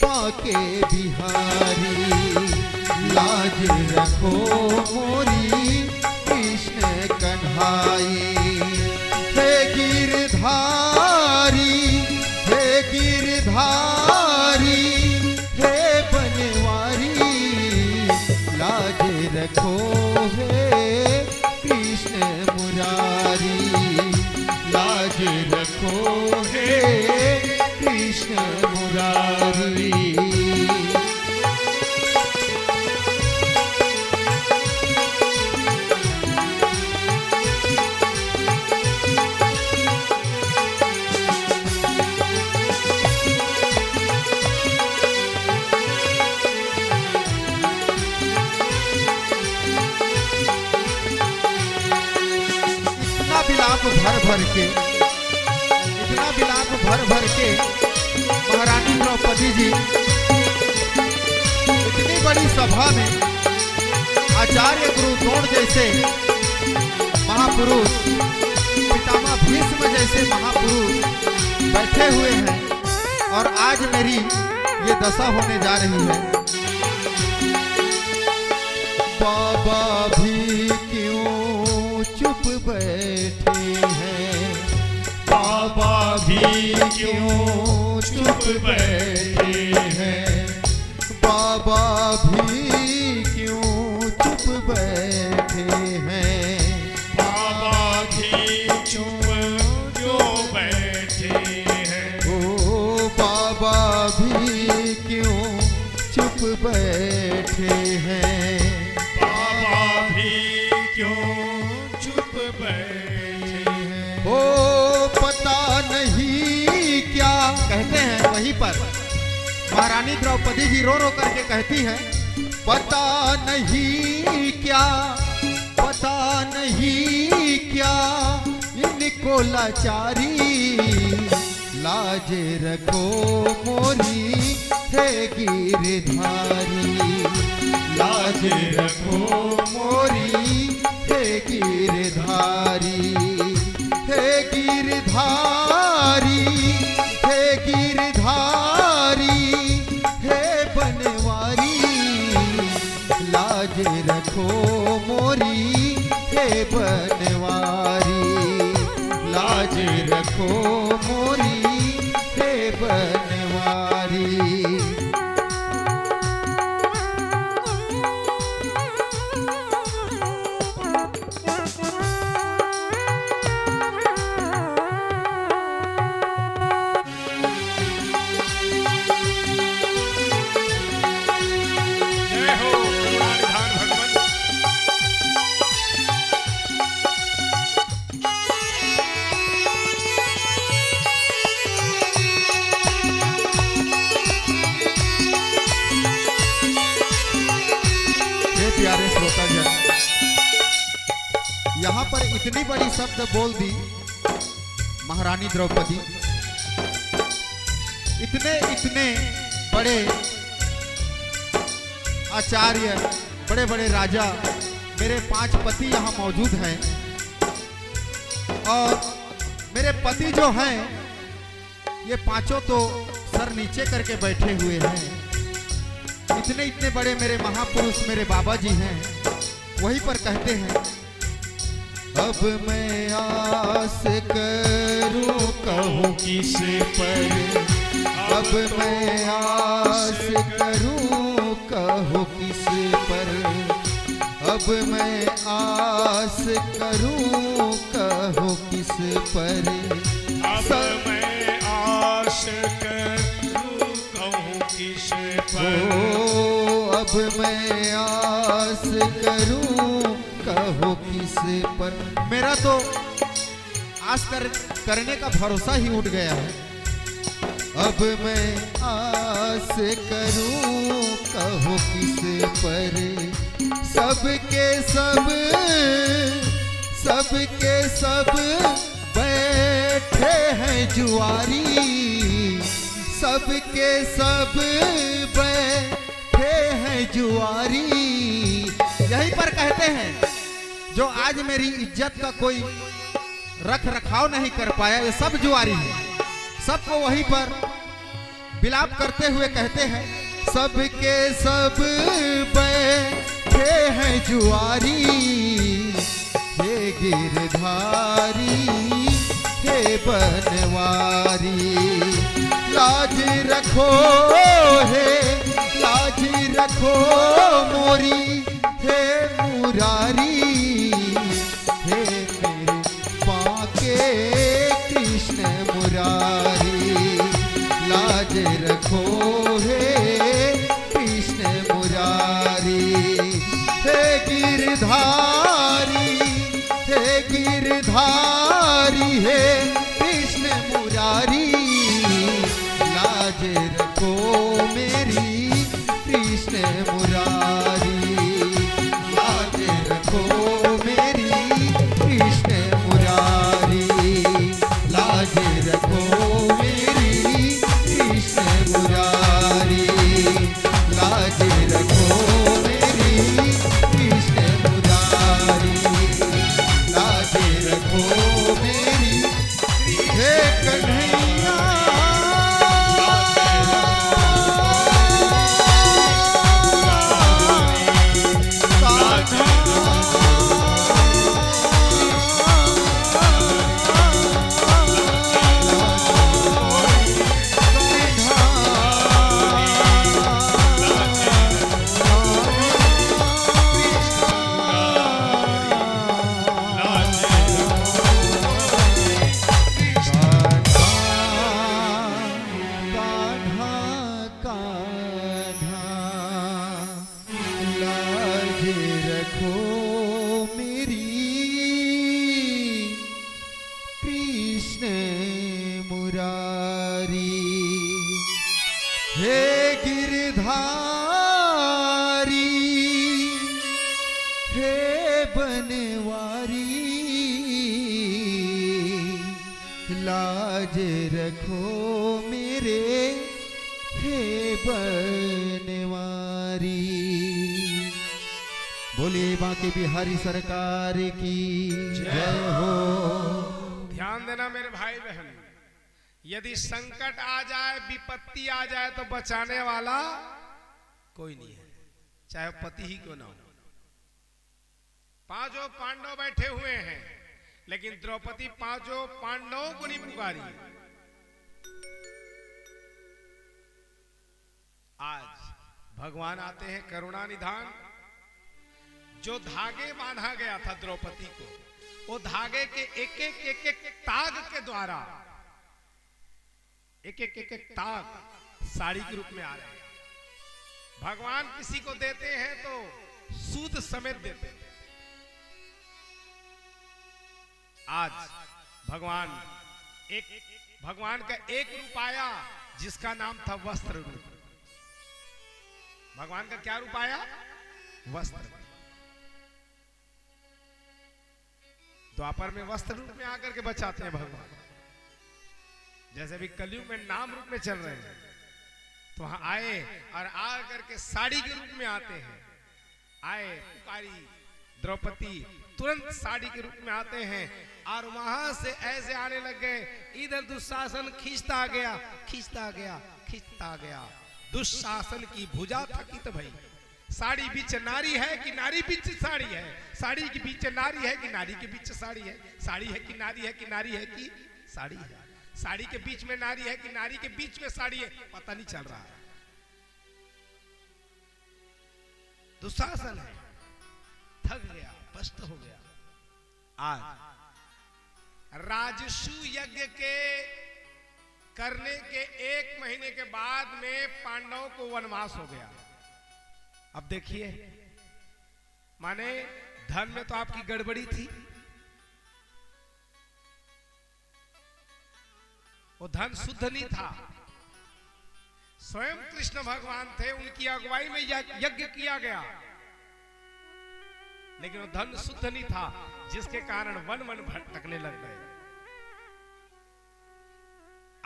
बाके बिहारी, लाज रखो मोरी कृष्ण कन्हाई। हे गिरधारी हे गिरधारी हे बनवारी, लाज रखो हे कृष्ण मुरारी, लाज रखो हे कृष्ण मुरारी। भर भर के इतना विलाप भर भर के महारानी द्रौपदी जी इतनी बड़ी सभा में आचार्य गुरु द्रोण जैसे महापुरुष, पितामह भीष्म जैसे महापुरुष बैठे हुए हैं और आज मेरी ये दशा होने जा रही है। बाबा भी क्यों चुप बैठे हैं, बाबा भी क्यों चुप बैठे हैं, बाबा भी क्यों चुप बैठे हैं, बाबा भी चुप जो बैठे हैं, ओ बाबा भी क्यों चुप बैठे हैं, बाबा भी क्यों चुप बैठे हैं। ओ पता नहीं क्या कहते हैं, वहीं पर महारानी द्रौपदी जी रो रो करके कहती है, पता नहीं क्या, पता नहीं क्या इनको लाचारी, लाज रखो मोरी हे गिरधारी, लाज रखो मोरी हे गिरधारी, हे गिरधारी हे गिरधारी हे बनवारी, लाज रखो मोरी हे बनवारी, लाज रखो मोरी हे बनवारी। जय हो करुणानिधान भगवंत। प्यारे श्रोताजन, यहाँ पर इतनी बड़ी शब्द बोल दी महारानी द्रौपदी, इतने इतने बड़े आचार्य, बड़े बड़े राजा, मेरे 5 पति यहाँ मौजूद हैं और मेरे पति जो हैं ये पांचों तो सर नीचे करके बैठे हुए हैं। इतने इतने बड़े मेरे महापुरुष मेरे बाबा जी हैं, वहीं पर कहते हैं, अब मैं आस करूं कहूं किस पर, अब मैं आस करूं कहूं किस पर, अब मैं आस करूं कहूं किस पर, अब मैं आश करूं कहूं किस पर, अब मैं आस करूं कहो किस पर। मेरा तो आस करने का भरोसा ही उठ गया है। अब मैं आस करूं कहो किस पर, सबके सब बैठे हैं जुआरी, सबके सब बैठे हैं जुआरी। यहीं पर कहते हैं, जो आज मेरी इज्जत का कोई रख रखाव नहीं कर पाया, ये सब जुआरी है। सबको वहीं पर विलाप करते हुए कहते हैं, सबके सब बैठे हैं जुआरी, हे गिरधारी हे बनवारी, लाज रखो हे लाज रखो मोरी हे मुरारी, हे मेरे बाके कृष्ण मुरारी, लाज रखो हे कृष्ण मुरारी, हे गिरधारी हे गिरधारी हे कृष्ण मुरारी, लाज रखो मेरी कृष्ण मुरारी, लाज रखो मेरी कृष्ण मुरारी, लाज रखो मेरी कृष्ण मुरारी, लाज रखो मेरी कृष्ण मुरारी, लाज रखो मेरी हे कन्हैया। हे गिरधारी हे बनवारी, लाज रखो मेरे हे बनवारी। बोलिए बांके बिहारी सरकार की जय हो। ध्यान देना मेरे भाई बहन, यदि संकट आ जाए, विपत्ति आ जाए तो बचाने वाला कोई नहीं है, चाहे पति ही क्यों ना हो। पांचों पांडव बैठे हुए हैं, लेकिन द्रौपदी पांचों पांडवों को नहीं पुकारी। आज भगवान आते हैं करुणा निधान। जो धागे बांधा गया था द्रौपदी को, वो धागे के एक एक ताग के द्वारा एक एक ताग साड़ी के रूप में आ रहे हैं। भगवान किसी को देते हैं तो सूद समेत देते हैं। आज भगवान का एक रूप आया जिसका नाम था वस्त्र रूप। भगवान का क्या रूप आया? वस्त्र। द्वापर में वस्त्र रूप में आकर के बचाते हैं भगवान। जैसे भी कलयुग में नाम रूप में चल रहे हैं, तो वहां आए और आ करके साड़ी के रूप में आते हैं। आए पुकारी द्रौपदी, तुरंत साड़ी के रूप में आते हैं और वहां से ऐसे आने लग गए। इधर दुशासन खींचता गया, खींचता गया, खींचता गया। दुशासन की भुजा थकित भई। साड़ी बीच नारी है कि नारी बीच साड़ी है, साड़ी के बीच नारी है कि नारी के बीच साड़ी है, साड़ी है कि नारी है कि नारी है कि साड़ी है, साड़ी के बीच में नारी है कि नारी के बीच में साड़ी है, पता नहीं चल रहा है। दुशासन है, थक गया, पस्त हो गया। आज राजसू यज्ञ के करने के 1 महीने के बाद में पांडवों को वनवास हो गया। अब देखिए, माने धन में तो आपकी गड़बड़ी थी, वो धन शुद्ध नहीं था। स्वयं कृष्ण भगवान थे, उनकी अगुवाई में यज्ञ किया गया, लेकिन वो धन शुद्ध नहीं था, जिसके कारण वन वन भटकने लग गए।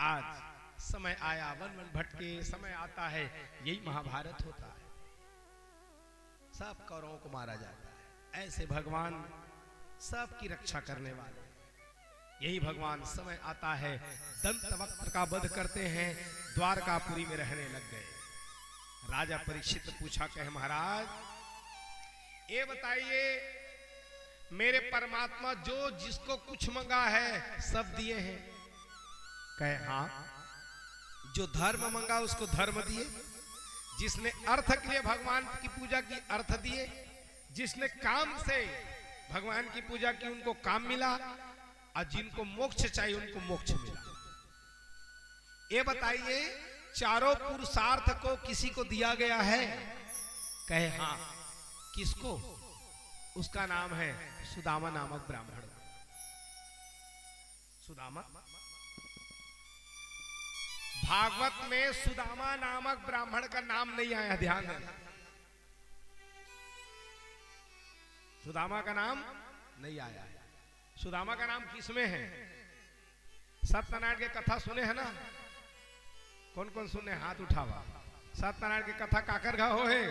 आज समय आया, वन वन भटके, समय आता है, यही महाभारत होता है। सब कौरवों को मारा जाता है। ऐसे भगवान सबकी रक्षा करने वाले, यही भगवान समय आता है दंतवक्त्र का वध करते हैं, द्वारकापुरी में रहने लग गए। राजा परीक्षित पूछा, कहे महाराज ये बताइए, मेरे परमात्मा जो जिसको कुछ मंगा है सब दिए हैं? कहे हाँ। जो धर्म मंगा उसको धर्म दिए, जिसने अर्थ के लिए भगवान की पूजा की अर्थ दिए, जिसने काम से भगवान की पूजा की उनको काम मिला, और जिनको मोक्ष चाहिए उनको मोक्ष मिला। ये बताइए, चारों पुरुषार्थ को किसी को दिया गया है? कहे हाँ। किसको? उसका नाम है सुदामा नामक ब्राह्मण। सुदामा, भागवत में सुदामा नामक ब्राह्मण का नाम नहीं आया, ध्यान देना। सुदामा का नाम नहीं आया है। सुदामा का नाम किसमें है? सत्यनारायण की कथा सुने हैं ना? कौन कौन सुने? हाथ उठावा। सत्यनारायण की कथा काकर घा हो है?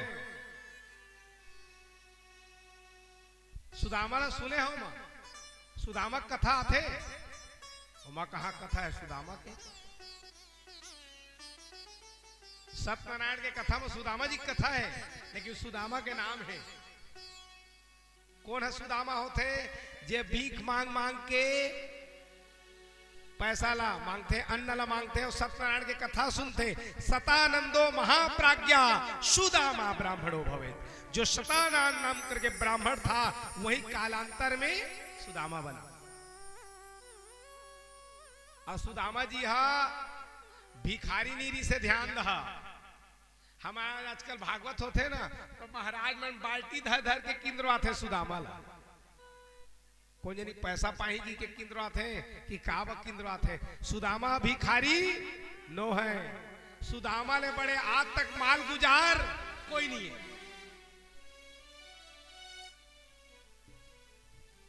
सुदामा ने सुने हो मां? सुदामा कथा थे मां, कहा कथा है सुदामा के? सत्यनारायण के कथा में सुदामा जी की कथा है, लेकिन सुदामा के नाम है। कौन है सुदामा? होते जे भीख मांग मांग के पैसा ला मांगते, अन्न ला मांगते और सत्यनारायण की कथा सुनते। सतानंदो महाप्राज्ञा सुदामा ब्राह्मणो भवेत्। जो सतानंद नाम करके ब्राह्मण था, वही कालांतर में सुदामा बना। और सुदामा जी भिखारी नीरी से ध्यान रहा। हमारे आजकल भागवत होते ना, तो महाराज मन बाल्टी धर धर के किंद्रवा थे सुदामा ला। कौन जानी पैसा पाही जी के किंद्रवा थे कि काब किंद्रवा थे। सुदामा भिखारी नो है। सुदामा ने बड़े आज तक माल गुजार कोई नहीं है।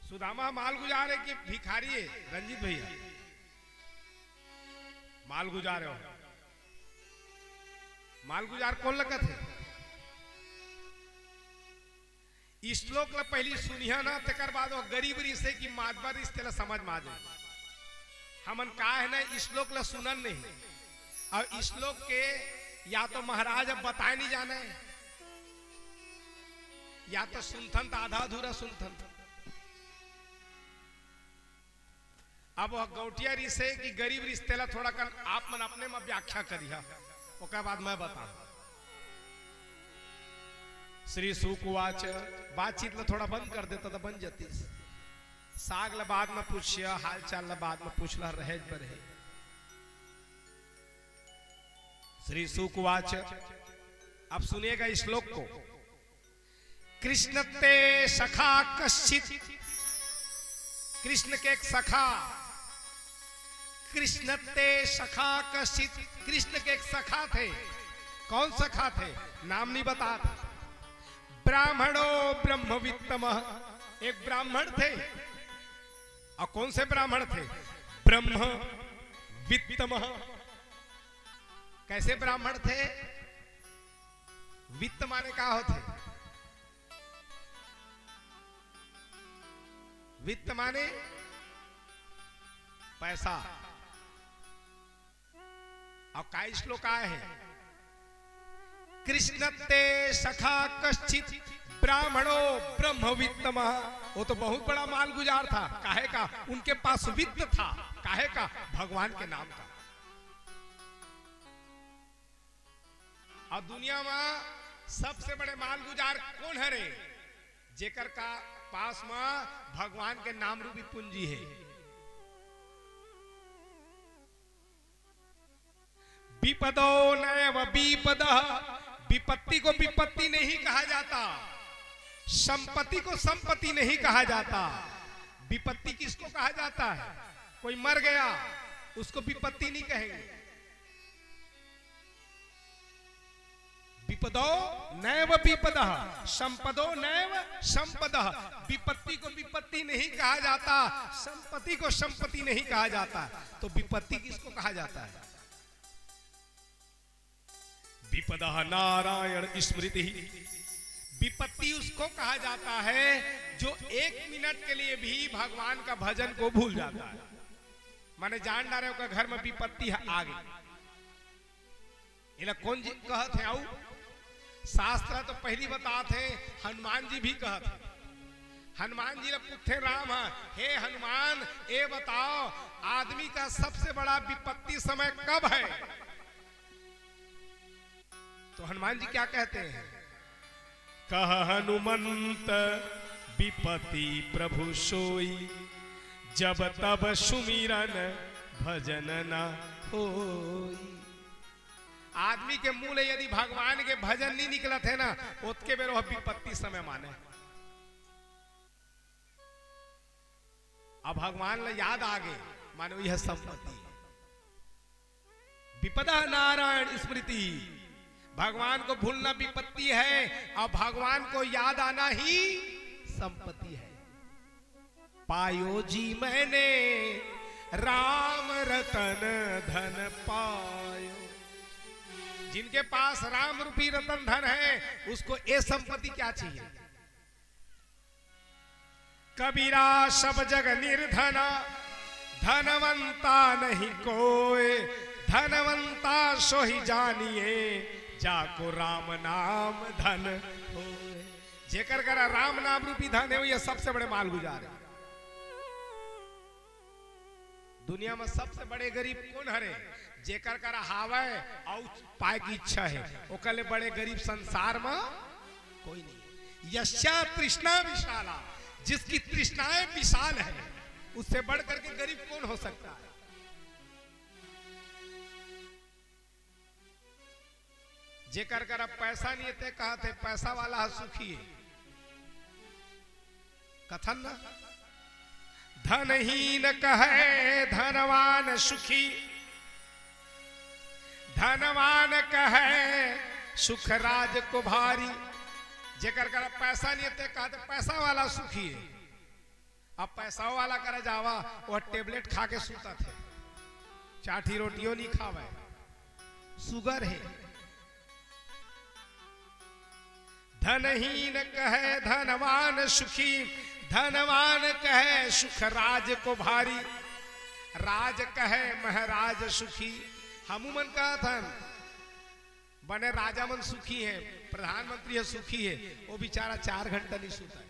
सुदामा माल गुजार है कि भिखारी है? रंजीत भैया माल गुजार हो। माल गुजार कौन लगत है? श्लोक ला पहली सुनिया ना, तेकर बाद वो गरीब रिश्ते की मातबर रिश्ते ला समझ में आ जाए। हमन का है ना, श्लोक ला सुनन नहीं, और श्लोक के या तो महाराज अब बताए नहीं जाने, या तो सुनथन तो आधा अधूरा सुनथन। अब वह गौटिया रिश्ते की गरीब रिश्ते ला थोड़ा कर आप मन अपने में व्याख्या करिया, उसके बाद मैं बताऊं। श्री सुकुवाच, बातचीत ला थोड़ा बंद कर देता तो बन जाती। साग ला बाद में पूछिया, हाल चाल ला बाद में पूछला, रहेज पर है। श्री सुकुवाच, अब सुनिएगा श्लोक को। कृष्ण ते सखा कश्चित, कृष्ण के एक सखा। कृष्ण ते सखा कश्चित, कृष्ण के एक सखा थे। कौन सखा थे? नाम नहीं बताते। ब्राह्मणो ब्रह्मवित्तम, एक ब्राह्मण थे। और कौन से ब्राह्मण थे? ब्रह्म वित्तम। कैसे ब्राह्मण थे? वित्त माने क्या होते? वित्त माने पैसा। और का श्लोक आए हैं, कृष्णते सखा कश्चित ब्राह्मणो ब्रह्म वित्तम। वो तो बहुत बड़ा माल गुजार था, काहे का? उनके पास वित्त था, काहे का? भगवान के नाम का। और दुनिया में सबसे बड़े माल गुजार कौन है रे? जेकर का पास में भगवान के नाम रूपी पूंजी है। विपदो नैव विपदः, विपत्ति को विपत्ति नहीं कहा जाता, संपत्ति को संपत्ति नहीं कहा जाता। विपत्ति किसको कहा जाता है? कोई मर गया उसको विपत्ति नहीं कहेंगे। विपदो नैव विपदः, संपदो नैव संपदः। विपत्ति को विपत्ति नहीं कहा जाता, संपत्ति को संपत्ति नहीं कहा जाता। तो विपत्ति किसको कहा जाता है? विपदः नारायण स्मृति। विपत्ति उसको कहा जाता है जो 1 मिनट के लिए भी भगवान का भजन को भूल जाता है। माने जान डारे का घर में विपत्ति है आ गई, इला कौन जी कहत है? आऊ शास्त्र तो पहली बताते हैं, हनुमान जी भी कहते हैं। हनुमान जी ने पूछे राम, हे हनुमान ये बताओ आदमी का सबसे बड़ा विपत्ति समय कब है? तो हनुमान जी क्या कहते हैं? कह हनुमंत विपत्ति प्रभु सोई, जब तब सुमिरन भजन न होई। आदमी के मुंह ले यदि भगवान के भजन नहीं निकलत है ना, उसके बेर वह विपत्ति समय माने। अब भगवान ले याद आ गए, मानो यह संपत्ति। विपदा नारायण स्मृति, भगवान को भूलना विपत्ति है और भगवान को याद आना ही संपत्ति है। पायो जी मैंने राम रतन धन पायो। जिनके पास राम रूपी रतन धन है उसको ये संपत्ति क्या चाहिए? कबीरा सब जग निर्धना, धनवंता नहीं कोई, धनवंता सो ही जानिए, जाको राम नाम धन होए। जेकर करा राम नाम रूपी धन है, ये सबसे बड़े माल गुजार है। दुनिया में सबसे बड़े गरीब कौन हरे? जेकर करा हावे और पाए की इच्छा है, ओकले बड़े गरीब संसार में कोई नहीं। यस्या तृष्णा विशाला, जिसकी तृष्णाएं विशाल है, उससे बढ़ करके गरीब कौन हो सकता है? जेकर करा पैसा नहीं थे, कहा थे पैसा वाला सुखी है। कथन ना, धनहीन कहे धनवान सुखी, धनवान कहे सुख राज को भारी। जेकर करा पैसा नहीं थे, कहा थे पैसा वाला सुखी है। अब पैसा वाला करा जावा, वह टेबलेट खा के सूता थे, चाठी रोटियों नहीं खावे, सुगर है। धनहीन कहे धनवान सुखी, धनवान कहे सुख राज को भारी, राज कहे महाराज सुखी। हमूमन का धन बने राजा मन सुखी है, प्रधानमंत्री है सुखी है, वो बेचारा 4 घंटा नहीं सोता है।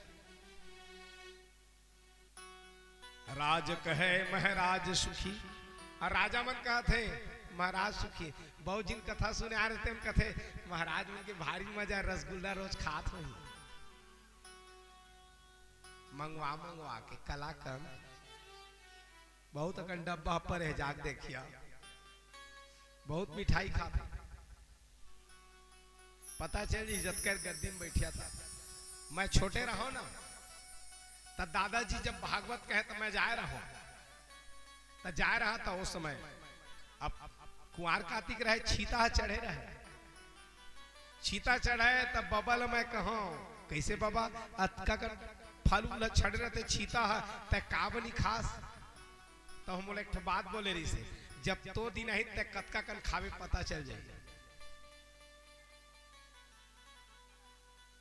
राज कहे महाराज सुखी, और राजा मन का थे महाराज सुखी। बहुत जिन कथा सुने आ रहे थे, हम कथे महाराज मन के भारी मजा, रसगुल्ला रोज खात हो, मंगवा मंगवा के कलाकंद बहुत अकन डब्बा पर है, जाग देखिया बहुत मिठाई खाते। पता चल इज्जत कर गद्दी में बैठिया था। मैं छोटे रहो ना, तब दादाजी जब भागवत कहे तो मैं जा रहा हूं, तब जा रहा था उस समय। अब कुंवार कार्तिक रहे, छीता चढ़े रहे, छीता चढ़े तब बबल मैं कहूं कैसे बाबा अतका कर फल छड़ रहे थे, छीता है तय का बनी खास। तो हम बोले एक बात बोले रही से, जब तो दिन ही तक कतका कन खावे पता चल जाए।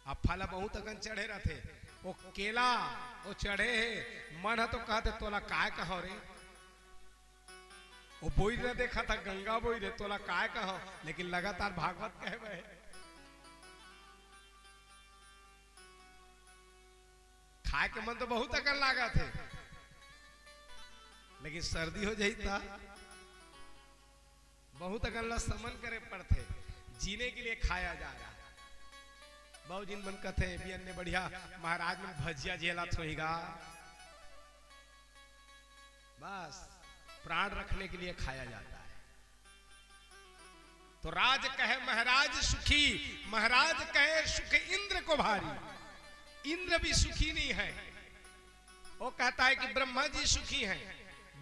अब फल बहुत अगन चढ़े रहते, वो केला वो चढ़े है, मन है तो कहते तोला काय कहो रे, वो बोई रहे देखा था गंगा बोई रहे तोला काय कहो, लेकिन लगातार भागवत कहे बहे। खाए के मन तो बहुत अकल लागा थे, लेकिन सर्दी हो जाई था बहुत अकल समन करे पड़ते, जीने के लिए खाया जा रहा। बहुत दिन मन कथे बियन ने बढ़िया महाराज में भजिया जेला थोईगा, बस प्राण रखने के लिए खाया जाता है। तो राज कहे महाराज सुखी, महाराज कहे सुख इंद्र को भारी। इंद्र भी सुखी नहीं है, वो कहता है कि ब्रह्मा जी सुखी हैं,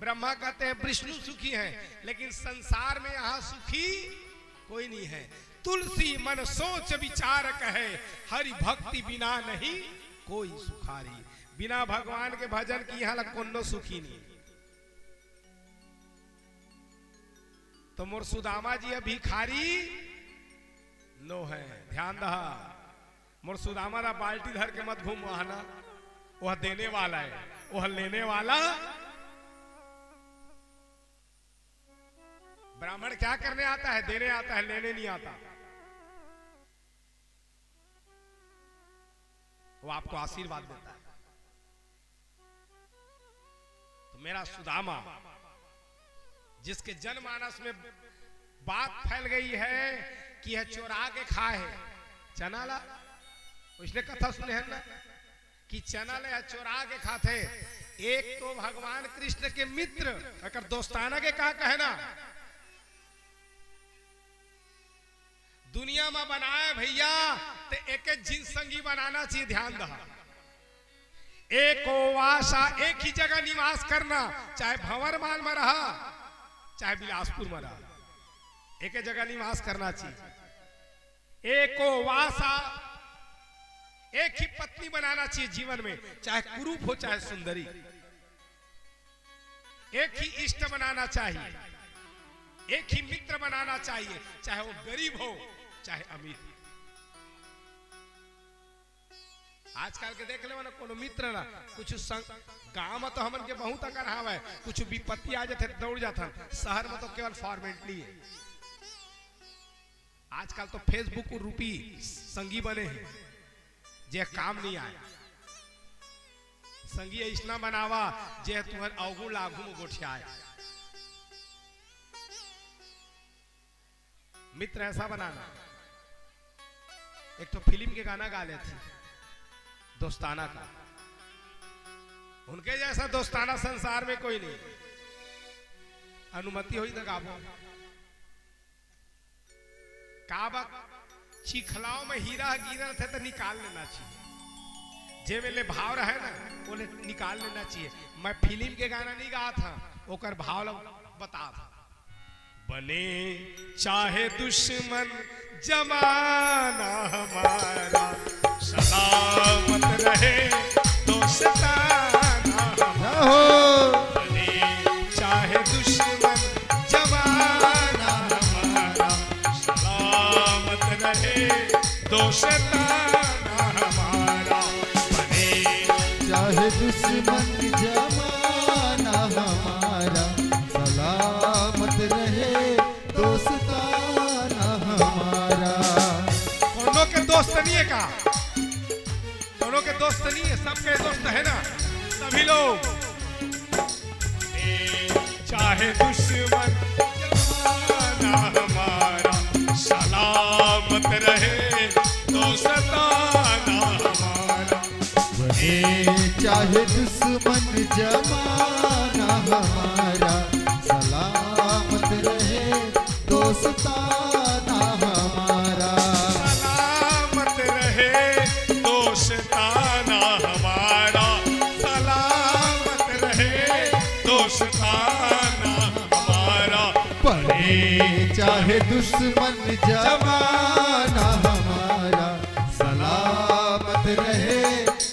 ब्रह्मा कहते हैं विष्णु सुखी हैं, लेकिन संसार में यहां सुखी कोई नहीं है। तुलसी मन सोच विचार कहे, हरि भक्ति बिना नहीं कोई सुखारी। बिना भगवान के भजन की यहां लग कोनो सुखी नहीं। तो मोर सुदामा जी भिखारी नो है, ध्यान रहा। मोर सुदामा रा बाल्टी धर के मत घूम वहाना, वह देने वाला है, वह लेने वाला। ब्राह्मण क्या करने आता है? देने आता है, लेने नहीं आता। वो आपको आशीर्वाद देता है। तो मेरा सुदामा जिसके जनमानस में बात फैल गई है कि यह चोरा के खाए है चना ला, उसने कथा सुने हैं ना कि चना ले चोरा के खाते। एक तो भगवान कृष्ण के मित्र अगर दोस्ताना के कहा कहना दुनिया में बनाए भैया, तो एक जिन संगी बनाना चाहिए। ध्यान रहा, एक वासा एक ही जगह निवास करना, चाहे भंवरमाल में रहा चाहे बिलासपुर में रहा, एक जगह निवास करना चाहिए। एको वासा एक ही पत्नी बनाना चाहिए जीवन में, चाहे कुरूप हो चाहे सुंदरी। एक ही इष्ट बनाना चाहिए, एक ही मित्र बनाना चाहिए, चाहे वो गरीब हो चाहे अमीर। आजकल के देख ले ना कोनो मित्र ना कुछ गांव में तो हमन के बहुत अकर हावे, कुछ विपत्ति आ जाते दौड़ जाता। शहर में तो केवल फॉर्मेलिटी है। आजकल तो फेसबुक रूपी संगी बने हैं जे काम नहीं आए। संगी ऐसा बनावा जे तुम्हारे अवगुण लागू में गोठियाए। मित्र ऐसा बनाना। एक तो फिल्म के गाना गा लेते दोस्ताना का, उनके जैसा दोस्ताना संसार में कोई नहीं। अनुमति हुई तो गाबो काबा चिखलाओ में हीरा गिरल थे तो निकाल लेना चाहिए। जे मेले भाव रहे ना वो निकाल लेना चाहिए। मैं फिल्म के गाना नहीं गा था, ओकर भाव बता था। बने चाहे दुश्मन जमाना हमारा, सलामत रहे दोस्ताना हमारा। बने चाहे दुश्मन जमाना हमारा, सलामत रहे दोस्ताना हमारा। बने चाहे दुश्मन जमाना हमारा, सलामत रहे दोस्ताना हमारा। कोनो के दोस्त नहीं है का, कोनो के दोस्त नहीं है, सबके दोस्त है ना सभी लोग। चाहे दुश्मन जमाना हमारा, सलामत रहे दोस्ताना हमारा। चाहे दुश्मन जमाना हमारा, सलामत रहे दोस्ताना हमारा। सलामत रहे दोस्ताना हमारा, सलामत रहे दोस्ताना हमारा। पड़े चाहे दुश्मन जमाना हमारा, सलामत रहे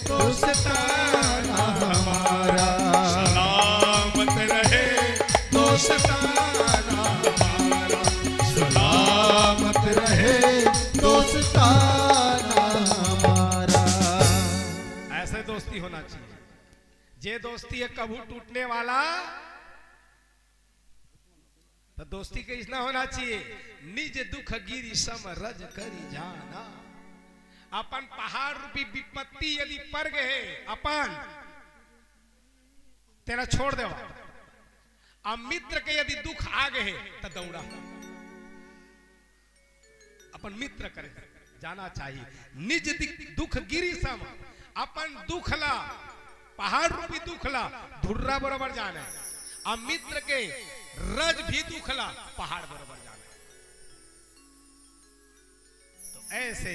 दोस्ताना हमारा। सलामत रहे दोस्ताना जे दोस्ती है कभू टूटने वाला, तो दोस्ती के इसना होना चाहिए, निज दुख गिरी सम रज करी जाना। अपन पहाड़ रूपी विपत्ति यदि पर गए अपन तेरा छोड़ दे, अब मित्र के यदि दुख आ गए तो दौड़ा अपन मित्र करे जाना चाहिए। निज दुख गिरी सम, अपन दुखला पहाड़ रूपी दुखला धुर्रा बराबर जाना, अब मित्र के रज भी दुखला पहाड़ बराबर जाना। तो ऐसे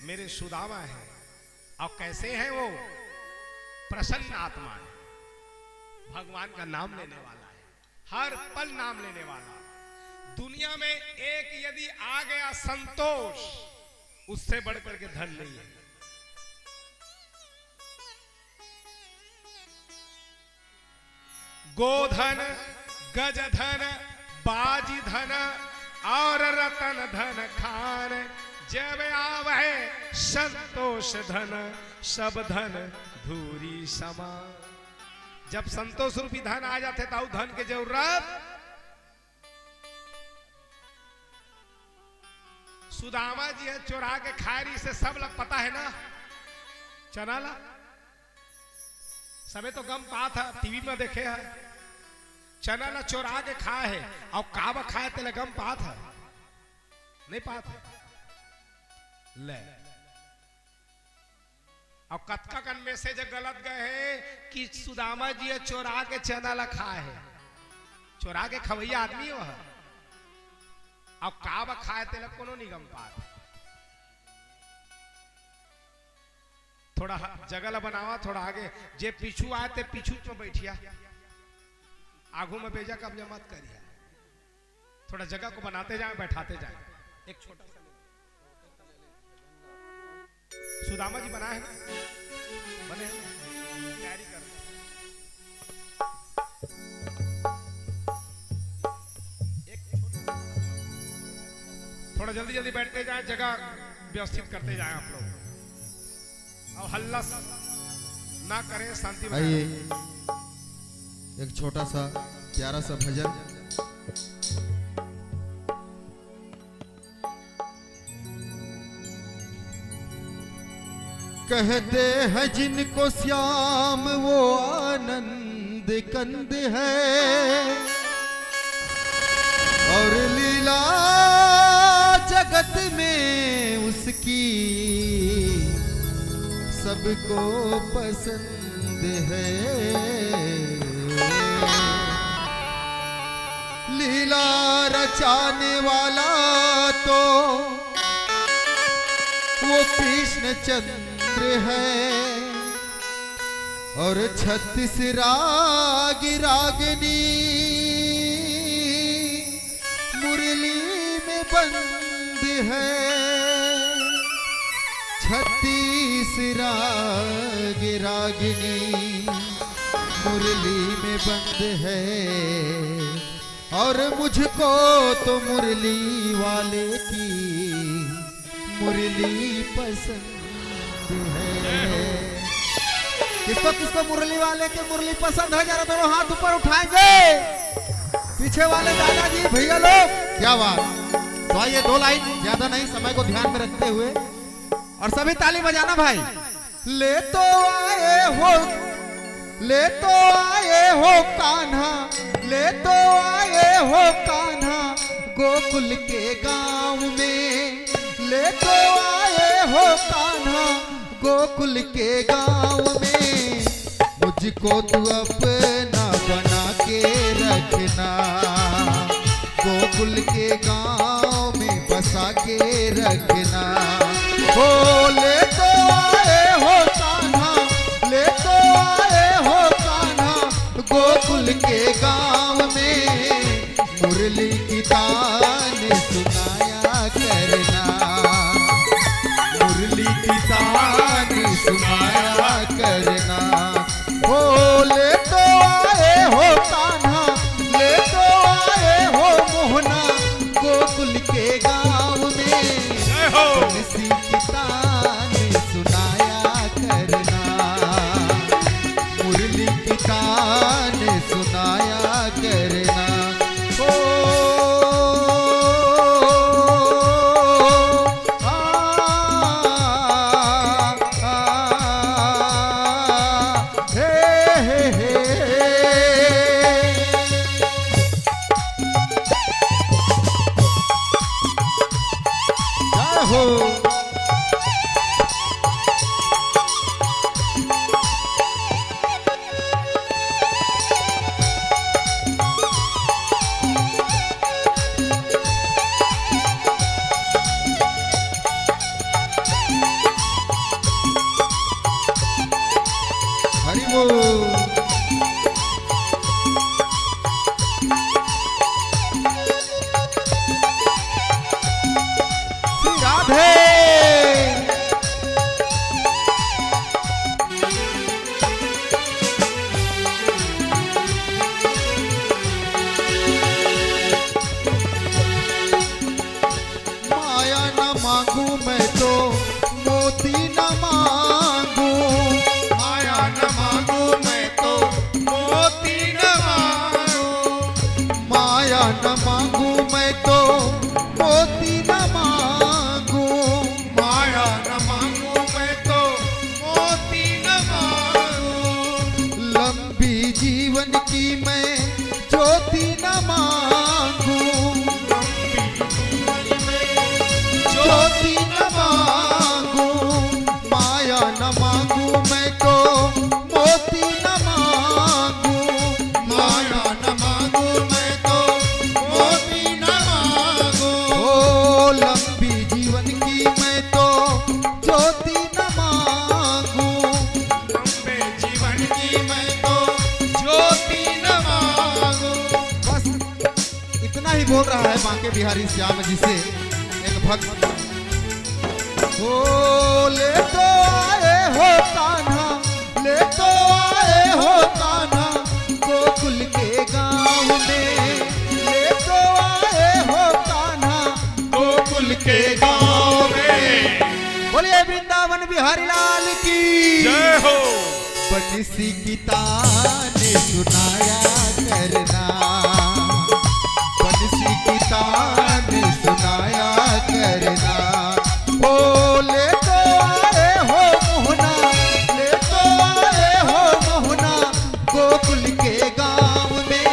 मेरे सुदामा है, और कैसे हैं वो? प्रसन्न आत्मा है, भगवान का नाम लेने वाला है, हर पल नाम लेने वाला। दुनिया में एक यदि आ गया संतोष, उससे बढ़कर के धन नहीं है। गोधन, गजधन, बाजी धन और रतन धन खान, जब आवे संतोष धन सब धन धूरी समान। जब संतोष रूपी धन आ जाते तो धन के जरूरत। सुदामा जी है चोरा के खायरी से सब लोग पता है ना, चनाला सबे तो गम पा था, टीवी में देखे है, चना ला चोरा के खाए है, और काबा खाए तेले गम पा था नहीं पा था ले। और कतका कन मैसेज गलत गए है कि सुदामा जी चोरा के चना ला खाए है, चोरा के खवैया आदमी हो है, अब काबा खाए तेले कोनो निगम पा। थोड़ा जगह ला बनावा, थोड़ा आगे जे पीछू आए ते पीछू में बैठिया, आगू में बेजा कब्जा मत करिए, थोड़ा जगह को बनाते जाए बैठाते जाए। एक छोटा सा सुदामा जी बनाए हैं, बने तैयारी कर, एक थोड़ा जल्दी जल्दी बैठते जाए, जगह व्यवस्थित करते जाए आप लोग, और हल्ला ना करें, शांति में। आइए एक छोटा सा प्यारा सा भजन। कहते हैं जिनको श्याम वो आनंद कंद है, और लीला जगत में उसकी सबको पसंद है। लीला रचाने वाला तो वो कृष्ण चंद्र है, और 36 राग रागनी मुरली में बंद है। 36 राग रागनी मुरली में बंद है, और मुझको तो मुरली वाले की मुरली पसंद है। किसको किसको मुरली वाले के मुरली पसंद है? जरा दोनों हाथ ऊपर उठाएंगे, पीछे वाले दादाजी भैया लोग, क्या बात। तो आइए 2 लाइन, ज्यादा नहीं, समय को ध्यान में रखते हुए, और सभी ताली बजाना भाई। ले तो आए हो, ले तो आए हो कान्हा, ले तो आए हो कान्हा गोकुल के गांव में, ले तो आए हो कान्हा गोकुल के गांव में। मुझको तू अपना बना के रखना, गोकुल के गांव में बसा के रखना। हो ले तो आए हो कान्हा, ले तो आए हो कान्हा गोकुल के गांव में। मुरली की तान सुनाया करना, मुरली की तान सुनाया करना। हो ले तो आए हो कान्हा, ले तो आए हो मोहना गोकुल के गांव में। तुलसी की तान सुनाया करना, मुरली की हो हरि बोल श्री राधे माया न मांगू मैं तो मोती न मांगू माया न मांगू मैं तो मोती न मांगू। माया न मांगू मैं तो मोती न मांगू माया न मांगू मैं तो मोती न मांगू। लंबी जीवन की मैं ज्योति न मांगू ज्योति न मांगू माया न मांगू मैं तो मोती न मांगू माया न मांगू मैं तो मोती न मांगू। ओ लंबी जीवन की मैं तो ज्योति न मांगू लंबे जीवन की मैं तो ज्योति न मांगू। बस इतना ही बोल रहा है बांके बिहारी श्याम जी से एक भक्त ओ ले तो आए हो कान्हा ले तो आए हो कान्हा गोकुल के गांव में ले तो आए हो कान्हा गोकुल के गांव में बोलिए वृंदावन बिहारी लाल की जय हो। बंसी की ताने सुनाया करना बंसी की ताने सुनाया करना ओ ले तो आए हो मोहना ले तो आए हो मोहना गोकुल के गांव में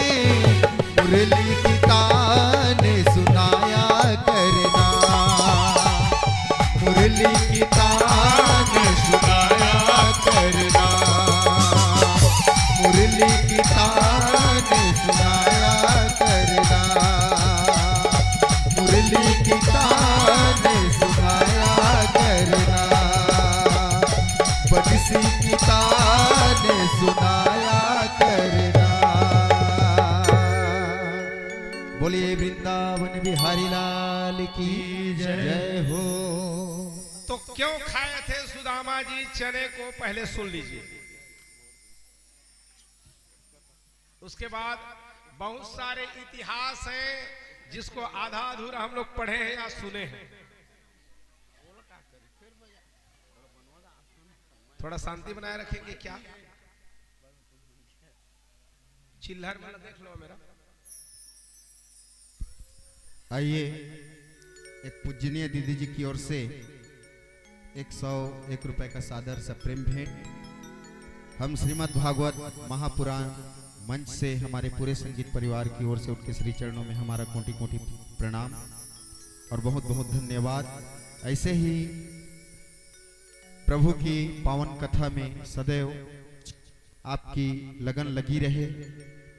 मुरली की ताने सुनाया करना मुरली की ताने सुनाया करना मुरली की ताने सुनाया करना मुरली की ताने सुनाया करना बंसी की ताने सुनाया करना। बोलिए वृंदावन बिहारी लाल की जय हो। तो क्यों खाए थे सुदामा जी चने को, पहले सुन लीजिए। उसके बाद बहुत सारे इतिहास हैं जिसको आधा अधूरा हम लोग पढ़े हैं या सुने हैं। थोड़ा शांति बनाए रखेंगे क्या? चिल्हर वाला देख लो मेरा। आइए एक पूजनीय दीदी जी की ओर से 101 रुपए का सादर सा प्रेम भेंट हम श्रीमद् भागवत महापुराण मंच से हमारे पूरे संगीत परिवार की ओर से उनके श्री चरणों में हमारा कोटि कोटि प्रणाम और बहुत बहुत धन्यवाद। ऐसे ही प्रभु की पावन कथा में सदैव आपकी लगन लगी रहे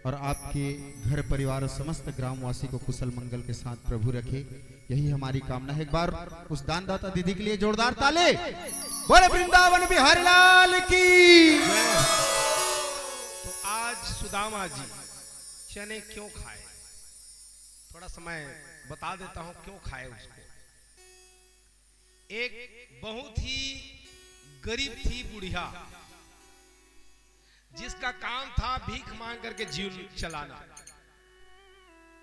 और आपके घर परिवार और समस्त ग्रामवासी को कुशल मंगल के साथ प्रभु रखे, यही हमारी कामना है। एक बार उस दानदाता दीदी के लिए जोरदार ताले। बोले वृंदावन बिहारी लाल की। तो आज सुदामा जी चने क्यों खाए, थोड़ा समय बता देता हूं क्यों खाए उसको। एक बहुत ही गरीब थी बुढ़िया, जिसका काम था भीख मांग करके जीवन चलाना।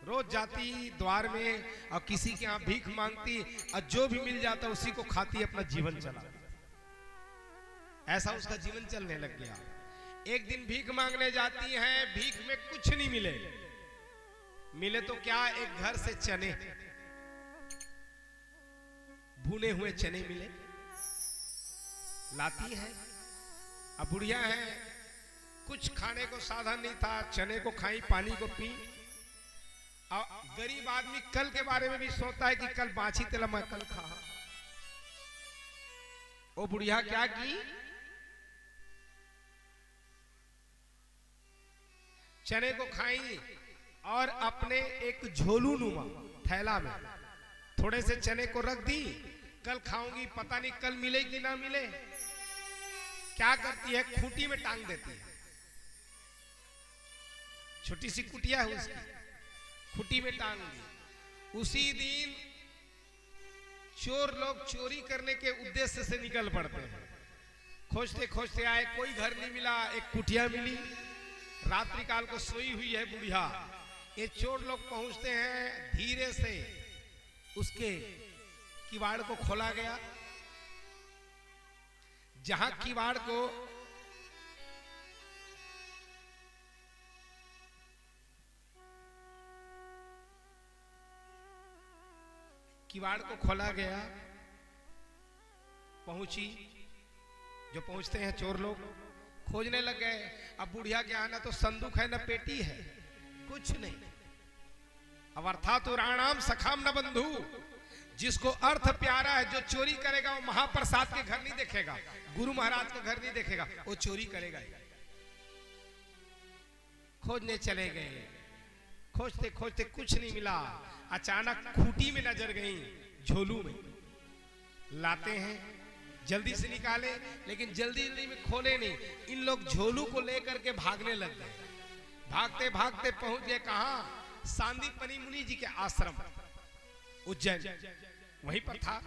रोज जाती द्वार में और किसी के यहाँ भीख मांगती और जो भी मिल जाता उसी को खाती अपना जीवन चला। ऐसा उसका जीवन चलने लग गया। एक दिन भीख मांगने जाती है, भीख में कुछ नहीं मिले। मिले तो क्या, एक घर से चने, भुने हुए चने मिले। लाती है, अब बुढ़िया है, कुछ खाने को साधन नहीं था, चने को खाई, पानी को पी। अब गरीब आदमी कल के बारे में भी सोचता है कि कल बाछी तेला मैं कल खा, वो बुढ़िया क्या की, चने को खाई और अपने एक झोलू नुमा थैला में थोड़े से चने को रख दी। कल खाऊंगी, पता नहीं कल मिले कि ना मिले। क्या करती है, खूंटी में टांग देती है। छोटी सी कुटिया है उसकी, खूंटी में टांग दी। उसी दिन चोर लोग चोरी करने के उद्देश्य से निकल पड़ते हैं। खोजते खोजते आए, कोई घर नहीं मिला, एक कुटिया मिली। रात्रि काल को सोई हुई है बुढ़िया। ये चोर लोग पहुंचते हैं, धीरे से उसके किवाड़ को खोला गया। जहां किवाड़ को खोला गया, पहुंची। जो पहुंचते हैं चोर लोग खोजने लग गए। अब बुढ़िया के आना तो संदूक है, न पेटी है, कुछ नहीं। अब अर्थात राणाम सखाम न बंधु, जिसको अर्थ प्यारा है, जो चोरी करेगा वो महाप्रसाद के घर नहीं देखेगा, गुरु महाराज के घर नहीं देखेगा, वो चोरी करेगा। खोजने चले गए, खोजते खोजते कुछ नहीं मिला। अचानक खूंटी में नजर गई, झोलू में। लाते हैं, जल्दी से निकाले, लेकिन जल्दी जल्दी में खोले नहीं। इन लोग झोलू को लेकर के भागने लग गए। भागते भागते पहुंच गए कहां, सांदीपनि मुनि जी के आश्रम, उज्जैन, वहीं पर था।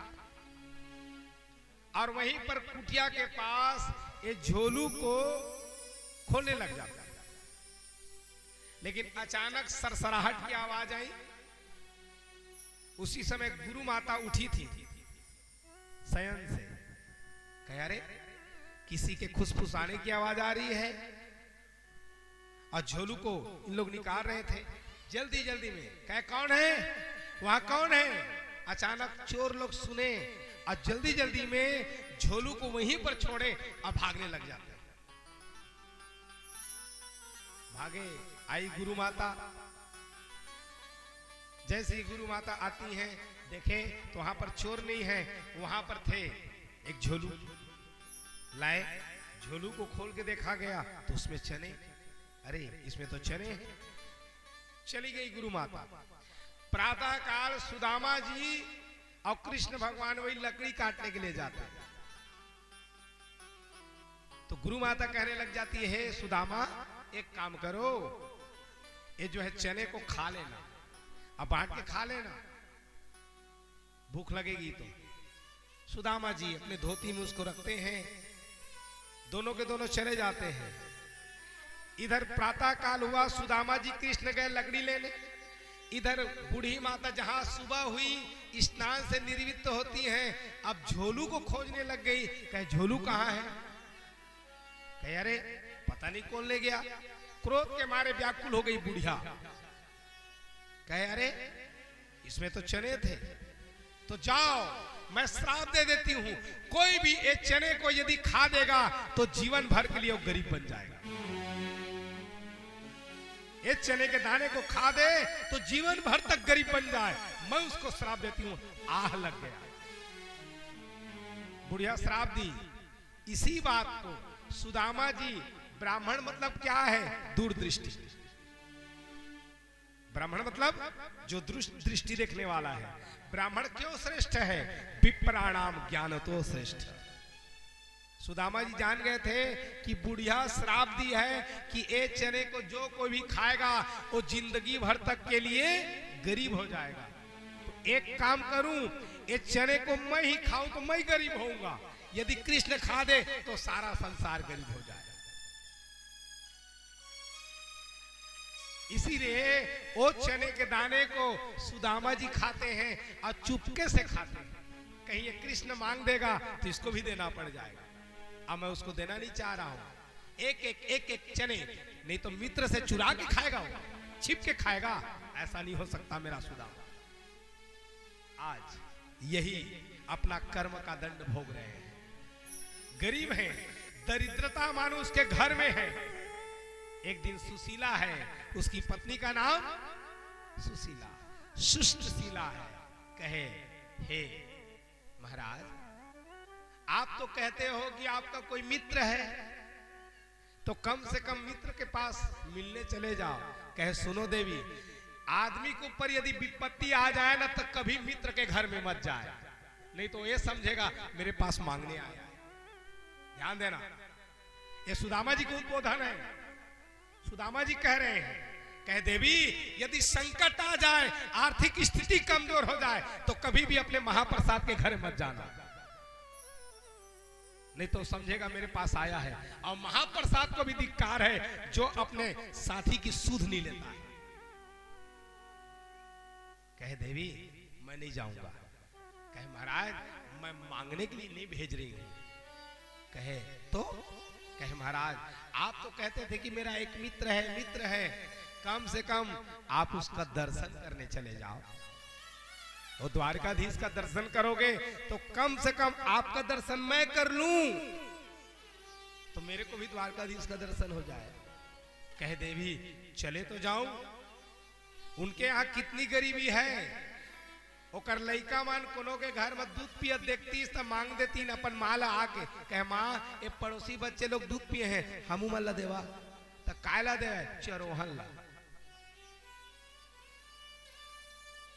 और वहीं पर कुटिया के पास ये झोलू को खोलने लग जाता। लेकिन अचानक सरसराहट की आवाज आई। उसी समय गुरु माता उठी थी शयन से। कह अरे किसी के खुसफुसाने की आवाज आ रही है। और झोलू को इन लोग निकाल रहे थे जल्दी जल्दी में। कहे कौन है वहां, कौन है? अचानक चोर लोग सुने और जल्दी जल्दी में झोलू को वहीं पर छोड़े और भागने लग जाते। भागे, आई गुरु माता। जैसे ही गुरु माता आती हैं, देखे तो वहां पर चोर नहीं है, वहां पर थे एक झोलू। लाए, झोलू को खोल के देखा गया तो उसमें चने। अरे इसमें तो चने हैं। चली गई गुरु माता। प्रातः काल सुदामा जी और कृष्ण भगवान वही लकड़ी काटने के लिए जाते हैं। तो गुरु माता कहने लग जाती है, सुदामा एक काम करो, ये जो है चने को खा लेना, अब बांट के खा लेना, भूख लगेगी तो। सुदामा जी अपने धोती में उसको रखते हैं, दोनों के दोनों चले जाते हैं। इधर प्रातः काल हुआ, सुदामा जी कृष्ण गए लकड़ी लेने। इधर बूढ़ी माता जहां सुबह हुई स्नान से निर्वृत्त होती हैं, अब झोलू को खोजने लग गई। कहे झोलू कहां है? कहे अरे पता नहीं कौन ले गया। क्रोध के मारे व्याकुल हो गई बुढ़िया। कहे अरे इसमें तो चने थे। तो जाओ मैं श्राप दे देती हूं, कोई भी एक चने को यदि खा देगा तो जीवन भर के लिए वो गरीब बन जाएगा। एक चने के दाने को खा दे तो जीवन भर तक गरीब बन जाए, मैं उसको श्राप देती हूं। आह लग गया, बुढ़िया श्राप दी। इसी बात को सुदामा जी, ब्राह्मण मतलब क्या है? दूरदृष्टि। ब्राह्मण मतलब जो दृष्टि देखने वाला है। ब्राह्मण क्यों श्रेष्ठ है? विप्राणाम ज्ञान तो श्रेष्ठ। सुदामा जी जान गए थे कि बुढ़िया श्राप दी है कि ए चने को जो कोई भी खाएगा वो जिंदगी भर तक के लिए गरीब हो जाएगा। तो एक काम करूं, ये चने को मैं ही खाऊं तो मैं गरीब होऊंगा, यदि कृष्ण खा दे तो सारा संसार गरीब हो जाएगा। इसीलिए वो चने के दाने को सुदामा जी खाते हैं और चुपके से खाते हैं। कहीं ये कृष्ण मांग देगा तो इसको भी देना पड़ जाएगा। अब मैं उसको देना नहीं चाह रहा हूं। एक एक चने, नहीं तो मित्र से चुरा के खाएगा, वो छिप के खाएगा। ऐसा नहीं हो सकता मेरा सुदामा। आज यही अपना कर्म का दंड भोग रहे हैं। गरीब हैं, दरिद्रता मानो उसके घर में है। एक दिन सुशीला है, उसकी पत्नी का नाम सुशीला, सुष्टशीला है। कहे हे महाराज आप तो कहते हो कि आपका कोई मित्र है, तो कम से कम मित्र के पास मिलने चले जाओ। कहे सुनो देवी, आदमी के ऊपर यदि विपत्ति आ जाए ना तो कभी मित्र के घर में मत जाए, नहीं तो ये समझेगा मेरे पास मांगने आया है। ध्यान देना, ये सुदामा जी को उद्बोधन है। सुदामा जी कह रहे हैं, कह देवी यदि संकट आ जाए, आर्थिक स्थिति कमजोर हो जाए, तो कभी भी अपने महाप्रसाद के घर मत जाना, नहीं तो समझेगा मेरे पास आया है। और महाप्रसाद को भी धिक्कार है जो अपने साथी की सुध नहीं लेता है। कहे देवी मैं नहीं जाऊंगा। कहे महाराज मैं मांगने के लिए नहीं भेज रही हूं। कहे तो? कहे महाराज आप तो कहते थे कि मेरा एक मित्र है, कम से कम आप उसका दर्शन करने चले जाओ। वो द्वारकाधीश का दर्शन करोगे तो कम से कम आपका दर्शन मैं कर लूं, तो मेरे को भी द्वारकाधीश का दर्शन हो जाए। कहे देवी चले तो जाऊं। उनके यहाँ कितनी गरीबी है, ओकर लइका मान कोनो के घर में दूध पियत देखती तो मांग देती न अपन माला आके। कहे माँ ये पड़ोसी बच्चे लोग दूध पिए हैं, हमू मल्ला देवा, तो कायला दे चरोहन ला।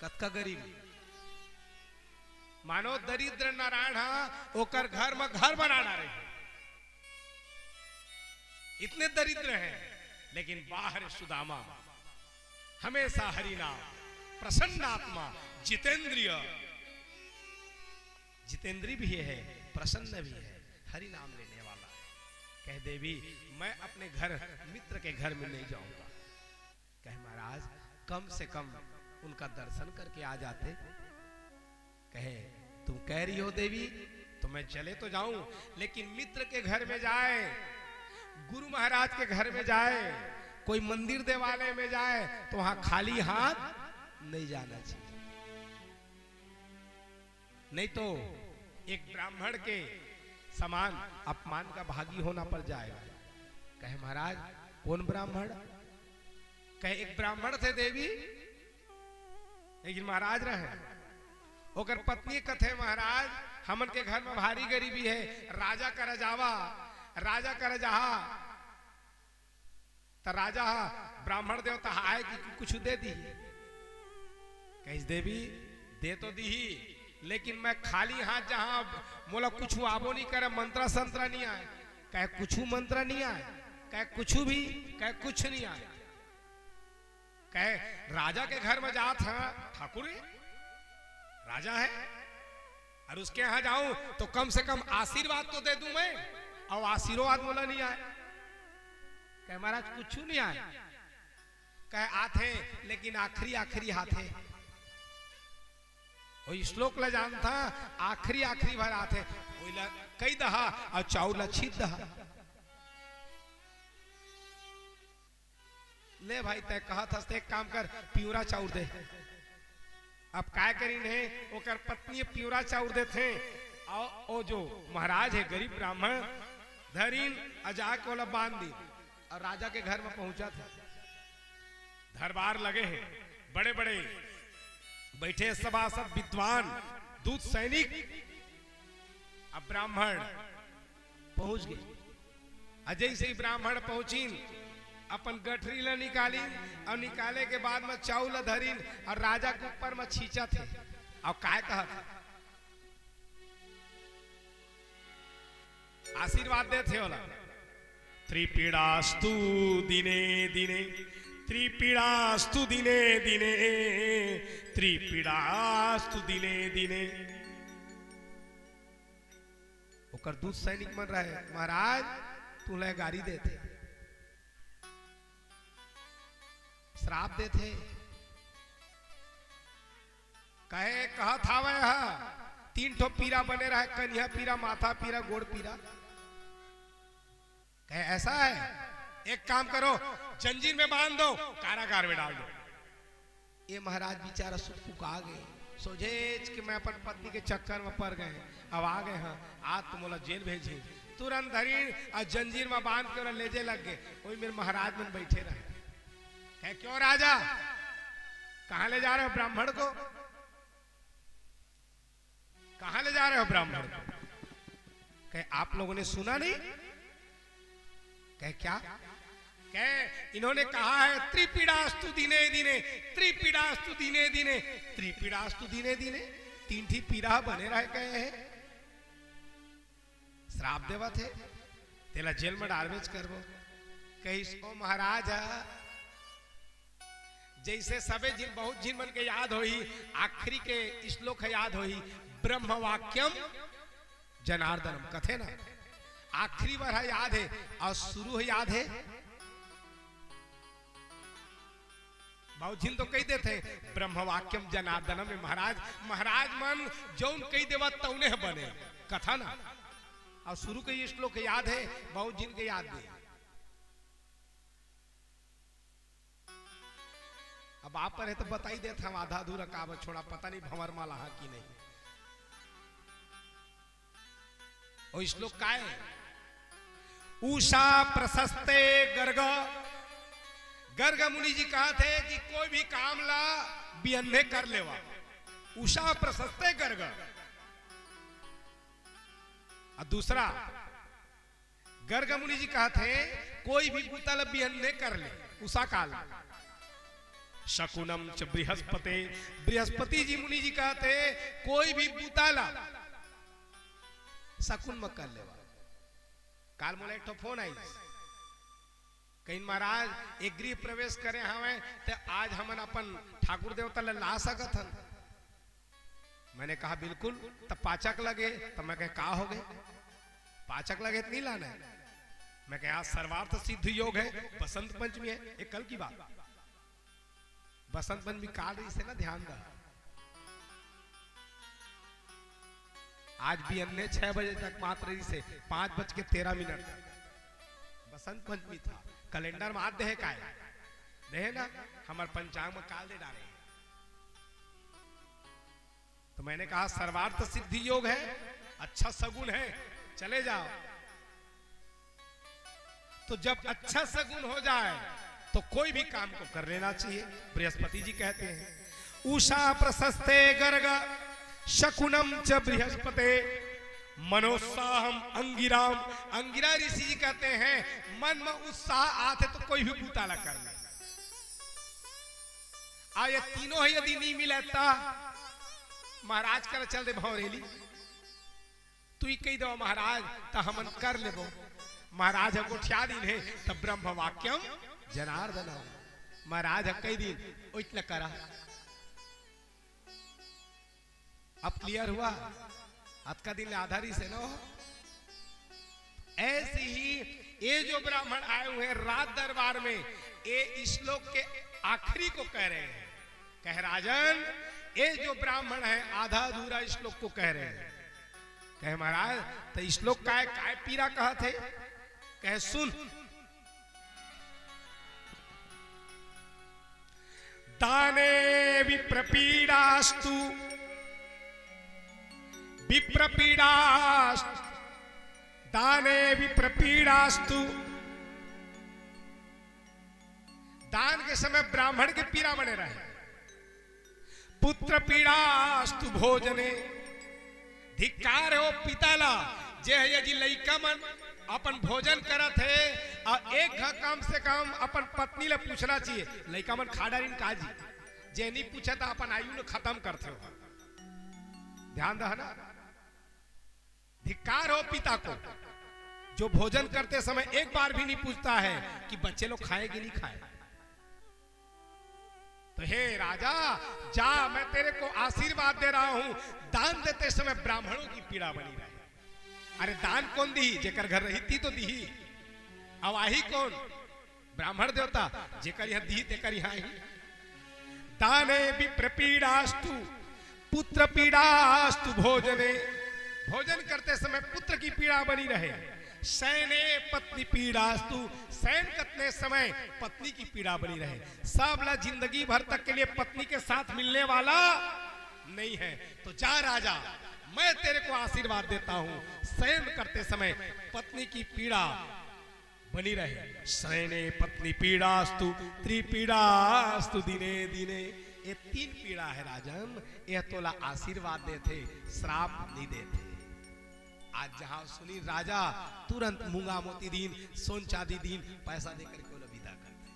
कतका गरीबी, मानो दरिद्र नारायण ओकर घर में घर बनाना रहे, इतने दरिद्र हैं, लेकिन बाहर सुदामा हमेशा हरि नाम, प्रसन्न आत्मा, जितेंद्रिय, जितेंद्रिय भी है, प्रसन्न भी है, हरि नाम लेने वाला है। कह देवी मैं अपने घर मित्र के घर में नहीं जाऊंगा। कहे महाराज कम से कम उनका दर्शन करके आ जाते। कहे तुम कह रही हो देवी तो मैं चले तो जाऊं, लेकिन मित्र के घर में जाए, गुरु महाराज के घर में जाए, कोई मंदिर देवालय में जाए तो वहां खाली हाथ नहीं जाना चाहिए, नहीं तो एक ब्राह्मण के समान अपमान का भागी होना पड़ जाएगा। कहे महाराज कौन ब्राह्मण? कहे एक ब्राह्मण थे देवी, लेकिन महाराज रहे, ओकर पत्नी कथे महाराज हमन के घर में भारी गरीबी है, राजा का रजावा, राजा का रजाहा, तो राजा ब्राह्मण देवता आए कि कुछ दे दी। कहिस देवी दे तो दी, लेकिन मैं खाली हाथ जहां मोला कुछ आबो नहीं करे, मंत्रा संतरा नहीं आए। कहे कुछ मंत्र नहीं आए? कहे कुछ भी? कहे कुछ नहीं आए। कहे राजा के घर में जात है ठाकुर, राजा है, और उसके यहां जाऊं तो कम से कम आशीर्वाद तो दे दूं मैं, और आशीर्वाद मोला नहीं आए। कहे महाराज कुछ नहीं आए। कहे आते लेकिन आखिरी आखिरी हाथ है, वो श्लोक ला जानता, आखिरी आखिरी भर आते कई दहा और चाउला छीत दहा। ले भाई तय कहा था एक काम कर, प्यूरा चाउर दे। अब काय करी ने ओकर पत्नी प्यूरा चाउर दे थे, और ओ जो महाराज है गरीब ब्राह्मण धरीन अजा के वाला बांध दी, और राजा के घर में पहुंचा था। दरबार लगे हैं, बड़े बड़े बैठे सभासद विद्वान दूत सैनिक। अब ब्राह्मण पहुंच गए, अजय से ही ब्राह्मण पहुंची, अपन गठरी ला निकाली, और निकाले के बाद में चाउल धरीन और राजा के ऊपर में छींचा थे। और काय कहा आशीर्वाद दे थे वाला, त्रिपीड़ास्तु दिने दिने, त्रिपीड़ास्तु दिने दिने, त्रिपीड़ास्तु दिने दिने। ओकर दूत सैनिक मन रहे, महाराज तू ले गाड़ी देते, श्राप देते। कहे कहा था वह 3 ठो पीरा बने रहे, कन्या पीरा, माथा पीरा, गोड़ पीरा। कहे ऐसा है, एक काम करो जंजीर में बांध दो, कारागार में डाल दो। ये महाराज बेचारा सुखा गए, सोझेज कि मैं अपन पत्नी के चक्कर में पड़ गए, अब आ गए हैं, आज तुम बोला जेल भेजे। तुरंत धरी और जंजीर में बांध के लेजे लग गए। वही मेरे महाराज में बैठे रहे। कहे क्यों राजा, कहां ले जा रहे हो ब्राह्मण को? कहां ले जा रहे हो ब्राह्मण को? कहे आप लोगों ने सुना नहीं? कहे क्या? कहे इन्होंने कहा है त्रिपीड़ास्तु दिने दिने, त्रिपीड़ास्तु दिने दिने, त्रिपीड़ास्तु दिने दिने, तीन ठीक पीड़ा बने रह गए हैं। श्राप देवा थे तेला जेल में डालवेज करबो। कही ओ महाराज जैसे सबे जिन बहुत जिन मन के याद होई, आखिरी के श्लोक याद होई, ब्रह्म वाक्यम जनार्दनम कथे ना, आखिरी बार याद है और शुरू याद है। बहुत जिन तो कही देते ब्रह्म वाक्यम जनार्दनम में महाराज महाराज मन जौन कही देवा तौने बने कथा ना, और शुरू के ये श्लोक याद है, बहुत जिन के याद नहीं। अब आप पर है तो बता ही देते हम आधा अधूरा काब छोड़ा, पता नहीं भंवर माला हा कि नहीं। और श्लोक का है उषा प्रशस्ते गर्ग, गर्ग मुनि जी कहा थे कि कोई भी काम ला बियन्ने कर लेवा। उषा प्रशस्ते गर्ग। और दूसरा गर्ग मुनि जी कहा थे कोई भी बूता ला बियन्ने कर ले उषा काल। शकुनम च बृहस्पति, बृहस्पति जी मुनि जी कहा थे कोई भी बूता ला शकुन में कर लेवा। काल मोला एक फोन आई कहीं महाराज एक गृह प्रवेश करे हमें तो आज हमन अपन ठाकुर देवता ला सकत हन। मैंने कहा बिल्कुल। तब पाचक लगे तो मैं कहे का हो गए? पाचक लगे तो नहीं लाना है। मैं कहे आज सर्वार्थ सिद्ध योग है, बसंत पंचमी है, एक कल की बात। बसंत पंचमी काल रही से ना ध्यान दा। आज भी अन्य 6 बजे तक मात्र रही से 5:13 बसंत पंचमी था। कैलेंडर में आज देहे का देहे ना, हमारे पंचांग में काल दे डाले। तो मैंने कहा सर्वार्थ सिद्धि योग है, अच्छा सगुन है, चले जाओ। तो जब अच्छा सगुन हो जाए तो कोई भी काम को कर लेना चाहिए। बृहस्पति जी कहते हैं उषा प्रशस्ते गर्ग शकुनम च बृहस्पते मनोत्साहम अंगिराम। अंगिरा ऋषि जी कहते हैं मन में उत्साह आते तो कोई भी बूताला कर ले। आ ये तीनों ही यदि नहीं मिलता महाराज कर चल दे भौरेली तू ही कही दो महाराज तो हमन कर लेबो। महाराज हमको ठिया दिन है तब ब्रह्म वाक्यम जनार्दन। महाराज कई दिन उतला करा। अब क्लियर हुआ? आज का दिन आधारी से ना हो। ऐसे ही ये जो ब्राह्मण आए हुए हैं रात दरबार में, ये श्लोक के आखिरी को कह रहे हैं। कह राजन ये जो ब्राह्मण है आधा अधूरा श्लोक को कह रहे हैं। कहे महाराज तो श्लोक का काय पीरा कहा थे? कहे सुन दाने विप्रपीडास्तु विप्रपीडास्तु दाने विप्रपीडास्तु। दान के समय ब्राह्मण के पीड़ा बने रहे। पुत्र पीड़ास्तु भोजने धिक्कार हो पिताला जे है जी लइका मन अपन भोजन करत है और एक कम से कम अपन पत्नी ले पूछना चाहिए लइका मन खा डारिन काजी। जे नहीं पूछा तो अपन आयु ने खत्म करते हो। ध्यान रहा ना। धिक्कार हो पिता को जो भोजन करते समय एक बार भी नहीं पूछता है कि बच्चे लोग खाए कि नहीं खाए। तो हे राजा जा मैं तेरे को आशीर्वाद दे रहा हूं दान देते समय ब्राह्मणों की पीड़ा बनी रहे। अरे दान कौन दी? जेकर घर रही थी तो दी। अवाही कौन? ब्राह्मण देवता जेकर यहां दी तेकर यहां ही। दाने विप्रपीडास्तु पुत्र पीड़ास्तु भोजने। भोजन करते समय पुत्र की पीड़ा बनी रहे। सैने पत्नी पीड़ास्तु सैन करते समय पत्नी की पीड़ा बनी रहे। सबला जिंदगी भर तक के लिए पत्नी के साथ मिलने वाला नहीं है। तो जा राजा मैं तेरे को आशीर्वाद देता हूं शयन करते समय पत्नी की पीड़ा बनी रहे। शयने पत्नी पीड़ास्तु त्रिपीड़ास्तु दिने दिने। ये 3 पीड़ा है राजन। यह तोला आशीर्वाद देते श्राप नहीं देते। आज जहां सुनी राजा तुरंत मूंगा मोती दीन सोन चांदी दीन पैसा देकर के विदा करते।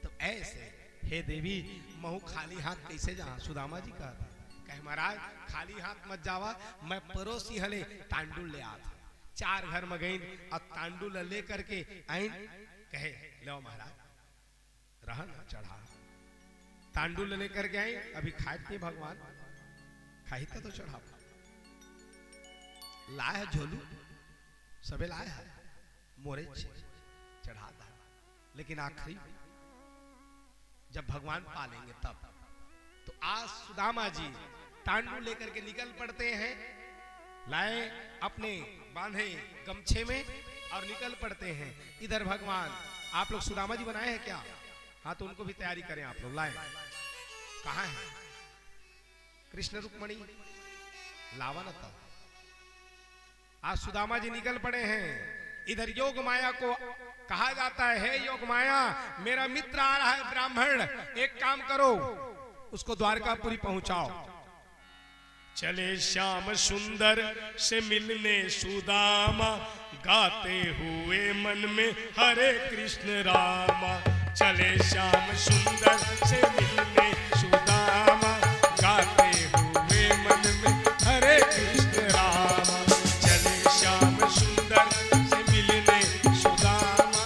तो ऐसे हे देवी महू खाली हाथ कैसे जा। सुदामा जी कहते कहे महाराज खाली हाथ मत जावा, मैं पड़ोसी हले तांडुल ले आता। 4 घर में गई और तांडुल ले करके आइन कहे लो महाराज रहन चढ़ा। तांडुल लेकर के आई, अभी खाए थे भगवान खाई तो चढ़ा लाए झोलू सबे लाए है मोरे चढ़ा था। लेकिन आखिरी जब भगवान पालेंगे तब। तो आज सुदामा जी तांडू लेकर के निकल पड़ते हैं, लाए अपने बांधे गमछे में और निकल पड़ते हैं। इधर भगवान आप लोग सुदामा जी बनाए हैं क्या? हाँ तो उनको भी तैयारी करें आप लोग। लाए कहाँ है कृष्ण रुक्मणी लावा न तब। आज सुदामा जी निकल पड़े हैं। इधर योग माया को कहा जाता है हे योग माया मेरा मित्र आ रहा है ब्राह्मण, एक काम करो उसको द्वारकापुरी पहुंचाओ। चले श्याम सुंदर से मिलने सुदामा, गाते हुए मन में हरे कृष्ण रामा। चले श्याम सुंदर से मिलने सुदामा, गाते हुए मन में हरे कृष्ण रामा। चले श्याम सुंदर से मिलने सुदामा,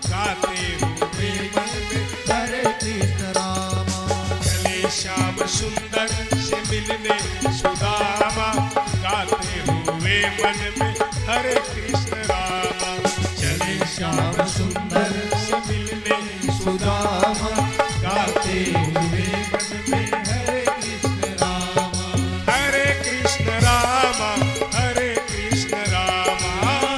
गाते हुए मन में हरे कृष्ण रामा। चले श्याम सुंदर से मिलने सुदामा, गाते हुए मन में हरे कृष्ण रामा। चले श्याम सुंदर से मिलने सुदामा, गाते हुए मन में हरे कृष्ण रामा। हरे कृष्ण रामा हरे कृष्ण रामा।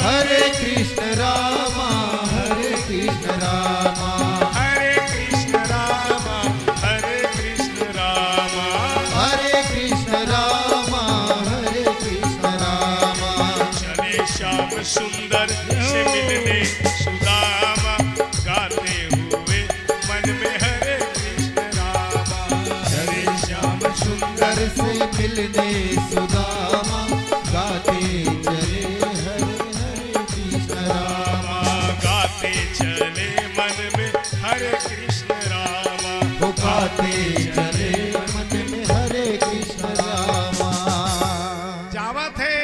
हरे कृष्ण रामा हरे कृष्ण रामा। हरे कृष्ण रामा हरे कृष्ण रामा। हरे कृष्ण रामा हरे कृष्ण रामा। चले श्याम सुंदर से मिलने सुदामा, गाते हुए मन में हरे कृष्ण रामा। हरे श्याम सुंदर से मिलने सुदामा, गाते चले हरे हरे कृष्ण रामा। गाते चले मन में हरे कृष्ण रामा। वो गाते चले मन में हरे कृष्ण रामा। जावा थे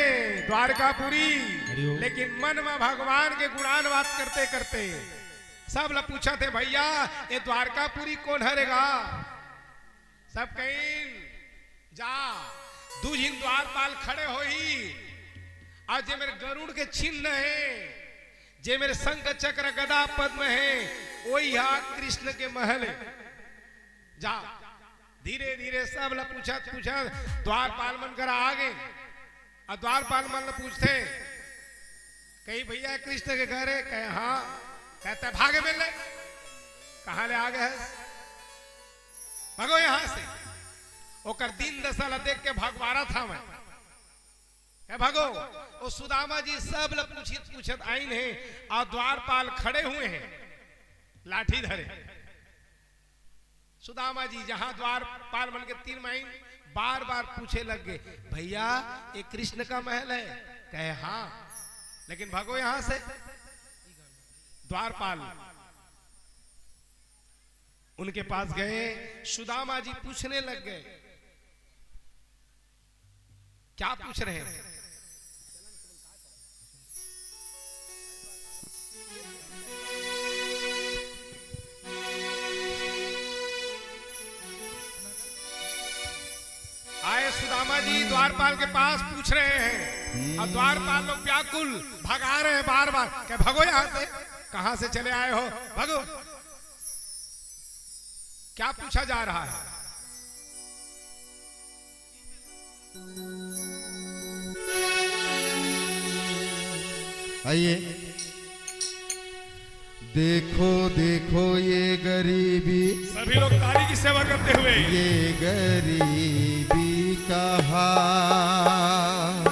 द्वारकापुरी, लेकिन मन में भगवान के गुणान बात करते करते सब लोग पूछा थे भैया ये द्वारकापुरी कौन हरेगा। सब कहीं जा दूजिन द्वारपाल खड़े होई, आज जे मेरे गरुड़ के चिन्ह है, जे मेरे शंख चक्र गदा पद्म है, वही यहाँ कृष्ण के महल है। जा धीरे धीरे सब लोग पूछा द्वारपाल मन कर आगे। और द्वारपाल मन पूछते कहीं भैया कृष्ण के घर है? कहे हाँ। कहते भागे मिल ले। कहाँ ले आ गए? भगो यहां से। ओकर दिन दशा देख के भगवारा था मैं भगो। वो सुदामा जी सब लोग पूछत आइन है और द्वारपाल खड़े हुए हैं लाठी धरे। सुदामा जी जहां द्वारपाल मन के 3 महीने बार बार पूछे लग गए भैया ये कृष्ण का महल है? कहे हाँ। लेकिन भगो यहां से। द्वारपाल उनके पास गए, सुदामा जी पूछने लग गए। क्या पूछ रहे हैं? आए सुदामा जी द्वारपाल के पास पूछ रहे हैं और द्वारपाल लोग व्याकुल भगा रहे हैं बार बार। क्या भगो यहां से। कहां से चले आए हो? भगो। क्या पूछा जा रहा है? आइए देखो देखो ये गरीबी, सभी लोग ताली की सेवा करते हुए ये गरीबी का हाल,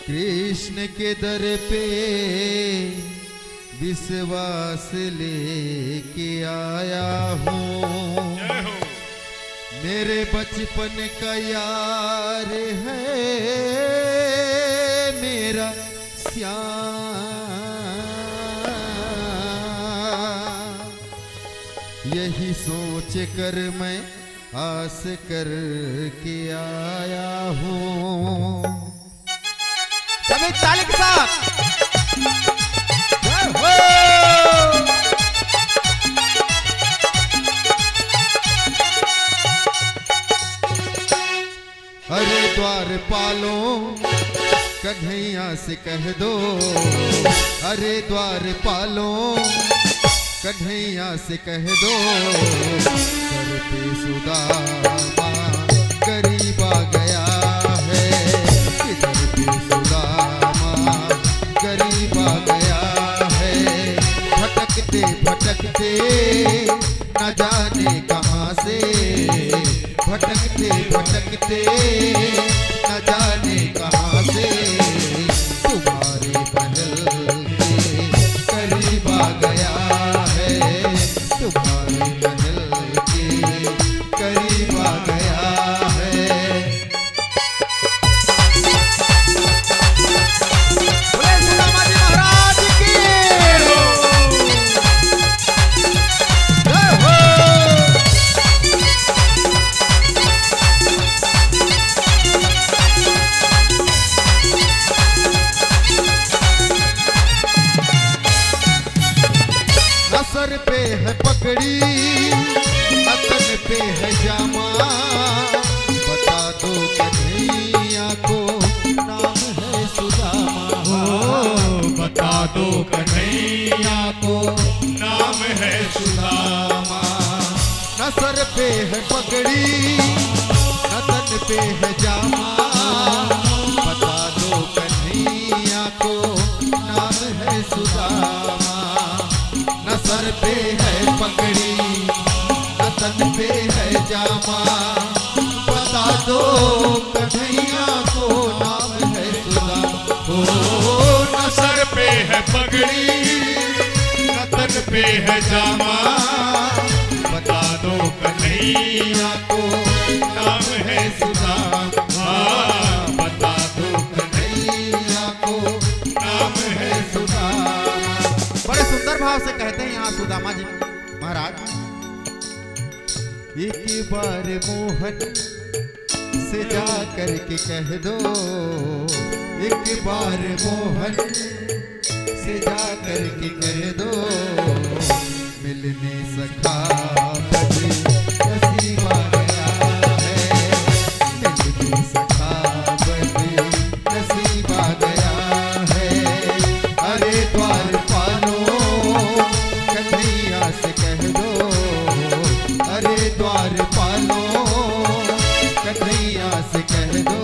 कृष्ण के दर पे विश्वास लेके आया हूँ। जय हो। मेरे बचपन का यार है, मेरा श्याम, यही सोच कर मैं आस कर के आया हूँ। सभी ताली के साथ जय हो। अरे द्वारपालों कन्हैया से कह दो, अरे द्वारपालों कन्हैया से कह दो, घर पे सुदामा गरीब आ गया है, इधर पे सुदामा गरीब आ गया है। भटकते भटकते न जाने कहाँ से, भटकते भटकते न जाने कहाँ से, तुम्हारे महल के करीब आ गया है, तुम्हारे महल के करीब आ गया है। बोले सुदामा जी महाराज की जय हो। सर पे है पगड़ी, अतन पे है जामा, बता दो कन्हैया को नाम है सुदामा। हो बता दो कन्हैया को नाम है सुदामा। न सर पे है पगड़ी, न तन पे है जामा, बता दो कन्हैया को नाम है सुदामा। न सर पे है पगड़ी, न तन पे है जामा, बता दो कन्हैया को नाम है सुदामा। हो न सर पे है पगड़ी, न तन पे है जामा, बता दो कन्हैया को नाम है सुदामा। बता दो कन्हैया को नाम है सुदामा। बड़े सुंदर भाव से कहते हैं यहाँ सुदामा जी महाराज, एक बार मोहन से जा करके कह दो, एक बार मोहन से जा करके कह दो, मिलने सखा बजे नसीब आ गया है, मिलने सखा बजे नसीब आ गया है। अरे द्वारपालों कन्हैया से कह दो, अरे द्वारपालों कन्हैया से कह दो,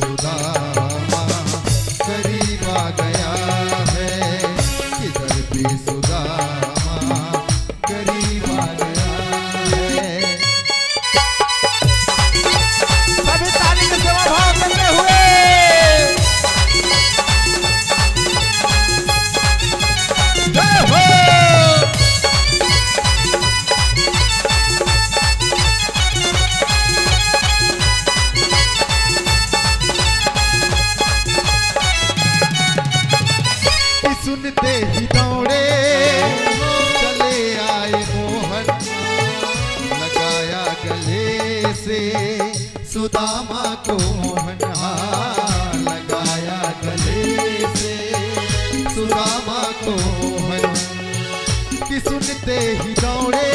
सुदामा करीब आ गया है, किधर पे सुदामा करीब आ गया है। सभी ताली के सेवा भाव करते हुए जय हो। सुनते ही दौड़े चले आए मोहन, लगाया गले से सुदामा को मोहन, लगाया गले से सुदामा को मोहन। कि सुनते ही दौड़े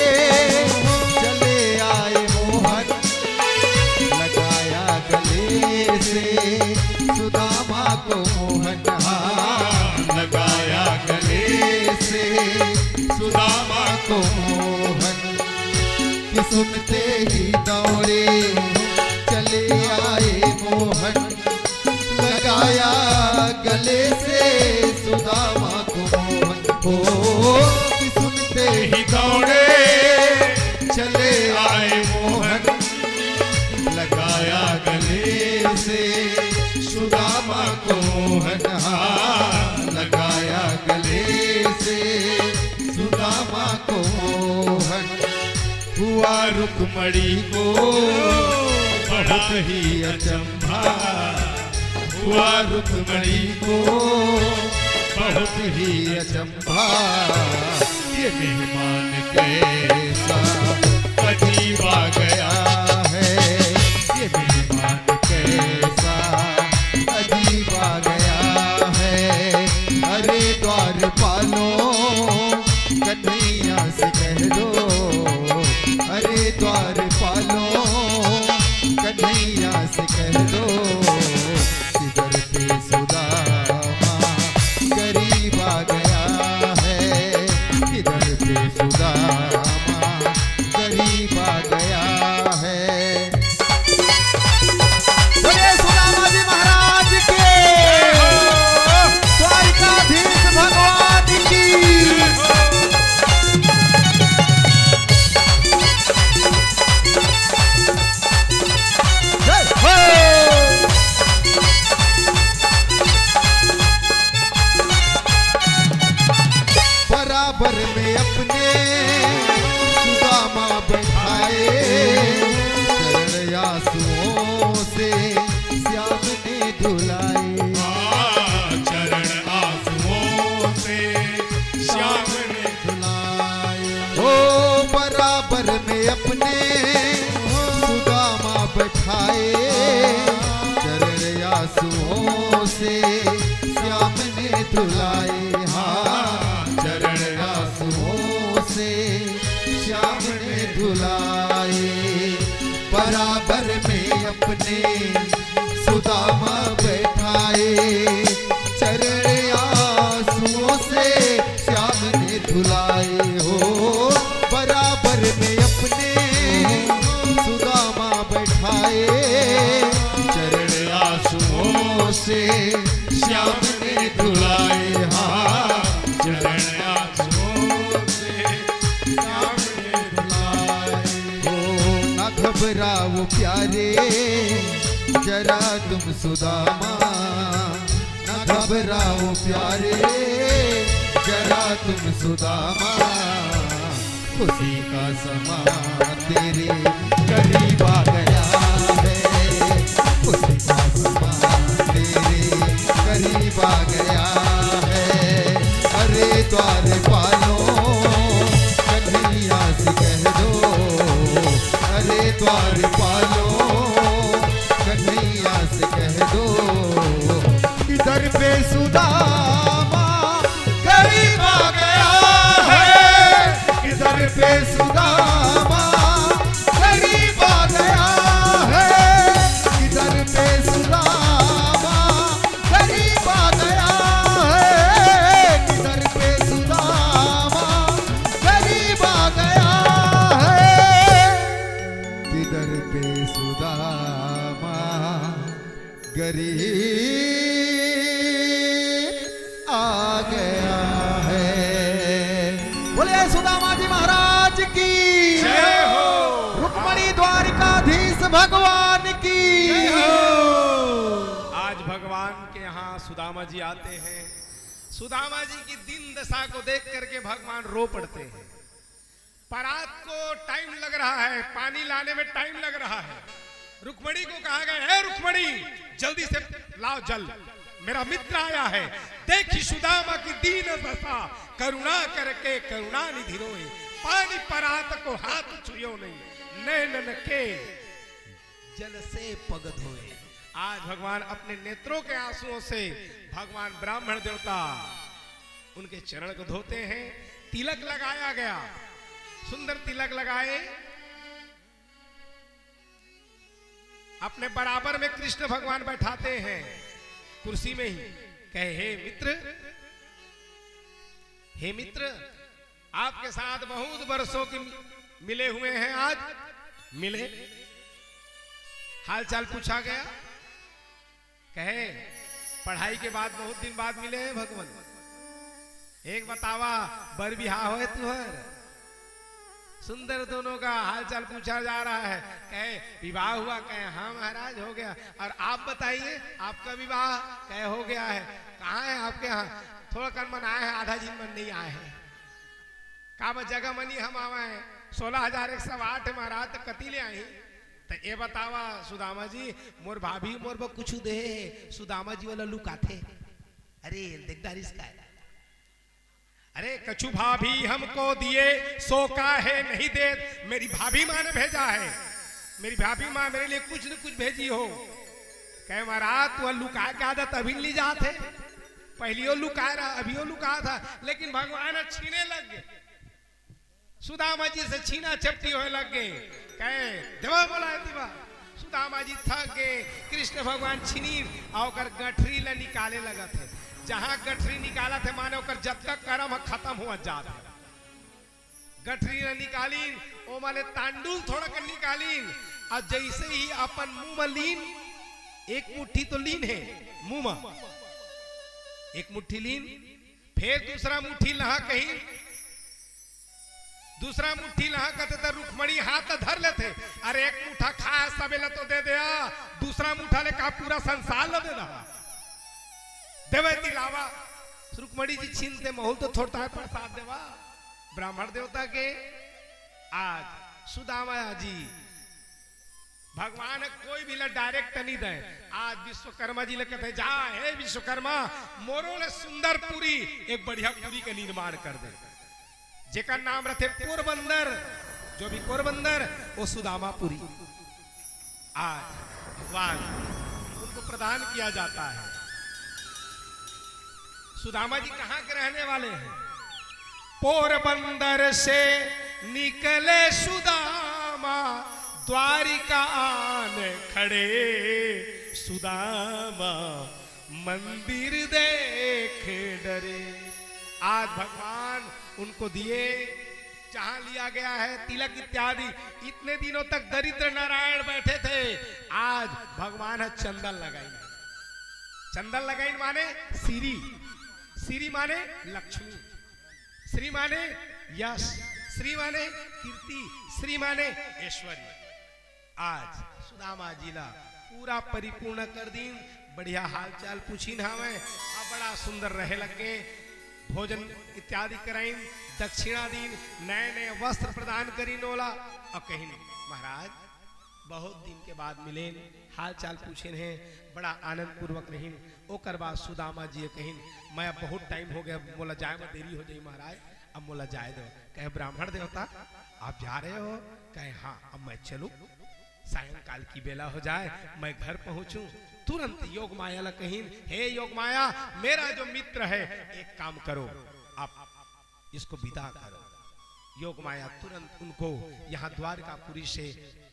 चले आए मोहन, लगाया गले से सुदामा को मोहन, लगाया गले से सुदामा को मोहन। कि सुनते ही दौड़े चले आए मोहन, लगाया गले से सुदामा को मोहन। हो कि सुनते ही दौड़े चले आए मोहन, लगाया गले से सुदामा को मोहन, लगाया गले से सुदामा को मोहन। हुआ रुक्मणी को बड़ा ही अचंभा, हुआ रुक्मणी को बहुत ही अचंभा, ये मेहमान कैसा अजीब आ गया है, ये मेहमान कैसा अजीब आ गया है। अरे द्वारपालो कन्हैया से कह दो, अरे द्वारपालो कन्हैया से कह दो, किधर पे सुदामा गरीब आ गया है, किधर पे सुदामा गरीब आ गया है। बोले सुदामा जी महाराज के, द्वारिकाधीश भगवान की। जय हो। बराबर में अपने सुदामा बैठाए, चरण आंसुओं से श्याम ने धुलाए, चरण आंसुओं से श्याम ने धुलाए। ओ बराबर में अपने सुदामा बैठाए, चरण आंसुओं से श्याम ने धुलाए, चरण आंसुओं से श्याम ने धुलाए। बराबर में अपने सुदामा बैठाए, चरण आंसुओं से श्याम ने धुलाए। हो बराबर में अपने सुदामा बैठाए, चरण आंसुओं से श्याम ने धुलाए, चरण आंसुओं से श्याम ने धुलाए। हो न घबराओ प्यारे जरा तुम सुदामा, न घबराओ प्यारे जरा तुम सुदामा, खुशी का समा तेरे करीब आ गया है, खुशी का समा तेरे करीब आ गया है। अरे द्वारपालो कन्हैया से कह दो, अरे द्वारपालो कन्हैया से कह दो, इधर पे सुदामा गरीब आ गया है, इधर पे सुदामा गरीब आ गया है, इधर पे सुदामा गरीब आ गया है, इधर पे सुदामा गरीब आ गया है, इधर पे सुदामा गरीब आ गया है। बोले सुदामा जी महाराज की। जय हो। रुक्मणी द्वारिकाधीश भगवान की। आज भगवान के यहाँ सुदामा जी आते हैं। सुदामा जी की दीन दशा को देख करके भगवान रो पड़ते हैं। परात को टाइम लग रहा है, पानी लाने में टाइम लग रहा है। रुक्मणी को कहा गया है, रुक्मणी जल्दी से लाओ जल, मेरा मित्र आया है। देखी सुदामा की दीन दशा, करुणा करके करुणा निधि रोए, पानी परात को हाथ छुयो नहीं, नैनन के जल से पग धोए। आज भगवान अपने नेत्रों के आंसुओं से भगवान ब्राह्मण देवता उनके चरण को धोते हैं। तिलक लगाया गया, सुंदर तिलक लगाए। अपने बराबर में कृष्ण भगवान बैठाते हैं कुर्सी में ही। कहे हे मित्र आपके साथ बहुत वर्षों के मिले हुए हैं, आज मिले, हाल चाल पूछा गया। कहे पढ़ाई के बाद बहुत दिन बाद मिले हैं भगवान, एक बतावा बर बिहा हो तुहर। सुंदर दोनों का हाल चाल पूछा जा रहा है। कहे विवाह हुआ? कहे हाँ महाराज हो गया। और आप बताइए आपका विवाह? कहे हो गया है। कहाँ है आपके यहाँ? थोड़ा कन मन आए हैं, आधा दिन मन नहीं आए हैं। का जगह मनी हम आवा है 16,108 महाराज तक कति ले आई। तो ये बतावा सुदामा जी मोर भाभी मोर बा कुछ दे सुदामा जी वाला लुक आथे अरे देखदार इसका है अरे कछु भाभी हमको दिए सो का है नहीं दे मेरी भाभी माँ ने भेजा है मेरी भाभी माँ मेरे लिए कुछ न कुछ भेजी हो कहे महाराज तू लुका के आदत अभी ली जाते पहलियो लुका रहा अभियो लुका था लेकिन भगवान छीने लग गए सुदामा जी से छीना चपटी होने लग गए कहे देवा बोला दिवा सुदामा जी थक गए कृष्ण भगवान छीनी और गठरी ला निकाले लगा थे जहां गठरी निकाला थे माने ओकर जब तक कर्म खत्म हुआ जाता गठरी ला निकाली ओ माने तांडुल थोड़ा कर निकालीन और जैसे ही अपन मुंह में लीन एक मुट्ठी तो लीन है मुंह में एक मुट्ठी लीन फिर दूसरा मुट्ठी लहा कहीं दूसरा मुट्ठी लहा कहते थे रुक्मणी हाथ धर लेते अरे एक मुठा खाए सबेला तो दे दिया दूसरा मुठा ले का पूरा संसार ल दे दवा देवे दिलावा रुक्मणी जी छीनते महल तो थोड़ता है प्रसाद देवा ब्राह्मण देवता के आज सुदामा जी भगवान कोई भी डायरेक्ट नहीं दे आज विश्वकर्मा जी ले कहते जा हे विश्वकर्मा मोरो ले सुंदर पुरी एक बढ़िया पुरी का निर्माण कर दे जेका नाम रखे पोरबंदर जो भी पोरबंदर वो सुदामापुरी आज भगवान उनको प्रदान किया जाता है सुदामा जी कहां के रहने वाले हैं पोरबंदर से निकले सुदामा द्वारिका आने खड़े सुदामा मंदिर देख डरे आज भगवान उनको दिए जहां लिया गया है तिलक इत्यादि इतने दिनों तक दरिद्र नारायण बैठे थे आज भगवान है चंदन लगाई माने सिरी सिरी माने लक्ष्मी श्री माने यश श्री माने कीर्ति श्री माने ऐश्वर्य आज सुदामा जिला पूरा परिपूर्ण कर दीन बढ़िया हाल चाल पूछी ना हमें अब बड़ा सुंदर रहे लगे भोजन इत्यादि कराइन दक्षिणा दीन नए नए वस्त्र प्रदान करी नोला और कहीं महाराज बहुत दिन के बाद मिले हाल चाल पूछे हैं बड़ा आनंद पूर्वक रही ओकर बाद सुदामा जी कहीं मैं बहुत टाइम हो गया मोला जाए में देरी हो जाए महाराज अब मोला जाए दो कहे ब्राह्मण देवता आप जा रहे हो कहे हाँ अब मैं चलूं सायंकाल की बेला हो जाए मैं घर पहुंचूं तुरंत योग माया ला कहीं हे योग माया मेरा जो मित्र है एक काम करो आप इसको विदा करो योग माया तुरंत उनको यहाँ द्वारकापुरी से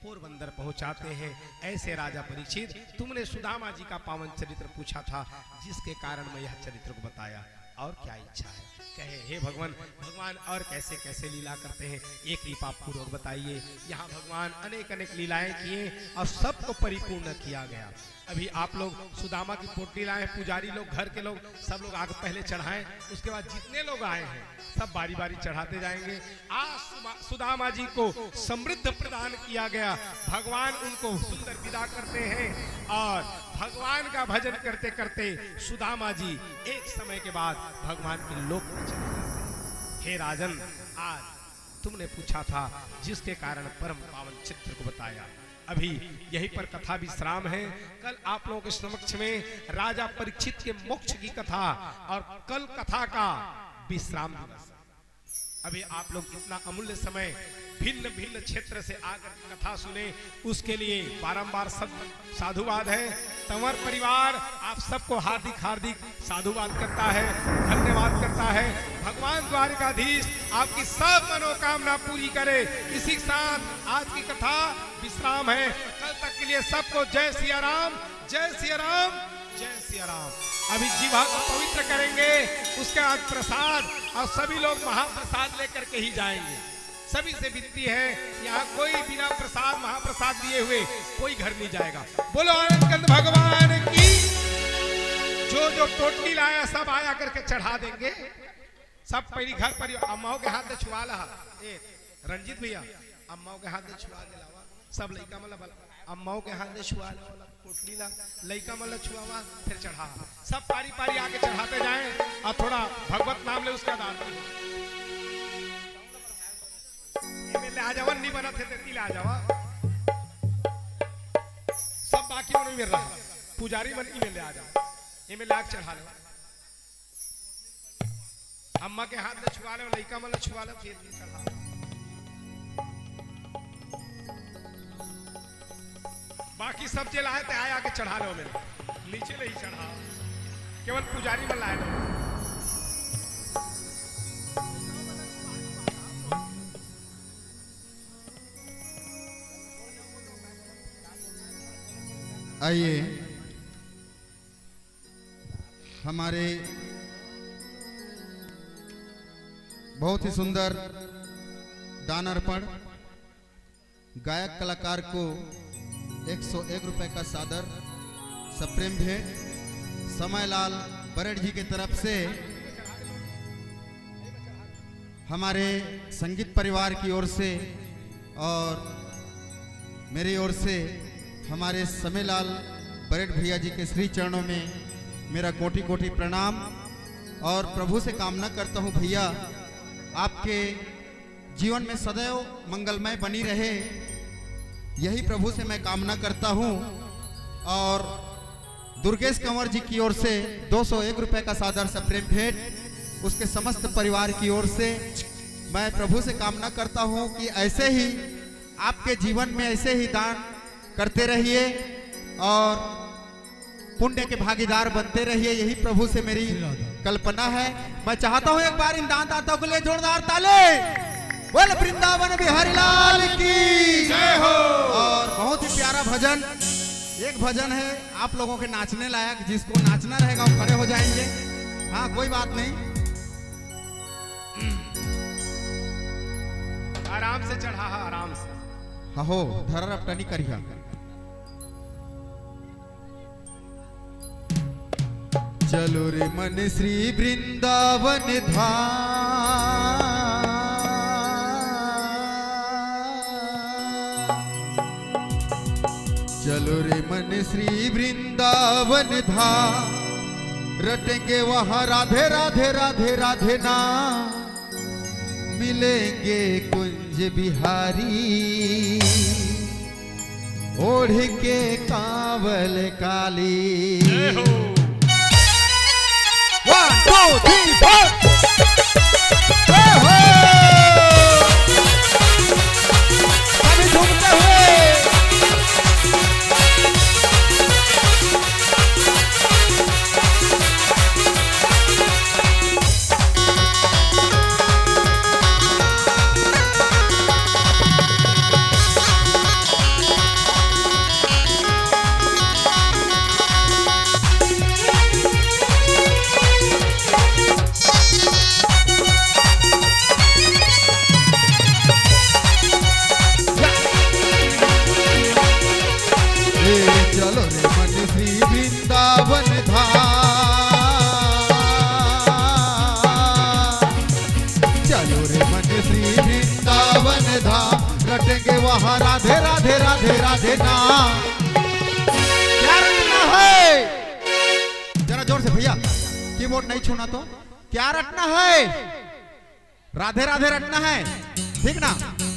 पोरबंदर पहुंचाते हैं ऐसे राजा परीक्षित तुमने सुदामा जी का पावन चरित्र पूछा था जिसके कारण मैं यह चरित्र को बताया और क्या इच्छा है कहे हे भगवान भगवान और कैसे कैसे लीला करते हैं एक कृपा पूर्वक बताइए यहाँ भगवान अनेक अनेक लीलाएं किए और सबको परिपूर्ण किया गया अभी आप लोग सुदामा की पोटली लाए पुजारी लोग घर के लोग सब लोग आगे पहले चढ़ाएं उसके बाद जितने लोग आए हैं सब बारी बारी चढ़ाते जाएंगे आज सुदामा जी को समृद्ध प्रदान किया गया भगवान उनको सुंदर विदा करते हैं और भगवान का भजन करते करते सुदामा जी एक समय के बाद भगवान के लोक में चले जाते हैं हे राजन आज तुमने पूछा था जिसके कारण परम पावन चित्र को बताया अभी यहीं पर कथा विश्राम है कल आप लोगों के समक्ष में राजा परीक्षित के मोक्ष की कथा और कल कथा का विश्राम दिवस अभी आप लोग इतना अमूल्य समय भिन्न भिन्न क्षेत्र से आकर कथा सुने उसके लिए बारंबार सब साधुवाद है तंवर परिवार आप सबको हार्दिक हार्दिक साधुवाद करता है धन्यवाद करता है भगवान द्वारकाधीश आपकी सब मनोकामना पूरी करे इसी के साथ आज की कथा विश्राम है कल तक के लिए सबको जय सिया राम जय सिया राम जय सिया राम अभी जीवा को पवित्र करेंगे उसके बाद प्रसाद और सभी लोग महाप्रसाद लेकर के ही जाएंगे सभी से विनती है यहाँ कोई बिना प्रसाद महाप्रसाद दिए हुए कोई घर नहीं जाएगा बोलो आनंद भगवान की जो जो पोटली लाया सब आया करके चढ़ा देंगे सब पहली घर पर अम्माओं के हाथ में छुआ लहा रंजीत भैया अम्माओं के हाथ में छुआ दिलावा सब लड़का मतलब अम्माओं के हाथ में छुआ पोटली ला लड़का मतलब छुआवा फिर चढ़ा सब पारी पारी आके चढ़ाते जाएं और थोड़ा भगवत नाम ले उसका दान ले आ जावा नहीं बना थे आ जावा इमें रहा पुजारी मन इमें ले आ जाओ इमें लाग चढ़ा लो अम्मा के हाथ में छुआ लो लड़का मन छुआ लो फिर चढ़ा लो बाकी सब जे लाए थे आए आके चढ़ा लो मेरे नीचे नहीं चढ़ा केवल पुजारी में लाए लो आइए हमारे बहुत ही सुंदर दान अर्पण गायक कलाकार को 101 रुपए का सादर सप्रेम भेंट समयलाल बरेड जी की तरफ से हमारे संगीत परिवार की ओर से और मेरी ओर से हमारे समयलाल बरेड भैया जी के श्री चरणों में मेरा कोटि कोटि प्रणाम और प्रभु से कामना करता हूँ भैया आपके जीवन में सदैव मंगलमय बनी रहे यही प्रभु से मैं कामना करता हूँ और दुर्गेश कंवर जी की ओर से 201 रुपए का सादर सप्रेम भेंट उसके समस्त परिवार की ओर से मैं प्रभु से कामना करता हूँ कि ऐसे ही आपके जीवन में ऐसे ही दान करते रहिए और पुण्य के भागीदार बनते रहिए यही प्रभु से मेरी कल्पना है मैं चाहता हूं एक बार इन दान दाताओं के लिए जोरदार ताले बोल वृंदावन बिहारी लाल की जय हो और बहुत ही प्यारा भजन एक भजन है आप लोगों के नाचने लायक जिसको नाचना रहेगा वो खड़े हो जाएंगे हाँ कोई बात नहीं आराम से चढ़ा आराम से हो धर अपटनी करिया चलो रे मन श्री वृंदावन धाम चलो रे मन श्री वृंदावन धाम रटेंगे वहां राधे राधे राधे राधे नाम मिलेंगे कुंज बिहारी ओढ़ के कांवल काली 1 2 3 4 अभी झूमते हुए चलो रे मन श्री वृंदावन धाम चलो रे मन श्री वृंदावन धाम रटेंगे वहां राधे राधे राधे राधे नाम क्या रटना है जरा जोर से भैया कीबोर्ड नहीं छूना तो क्या रटना है राधे राधे रटना है ठीक ना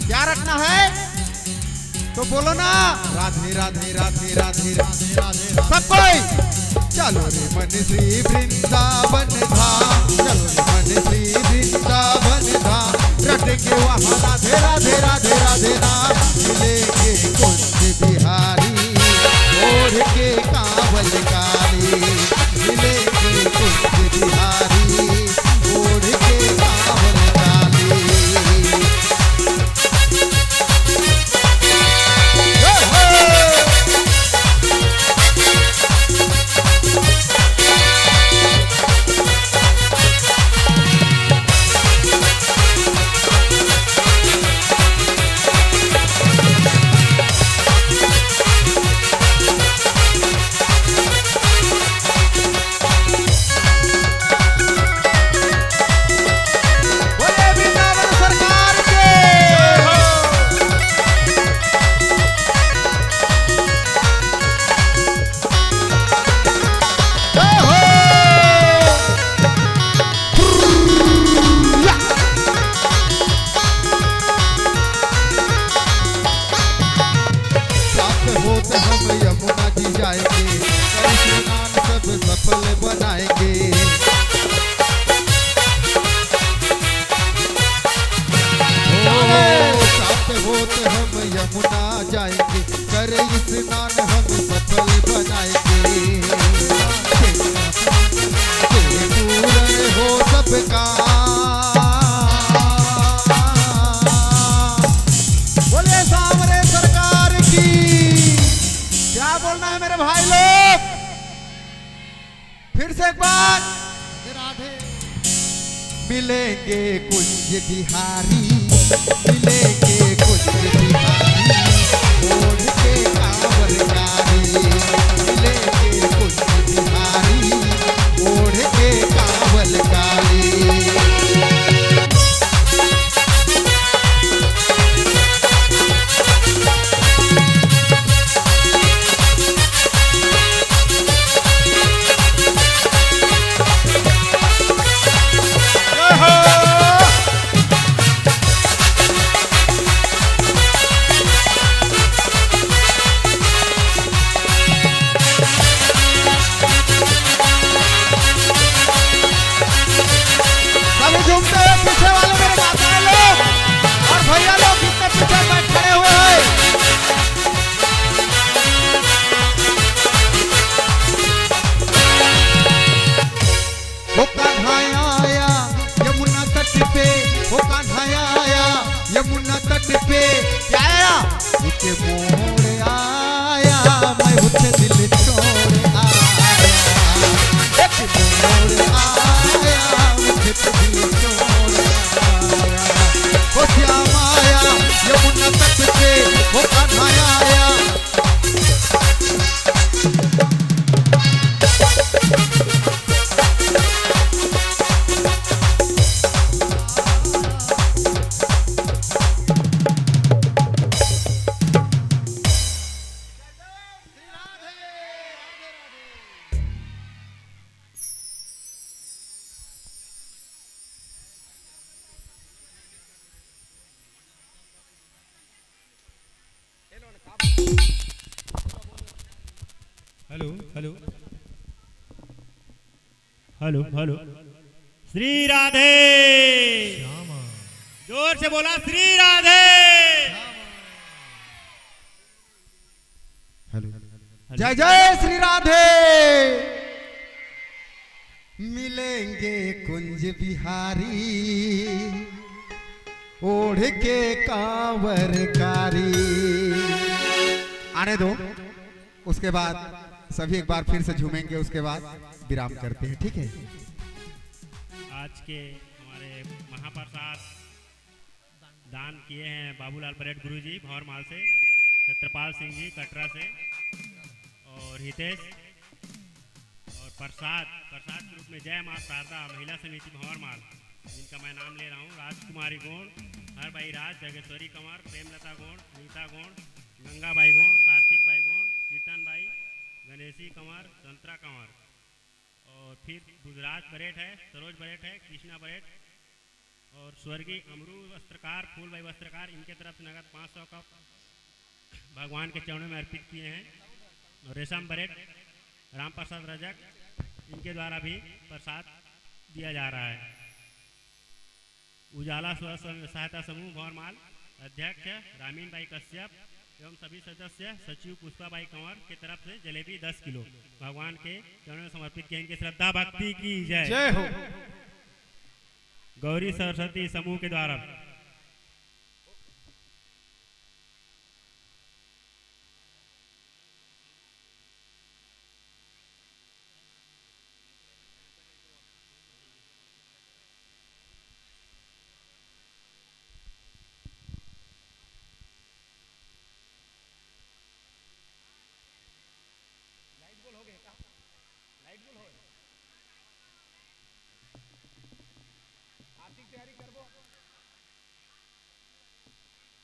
क्या रटना है तो बोलो ना राधे राधे राधे राधे राधे राधे सब कोई चलो रे मन श्री वृंदावन धाम चलो रे मन श्री वृंदावन धाम रटेंगे वहां राधे राधे राधे राधे नाम मिलेंगे कुंज बिहारी ओढ़ के कांवल काली मिलेंगे कुंज बिहारी ओढ़ के कांवल काली होत हम यमुना जी जाएंगे, कर स्नान सब सफल बनाएंगे। साथ होत हम यमुना जाएंगे, कर स्नान हम सफल बनाएंगे। पूर्ण हो सबका, बोले सामने सरकार की। क्या बोलना है मेरे भाई लोग, फिर से एक बार। राधे मिलेंगे कुंज बिहारी, मिलेंगे कुंज बिहारी, ओढ़ के कांवरकारी। मिलेंगे कुंज बिहारी, ओढ़ के कांवरकारी। झूमते हुए पीछे वाले मेरे माताएं लोग और भैया लोग कितने पीछे बैठ खड़े हुए हैं। वो कान्हा आया यमुना तट पे, वो कान्हा आया यमुना तट पे। क्या आया? उसे मोड़ आया, मैं उसे दिल छोड़ आया। एक मोड़ आया, मुझे दिल छोड़ आया। वो श्याम आया यमुना तट पे, वो कान्हा आया। Hello hello hello hello. Shri Radhe, जोर से बोला श्री राधे। जय जय श्री राधे। मिलेंगे कुंज बिहारी, ओढ़ के कांवरकारी। आने दो, उसके बाद सभी एक बार फिर से झूमेंगे, उसके बाद विराम करते हैं, ठीक है। आज के हमारे महाप्रसाद दान किए हैं बाबूलाल परेड गुरुजी भंवरमाल से, छत्रपाल सिंह जी कटरा से, और हितेश। और प्रसाद के रूप में जय मां शारदा महिला समिति भंवरमाल, जिनका मैं नाम ले रहा हूँ। राजकुमारी गोण, हरबाई राज, जगेश्वरी कंवर, प्रेमलता गोण, नीता गोण, गंगाबाई गोण, कार्तिक बाई गोण, कीर्तन बाई, गणेशी कंवर, संतरा कंवर। और फिर गुजरात बरेट है, सरोज बरेट है, कृष्णा बरेट, और स्वर्गीय अमरू वस्त्रकार, फूलबाई वस्त्रकार, इनके तरफ से नगद 500 का भगवान के चरणों में अर्पित किए हैं। और रेशम बरेट, राम प्रसाद रजक, इनके द्वारा भी प्रसाद दिया जा रहा है। उजाला स्व सहायता समूह भंवरमाल अध्यक्ष रामीन बाई कश्यप एवं सभी सदस्य सचिव पुष्पाबाई कंवर की तरफ से जलेबी 10 किलो भगवान के चरणों में समर्पित किए। इनकी श्रद्धा भक्ति की जय। जय हो। गौरी सरस्वती समूह के द्वारा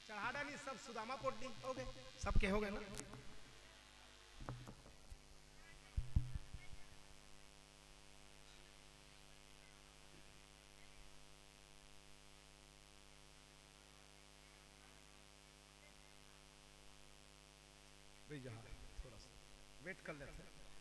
चढ़ाड़ा नहीं, सब सुदामा पोटी हो गए, सबके हो गए ना। ले जा थोड़ा सा वेट कर लेते हैं।